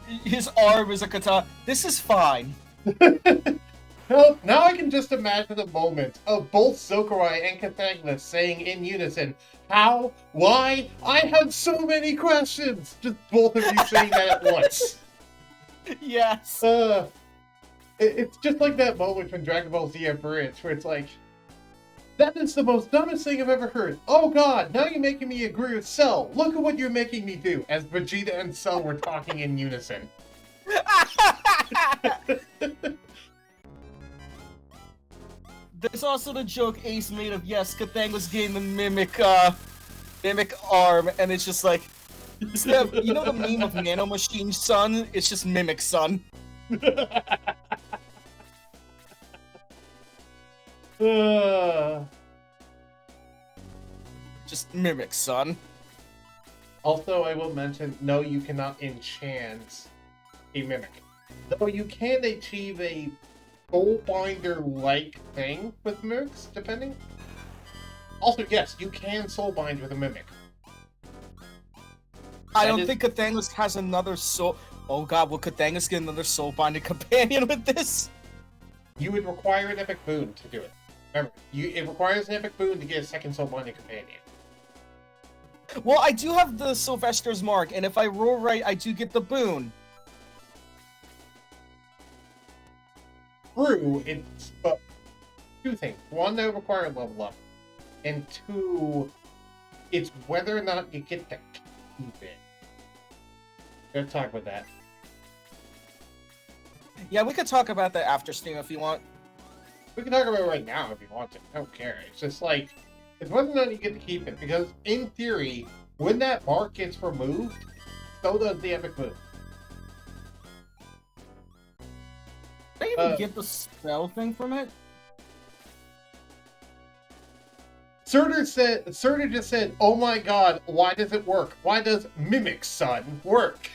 his arm is a katana. This is fine. Now I can just imagine the moment of both Zokurai and Kathanglis saying in unison, "How? Why? I have so many questions!" Just both of you saying that at once. Yes. It's just like that moment from Dragon Ball Z Bridge, where it's like, "That is the most dumbest thing I've ever heard. Oh god, now you're making me agree with Cell. Look at what you're making me do," as Vegeta and Cell were talking in unison. There's also the joke Ace made of, yes, Katang was getting the mimic arm, and it's just like, instead of, you know the meme of Nano Machine Son? It's just Mimic Son. Just Mimic Son. Also, I will mention, no, you cannot enchant a mimic. Though you can achieve a Soulbinder-like thing with mimics, depending. Also, yes, you can Soulbind with a mimic. I don't think Kathangus has another soul. Oh god, will Kathangus get another soul-binding companion with this? You would require an epic boon to do it. Remember, it requires an epic boon to get a second soul-binding companion. Well, I do have the Sylvester's Mark, and if I roll right, I do get the boon. True, it's but two things. One, they require a level up, and two, it's whether or not you get to keep it. Let's talk about that. Yeah, we could talk about that after stream if you want. We can talk about it right now if you want to. I don't care. It's just like, it's whether or not you get to keep it, because in theory, when that mark gets removed, so does the epic boon. Did I even get the spell thing from it? Surtur just said, "Oh my god, why does it work? Why does Mimic Son work?"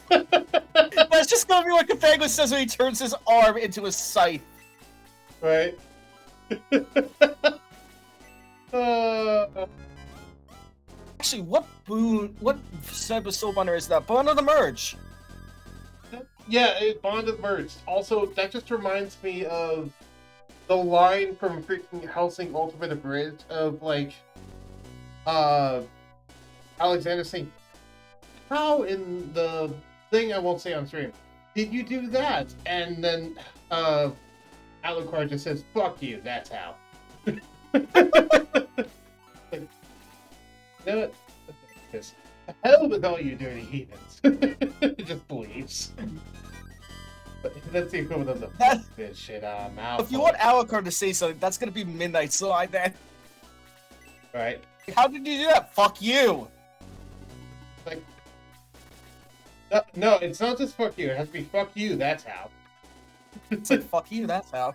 That's just gonna be what Kathangus says when he turns his arm into a scythe. Right? Actually, what type of Soulbinder is that? Bond of the Merge! Yeah, it Bond of Merged. Also, that just reminds me of the line from freaking Helsing Ultimate Abridged of, like, Alexander saying, "How in the thing I won't say on stream did you do that?" And then, Alucard just says, "Fuck you, that's how." Like, you know what? This hell with all you dirty heathens. It just believes. But that's the equivalent of the fuck this shit mouth. If you want Alucard to say something, that's gonna be Midnight Slide then. Right? How did you do that? Fuck you! Like, no, it's not just fuck you. It has to be fuck you. That's how. It's like, fuck you, that's how.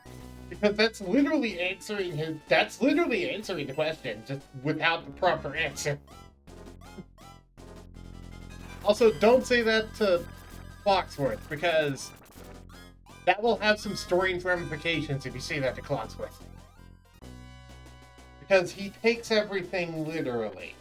Because that's literally answering the question, just without the proper answer. Also, don't say that to Clocksworth, because that will have some story ramifications if you say that to Clocksworth. Because he takes everything literally.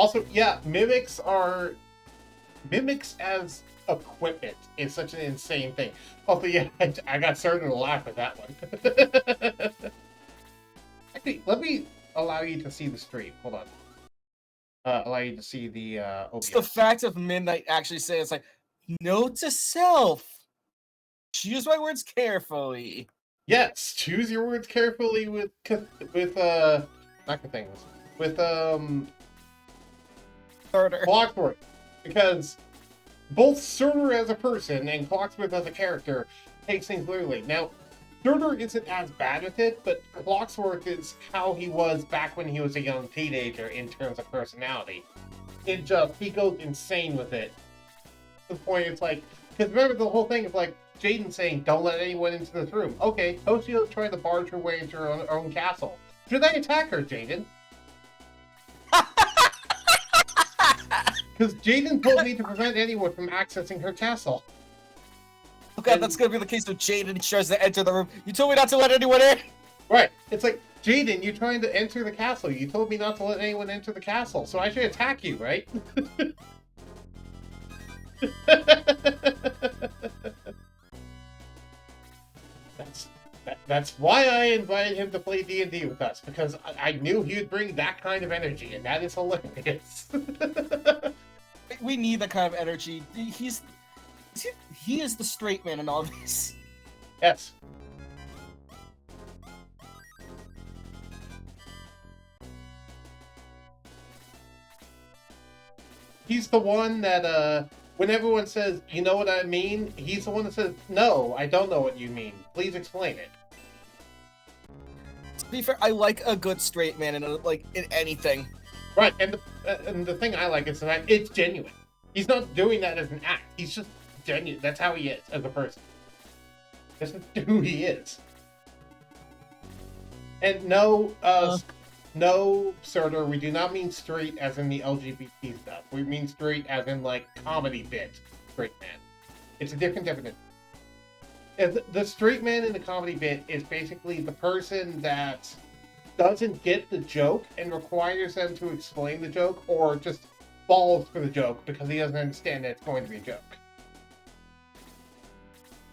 Also, yeah, mimics as equipment is such an insane thing. Also, yeah, I got started to laugh at that one. Actually, let me allow you to see the stream. Hold on. Allow you to see the It's the OBS. fact of Midnight actually saying it's like, note to self. Choose my words carefully. Yes, choose your words carefully with not things with Murder. Clockwork, because both Surtur as a person and Clocksmith as a character takes things literally. Now, Surtur isn't as bad with it, but Clockswork is how he was back when he was a young teenager in terms of personality. He goes insane with it. To the point it's like, because remember the whole thing is like Jaden saying, "Don't let anyone into this room." Okay, Toshio's trying to barge her way into her own castle. Should I attack her, Jaden? Because Jaden told me to prevent anyone from accessing her castle. Oh god, that's gonna be the case with Jaden tries to enter the room. You told me not to let anyone in! Right. It's like, Jaden, you're trying to enter the castle. You told me not to let anyone enter the castle, so I should attack you, right? That's why I invited him to play D&D with us, because I knew he would bring that kind of energy, and that is hilarious. We need that kind of energy. He is the straight man in all this. Yes. He's the one that, when everyone says, "You know what I mean?" he's the one that says, "No, I don't know what you mean. Please explain it." To be fair, I like a good straight man in anything. Right, and the thing I like is that it's genuine. He's not doing that as an act. He's just genuine. That's how he is as a person. This is who he is. And no, Surtur, we do not mean straight as in the LGBT stuff. We mean straight as in, like, comedy bit straight man. It's a different definition. The straight man in the comedy bit is basically the person that doesn't get the joke and requires them to explain the joke, or just falls for the joke because he doesn't understand that it's going to be a joke.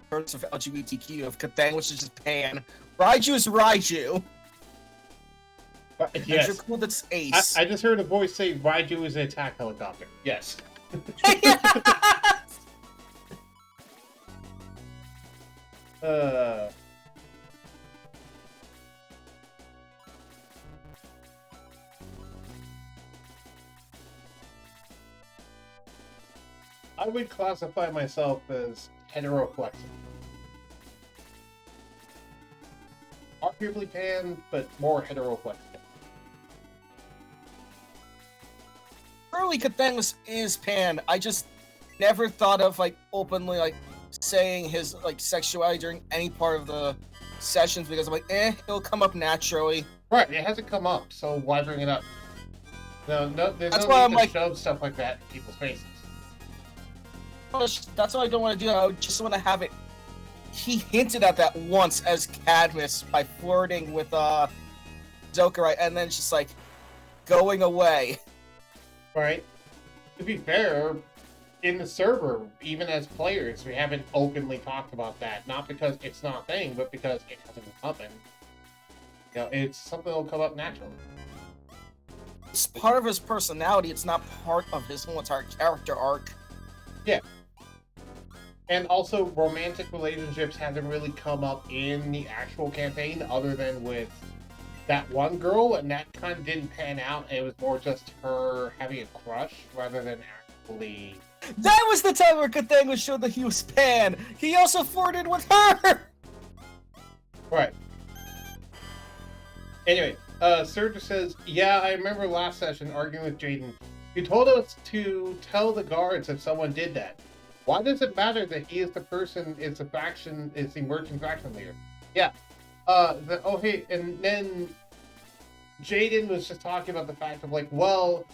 Terms of LGBTQ, of Katana, which is just pan. Raiju is Raiju. Yes. You're cool, that's Ace. I just heard a voice say Raiju is an attack helicopter. Yes. I would classify myself as heteroflexible. Arguably pan, but more heteroflexible. Early Katana is pan. I just never thought of openly saying his sexuality during any part of the sessions because I'm like, it'll come up naturally. Right, it hasn't come up, so why bring it up? No, there's That's no why need I'm to shove stuff like that in people's faces. That's what I don't want to do. I just want to have it. He hinted at that once as Cadmus by flirting with Zokurai, and then just going away. Right. To be fair, in the server, even as players, we haven't openly talked about that. Not because it's not a thing, but because it hasn't happened. You know, it's something that'll come up naturally. It's part of his personality. It's not part of his whole entire character arc. Yeah. And also, romantic relationships haven't really come up in the actual campaign, other than with that one girl, and that kind of didn't pan out. It was more just her having a crush, rather than actually... That was the time where Katanga showed that he was pan! He also flirted with her! Right. Anyway, Surtur says, "Yeah, I remember last session arguing with Jaden. You told us to tell the guards if someone did that. Why does it matter that he is the person, is the merchant faction leader?" Yeah. Hey, and then Jaden was just talking about the fact of well,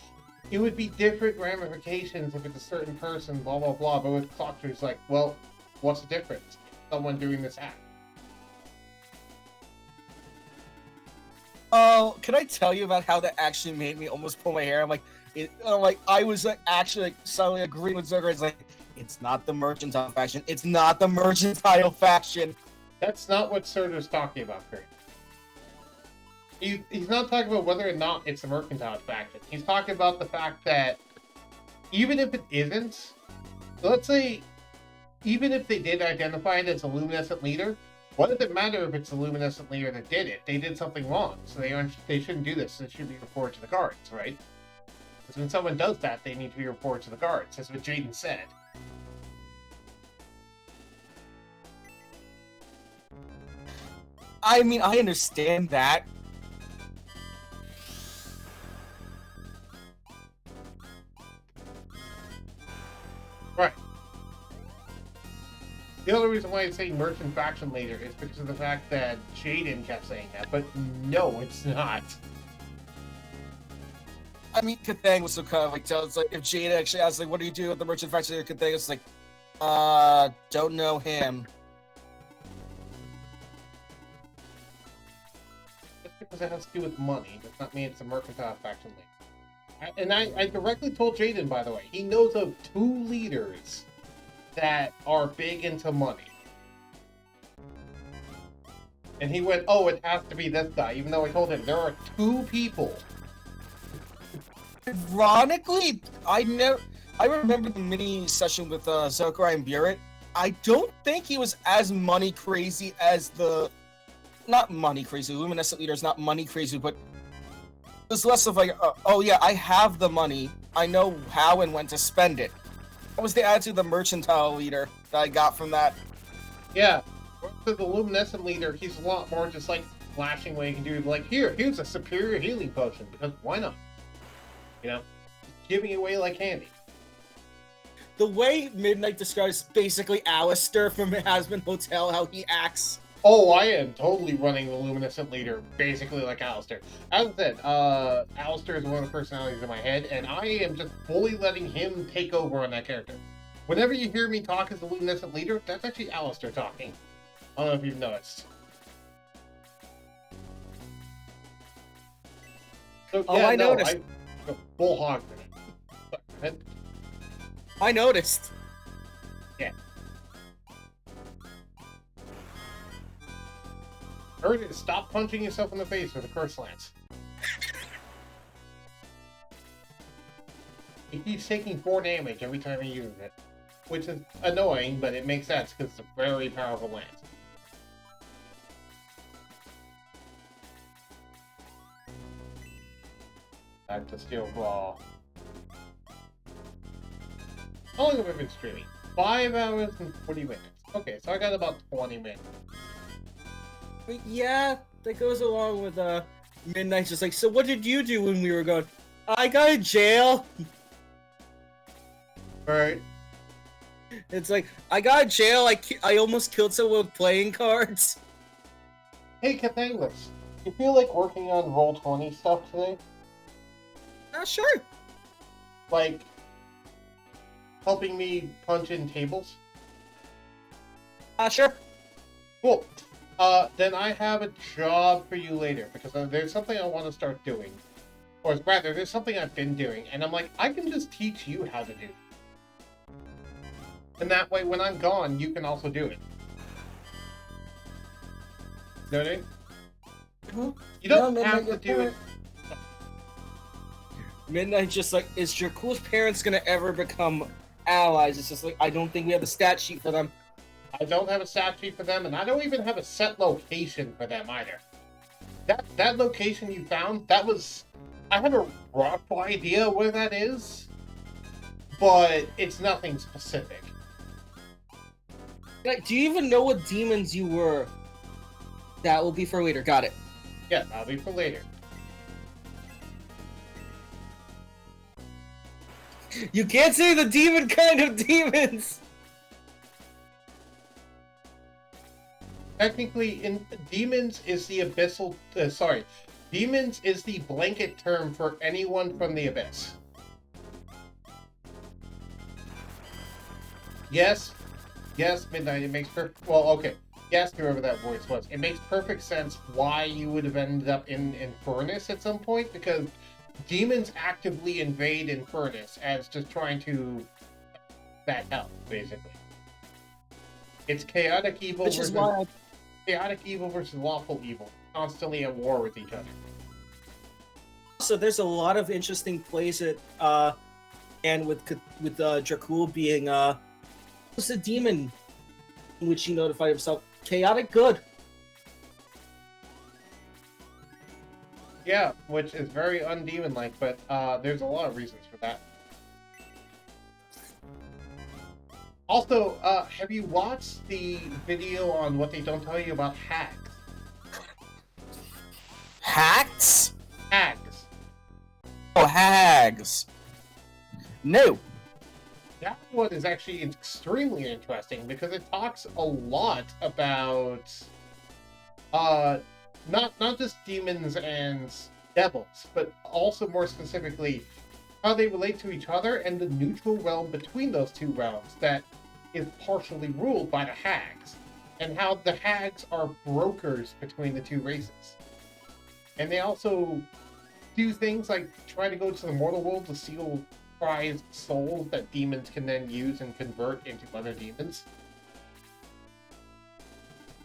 it would be different ramifications if it's a certain person, blah, blah, blah. But with Clockwork, it's well, what's the difference? Someone doing this act. Oh, can I tell you about how that actually made me almost pull my hair? I'm like, Like I was like actually like suddenly agreeing with Zucker. It's like it's not the mercantile faction. It's not the mercantile faction. That's not what Surtur's talking about, Kurt. He's not talking about whether or not it's the mercantile faction. He's talking about the fact that even if it isn't, let's say, even if they did identify it as a luminescent leader, what does it matter if it's the luminescent leader that did it? They did something wrong, so they shouldn't do this. It should be reported to the guards, right? Because when someone does that, they need to be reported to the guards. That's what Jaden said. I mean, I understand that. Right. The other reason why I say merchant faction leader is because of the fact that Jaden kept saying that, but no, it's not. I mean, Kathang was so kind of like, it's like if Jada actually asked, like, what do you do with the merchant faction leader? Kathang was like, don't know him. Just because it has to do with money does not mean it's a mercantile faction leader. And I directly told Jaden, by the way, he knows of 2 leaders that are big into money. And he went, oh, it has to be this guy, even though I told him there are 2 people. Ironically, I remember the mini session with Zokai and Burrit. I don't think he was as money crazy as not money crazy. Luminescent leader is not money crazy, but it was less of like, oh yeah, I have the money. I know how and when to spend it. That was the attitude of the mercantile leader that I got from that. Yeah. To the luminescent leader, he's a lot more just like flashing what he can do. Like, here's a superior healing potion, because why not? You know? Giving it away like candy. The way Midnight describes basically Alistair from Hasbin Hotel, how he acts. Oh, I am totally running the luminescent leader basically like Alistair. As I said, Alistair is one of the personalities in my head, and I am just fully letting him take over on that character. Whenever you hear me talk as the luminescent leader, that's actually Alistair talking. I don't know if you've noticed. So, Oh, I noticed. I go full hog for it. I noticed. Yeah. Heard it. Stop punching yourself in the face with a curse lance. He keeps taking 4 damage every time he uses it, which is annoying, but it makes sense because it's a very powerful lance. Back to Steel Claw. How long have I been streaming? 5 hours and 40 minutes. Okay, so I got about 20 minutes. Yeah, that goes along with Midnight's just like, so what did you do when we were going? I got in jail. Alright. It's like, I got in jail, I almost killed someone with playing cards. Hey, Katanglis, you feel like working on Roll20 stuff today? Sure. Like, helping me punch in tables? Sure. Cool. Then I have a job for you later, because there's something I want to start doing. Or rather, there's something I've been doing, and I'm like, I can just teach you how to do it. And that way, when I'm gone, you can also do it. You know what I mean? You don't have to do it. Midnight's just like, is your cool parents gonna ever become allies? It's just like, I don't think we have the stat sheet for them. I don't have a stat sheet for them, and I don't even have a set location for them either. That location you found, that was... I have a rough idea where that is, but it's nothing specific. Like, do you even know what demons you were? That will be for later. Got it. Yeah, that'll be for later. You can't say the demon kind of demons! Technically, demons is the abyssal... demons is the blanket term for anyone from the abyss. Yes, Midnight, it makes perfect... Well, okay. Yes, whoever that voice was. It makes perfect sense why you would have ended up in Furnace at some point, because demons actively invade Infernus as just trying to that help, basically. It's chaotic evil Which is why chaotic evil versus lawful evil, constantly at war with each other. so there's a lot of interesting plays at and with Dracul being who's the demon in which he notified himself chaotic good. Yeah, which is very undemon-like, but there's a lot of reasons for that. Also, have you watched the video on what they don't tell you about hags? Hacks? Hags. Oh, hags. No. That one is actually extremely interesting because it talks a lot about not just demons and devils, but also more specifically how they relate to each other and the neutral realm between those two realms that is partially ruled by the hags, and how the hags are brokers between the two races. And they also do things like try to go to the mortal world to steal prized souls that demons can then use and convert into other demons.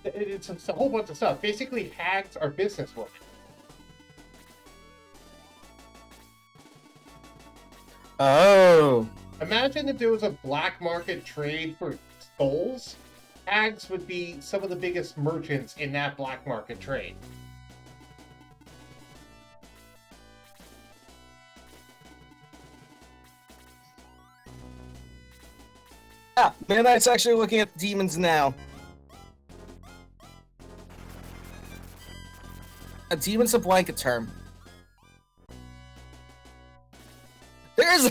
It's a whole bunch of stuff. Basically, hags are businesswomen. Oh. Imagine if there was a black market trade for souls. Hags would be some of the biggest merchants in that black market trade. Yeah, Midnight's actually looking at demons now. A demon's a blanket term. There's a...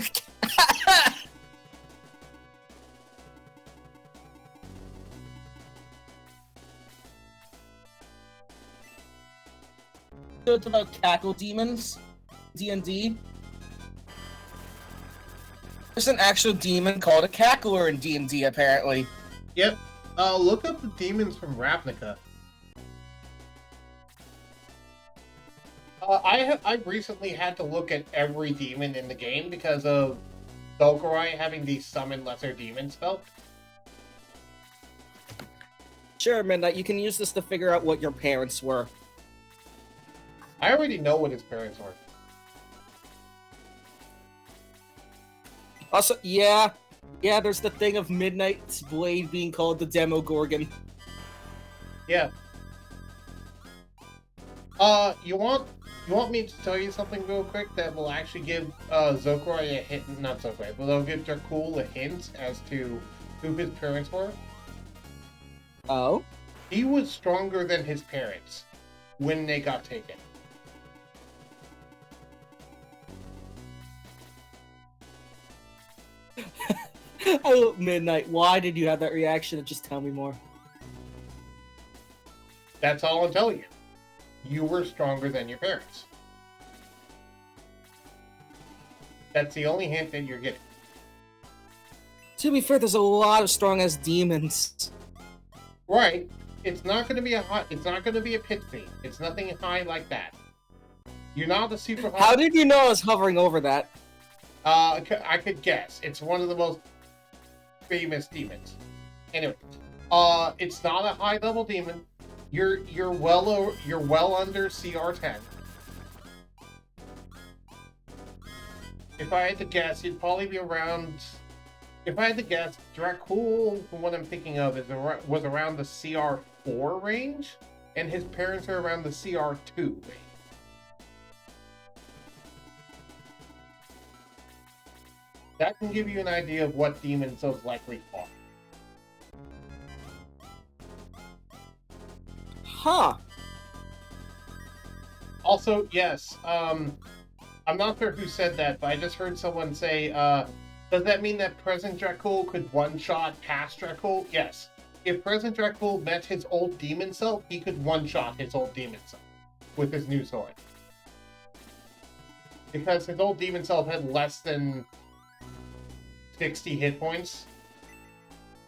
It's about cackle demons, D&D. There's an actual demon called a cackler in D&D, apparently. Yep. Look up the demons from Ravnica. I recently had to look at every demon in the game because of Sakurai having the summon lesser demon spell. Sure, Midnight, you can use this to figure out what your parents were. I already know what his parents were. Also, yeah, there's the thing of Midnight's blade being called the Demogorgon. Yeah. You want me to tell you something real quick that will actually give Zokurai a hint, not Zokurai, but it'll give Dracul a hint as to who his parents were? Oh? He was stronger than his parents when they got taken. Oh, Midnight, why did you have that reaction? Just tell me more. That's all I'm telling you. You were stronger than your parents. That's the only hint that you're getting. To be fair, there's a lot of strong-ass demons. Right. It's not going to be it's not going to be a pit feat. It's nothing high like that. You're not a super high. How did you know I was hovering over that? I could guess. It's one of the most famous demons. Anyway, it's not a high level demon. You're well under CR10. If I had to guess, you'd probably be around. If I had to guess, Dracul, from what I'm thinking of, was around the CR4 range, and his parents are around the CR2 range. That can give you an idea of what demons those likely are. Huh. Also, yes, I'm not sure who said that, but I just heard someone say, does that mean that present Dracul could one-shot past Dracul? Yes. If present Dracul met his old demon self, he could one-shot his old demon self with his new sword. Because his old demon self had less than 60 hit points,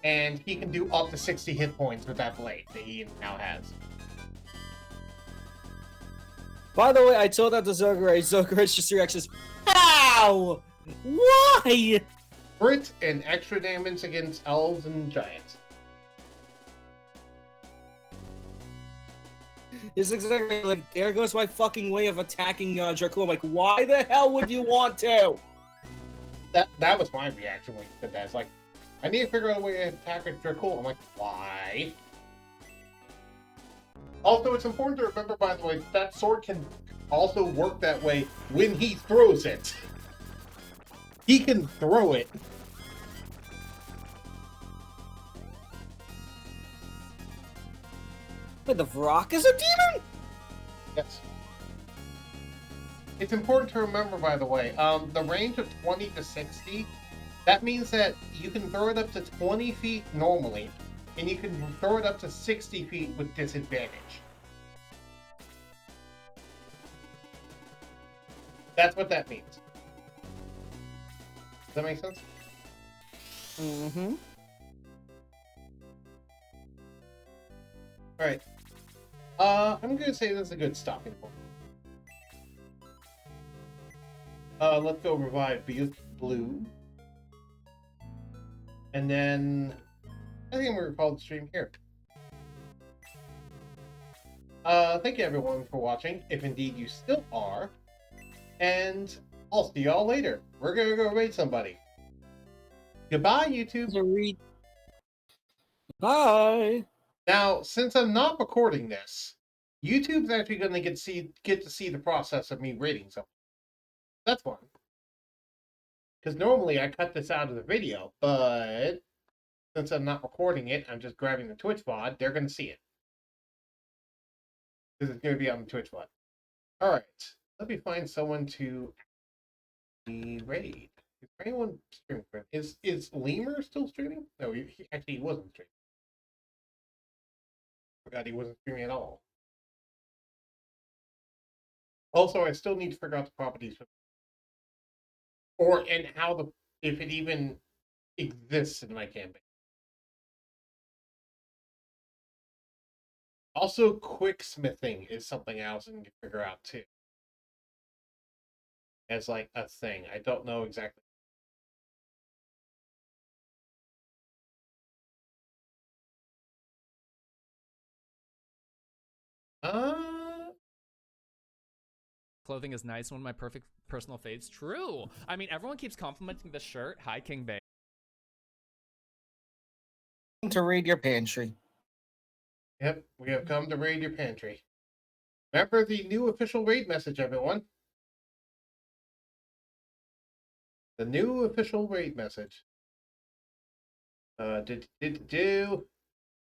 and he can do up to 60 hit points with that blade that he now has. By the way, I told that to Zokurai. Zokurai's just reactions. How? Why? Crit and extra damage against elves and giants. It's exactly like, there goes my fucking way of attacking Dracul. I'm like, why the hell would you want to? That was my reaction when you said that. It's like, I need to figure out a way to attack a Dracul. I'm like, why? Also, it's important to remember, by the way, that sword can also work that way when he throws it. He can throw it. Wait, the Vrock is a demon? Yes. It's important to remember, by the way, the range of 20 to 60, that means that you can throw it up to 20 feet normally, and you can throw it up to 60 feet with disadvantage. That's what that means. Does that make sense? Mm-hmm. Alright. I'm gonna say this is a good stopping point. Let's go revive Blue. And then I think I'm gonna call the stream here. Thank you everyone for watching, if indeed you still are. And I'll see y'all later. We're gonna go raid somebody. Goodbye, YouTube. Bye. Now, since I'm not recording this, YouTube's actually going to get to see the process of me rating something. That's fun. Because normally I cut this out of the video, but since I'm not recording it, I'm just grabbing the Twitch VOD, they're going to see it. Because it's going to be on the Twitch VOD. Alright, let me find someone to raid. Is anyone streaming? Is Lemur still streaming? No, he wasn't streaming. Forgot he wasn't streaming at all. Also, I still need to figure out the properties and how if it even exists in my campaign. Also, quick smithing is something else I need to figure out too. As like a thing. I don't know exactly. Clothing is nice. One of my perfect personal faves. True. I mean, everyone keeps complimenting the shirt. Hi, King Bay. To raid your pantry. Yep, we have come to raid your pantry. Remember the new official raid message, everyone. The new official raid message. Here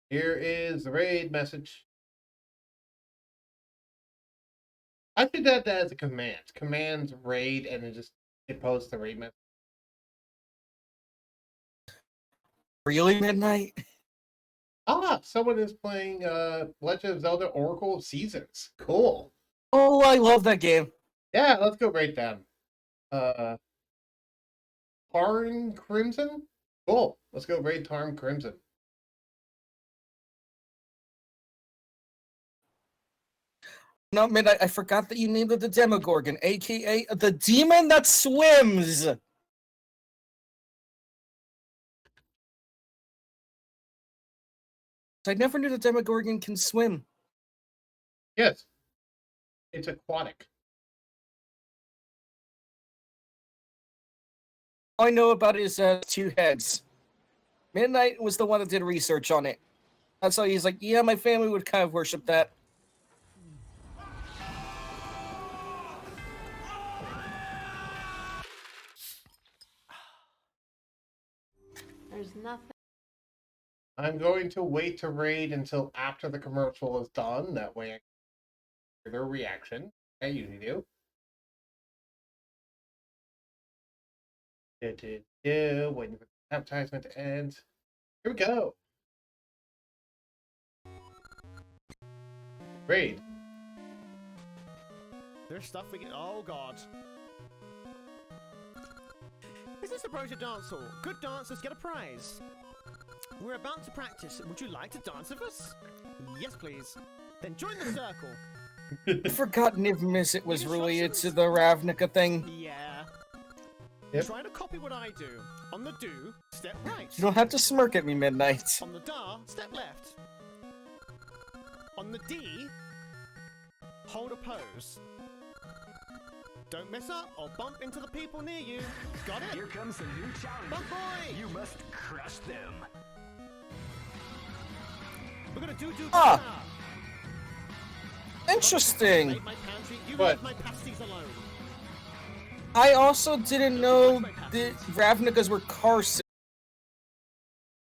is the raid message. I should add that as a command. Commands raid and then it posts the raid message. Really, Midnight? Ah, someone is playing Legend of Zelda Oracle of Seasons. Cool. Oh, I love that game. Yeah, let's go raid them. Tarn Crimson? Cool. Let's go raid Tarn Crimson. No, Midnight, I forgot that you named it the Demogorgon, aka the demon that swims. I never knew the Demogorgon can swim. Yes. It's aquatic. All I know about it is 2 heads. Midnight was the one that did research on it. That's why he's like, yeah, my family would kind of worship that. There's nothing. I'm going to wait to raid until after the commercial is done. That way I can hear their reaction. I usually do. Waiting for the advertisement to end. Here we go. Raid. There's stuff we can. Oh god. Is this a pro to dance hall? Good dancers get a prize. We're about to practice. Would you like to dance with us? Yes, please. Then join the circle. I forgot Niv Mizzet was related to the Ravnica thing. Yeah. Yep. Try to copy what I do. On the do, step right. You don't have to smirk at me, Midnight. On the da, step left. On the D, hold a pose. Don't mess up or bump into the people near you. Got it? Here comes a new challenge. Bump boy! You must crush them. We're gonna do Ah. Interesting. Make my pantry, you What? leave my pasties alone. I also didn't know that Ravnicas were car